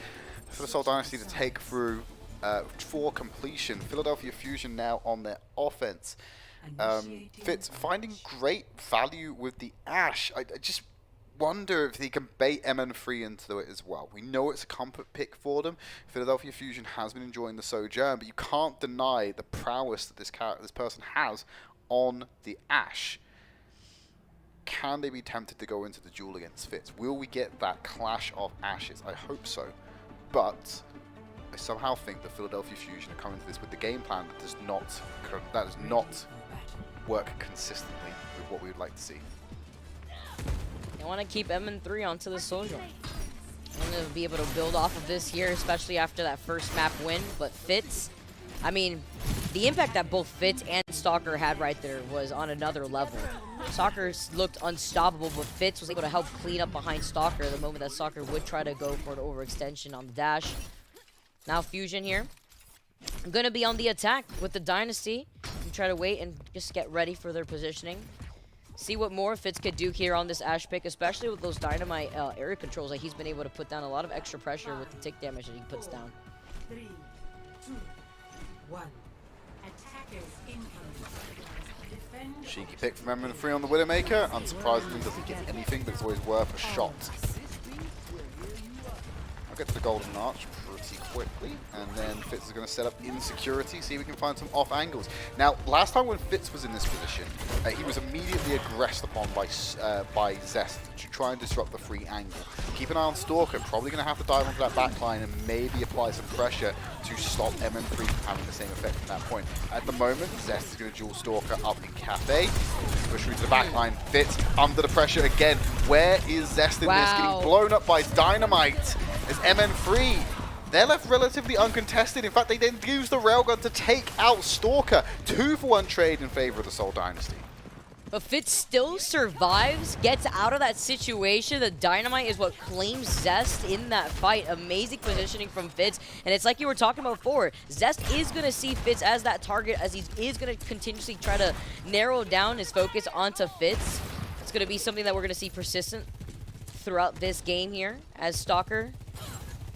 for the Seoul Dynasty to take through for completion. Philadelphia Fusion now on their offense. Fitz finding great value with the Ashe. I just wonder if he can bait MN3 into it as well. We know it's a comfort pick for them. Philadelphia Fusion has been enjoying the Sojourn, but you can't deny the prowess that this person has on the Ashe. Can they be tempted to go into the duel against Fitz? Will we get that clash of Ashes? I hope so. But I somehow think the Philadelphia Fusion are coming to this with the game plan that does not work consistently with what we would like to see. They want to keep MN3 onto the Sojourn. I want to be able to build off of this here, especially after that first map win. But Fitz, I mean, the impact that both Fitz and Stalker had right there was on another level. Stalker looked unstoppable, but Fitz was able to help clean up behind Stalker the moment that Stalker would try to go for an overextension on the dash. Now Fusion here. I'm going to be on the attack with the Dynasty. try to wait and just get ready for their positioning. See what more Fitz could do here on this Ash pick, especially with those dynamite area controls. Like he's been able to put down a lot of extra pressure with the tick damage that he puts down. 3, 2, 1. Attackers incoming. Defend. Cheeky pick from MN3 on the Widowmaker. Unsurprisingly, doesn't get anything, but it's always worth a shot. I'll get to the Golden Arch pretty quickly, and then Fitz is going to set up insecurity, see if we can find some off angles. Now, last time when Fitz was in this position, he was immediately aggressed upon by Zest to try and disrupt the free angle. Keep an eye on Stalker, probably going to have to dive onto that backline and maybe apply some pressure to stop MN3 from having the same effect from that point. At the moment, Zest is going to duel Stalker up in Cafe, push through to the backline. Fitz under the pressure again. Where is Zest in this? Getting blown up by Dynamite. As MN3, they're left relatively uncontested. In fact, they then use the railgun to take out Stalker. 2-for-1 trade in favor of the Seoul Dynasty. But Fitz still survives, gets out of that situation. The Dynamite is what claims Zest in that fight. Amazing positioning from Fitz. And it's like you were talking about before. Zest is going to see Fitz as that target, as he is going to continuously try to narrow down his focus onto Fitz. It's going to be something that we're going to see persistent throughout this game here, as Stalker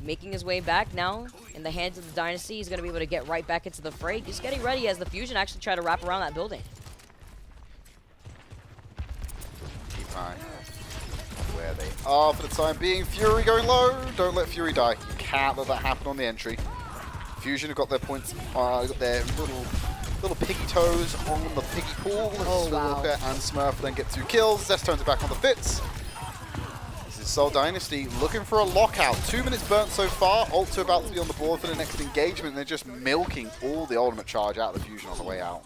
making his way back now in the hands of the Dynasty. He's going to be able to get right back into the fray. Just getting ready as the Fusion actually try to wrap around that building. Keep an eye where they are for the time being. Fury going low. Don't let Fury die. You can't let that happen on the entry. Fusion have got their points, got their little piggy toes on the piggy pool. Oh, wow. Walker and Smurf then get 2 kills. Zest turns it back on the Fitz. Seoul Dynasty looking for a lockout. 2 minutes burnt so far. Ults are about to be on the board for the next engagement. They're just milking all the ultimate charge out of the Fusion on the way out.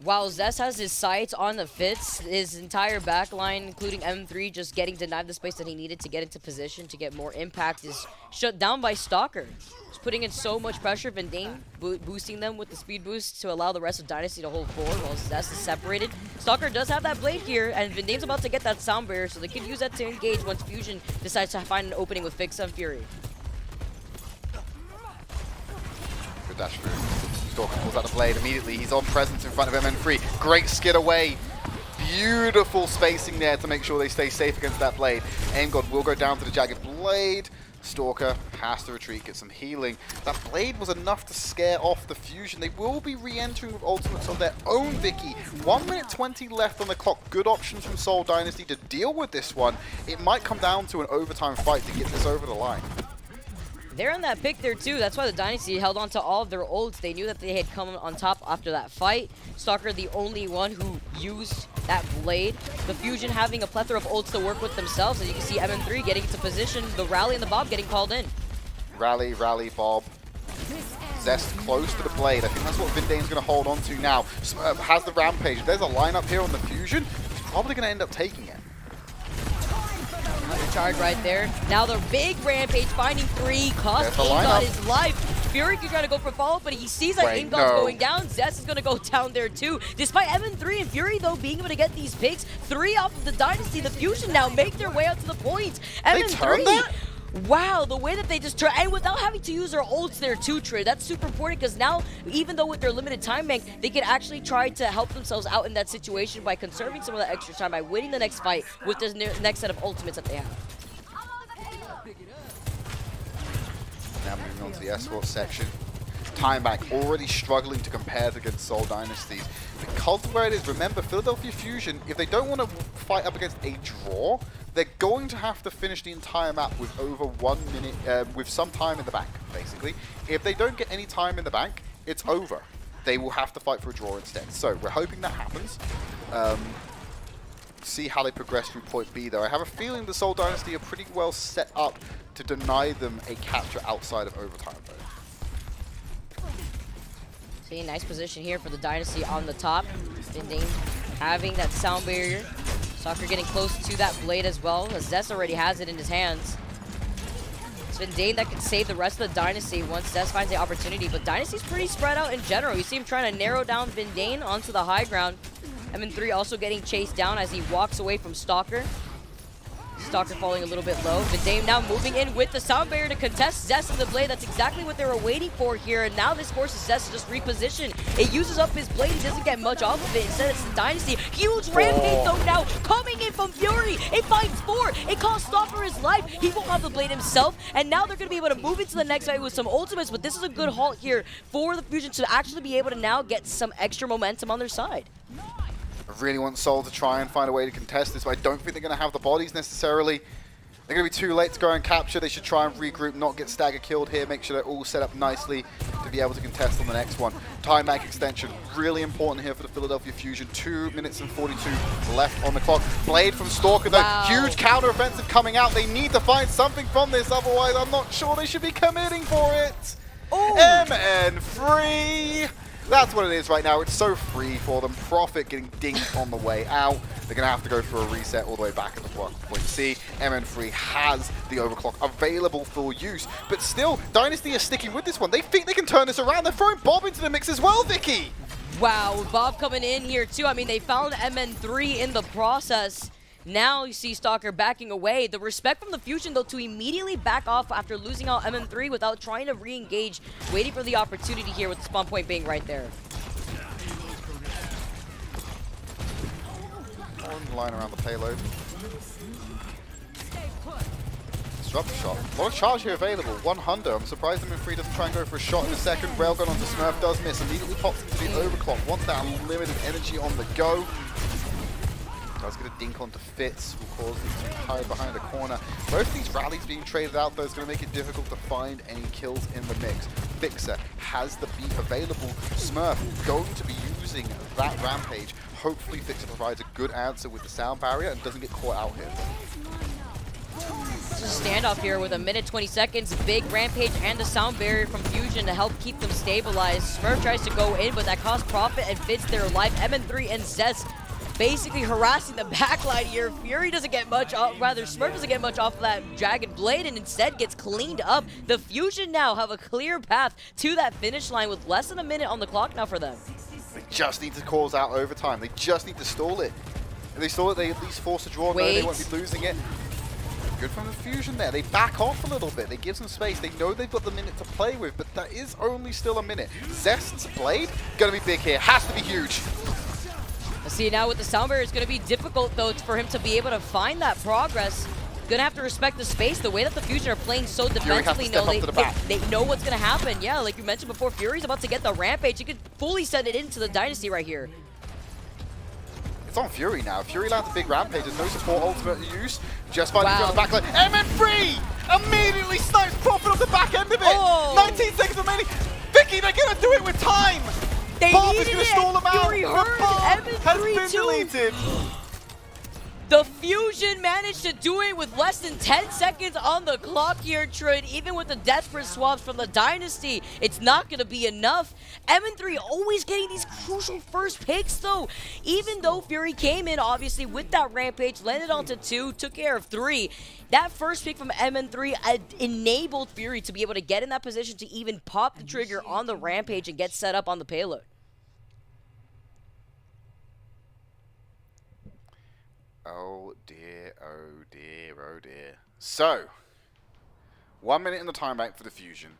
While Zest has his sights on the Fitz, his entire backline, including M3, just getting denied the space that he needed to get into position to get more impact, is shut down by Stalker. Just putting in so much pressure. Vindane boosting them with the speed boost to allow the rest of Dynasty to hold forward while Zest is separated. Stalker does have that blade here, and Vindane's about to get that sound barrier, so they could use that to engage once Fusion decides to find an opening with Fix and Fury. Good dash through. Stalker pulls out the blade immediately. He's on presence in front of MN3. Great skid away. Beautiful spacing there to make sure they stay safe against that blade. Aim God will go down to the Jagged Blade. Stalker has to retreat, get some healing. That blade was enough to scare off the Fusion. They will be re-entering with ultimates of their own, Vicky. 1 minute 20 left on the clock. Good options from Seoul Dynasty to deal with this one. It might come down to an overtime fight to get this over the line. They're on that pick there too. That's why the Dynasty held on to all of their ults. They knew that they had come on top after that fight. Stalker the only one who used that blade. The Fusion having a plethora of ults to work with themselves. As you can see, MN3 getting into position. The Rally and the Bob getting called in. Rally, Bob. Zest close to the blade. I think that's what Vindane's going to hold on to now. Smurf has the Rampage. If there's a lineup here on the Fusion, he's probably going to end up taking it. Charge right there. Now the big Rampage finding 3, cost Ingod his life. Fury can try to go for follow-up, but he sees that Ingod's going down. Zest is going to go down there too. Despite MN3 and Fury, though, being able to get these picks, 3 off of the Dynasty, the Fusion now make their way out to the points. MN3, wow, the way that they just turn, and without having to use their ults there too, Trey, that's super important because now, even though with their limited time bank, they can actually try to help themselves out in that situation by conserving some of that extra time, by winning the next fight with this next set of ultimates that they have. Now moving on to the Esports section. Time back already struggling to compare against Seoul Dynasties. Because of where it is, remember, Philadelphia Fusion, if they don't want to fight up against a draw, they're going to have to finish the entire map with over 1 minute, with some time in the bank, basically. If they don't get any time in the bank, it's over. They will have to fight for a draw instead. So we're hoping that happens. See how they progress through point B, though. I have a feeling the Seoul Dynasty are pretty well set up to deny them a capture outside of overtime, though. See, nice position here for the Dynasty on the top. Vindane having that sound barrier. Stalker getting close to that blade as well, as Zest already has it in his hands. It's Vindane that can save the rest of the Dynasty once Zest finds the opportunity, but Dynasty's pretty spread out in general. You see him trying to narrow down Vindane onto the high ground. MN3 also getting chased down as he walks away from Stalker. Stalker falling a little bit low. Vidame now moving in with the sound barrier to contest Zest and the blade. That's exactly what they were waiting for here. And now this forces Zest to just reposition. It uses up his blade. He doesn't get much off of it. Instead, it's the Dynasty. Huge rampage though now coming in from Fury. It finds 4. It costs Stalker his life. He won't have the blade himself. And now they're going to be able to move into the next fight with some ultimates. But this is a good halt here for the Fusion to actually be able to now get some extra momentum on their side. I really want Soul to try and find a way to contest this, but I don't think they're going to have the bodies necessarily. They're going to be too late to go and capture. They should try and regroup, not get stagger killed here, make sure they're all set up nicely to be able to contest on the next one. Time back extension, really important here for the Philadelphia Fusion. 2 minutes and 42 left on the clock. Blade from Stalker, though. Wow. Huge counter offensive coming out. They need to find something from this, otherwise I'm not sure they should be committing for it. MN free. That's what it is right now. It's so free for them. Profit getting dinked on the way out. They're going to have to go for a reset all the way back at the point C. MN3 has the overclock available for use. But still, Dynasty are sticking with this one. They think they can turn this around. They're throwing Bob into the mix as well, Vicky. Wow, Bob coming in here too. I mean, they found MN3 in the process. Now you see Stalker backing away. The respect from the Fusion, though, to immediately back off after losing out MN3 without trying to re-engage, waiting for the opportunity here with the spawn point being right there. On line around the payload. Disrupt the shot. A lot of charge here available. 100. I'm surprised MN3 doesn't try and go for a shot in a second. Railgun onto Smurf does miss. Immediately pops into the overclock. Wants that unlimited energy on the go. Does get a dink onto Fitz, will cause them to hide behind a corner. Both of these rallies being traded out, though, is going to make it difficult to find any kills in the mix. Fixer has the beat available. Smurf going to be using that rampage. Hopefully Fixer provides a good answer with the sound barrier and doesn't get caught out here. It's a standoff here with 1:20 seconds. Big rampage and a sound barrier from Fusion to help keep them stabilized. Smurf tries to go in, but that costs Profit and Fitz their life. MN3 and Zest basically harassing the backline here. Fury doesn't get much off, rather Smurf doesn't get much off of that Dragon Blade and instead gets cleaned up. The Fusion now have a clear path to that finish line with less than a minute on the clock now for them. They just need to cause out overtime. They just need to stall it. If they stall it, they at least force a draw. No, they won't be losing it. Good from the Fusion there. They back off a little bit. They give some space. They know they've got the minute to play with, but that is only still a minute. Zest's Blade, gonna be big here. Has to be huge. See, now with the sound barrier, it's going to be difficult, though, for him to be able to find that progress. Gonna have to respect the space. The way that the Fusion are playing so defensively, they know what's going to happen. Yeah, like you mentioned before, Fury's about to get the rampage. He could fully send it into the Dynasty right here. It's on Fury now. Fury lands a big rampage. There's no support ultimate use. Just finding on the backline. MN3 immediately snipes Profit off the back end of it. 19 seconds remaining. Vicky, they're going to do it with time. They Bob needed is going to stall them out. Fury heard has been deleted. The Fusion managed to do it with less than 10 seconds on the clock here, Trud. Even with the desperate swaps from the Dynasty, it's not going to be enough. MN3 always getting these crucial first picks, though. Even though Fury came in, obviously, with that rampage, landed onto 2, took care of 3. That first pick from MN3 enabled Fury to be able to get in that position to even pop the trigger on the rampage and get set up on the payload. Oh dear, oh dear, oh dear. So, 1 minute in the time bank for the Fusion.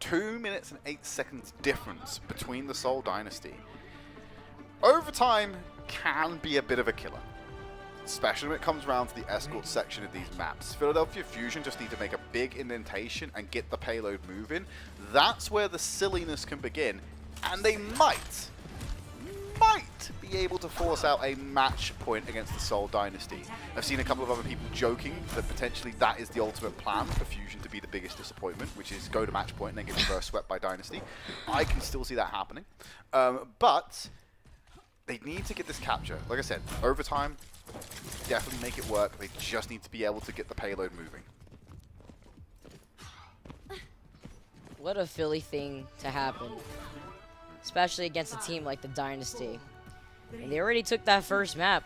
2 minutes and 8 seconds difference between the Seoul Dynasty. Overtime can be a bit of a killer, especially when it comes around to the escort section of these maps. Philadelphia Fusion just need to make a big indentation and get the payload moving. That's where the silliness can begin, and they might be able to force out a match point against the Seoul Dynasty. I've seen a couple of other people joking that potentially that is the ultimate plan for Fusion to be the biggest disappointment, which is go to match point and then get reverse swept by Dynasty. I can still see that happening. But they need to get this capture. Like I said, overtime, definitely make it work. They just need to be able to get the payload moving. What a Philly thing to happen, especially against a team like the Dynasty. And they already took that first map.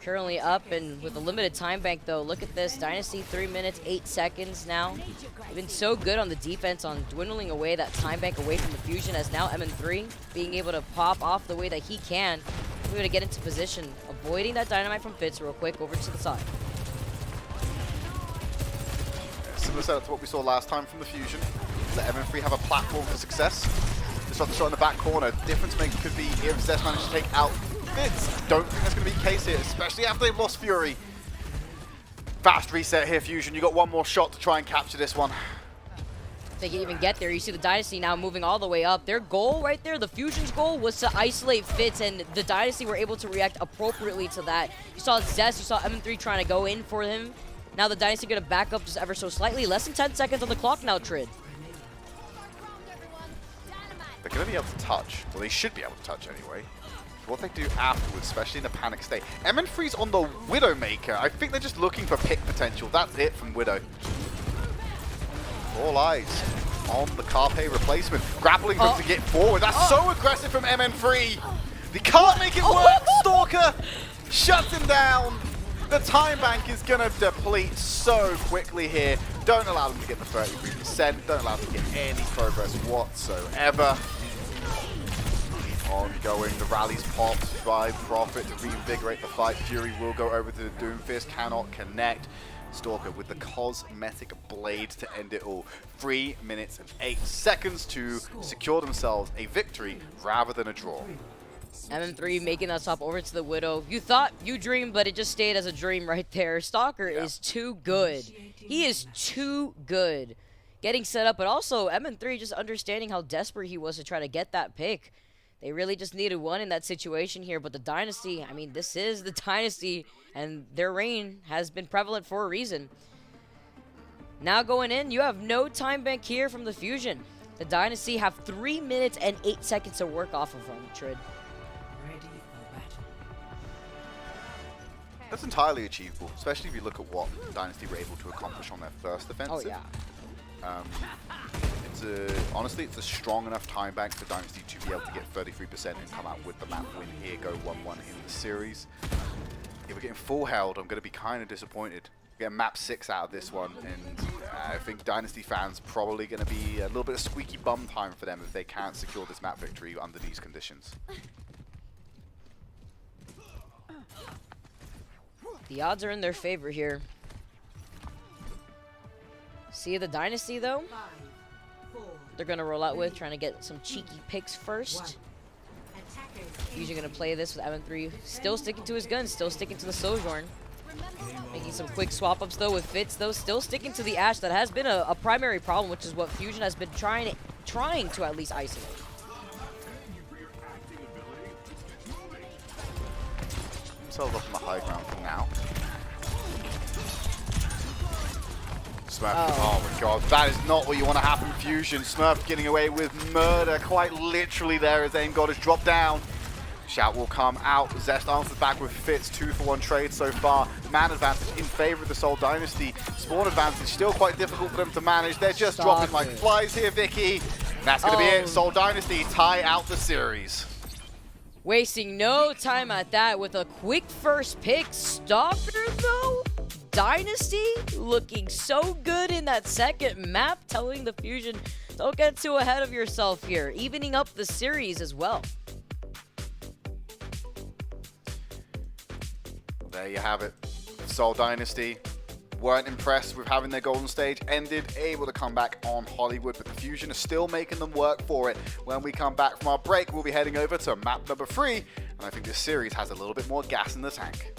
Currently up and with a limited time bank, though. Look at this. Dynasty 3 minutes, 8 seconds now. They've been so good on the defense on dwindling away that time bank away from the Fusion, as now MN3 being able to pop off the way that he can. We're going to get into position, avoiding that dynamite from Fitz real quick over to the side. similar setup to what we saw last time from the Fusion. Let MN3 have a platform for success. Just on the shot in the back corner. Difference maker could be if Zest managed to take out Fitz. Don't think that's going to be the case here, especially after they've lost Fury. Fast reset here, Fusion. You got one more shot to try and capture this one. If they can even get there, you see the Dynasty now moving all the way up. Their goal right there, the Fusion's goal, was to isolate Fitz, and the Dynasty were able to react appropriately to that. You saw Zest, you saw MN3 trying to go in for him. Now the Dynasty going to back up just ever so slightly. Less than 10 seconds on the clock now, Trid. They're going to be able to touch. Well, they should be able to touch anyway. What they do afterwards, especially in a panic state. MN3's on the Widowmaker. I think they're just looking for pick potential. That's it from Widow. All eyes on the Carpe replacement. Grappling them to get forward. That's so aggressive from MN3. They can't make it work. Stalker shuts him down. The time bank is going to deplete so quickly here. Don't allow them to get the 33%. Don't allow them to get any progress whatsoever. Ongoing, the rallies popped by Prophet to reinvigorate the fight. Fury will go over to the Doomfist, cannot connect. Stalker with the cosmetic blade to end it all. 3 minutes and 8 seconds to secure themselves a victory rather than a draw. MN3 making that swap over to the Widow. You thought you dreamed, but it just stayed as a dream right there. Stalker is too good. He is too good. Getting set up, but also MN3 just understanding how desperate he was to try to get that pick. They really just needed one in that situation here, but the Dynasty, I mean, this is the Dynasty, and their reign has been prevalent for a reason. Now going in, you have no time bank here from the Fusion. The Dynasty have 3 minutes and 8 seconds to work off of them, Trid. Ready for battle. That's entirely achievable, especially if you look at what Dynasty were able to accomplish on their first offensive. Oh, yeah. Honestly, it's a strong enough time bank for Dynasty to be able to get 33% and come out with the map win here, go 1-1 in the series. If we're getting full held, I'm going to be kind of disappointed. We're getting map 6 out of this one, and I think Dynasty fans probably going to be a little bit of squeaky bum time for them if they can't secure this map victory under these conditions. The odds are in their favor here. See the Dynasty, though? 5, 4, They're going to roll out with, trying to get some cheeky picks first. attackers Usually going to play this with MN3. Still sticking to his guns, still sticking to the Sojourn. Making some quick swap-ups, though, with Fitz, though. Still sticking to the Ashe. That has been a primary problem, which is what Fusion has been trying to at least isolate. Themselves up on the high ground for now. Smurf, oh my god, that is not what you want to happen, Fusion. Smurf getting away with murder, quite literally there as Aim God has dropped down. Shout will come out, Zest answers back with Fitz, 2-for-1 trade so far. Man advantage in favor of the Seoul Dynasty. Spawn advantage still quite difficult for them to manage. They're just dropping like flies here, Vicky. And that's going to be it, Seoul Dynasty tie out the series. Wasting no time at that with a quick first pick. Stalker, though? Dynasty looking so good in that second map, telling the Fusion, don't get too ahead of yourself here, evening up the series as well. There you have it. Seoul Dynasty weren't impressed with having their golden stage ended, able to come back on Hollywood, but the Fusion are still making them work for it. When we come back from our break, we'll be heading over to map number 3, and I think this series has a little bit more gas in the tank.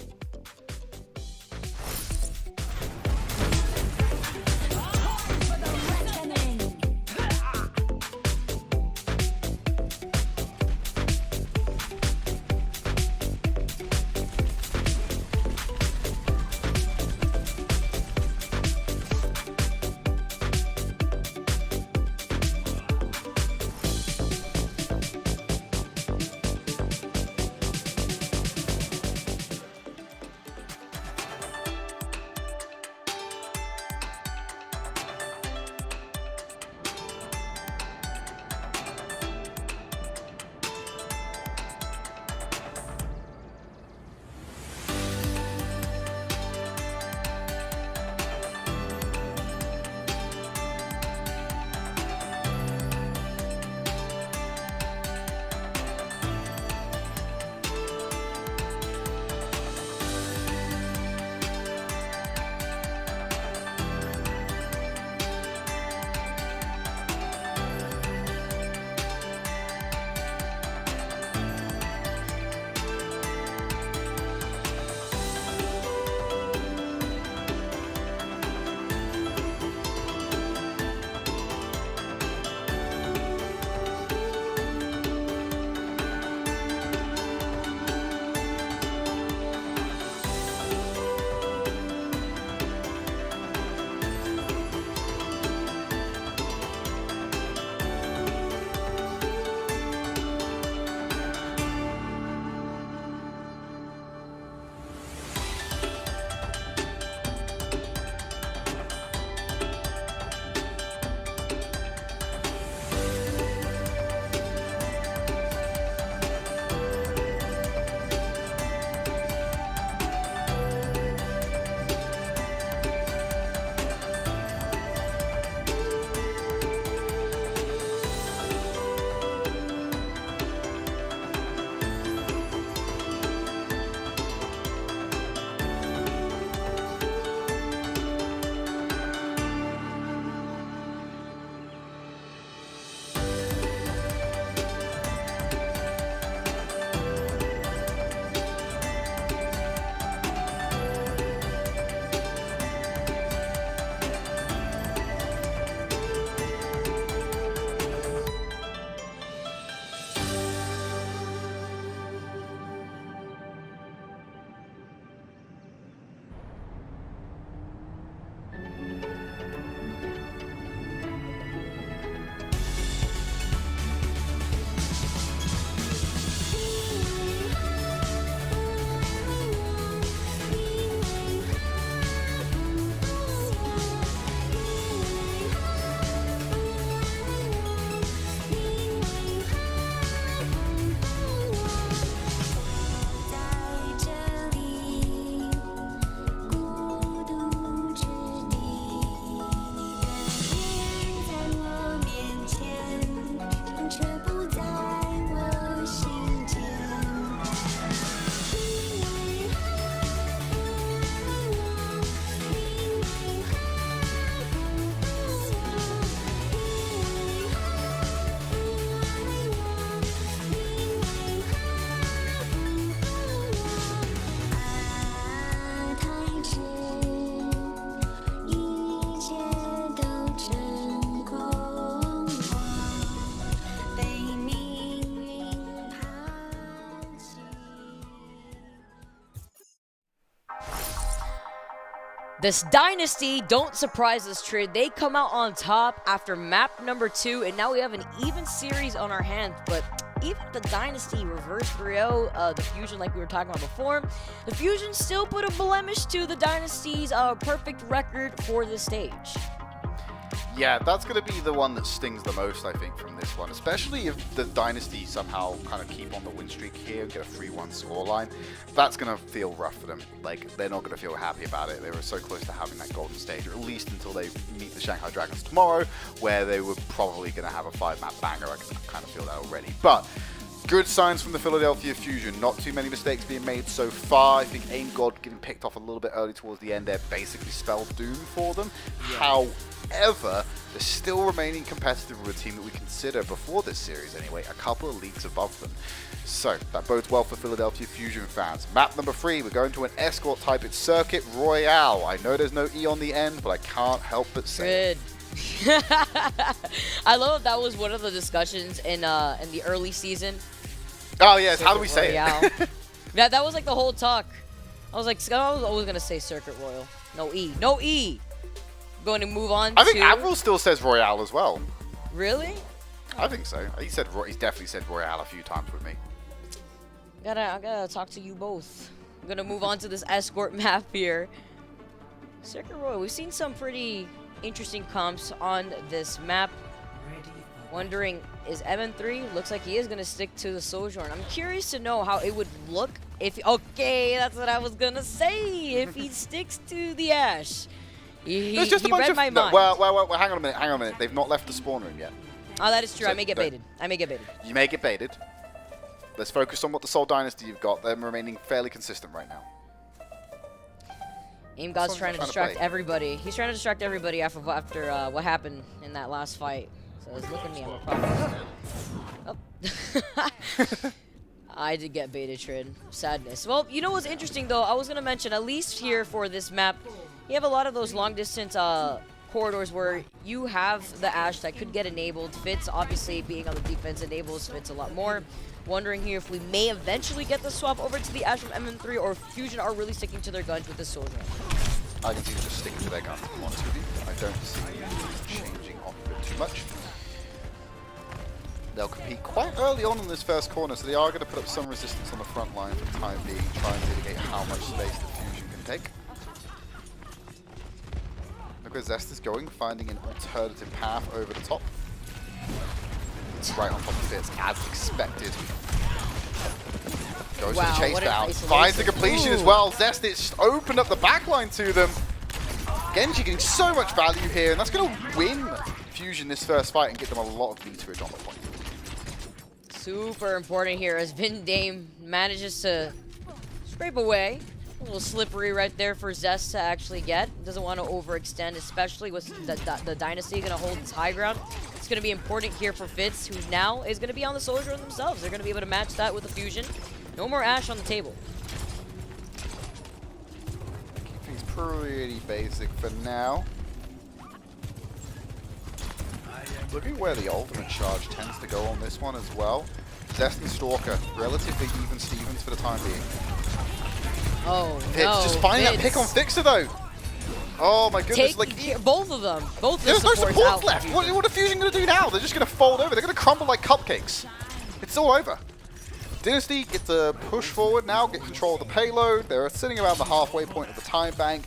This Dynasty, don't surprise us, Trid. They come out on top after map number 2, and now we have an even series on our hands. But even the Dynasty reverse 3-0, the Fusion, like we were talking about before, the Fusion still put a blemish to the Dynasty's perfect record for this stage. Yeah, that's going to be the one that stings the most, I think, from this one. Especially if the Dynasty somehow kind of keep on the win streak here and get a 3-1 scoreline. That's going to feel rough for them. Like, they're not going to feel happy about it. They were so close to having that golden stage, or at least until they meet the Shanghai Dragons tomorrow, where they were probably going to have a 5-map banger. I can kind of feel that already. But good signs from the Philadelphia Fusion. Not too many mistakes being made so far. I think Aim God getting picked off a little bit early towards the end there basically spelled doom for them. Yeah. However, they're still remaining competitive with a team that we consider, before this series anyway, a couple of leagues above them. So, that bodes well for Philadelphia Fusion fans. Map number 3, we're going to an escort type. It's Circuit Royale. I know there's no E on the end, but I can't help but say it. I love that was one of the discussions in the early season. Oh yes, how do we say it? Yeah, that was like the whole talk. I was always gonna say Circuit Royal. No E. No E. Going to move on. I think Avril still says Royale as well. Really? I think so. He's definitely said Royale a few times with me. I gotta talk to you both. I'm gonna move on to this escort map here. Circuit Royal. We've seen some pretty interesting comps on this map. Wondering, is MN3? Looks like he is going to stick to the Sojourn. I'm curious to know how it would look if... Okay, that's what I was going to say. If he sticks to the Ash. He read my mind. Well, hang on a minute. They've not left the spawn room yet. Oh, that is true. So I may get baited. You may get baited. Let's focus on what the Seoul Dynasty you've got. They're remaining fairly consistent right now. Aim God's trying to distract everybody. He's trying to distract everybody after what happened in that last fight. So look at me, I'm a problem. Oh. I did get baited, Trid. Sadness. Well, you know what's interesting though? I was gonna mention, at least here for this map, you have a lot of those long distance corridors where you have the Ash that could get enabled. Fitz, obviously, being on the defense, enables Fitz a lot more. Wondering here if we may eventually get the swap over to the Ash from MN3, or Fusion are really sticking to their guns with the Soldier. I can see them just sticking to their guns, to be honest with you. I don't see them changing off of it too much. They'll compete quite early on in this first corner, so they are going to put up some resistance on the front line for the time being, try and mitigate how much space the Fusion can take. Look where Zest is going, finding an alternative path over the top. Right on top of Fitz, as expected. Goes for the chase down, finds the completion as well. Zest, it's opened up the backline to them. Genji getting so much value here, and that's going to win Fusion this first fight and get them a lot of meterage on the point. Super important here as Vindame manages to scrape away. A little slippery right there for Zest to actually get. Doesn't want to overextend, especially with the Dynasty going to hold its high ground. It's going to be important here for Fitz, who now is going to be on the Soldier themselves. They're going to be able to match that with the Fusion. No more Ash on the table. Keep things pretty basic for now. Looking where the ultimate charge tends to go on this one as well. Zest and Stalker, relatively even Stevens for the time being. Oh, Fitz no, just finding that pick on Fixer though. Oh my goodness, both of them. Both there's no support left. Fusion. What are Fusion going to do now? They're just going to fold over. They're going to crumble like cupcakes. It's all over. Dynasty get to push forward now, get control of the payload. They're sitting around the halfway point of the time bank,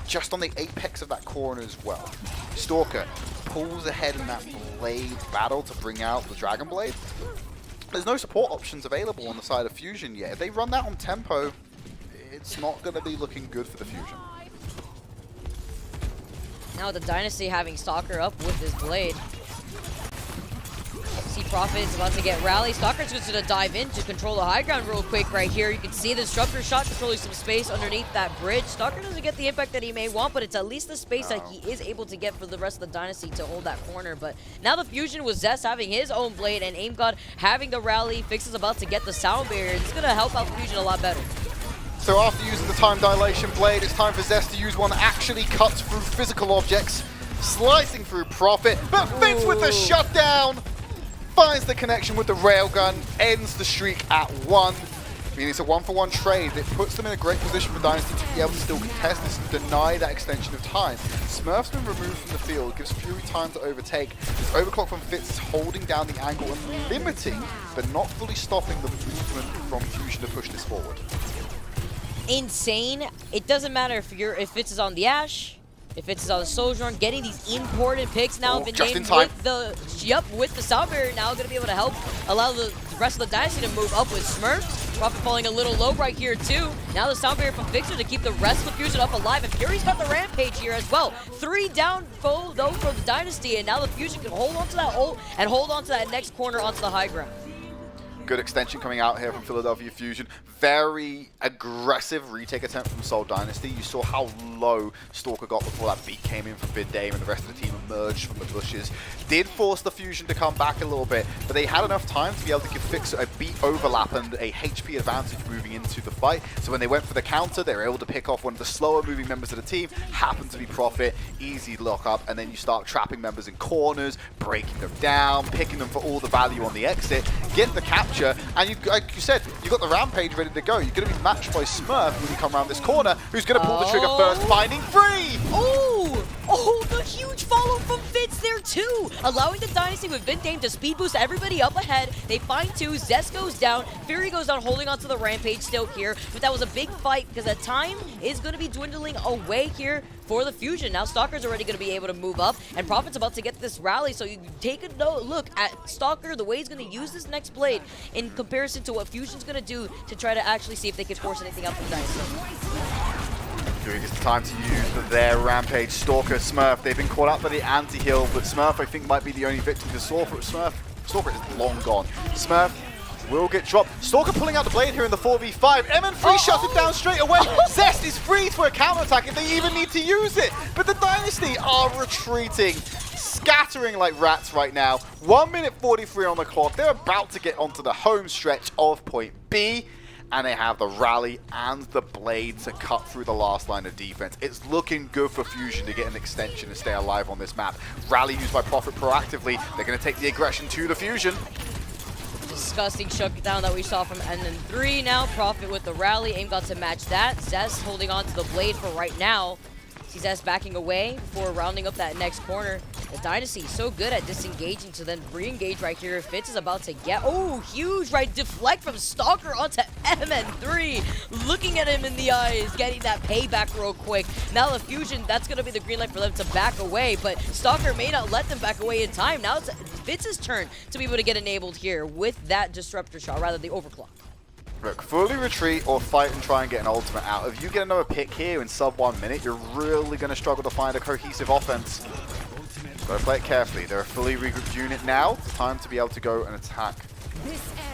just on the apex of that corner as well. Stalker pulls ahead in that blade battle to bring out the Dragon Blade. There's no support options available on the side of Fusion yet. If they run that on tempo, it's not going to be looking good for the Fusion. Now the Dynasty having Stalker up with his blade. See Prophet is about to get rally. Stalker's just going to dive in to control the high ground real quick right here. You can see the Disruptor shot controlling some space underneath that bridge. Stalker doesn't get the impact that he may want, but it's at least the space that he is able to get for the rest of the Dynasty to hold that corner. But now the Fusion with Zest having his own blade and Aim God having the rally. Fix is about to get the sound barrier. It's going to help out Fusion a lot better. So after using the time dilation blade, it's time for Zest to use one that actually cuts through physical objects, slicing through Prophet, but Fitz with the shutdown, finds the connection with the railgun, ends the streak at 1. I mean, it's a 1-for-1 trade that puts them in a great position for Dynasty to be able to still contest this and deny that extension of time. Smurf's been removed from the field, gives Fury time to overtake. This overclock from Fitz is holding down the angle and limiting, but not fully stopping the movement from Fusion to push this forward. Insane. It doesn't matter if Fitz is on the Ashe, if it's on the Sojourn, getting these important picks now have been just named in time. with the Sound Barrier now going to be able to help allow the rest of the Dynasty to move up with Smurf. Prophet falling a little low right here too. Now the Sound Barrier from Fixer to keep the rest of the Fusion up alive, and Fury's got the Rampage here as well. 3 down though for the Dynasty, and now the Fusion can hold on to that ult and hold on to that next corner onto the high ground. Good extension coming out here from Philadelphia Fusion. Very aggressive retake attempt from Seoul Dynasty. You saw how low Stalker got before that beat came in from Bidame and the rest of the team emerged from the bushes. Did force the Fusion to come back a little bit, but they had enough time to be able to give Fixer a beat overlap and a HP advantage moving into the fight. So when they went for the counter, they were able to pick off one of the slower moving members of the team, happened to be Prophet, easy lock up, and then you start trapping members in corners, breaking them down, picking them for all the value on the exit, get the capture, and you, like you said, you got the Rampage ready to go. You're going to be matched by Smurf when you come around this corner, who's going to pull the trigger first, finding free! Oh! Oh, the huge follow from Fitz there too! Allowing the Dynasty with Vindame to speed boost everybody up ahead. They find 2, Zest goes down, Fury goes down holding onto the Rampage still here. But that was a big fight because that time is going to be dwindling away here for the Fusion. Now Stalker's already going to be able to move up, and Prophet's about to get this rally, so you take a look at Stalker, the way he's going to use this next blade in comparison to what Fusion's going to do to try to actually see if they can force anything out from Dynasty. Doing this time to use their Rampage. Stalker, Smurf, they've been caught out by the anti-heal, but Smurf I think might be the only victim to Stalker is long gone. Smurf will get dropped. Stalker pulling out the blade here in the 4v5. MN3 shuts it down straight away. Zest is free for a counterattack if they even need to use it. But the Dynasty are retreating, scattering like rats right now. 1 minute 43 on the clock. They're about to get onto the home stretch of point B, and they have the rally and the blade to cut through the last line of defense. It's looking good for Fusion to get an extension and stay alive on this map. Rally used by Prophet proactively. They're going to take the aggression to the Fusion. Disgusting shutdown that we saw from NN3 now. Prophet with the rally. Aim got to match that. Zest holding on to the blade for right now. See Zest backing away before rounding up that next corner. The Dynasty so good at disengaging to then re-engage right here. Fitz is about to get, oh, huge right deflect from Stalker onto MN3. Looking at him in the eyes, getting that payback real quick. Now the Fusion, that's going to be the green light for them to back away, but Stalker may not let them back away in time. Now it's Fitz's turn to be able to get enabled here with that disruptor shot, rather the overclock. Look, fully retreat or fight and try and get an ultimate out. If you get another pick here in sub 1 minute, you're really going to struggle to find a cohesive offense. Gotta play it carefully. They're a fully regrouped unit now. Time to be able to go and attack.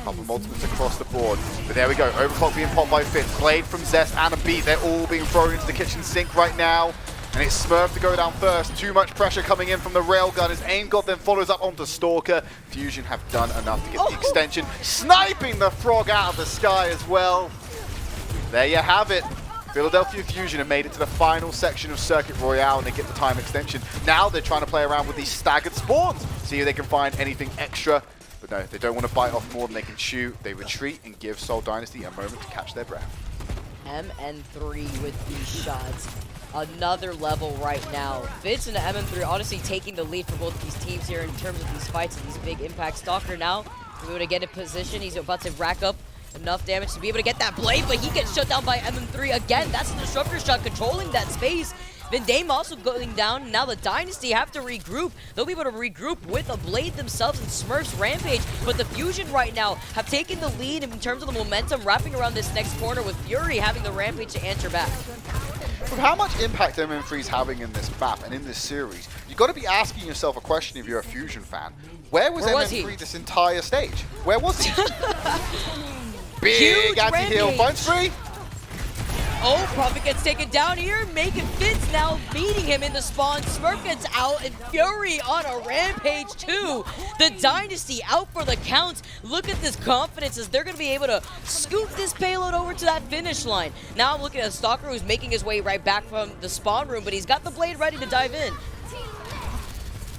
Couple of ultimates across the board. But there we go. Overclock being popped by Fitz. Blade from Zest and a beat. They're all being thrown into the kitchen sink right now. And it's Smurf to go down first. Too much pressure coming in from the railgun as Aim God then follows up onto Stalker. Fusion have done enough to get the extension. Sniping the frog out of the sky as well. There you have it. Philadelphia Fusion have made it to the final section of Circuit Royale and they get the time extension. Now they're trying to play around with these staggered spawns. See if they can find anything extra. But no, they don't want to bite off more than they can chew. They retreat and give Seoul Dynasty a moment to catch their breath. MN3 with these shots. Another level right now. Fitz and the MN3 honestly taking the lead for both of these teams here in terms of these fights and these big impacts. Stalker now able to get in position. He's about to rack up enough damage to be able to get that blade, but he gets shut down by MN3 again. That's the disruptor shot controlling that space. Vindame also going down. Now the Dynasty have to regroup. They'll be able to regroup with a blade themselves and Smurf's Rampage, but the Fusion right now have taken the lead in terms of the momentum, wrapping around this next corner with Fury having the Rampage to answer back. With how much impact MN3 is having in this map and in this series, you've got to be asking yourself a question if you're a Fusion fan. Where was MN3 this entire stage? Where was he? Big anti-heal, finds free. Oh, Prophet gets taken down here, making Fitz now beating him in the spawn. Smurf gets out, and Fury on a Rampage too. The Dynasty out for the count. Look at this confidence as they're going to be able to scoop this payload over to that finish line. Now I'm looking at a Stalker who's making his way right back from the spawn room, but he's got the blade ready to dive in.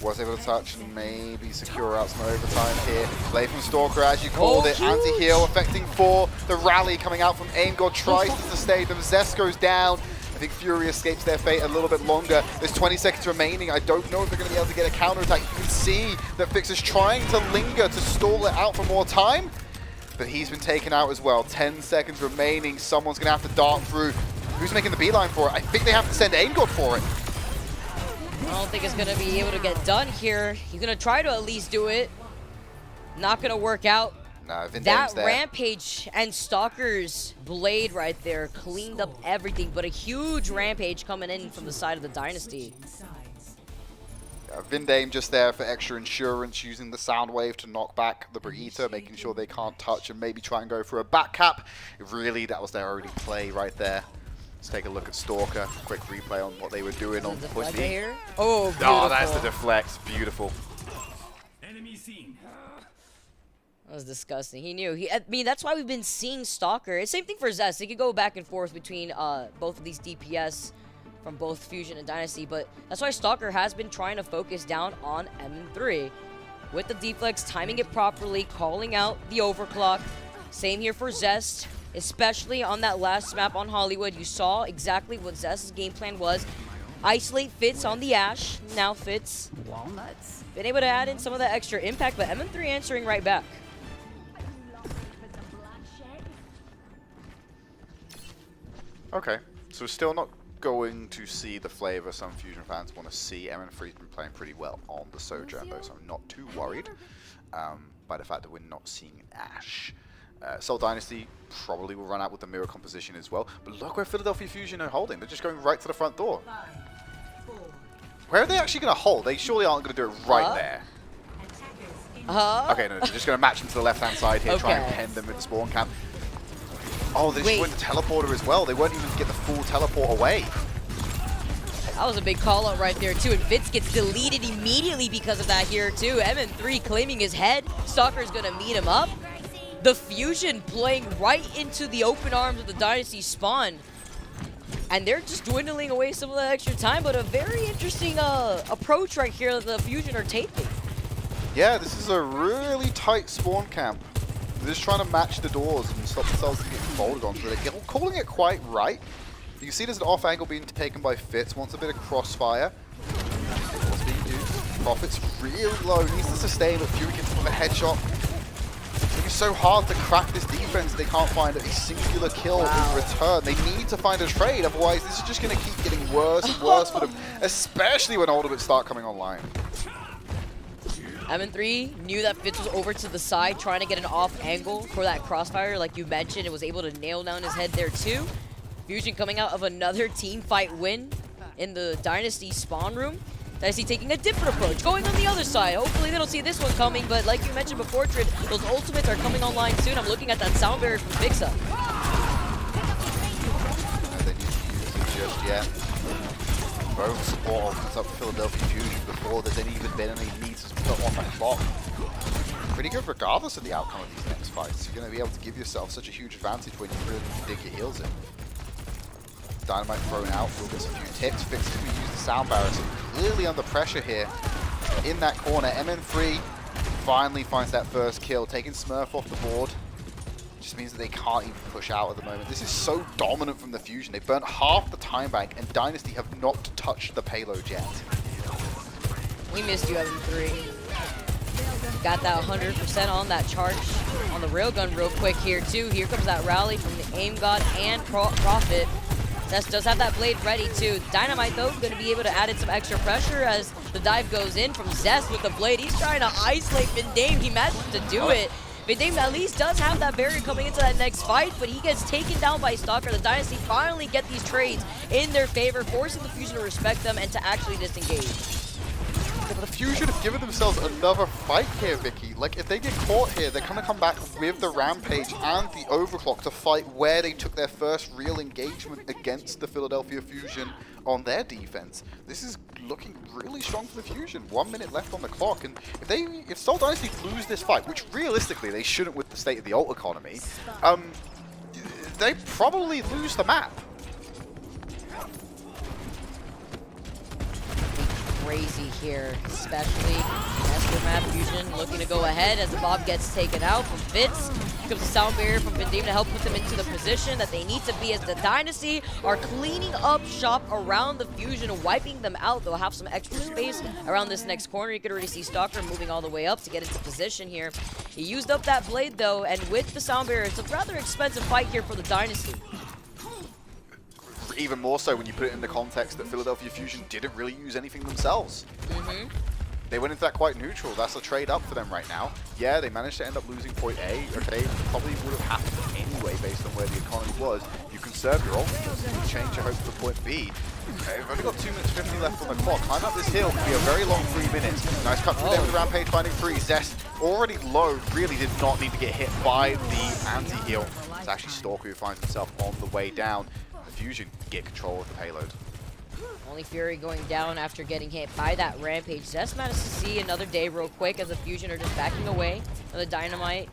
Was able to touch and maybe secure out some overtime here. Play from Stalker, as you called it. huge. Anti-heal affecting 4. The rally coming out from Aim God tries to sustain them. Zest goes down. I think Fury escapes their fate a little bit longer. There's 20 seconds remaining. I don't know if they're going to be able to get a counterattack. You can see that Fix is trying to linger to stall it out for more time. But he's been taken out as well. 10 seconds remaining. Someone's going to have to dart through. Who's making the beeline for it? I think they have to send Aim God for it. I don't think it's going to be able to get done here. He's going to try to at least do it. Not going to work out. No, Vindame's That there. Rampage and Stalker's blade right there cleaned up everything, but a huge Rampage coming in from the side of the Dynasty. Vindame just there for extra insurance, using the sound wave to knock back the Brigitte, making sure they can't touch and maybe try and go for a back cap. Really, that was their only play right there. Let's take a look at Stalker. Quick replay on what they were doing on point Deflect B. here. Oh, beautiful. Oh, that's the deflect. Beautiful. That was disgusting. He knew. I mean, that's why we've been seeing Stalker. It's same thing for Zest. He could go back and forth between both of these DPS from both Fusion and Dynasty, but that's why Stalker has been trying to focus down on M3 with the deflex, timing it properly, calling out the overclock. Same here for Zest, especially on that last map on Hollywood. You saw exactly what Zest's game plan was. Isolate Fitz on the Ashe. Now Fitz been able to add in some of that extra impact, but M3 answering right back. Okay, so we're still not going to see the flavor some Fusion fans want to see. MN3's been playing pretty well on the Sojourn, though, so I'm not too worried by the fact that we're not seeing Ashe. Soul Dynasty probably will run out with the mirror composition as well, but look where Philadelphia Fusion are holding. They're just going right to the front door. Where are they actually going to hold? They surely aren't going to do it right there. Okay, no, they're just going to match them to the left-hand side here, try and Okay. pen them with the spawn camp. Oh, they just Wait. went the teleporter as well. They weren't even get the full teleport away. That was a big call out right there too, and Fitz gets deleted immediately because of that here too. MN3 claiming his head. Stalker's gonna meet him up. The Fusion playing right into the open arms of the Dynasty spawn. And they're just dwindling away some of that extra time, but a very interesting approach right here that the Fusion are taking. Yeah, this is a really tight spawn camp. They're just trying to match the doors and stop themselves from getting folded on. So they're calling it quite right. You can see there's an off angle being taken by Fitz. Wants a bit of crossfire. What's being used? Profit's really low. Needs to sustain, but Fury gets with a headshot. It's so hard to crack this defense. They can't find a singular kill in return. They need to find a trade. Otherwise, this is just going to keep getting worse and worse for them, especially when ultimates start coming online. MN3 knew that Fitz was over to the side, trying to get an off angle for that crossfire, like you mentioned, and was able to nail down his head there too. Fusion coming out of another team fight win in the Dynasty spawn room. Dynasty taking a different approach, going on the other side. Hopefully they don't see this one coming, but like you mentioned before, Trid, those ultimates are coming online soon. I'm looking at that sound barrier from Fixa. They need to use it just yet. Both support opens up Philadelphia Fusion before there's even been any needs to put on that clock. Pretty good regardless of the outcome of these next fights. You're going to be able to give yourself such a huge advantage when you really dig your heels in. Dynamite thrown out, we'll get some few tips. Fix as we use the sound barrier, so clearly under pressure here in that corner. MN3 finally finds that first kill, taking Smurf off the board. Just means that they can't even push out at the moment. This is so dominant from the Fusion. They burnt half the time bank, and Dynasty have not touched the payload yet. We missed you, MN3. Got that 100% on that charge on the railgun real quick here too. Here comes that rally from the Aim God and Prophet. Zest does have that blade ready too. Dynamite though, going to be able to add in some extra pressure as the dive goes in from Zest with the blade. He's trying to isolate Vindame. He managed to do it. Vindame at least does have that barrier coming into that next fight, but he gets taken down by Stalker. The Dynasty finally get these trades in their favor, forcing the Fusion to respect them and to actually disengage. Yeah, but the Fusion have given themselves another fight here, Vicky. Like, if they get caught here, they're going to come back with the Rampage and the Overclock to fight where they took their first real engagement against the Philadelphia Fusion on their defense. This is looking really strong for the Fusion. 1 minute left on the clock, and if Soul Dynasty lose this fight, which realistically they shouldn't with the state of the ult economy, they probably lose the map. crazy here, especially Aftermath Fusion looking to go ahead as the Bob gets taken out from Fitz. Here comes the sound barrier from Vindim to help put them into the position that they need to be as the Dynasty are cleaning up shop around the Fusion, wiping them out. They'll have some extra space around this next corner. You can already see Stalker moving all the way up to get into position here. He used up that blade though, and with the sound barrier, it's a rather expensive fight here for the Dynasty. Even more so when you put it in the context that Philadelphia Fusion didn't really use anything themselves. They went into that quite neutral. That's a trade up for them right now. Yeah, they managed to end up losing point A. Okay, probably would have happened anyway based on where the economy was. You conserve your ult, you change your hopes for point B. Okay, we've only got 2 minutes 50 left on the clock. Climb up this hill could be a very long 3 minutes. Nice cut through there with the Rampage finding free. Zest already low, really did not need to get hit by the anti-heal. It's actually Stalker who finds himself on the way down. The Fusion get control of the payload. Only Fury going down after getting hit by that Rampage. Zest managed to see another day real quick as the Fusion are just backing away. And the Dynamite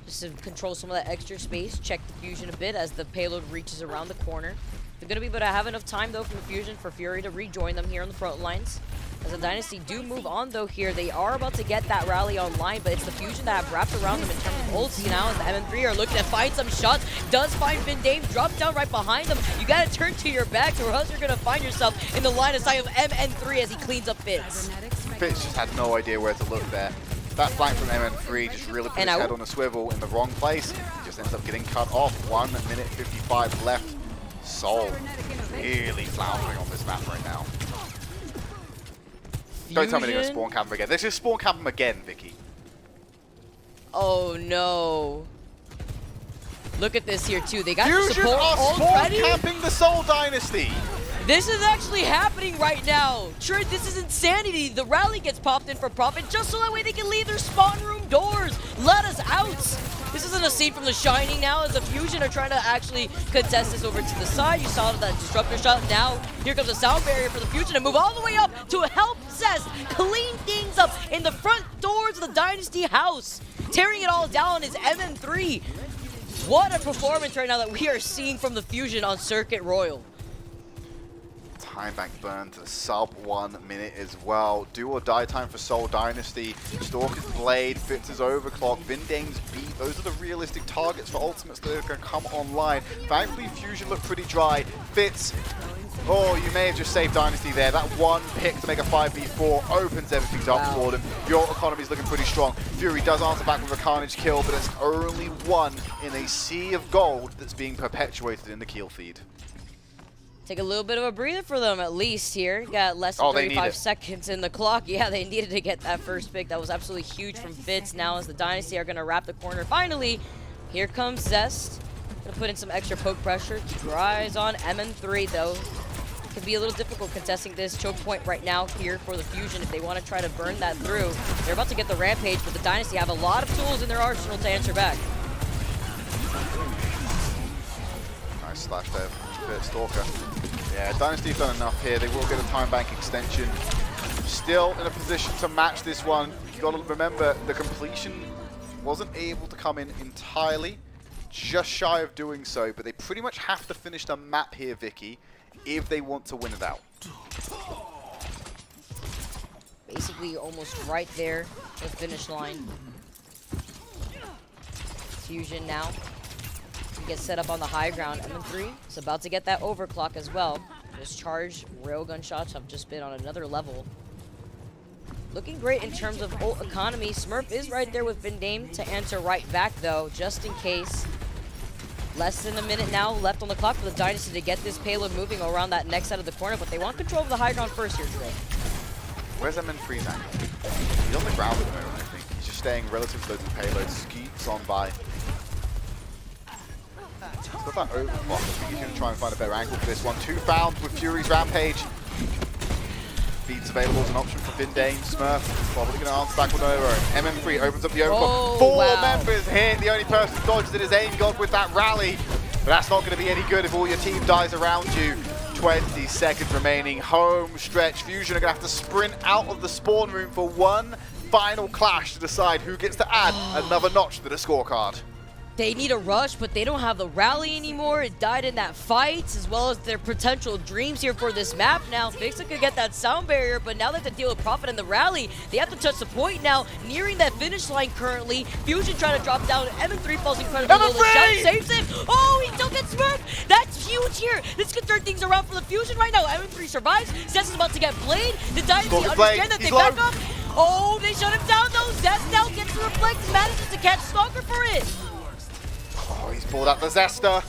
just to control some of that extra space. Check the Fusion a bit as the payload reaches around the corner. They're going to be able to have enough time though from the Fusion for Fury to rejoin them here on the front lines. As the Dynasty do move on though here, they are about to get that rally online, but it's the Fusion that have wrapped around them in terms of ults now as the MN3 are looking to find some shots. Does find Vindame, drops down right behind them. You gotta turn to your back or else you're gonna find yourself in the line of sight of MN3 as he cleans up Fitz. Fitz just had no idea where to look there. That flank from MN3 just really put his head on a swivel in the wrong place. He just ends up getting cut off. 1 minute 55 left. Soul really floundering on this map right now. Don't tell me they're going to spawn camp him again. Let's just spawn camp him again, Vicky. Oh no. Look at this here too. They got Fusion support are spawn already. camping the Soul Dynasty. This is actually happening right now. Trent, this is insanity. The rally gets popped in for profit just so that way they can leave their spawn room doors. Let us out. This isn't a scene from The Shining now as the Fusion are trying to actually contest this over to the side. You saw that disruptor shot. Now here comes a sound barrier for the Fusion to move all the way up to help Zest clean things up in the front doors of the Dynasty house. Tearing it all down is MN3. What a performance right now that we are seeing from the Fusion on Circuit Royal. Time bank burn to the sub 1 minute as well. Do or die time for Soul Dynasty. Stalker's Blade, Fitz's Overclock, Vindame's Beat. Those are the realistic targets for ultimates that are going to come online. Thankfully, Fusion looked pretty dry. Fitz, oh, you may have just saved Dynasty there. That one pick to make a 5v4 opens everything up for them. Your economy's looking pretty strong. Fury does answer back with a Carnage kill, but it's only one in a sea of gold that's being perpetuated in the kill feed. Take a little bit of a breather for them at least here. Got less than 35 seconds in the clock. Yeah, they needed to get that first pick. That was absolutely huge from Fitz. Now as the Dynasty are going to wrap the corner. Finally, here comes Zest. Going to put in some extra poke pressure. Keep your eyes on MN3 though. It could be a little difficult contesting this choke point right now here for the Fusion if they want to try to burn that through. They're about to get the Rampage, but the Dynasty have a lot of tools in their arsenal to answer back. Nice slash there from Stalker. Yeah, Dynasty's done enough here. They will get a time bank extension. Still in a position to match this one. You got to remember the completion wasn't able to come in entirely, just shy of doing so, but they pretty much have to finish the map here, Vicky, if they want to win it out. Basically almost right there, the finish line. Fusion now. Get set up on the high ground. MN3 is about to get that overclock as well. Those charged railgun shots have just been on another level. Looking great in terms of ult economy. Smurf is right there with Vindame to answer right back though, just in case. Less than a minute now left on the clock for the Dynasty to get this payload moving around that next side of the corner, but they want control of the high ground first here, Trey. Where's MN3's angle? He's on the ground at the moment, I think. He's just staying relative to the payload. Skeets on by. He's got that overclock. I think he's going to try and find a better angle for this one. 2 found with Fury's Rampage. Feeds available as an option for Vindame. Smurf probably going to answer back with over. MN3 opens up the overclock. 4 members hit. The only person who dodges it is Aim God with that rally. But that's not going to be any good if all your team dies around you. 20 seconds remaining. Home stretch. Fusion are going to have to sprint out of the spawn room for one final clash to decide who gets to add another notch to the scorecard. they need a rush, but they don't have the rally anymore. It died in that fight, as well as their potential dreams here for this map. Now, Vixen could get that sound barrier, but now they have to deal with Prophet in the rally. They have to touch the point now, nearing that finish line currently. Fusion trying to drop down. M3 falls incredibly low. The shout saves it. Oh, he still gets smoked. That's huge here. This could turn things around for the Fusion right now. M3 survives. Zest is about to get played. The Dynasty understand that they back up. Oh, they shut him down though. Zest now gets the reflect, manages to catch Stalker for it. Oh, he's pulled out the Zester.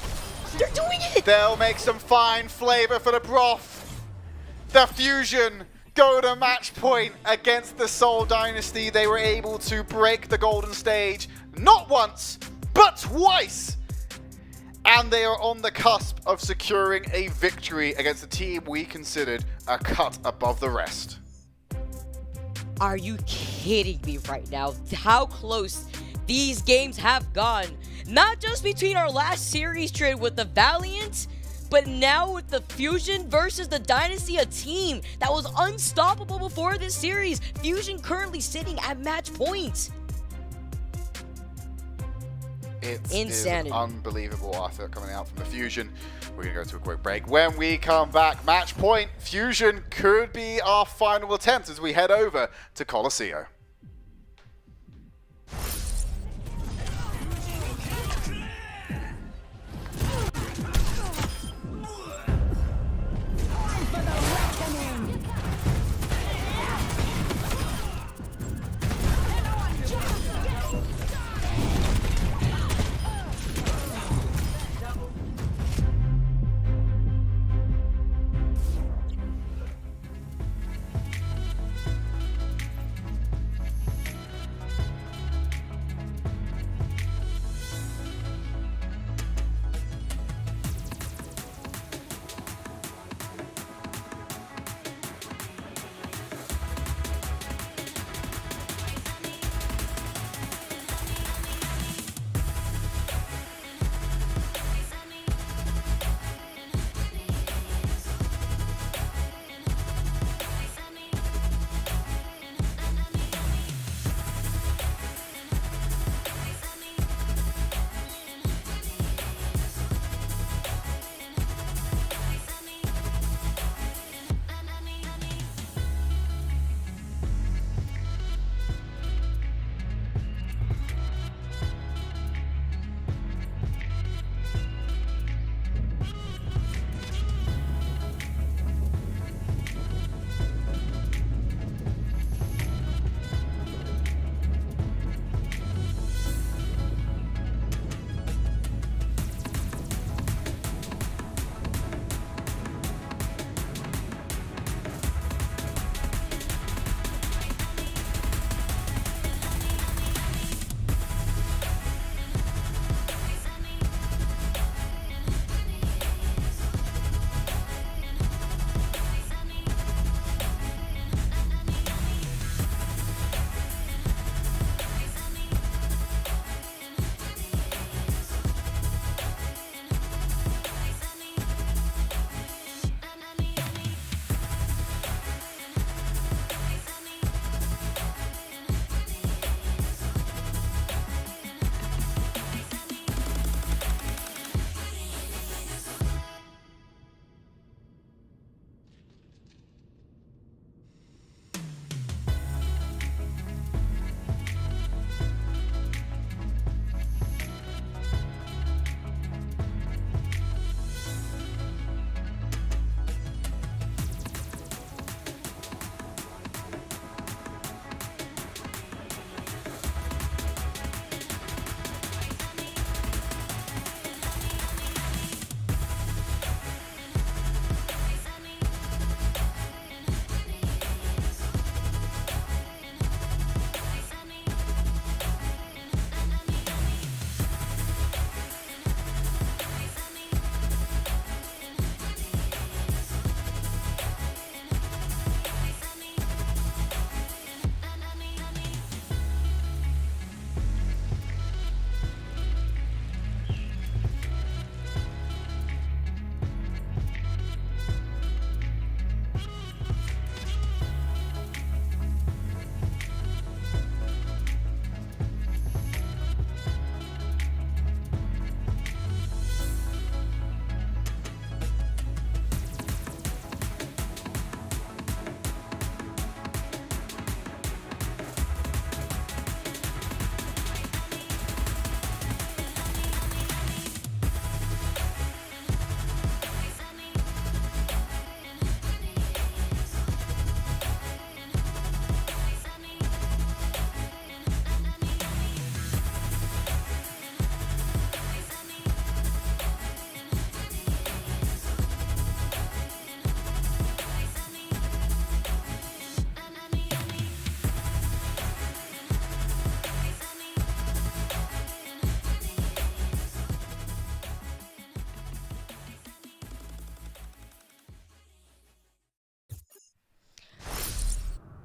They're doing it! They'll make some fine flavor for the broth. The Fusion go to match point against the Seoul Dynasty. They were able to break the golden stage not once, but twice. And they are on the cusp of securing a victory against a team we considered a cut above the rest. Are you kidding me right now? How close these games have gone. Not just between our last series trade with the Valiant, but now with the Fusion versus the Dynasty, a team that was unstoppable before this series. Fusion currently sitting at match point. It's Insanity. Unbelievable effort coming out from the Fusion. We're going to go to a quick break. When we come back, match point, Fusion could be our final attempt as we head over to Coliseum.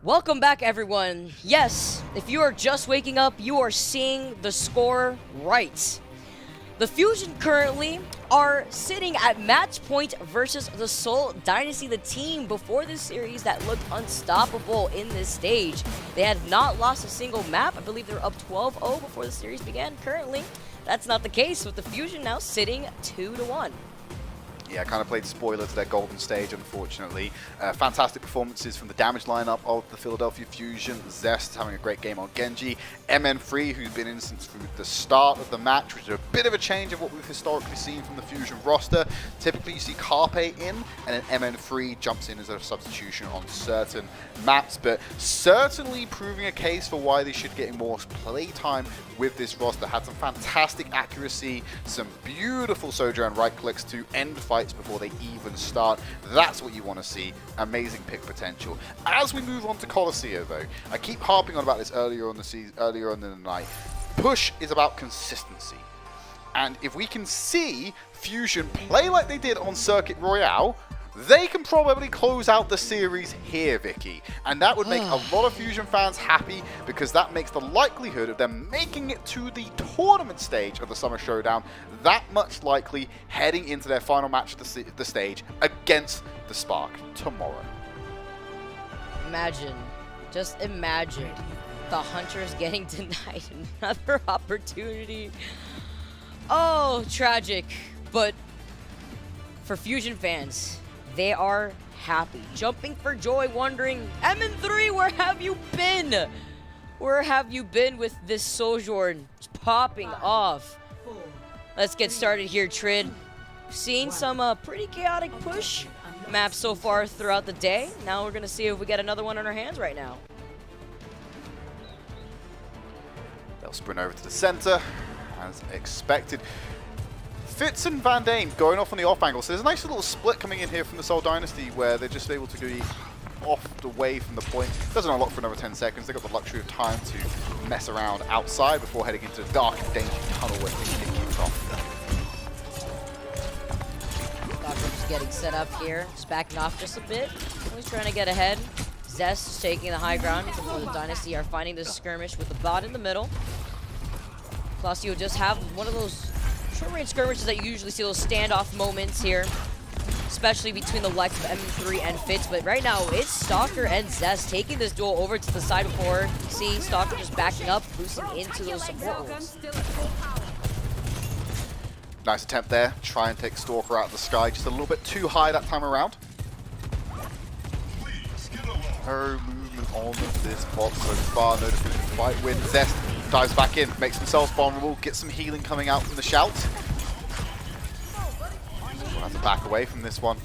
Welcome back, everyone. Yes, if you are just waking up, you are seeing the score right. The Fusion currently are sitting at match point versus the Seoul Dynasty, the team before this series that looked unstoppable in this stage. They had not lost a single map. I believe they're up 12-0 before the series began. Currently, that's not the case, with the Fusion now sitting 2-1. Yeah, kind of played spoiler to their golden stage, unfortunately. Fantastic performances from the damage lineup of the Philadelphia Fusion. Zest having a great game on Genji. MN3, who's been in since the start of the match, which is a bit of a change of what we've historically seen from the Fusion roster. Typically, you see Carpe in, and then MN3 jumps in as a substitution on certain maps, but certainly proving a case for why they should get more playtime with this roster. Had some fantastic accuracy, some beautiful Sojourn right clicks to end fights before they even start. That's what you want to see. Amazing pick potential. As we move on to Colosseo, though, I keep harping on about this earlier on the season, earlier on in the night. Push is about consistency, and if we can see Fusion play like they did on Circuit Royale, they can probably close out the series here, Vicky. And that would make a lot of Fusion fans happy, because that makes the likelihood of them making it to the tournament stage of the Summer Showdown that much likely, heading into their final match of the stage against the Spark tomorrow. Imagine, just imagine, the Hunters getting denied another opportunity. Oh, tragic. But for Fusion fans, they are happy, jumping for joy, wondering, MN3, where have you been? Where have you been with this Sojourn popping off? Let's get started here, Trid. Seen some pretty chaotic push maps so far throughout the day. Now we're gonna see if we get another one on our hands right now. They'll sprint over to the center, as expected. Fitz and Van Dame going off on the off angle. So there's a nice little split coming in here from the Seoul Dynasty, where they're just able to go off the way from the point. Doesn't unlock for another 10 seconds. They've got the luxury of time to mess around outside before heading into the dark and dangerous tunnel where things get kicked off. Just getting set up here, just backing off just a bit. Always trying to get ahead. Zest taking the high ground before the Dynasty are finding this skirmish with the bot in the middle. Colosseo just have one of those short-range skirmishes that you usually see, those standoff moments here, especially between the likes of M3 and Fitz. But right now, it's Stalker and Zest taking this duel over to the side before. See, Stalker just backing up, boosting into those support roles. Nice attempt there. Try and take Stalker out of the sky. Just a little bit too high that time around. No movement on this bot so far. No definitive fight win. Zest dives back in, makes themselves vulnerable, gets some healing coming out from the shout. We'll have to back away from this one.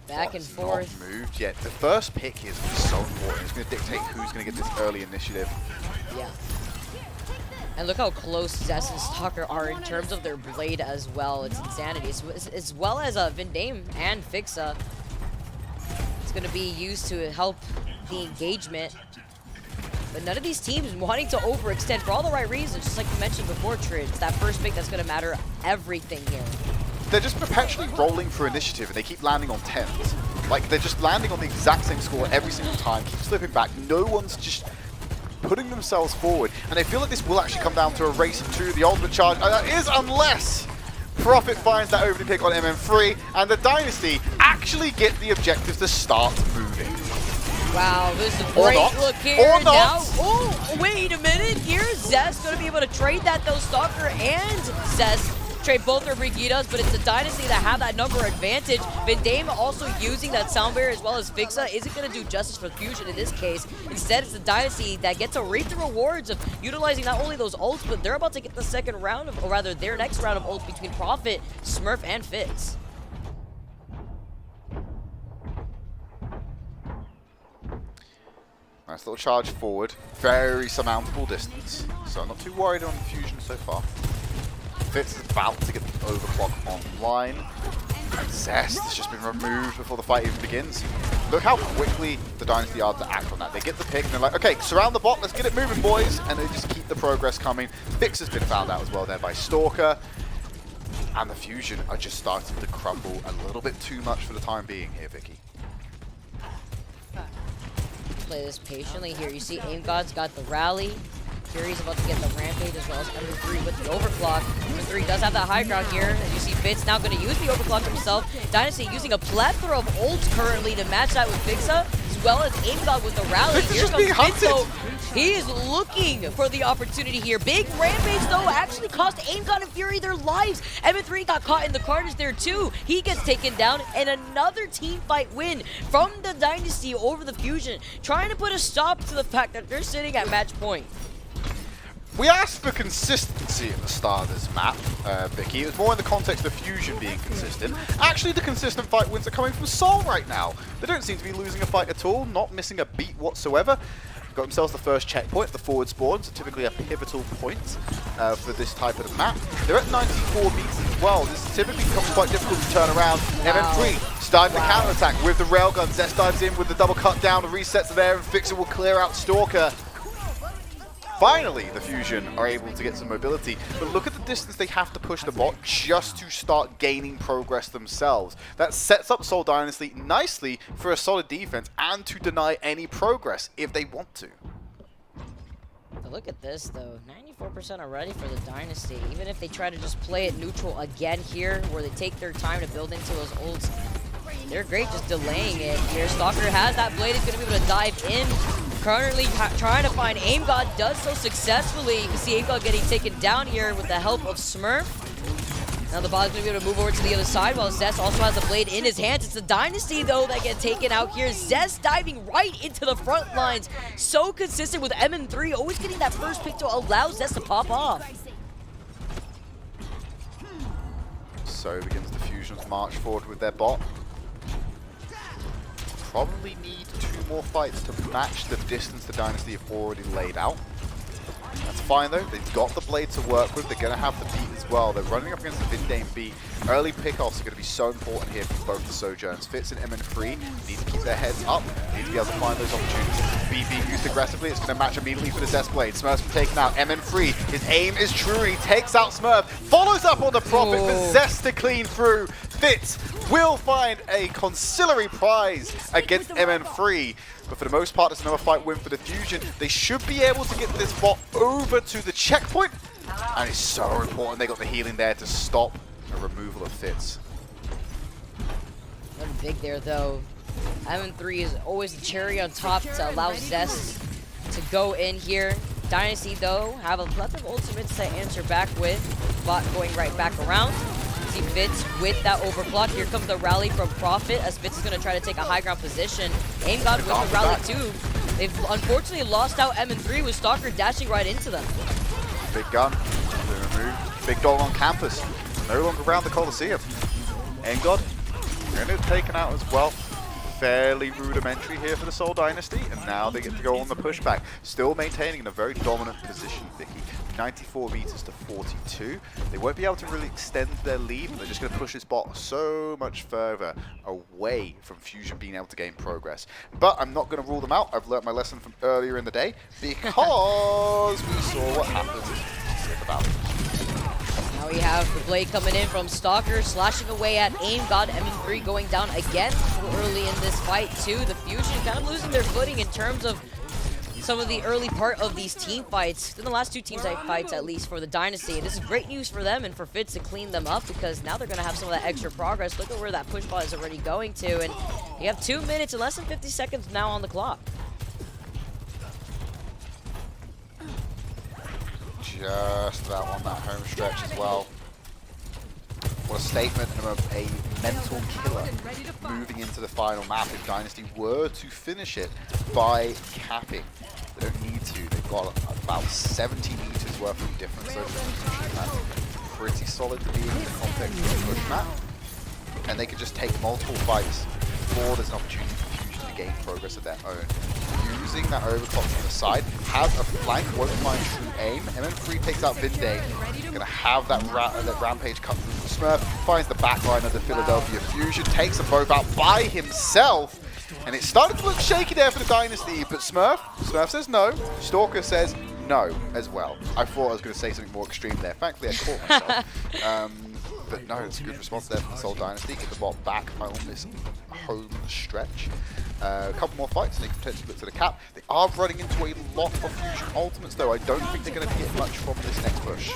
Back and forth. Not moved yet. The first pick is so important. It's going to dictate who's going to get this early initiative. Yeah. And look how close Zest and Stalker are in terms of their blade as well. It's insanity. As well as Vindame and Fixa. It's going to be used to help the engagement. But none of these teams wanting to overextend for all the right reasons, just like you mentioned before, Trid. It's that first pick that's going to matter everything here. They're just perpetually rolling for initiative, and they keep landing on 10s. Like, they're just landing on the exact same score every single time, keep slipping back. No one's just putting themselves forward. And I feel like this will actually come down to a race to the ultimate charge. And that is unless Profit finds that overly pick on MN3, and the Dynasty actually get the objective to start moving. Wow, this is a great look here. Or not. Now, oh, wait a minute. Here's Zest going to be able to trade that, though. Stalker and Zest trade both their Brigidas, but it's the Dynasty that have that number advantage. Vindame also using that sound barrier as well as Fixa isn't going to do justice for Fusion in this case. Instead, it's the Dynasty that gets to reap the rewards of utilizing not only those ults, but they're about to get the second round of, or rather their next round of ults between Profit, Smurf, and Fitz. Nice little charge forward. Very surmountable distance. So I'm not too worried on Fusion so far. Fitz is about to get the overclock online. Zest has just been removed before the fight even begins. Look how quickly the Dynasty are to act on that. They get the pick and they're like, okay, surround the bot, let's get it moving, boys. And they just keep the progress coming. Fix has been found out as well there by Stalker. And the Fusion are just starting to crumble a little bit too much for the time being here, Vicky. play this patiently here. You see Aim God's got the rally. Fury's about to get the rampage as well as M3 with the overclock. M3 does have that high ground here. As you see, Fitz now going to use the overclock himself. Dynasty using a plethora of ults currently to match that with Fixa, as well as Aim God with the rally. Fitz is Here just comes being Fitz, though. hunted. He is looking for the opportunity here. Big rampage, though, actually cost Aim God and Fury their lives. M3 got caught in the carnage there, too. He gets taken down, and another team fight win from the Dynasty over the Fusion, trying to put a stop to the fact that they're sitting at match point. We asked for consistency at the start of this map, Vicky. It was more in the context of Fusion being consistent. Actually, the consistent fight wins are coming from Seoul right now. They don't seem to be losing a fight at all, not missing a beat whatsoever. Got themselves the first checkpoint, the forward spawn, so typically a pivotal point for this type of map. They're at 94 meters as well. This typically becomes quite difficult to turn around. MN3 starting the counter-attack with the railgun. Zest dives in with the double cut down, the resets are there, and Fixer will clear out Stalker. Finally, the Fusion are able to get some mobility, but look at the distance they have to push the bot just to start gaining progress themselves. That sets up Seoul Dynasty nicely for a solid defense and to deny any progress if they want to. But look at this, though. 94% are ready for the Dynasty. Even if they try to just play it neutral again here, where they take their time to build into those ults, they're great just delaying it here. Stalker has that blade, is going to be able to dive in. Currently trying to find Aim God, does so successfully. You can see Aim God getting taken down here with the help of Smurf. Now the bot's going to be able to move over to the other side while Zest also has a blade in his hands. It's the Dynasty, though, that get taken out here. Zest diving right into the front lines. So consistent with MN3, always getting that first pick to allow Zest to pop off. So begins the Fusion's march forward with their bot. Probably need 2 more fights to match the distance the Dynasty have already laid out. That's fine though, they've got the blade to work with, they're going to have the beat as well. They're running up against the Vindane beat. Early pickoffs are going to be so important here for both the Sojourns. Fitz and MN3 need to keep their heads up, need to be able to find those opportunities. Beat being used aggressively, it's going to match immediately for the Zest blade. Smurf's been taken out, MN3, his aim is true, he takes out Smurf, follows up on the Prophet for Zest to clean through. Fitz will find a conciliary prize against MN3. But for the most part, it's another fight win for the Fusion. They should be able to get this bot over to the checkpoint. And it's so important they got the healing there to stop a removal of Fitz. Nothing big there, though. MN3 is always the cherry on top to allow Zest to go in here. Dynasty, though, have a plethora of ultimates to answer back with. Bot going right back around. See Fitz with that overclock. Here comes the rally from Prophet as Fitz is going to try to take a high ground position. Aim God with the rally too. They've unfortunately lost out M3 with Stalker dashing right into them. Big gun, removed. Big dog on campus, no longer around the Coliseum. Aim God, going to be taken out as well. Fairly rudimentary here for the Seoul Dynasty, and now they get to go on the pushback. Still maintaining in a very dominant position, Vicky. 94 meters to 42. They won't be able to really extend their lead, but they're just going to push this bot so much further away from Fusion being able to gain progress. But I'm not going to rule them out. I've learnt my lesson from earlier in the day, because we saw what happened with the battle. Now we have the blade coming in from Stalker, slashing away at Aim God. MN3 going down again early in this fight too. The Fusion kind of losing their footing in terms of some of the early part of these team fights. In the last 2 team fights, at least for the Dynasty. And this is great news for them and for Fitz to clean them up, because now they're going to have some of that extra progress. Look at where that push bot is already going to. And you have 2 minutes and less than 50 seconds now on the clock. Just about on that home stretch as well. What a statement of a mental killer moving into the final map if Dynasty were to finish it by capping. They don't need to. They've got about 70 meters worth of difference over the push map. Pretty solid to be in the context of the push map. And they could just take multiple fights before there's an opportunity for Fusion to gain progress of their own. Using that overclock from the side, has a flank, won't find true aim. MN3 takes out Vindane. Gonna have that rampage cut through Smurf, finds the backline of the Philadelphia Fusion, takes them both out by himself. And it started to look shaky there for the Dynasty, but Smurf says no. Stalker says no as well. I thought I was going to say something more extreme there. Thankfully, I caught myself. But no, it's a good response there from the Seoul Dynasty. Get the bot back on this home stretch. A couple more fights, and they can potentially look to the cap. They are running into a lot of Fusion ultimates, though. I don't think they're going to get much from this next push.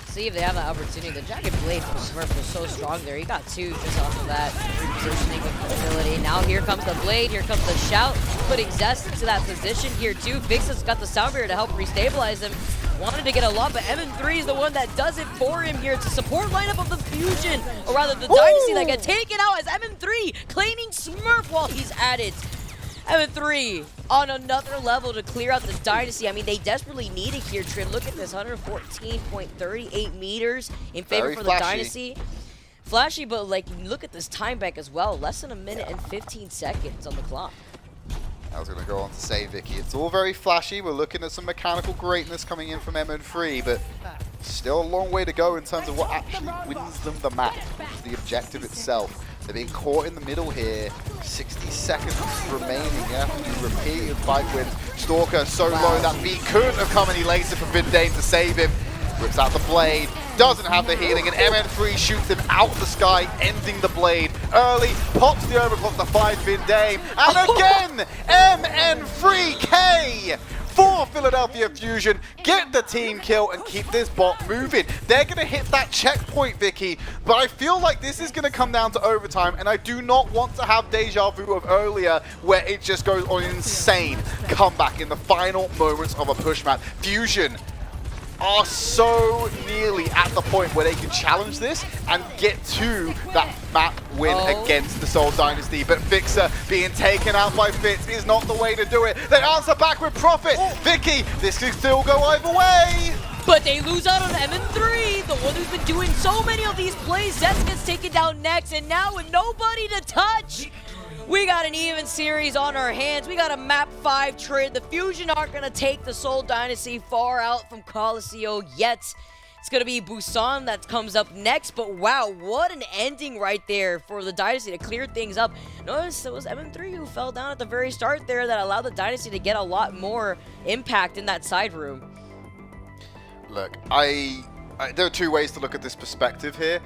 See if they have that opportunity. The Jagged Blade from Smurf was so strong there. He got 2 just off of that repositioning ability. Now here comes the Blade, here comes the Shout, putting Zest into that position here too. Vixen's got the Sound Barrier to help restabilize him. Wanted to get a lot, but M3 is the one that does it for him here to support lineup of the Fusion, or rather the Dynasty that get taken out as MM3 claiming Smurf while he's at it. MM3 on another level to clear out the Dynasty. I mean, they desperately need it here, Trin. Look at this, 114.38 meters in favor Very for flashy. the Dynasty. Flashy, but like, look at this time bank as well. Less than a minute and 15 seconds on the clock. I was going to go on to say, Vicky, it's all very flashy. We're looking at some mechanical greatness coming in from MN3, but still a long way to go in terms of what actually wins them the map, the objective itself. They're being caught in the middle here. 60 seconds remaining after the repeated fight wins. Stalker so low that B couldn't have come any later for Vindane to save him. Rips out the blade, doesn't have the healing, and MN3 shoots him out of the sky, ending the blade early, pops the overclock to find Vindane, and again, MN3K for Philadelphia Fusion, get the team kill and keep this bot moving. They're going to hit that checkpoint, Vicky, but I feel like this is going to come down to overtime, and I do not want to have deja vu of earlier where it just goes on an insane comeback in the final moments of a push map. Fusion are so nearly at the point where they can challenge this and get to that map win against the Seoul Dynasty. But Fixer being taken out by Fitz is not the way to do it. They answer back with Profit. Vicky, this could still go either way. But they lose out on MN3, the one who's been doing so many of these plays. Zest gets taken down next, and now with nobody to touch, we got an even series on our hands. We got a map 5 trade. The Fusion aren't going to take the Seoul Dynasty far out from Coliseum yet. It's going to be Busan that comes up next. But wow, what an ending right there for the Dynasty to clear things up. Notice it was MM3 who fell down at the very start there that allowed the Dynasty to get a lot more impact in that side room. Look, there are 2 ways to look at this perspective here,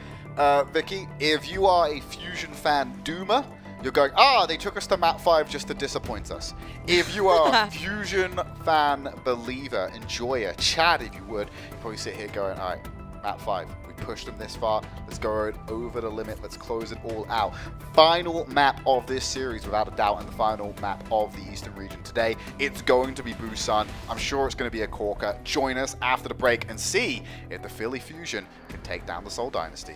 Vicky. If you are a Fusion fan doomer, you're going, they took us to map 5 just to disappoint us. If you are a Fusion fan believer, enjoyer, Chad if you would, you probably sit here going, all right, map 5, we pushed them this far, let's go over the limit, let's close it all out. Final map of this series, without a doubt, and the final map of the Eastern region today, it's going to be Busan. I'm sure it's going to be a corker. Join us after the break and see if the Philly Fusion can take down the Seoul Dynasty.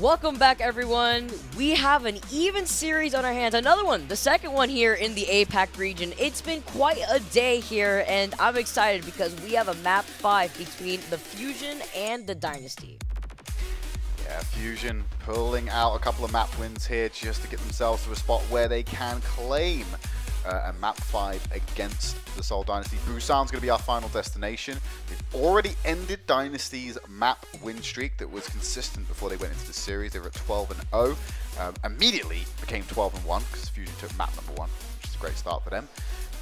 Welcome back, everyone. We have an even series on our hands. Another one, the second one here in the APAC region. It's been quite a day here, and I'm excited because we have a map 5 between the Fusion and the Dynasty. Yeah, Fusion pulling out a couple of map wins here just to get themselves to a spot where they can claim a map 5 against the Seoul Dynasty. Busan's going to be our final destination. They've already ended Dynasty's map win streak that was consistent before they went into the series. They were at 12-0. Immediately became 12-1 because Fusion took map number 1, which is a great start for them.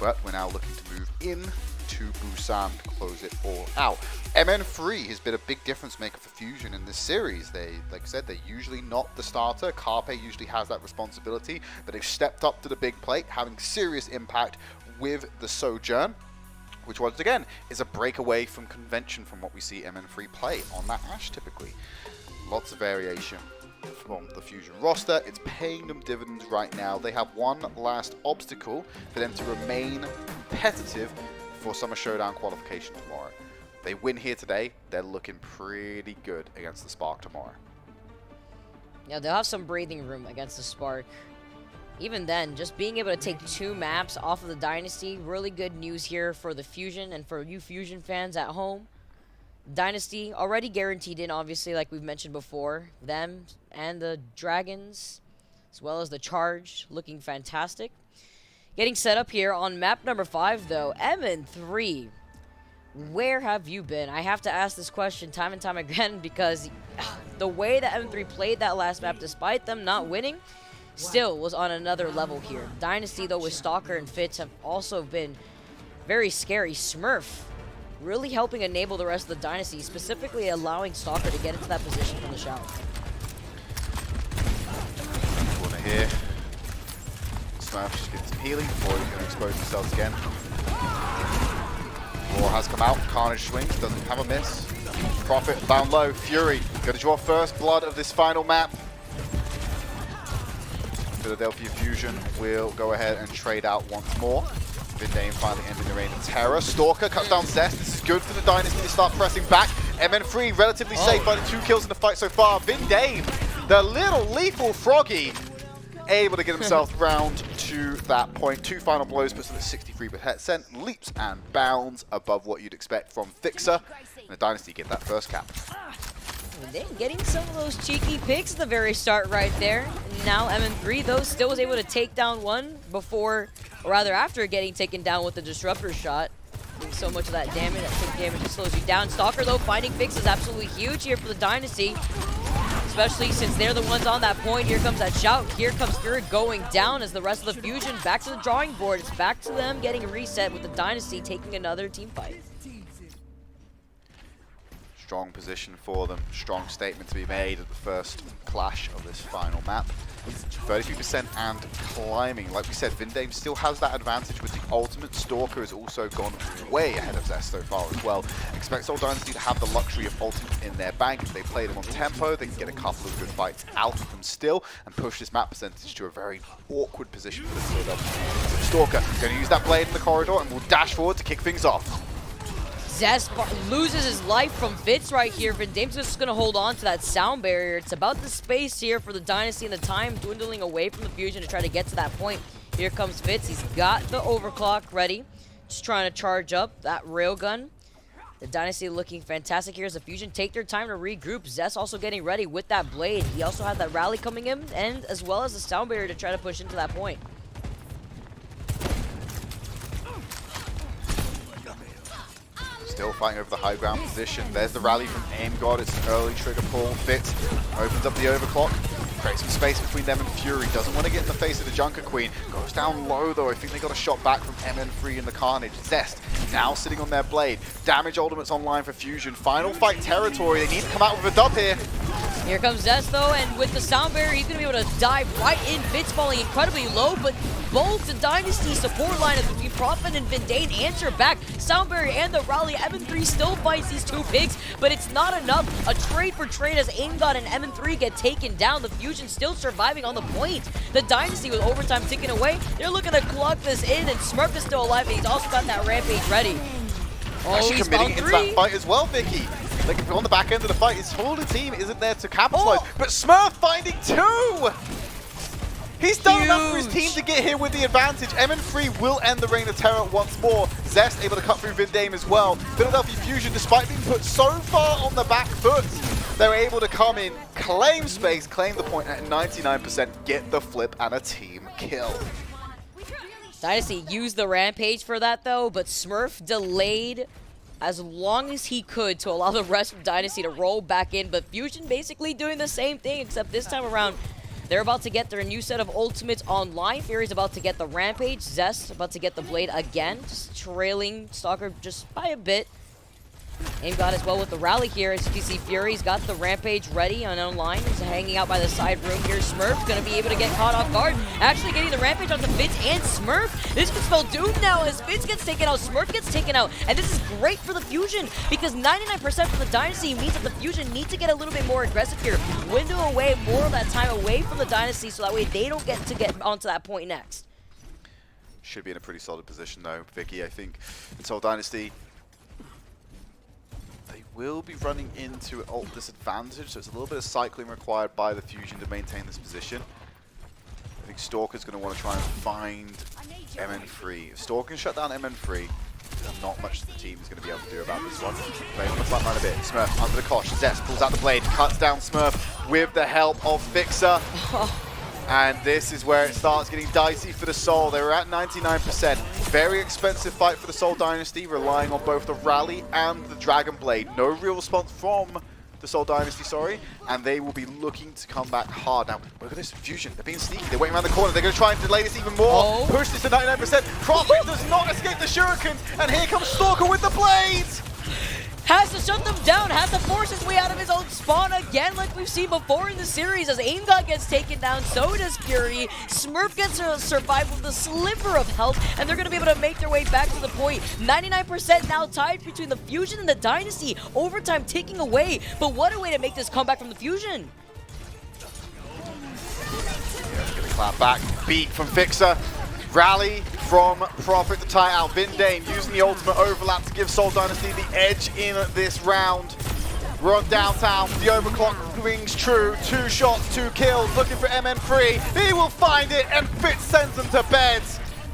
But we're now looking to move in to Busan to close it all out. MN3 has been a big difference maker for Fusion in this series. They, like I said, they're usually not the starter. Carpe usually has that responsibility, but they've stepped up to the big plate, having serious impact with the Sojourn, which once again is a breakaway from convention from what we see MN3 play on that Ashe typically. Lots of variation from the Fusion roster. It's paying them dividends right now. They have one last obstacle for them to remain competitive for Summer Showdown qualification tomorrow. They win here today, they're looking pretty good against the Spark tomorrow. Yeah, they'll have some breathing room against the Spark. Even then, just being able to take 2 maps off of the Dynasty, really good news here for the Fusion and for you Fusion fans at home. Dynasty already guaranteed in, obviously, like we've mentioned before. Them and the Dragons, as well as the Charge, looking fantastic. Getting set up here on map number 5, though. MN3, where have you been? I have to ask this question time and time again because the way that MN3 played that last map, despite them not winning, still was on another level here. Dynasty, though, with Stalker and Fitz have also been very scary. Smurf really helping enable the rest of the Dynasty, specifically allowing Stalker to get into that position from the shower. Corner here. Smurf just gets some healing before he's going to expose themselves again. Roar has come out. Carnage swings, doesn't have a miss. Prophet down low. Fury going to draw first blood of this final map. Philadelphia Fusion will go ahead and trade out once more. Vindane finally ending the reign of terror. Stalker cuts down Zest. This is good for the Dynasty to start pressing back. MN3 relatively safe by the 2 kills in the fight so far. Vindane, the little lethal froggy, able to get himself round to that point. 2 final blows puts him at 63%. Leaps and bounds above what you'd expect from Fixer. And the Dynasty get that first cap. Then getting some of those cheeky picks at the very start right there. Now MN3, though, still was able to take down one before, or rather after getting taken down with the Disruptor shot. Doing so much of that damage, that quick damage just slows you down. Stalker, though, finding Fix is absolutely huge here for the Dynasty. Especially since they're the ones on that point. Here comes that shout. Here comes Spirit going down as the rest of the Fusion back to the drawing board. It's back to them getting reset with the Dynasty taking another team fight. Strong position for them. Strong statement to be made at the first clash of this final map. 33% and climbing. Like we said, Vindane still has that advantage with the ultimate. Stalker has also gone way ahead of Zest so far as well. Expect Seoul Dynasty to have the luxury of ultimate in their bank. If they play them on tempo, they can get a couple of good fights out of them still and push this map percentage to a very awkward position for the CW. Stalker going to use that blade in the corridor and will dash forward to kick things off. Zest loses his life from Fitz right here. Vindame's just going to hold on to that sound barrier. It's about the space here for the Dynasty and the time dwindling away from the Fusion to try to get to that point. Here comes Fitz. He's got the overclock ready. Just trying to charge up that railgun. The Dynasty looking fantastic here as the Fusion take their time to regroup. Zest also getting ready with that blade. He also had that rally coming in, and as well as the sound barrier to try to push into that point. Still fighting over the high ground position. There's the rally from Aim God. It's an early trigger pull. Fitz opens up the overclock. Creates some space between them and Fury. Doesn't want to get in the face of the Junker Queen. Goes down low though. I think they got a shot back from MN3 in the Carnage. Zest now sitting on their blade. Damage ultimates online for Fusion. Final fight territory. They need to come out with a dub here. Here comes Zest though, and with the sound barrier, he's going to be able to dive right in. Fitz falling incredibly low, but both the Dynasty support lineups between Prophet and Vindane answer back. Sound barrier and the rally. MN3 still fights these 2 picks, but it's not enough. A trade for trade as Aim God and MN3 get taken down. The Fusion still surviving on the point. The Dynasty with overtime ticking away. They're looking to clock this in, and Smurf is still alive, and he's also got that Rampage ready. Oh, Actually he's committing found into 3. that fight as well, Vicky. Like, on the back end of the fight, his whole team isn't there to capitalize. But Smurf finding 2! He's done enough for his team to get here with the advantage. MN3 will end the reign of terror once more. Zest able to cut through Vindame as well. Philadelphia Fusion, despite being put so far on the back foot, they're able to come in, claim space, claim the point at 99%, get the flip and a team kill. Dynasty used the Rampage for that though, but Smurf delayed as long as he could to allow the rest of Dynasty to roll back in, but Fusion basically doing the same thing, except this time around, they're about to get their new set of ultimates online. Fury's about to get the Rampage. Zest about to get the Blade again. Just trailing Stalker just by a bit. Aim got as well with the rally here. As you can see, Fury's got the Rampage ready and online. He's hanging out by the side room here. Smurf going to be able to get caught off guard. Actually getting the Rampage onto Fitz and Smurf. This could spell doom now as Fitz gets taken out, Smurf gets taken out. And this is great for the Fusion because 99% for the Dynasty means that the Fusion need to get a little bit more aggressive here. Window away more of that time away from the Dynasty so that way they don't get onto that point next. Should be in a pretty solid position though, Vicky. I think until Dynasty will be running into an ult disadvantage, so it's a little bit of cycling required by the Fusion to maintain this position. I think Stalker's going to want to try and find MN3. If Stalker can shut down MN3, there's not much the team is going to be able to do about this one. Playing on the front line a bit. Smurf under the kosh. Zest pulls out the blade, cuts down Smurf with the help of Fixer. And this is where it starts getting dicey for the Soul. They were at 99%. Very expensive fight for the Soul Dynasty, relying on both the Rally and the Dragon Blade. No real response from the Soul Dynasty, sorry. And they will be looking to come back hard. Now, look at this Fusion. They're being sneaky. They're waiting around the corner. They're going to try and delay this even more. Push this to 99%. Prophet does not escape the Shurikens. And here comes Stalker with the Blades. Has to shut them down, has to force his way out of his own spawn again like we've seen before in the series as AimGod gets taken down, so does Fury. Smurf gets to survive with a sliver of health and they're going to be able to make their way back to the point. 99% now tied between the Fusion and the Dynasty. Overtime ticking away, but what a way to make this comeback from the Fusion. Yeah, going to clap back. Beat from Fixer. Rally from Prophet to tie out. Vindame using the ultimate overlap to give Soul Dynasty the edge in this round. We're on downtown. The overclock rings true. 2 shots, 2 kills. Looking for MN3. He will find it and Fitz sends them to bed.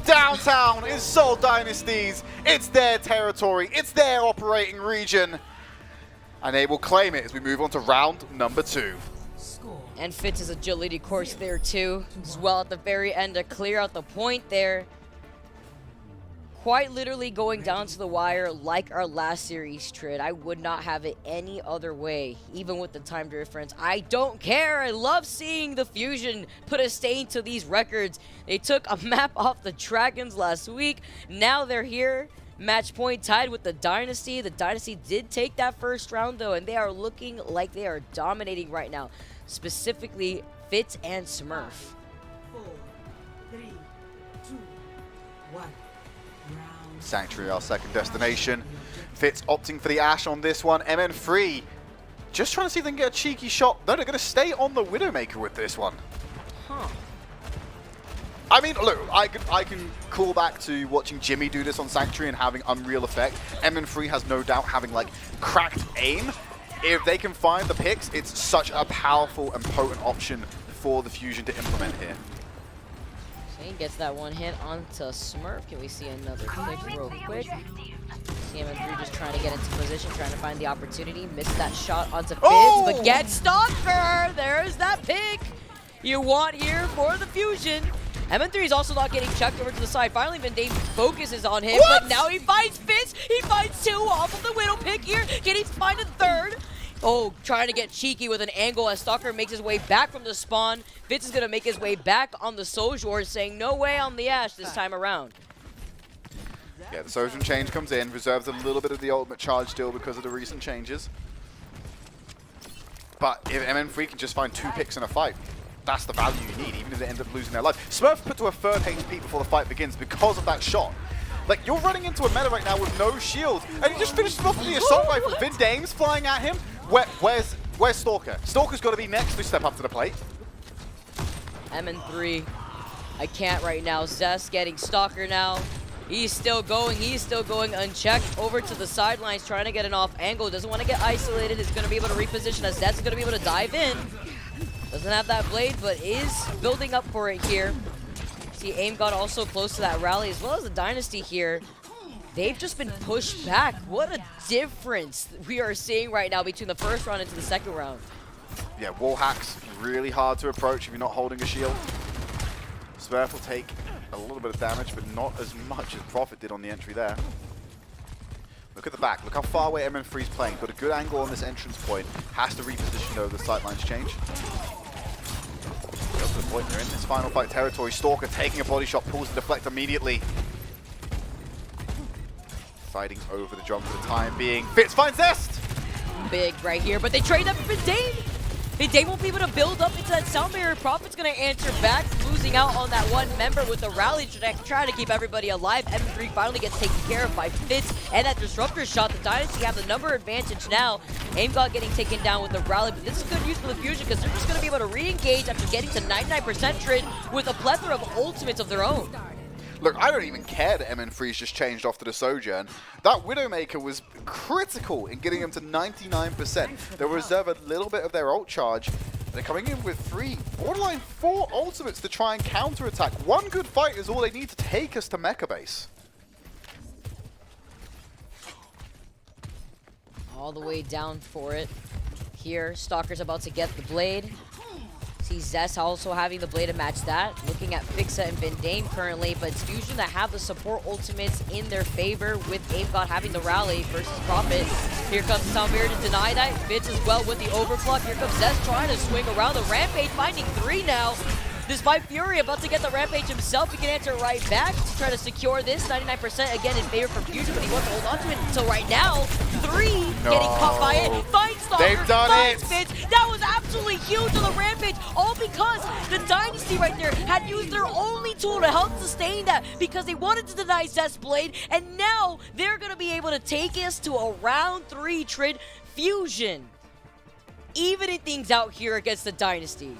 Downtown is Soul Dynasty's. It's their territory. It's their operating region. And they will claim it as we move on to round number 2. And Fitz's agility course there too, as well at the very end to clear out the point there. Quite literally going down to the wire like our last series, Trid. I would not have it any other way, even with the time difference. I don't care. I love seeing the Fusion put a stain to these records. They took a map off the Dragons last week. Now they're here. Match point tied with the Dynasty. The Dynasty did take that first round though, and they are looking like they are dominating right now. Specifically, Fitz and Smurf. 4, 3, 2, 1. Round. Sanctuary, our second destination. Fitz opting for the Ashe on this one. MN3 just trying to see if they can get a cheeky shot. No, they're going to stay on the Widowmaker with this one. Huh. I mean, look, I can call back to watching Jimmy do this on Sanctuary and having unreal effect. MN3 has no doubt having, like, cracked aim. If they can find the picks, it's such a powerful and potent option for the Fusion to implement here. Shane gets that one hit onto Smurf. Can we see another click real quick? CMN3 just trying to get into position, trying to find the opportunity. Missed that shot onto Fitz, but gets Stalker! There's that pick you want here for the Fusion. MN3 is also not getting checked over to the side. Finally, Vindame focuses on him, but now he finds Fitz. He finds 2 off of the Widow pick here. Can he find a third? Oh, trying to get cheeky with an angle as Stalker makes his way back from the spawn. Fitz is going to make his way back on the Sojourn, saying no way on the Ashe this time around. Yeah, the Sojourn change comes in, reserves a little bit of the ultimate charge still because of the recent changes. But if MN3 can just find 2 picks in a fight, that's the value you need, even if they end up losing their life. Smurf put to a 3rd HP before the fight begins because of that shot. Like, you're running into a meta right now with no shield, and he just finished him off with the assault rifle. Vindame's flying at him. Where's Stalker? Stalker's got to be next to step up to the plate. MN3, I can't right now. Zest getting Stalker now. He's still going unchecked over to the sidelines, trying to get an off angle. Doesn't want to get isolated. Is going to be able to reposition as Zed's going to be able to dive in. Doesn't have that blade, but is building up for it here. See, Aim got also close to that rally, as well as the Dynasty here. They've just been pushed back. What a difference we are seeing right now between the first round into the second round. Yeah, wall hacks, really hard to approach if you're not holding a shield. Swerf will take a little bit of damage, but not as much as Prophet did on the entry there. Look at the back. Look how far away MN3's playing. Got a good angle on this entrance point. Has to reposition though, the sightlines change. Go to the point, they're in this final fight territory. Stalker taking a body shot, pulls the deflect immediately. Fighting over the drum for the time being. Fitz finds Zest! Big right here, but they trade up for Dame. Dame won't be able to build up into that sound barrier. Prophet's going to answer back, losing out on that one member with the rally trying to keep everybody alive. M3 finally gets taken care of by Fitz, and that disruptor shot. The Dynasty have the number advantage now. AimGod getting taken down with the rally, but this is good news for the Fusion because they're just going to be able to re-engage after getting to 99% trade with a plethora of ultimates of their own. Look, I don't even care that MN3's just changed off to the Sojourn. That Widowmaker was critical in getting them to 99%. They'll reserve a little bit of their ult charge. They're coming in with 3, borderline 4 ultimates to try and counterattack. One good fight is all they need to take us to Mecha Base. All the way down for it. Here, Stalker's about to get the blade. See Zest also having the blade to match that. Looking at Fixa and Vendame currently, but it's Fusion that have the support ultimates in their favor with AimGod having the rally versus Prophet. Here comes Salmir to deny that. Fitz as well with the overclock. Here comes Zest trying to swing around the Rampage, finding 3 now. Despite Fury about to get the Rampage himself, he can answer right back to try to secure this. 99% again in favor for Fusion, but he wants to hold on to it until right now. 3 getting caught by it. Finds Stalker, They've done finds it. Fitz. That was absolutely huge on the Rampage, all because the Dynasty right there had used their only tool to help sustain that because they wanted to deny Zest Blade, and now they're going to be able to take us to a round 3 trade. Fusion evening things out here against the Dynasty.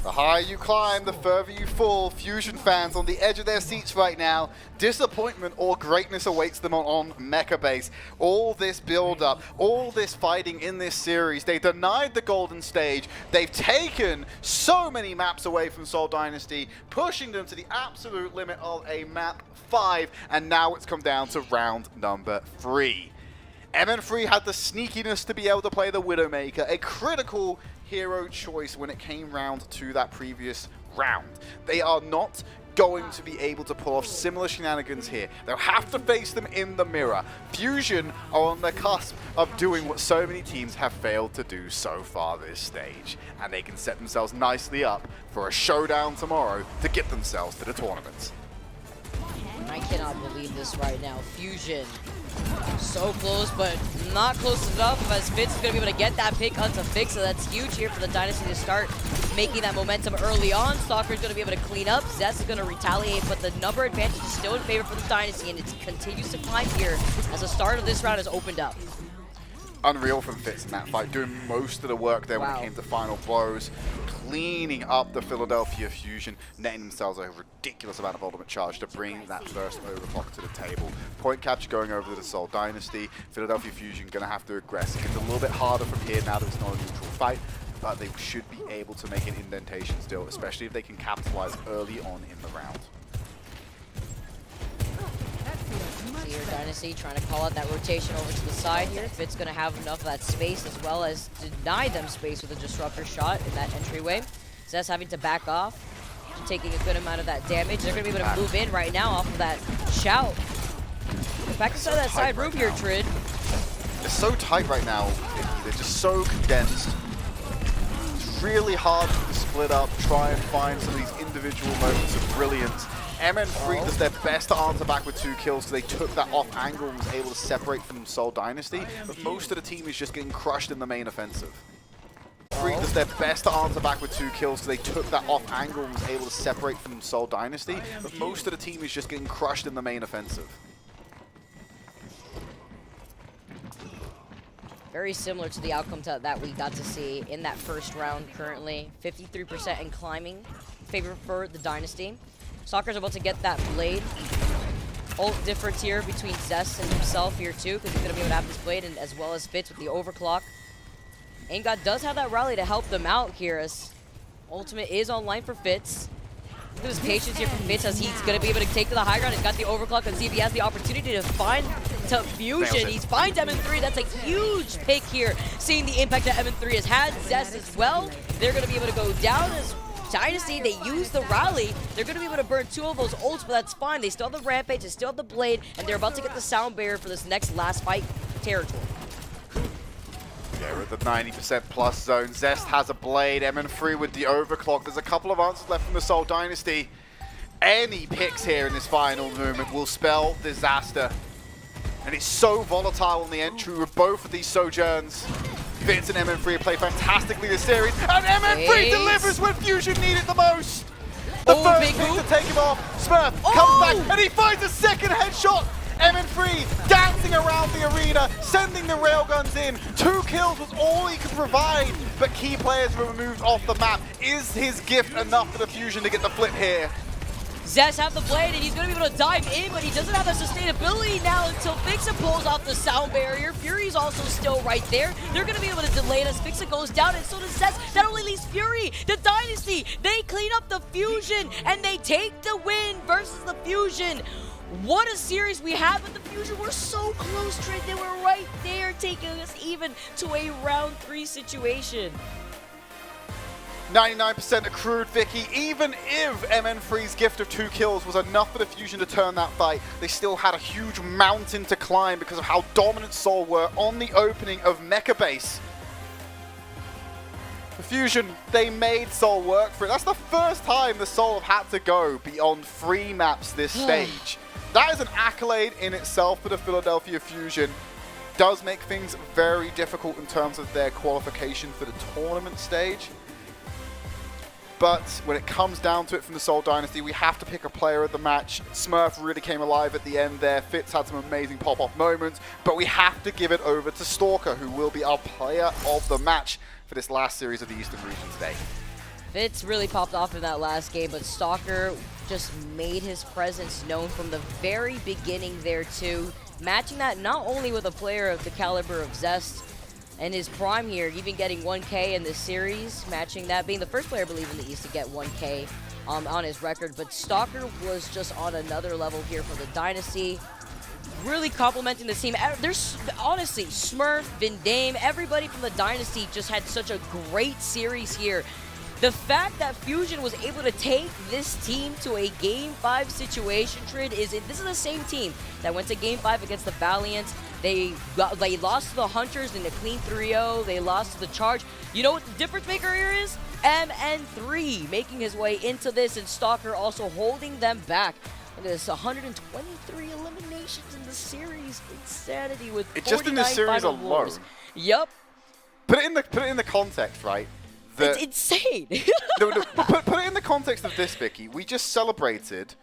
The higher you climb, the further you fall. Fusion fans on the edge of their seats right now. Disappointment or greatness awaits them on Mecha Base. All this build-up, all this fighting in this series. They denied the golden stage. They've taken so many maps away from Seoul Dynasty, pushing them to the absolute limit of a map 5, and now it's come down to round number 3. MN3 had the sneakiness to be able to play the Widowmaker, a critical hero choice when it came round to that previous round. They are not going to be able to pull off similar shenanigans here. They'll have to face them in the mirror. Fusion are on the cusp of doing what so many teams have failed to do so far this stage, and they can set themselves nicely up for a showdown tomorrow to get themselves to the tournament. I cannot believe this right now. Fusion so close, but not close enough as Fitz is going to be able to get that pick onto Fixa. That's huge here for the Dynasty to start making that momentum early on. Stalker's going to be able to clean up. Zest is going to retaliate, but the number advantage is still in favor for the Dynasty, and it continues to climb here as the start of this round has opened up. Unreal from Fitz in that fight, doing most of the work there when it came to final blows, cleaning up the Philadelphia Fusion, netting themselves a ridiculous amount of ultimate charge to bring that first overclock to the table. Point capture going over to the Seoul Dynasty. Philadelphia Fusion going to have to aggress. It gets a little bit harder from here now that it's not a neutral fight, but they should be able to make an indentation still, especially if they can capitalize early on in the round. Here, Dynasty trying to call out that rotation over to the side here. Fitz going to have enough of that space as well as deny them space with a disruptor shot in that entryway. Zest having to back off, taking a good amount of that damage. They're going to be able to move in right now off of that shout. Back inside that side room here, Trid. They're so tight right now. They're just so condensed. It's really hard to split up, try and find some of these individual moments of brilliance. MN3 does their best to answer back with 2 kills because they took that off angle and was able to separate from Seoul Dynasty, but most of the team is just getting crushed in the main offensive. MN3 does their best to answer back with 2 kills because they took that off angle and was able to separate from Seoul Dynasty, but most of the team is just getting crushed in the main offensive. Very similar to the outcome that we got to see in that first round currently. 53% and climbing, favor for the Dynasty. Stalker's about to get that blade. ult difference here between Zest and himself here too, because he's going to be able to have this blade, and as well as Fitz with the overclock. Angad does have that rally to help them out here, as ultimate is online for Fitz. Look at his patience here from Fitz, as he's going to be able to take to the high ground. He's got the overclock, and see if he has the opportunity to find Fusion. He finds MN3. That's a huge pick here, seeing the impact that MN3 has had. Zest as well. They're going to be able to go down as Dynasty. They use the rally. They're going to be able to burn 2 of those ults, but that's fine. They still have the Rampage, they still have the Blade, and they're about to get the sound barrier for this next last fight territory. Yeah, we're at the 90% plus zone. Zest has a Blade, MN3 with the overclock. There's a couple of answers left from the Seoul Dynasty. Any picks here in this final movement will spell disaster. And it's so volatile on the entry with both of these Sojourns. Fitz and MN3 play fantastically this series, and MN3 delivers when Fusion need it the most. The first pick to take him off. Smurf comes back, and he finds a second headshot. MN3 dancing around the arena, sending the railguns in. 2 kills was all he could provide, but key players were removed off the map. Is his gift enough for the Fusion to get the flip here? Zest have the blade, and he's going to be able to dive in, but he doesn't have the sustainability now until Fixa pulls off the sound barrier. Fury's also still right there. They're going to be able to delay it as Fixa goes down, and so does Zest. That only leaves Fury. The Dynasty, they clean up the Fusion, and they take the win versus the Fusion. What a series we have with the Fusion. We're so close, Trent. They were right there, taking us even to a round 3 situation. 99% accrued, Vicky. Even if MN3's gift of 2 kills was enough for the Fusion to turn that fight, they still had a huge mountain to climb because of how dominant Seoul were on the opening of Mecha Base. The Fusion, they made Seoul work for it. That's the first time the Seoul have had to go beyond 3 maps this stage. That is an accolade in itself for the Philadelphia Fusion. Does make things very difficult in terms of their qualification for the tournament stage. But when it comes down to it from the Seoul Dynasty, we have to pick a player of the match. Smurf really came alive at the end there. Fitz had some amazing pop-off moments. But we have to give it over to Stalker, who will be our player of the match for this last series of the Eastern region today. Fitz really popped off in that last game, but Stalker just made his presence known from the very beginning there too. Matching that not only with a player of the caliber of Zest and his prime here, even getting 1K in this series, matching that, being the first player, I believe, in the East to get 1K on his record. But Stalker was just on another level here for the Dynasty, really complimenting the team. There's honestly, Smurf, Vindame, everybody from the Dynasty just had such a great series here. The fact that Fusion was able to take this team to a Game 5 situation, Trid, this is the same team that went to Game 5 against the Valiant. They lost to the Hunters in a clean 3-0. They lost to the Charge. You know what the difference maker here is? MN3 making his way into this, and Stalker also holding them back. Look at this, 123 eliminations in the series. Insanity with 49 just in this series final alone. wars. Yep. Put it in the context, right? It's insane. no, put it in the context of this, Vicky. We just celebrated.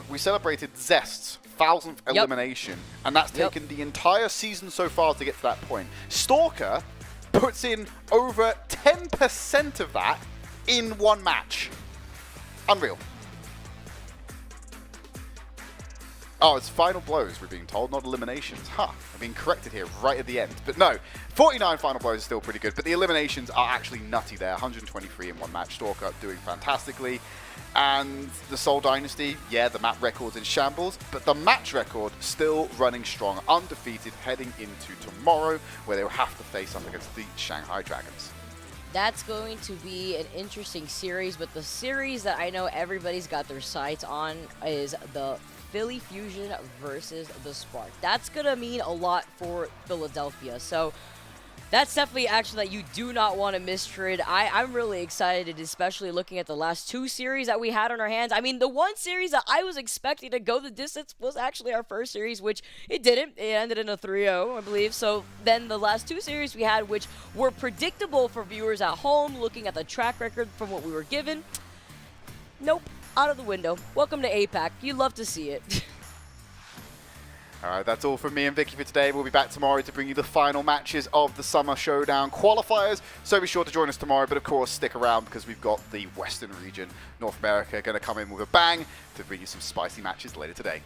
We celebrated Zest's 1000th elimination, and that's taken the entire season so far to get to that point. Stalker puts in over 10% of that in one match. Unreal. Oh, it's final blows, we're being told, not eliminations. I'm being corrected here right at the end. But no, 49 final blows is still pretty good, but the eliminations are actually nutty there. 123 in one match. Stalker doing fantastically. And the Seoul Dynasty, yeah, the map record's in shambles, but the match record still running strong, undefeated, heading into tomorrow, where they will have to face up against the Shanghai Dragons. That's going to be an interesting series, but the series that I know everybody's got their sights on is the Philly Fusion versus the Spark. That's going to mean a lot for Philadelphia. So that's definitely action that you do not want to miss, Trid. I'm really excited, especially looking at the last 2 series that we had on our hands. I mean, the one series that I was expecting to go the distance was actually our first series, which it didn't. It ended in a 3-0, I believe. So then the last 2 series we had, which were predictable for viewers at home, looking at the track record from what we were given. Nope. Out of the window. Welcome to APAC. You love to see it. All right, that's all from me and Vicky for today. We'll be back tomorrow to bring you the final matches of the Summer Showdown qualifiers. So be sure to join us tomorrow, but of course stick around because we've got the Western region, North America, going to come in with a bang to bring you some spicy matches later today.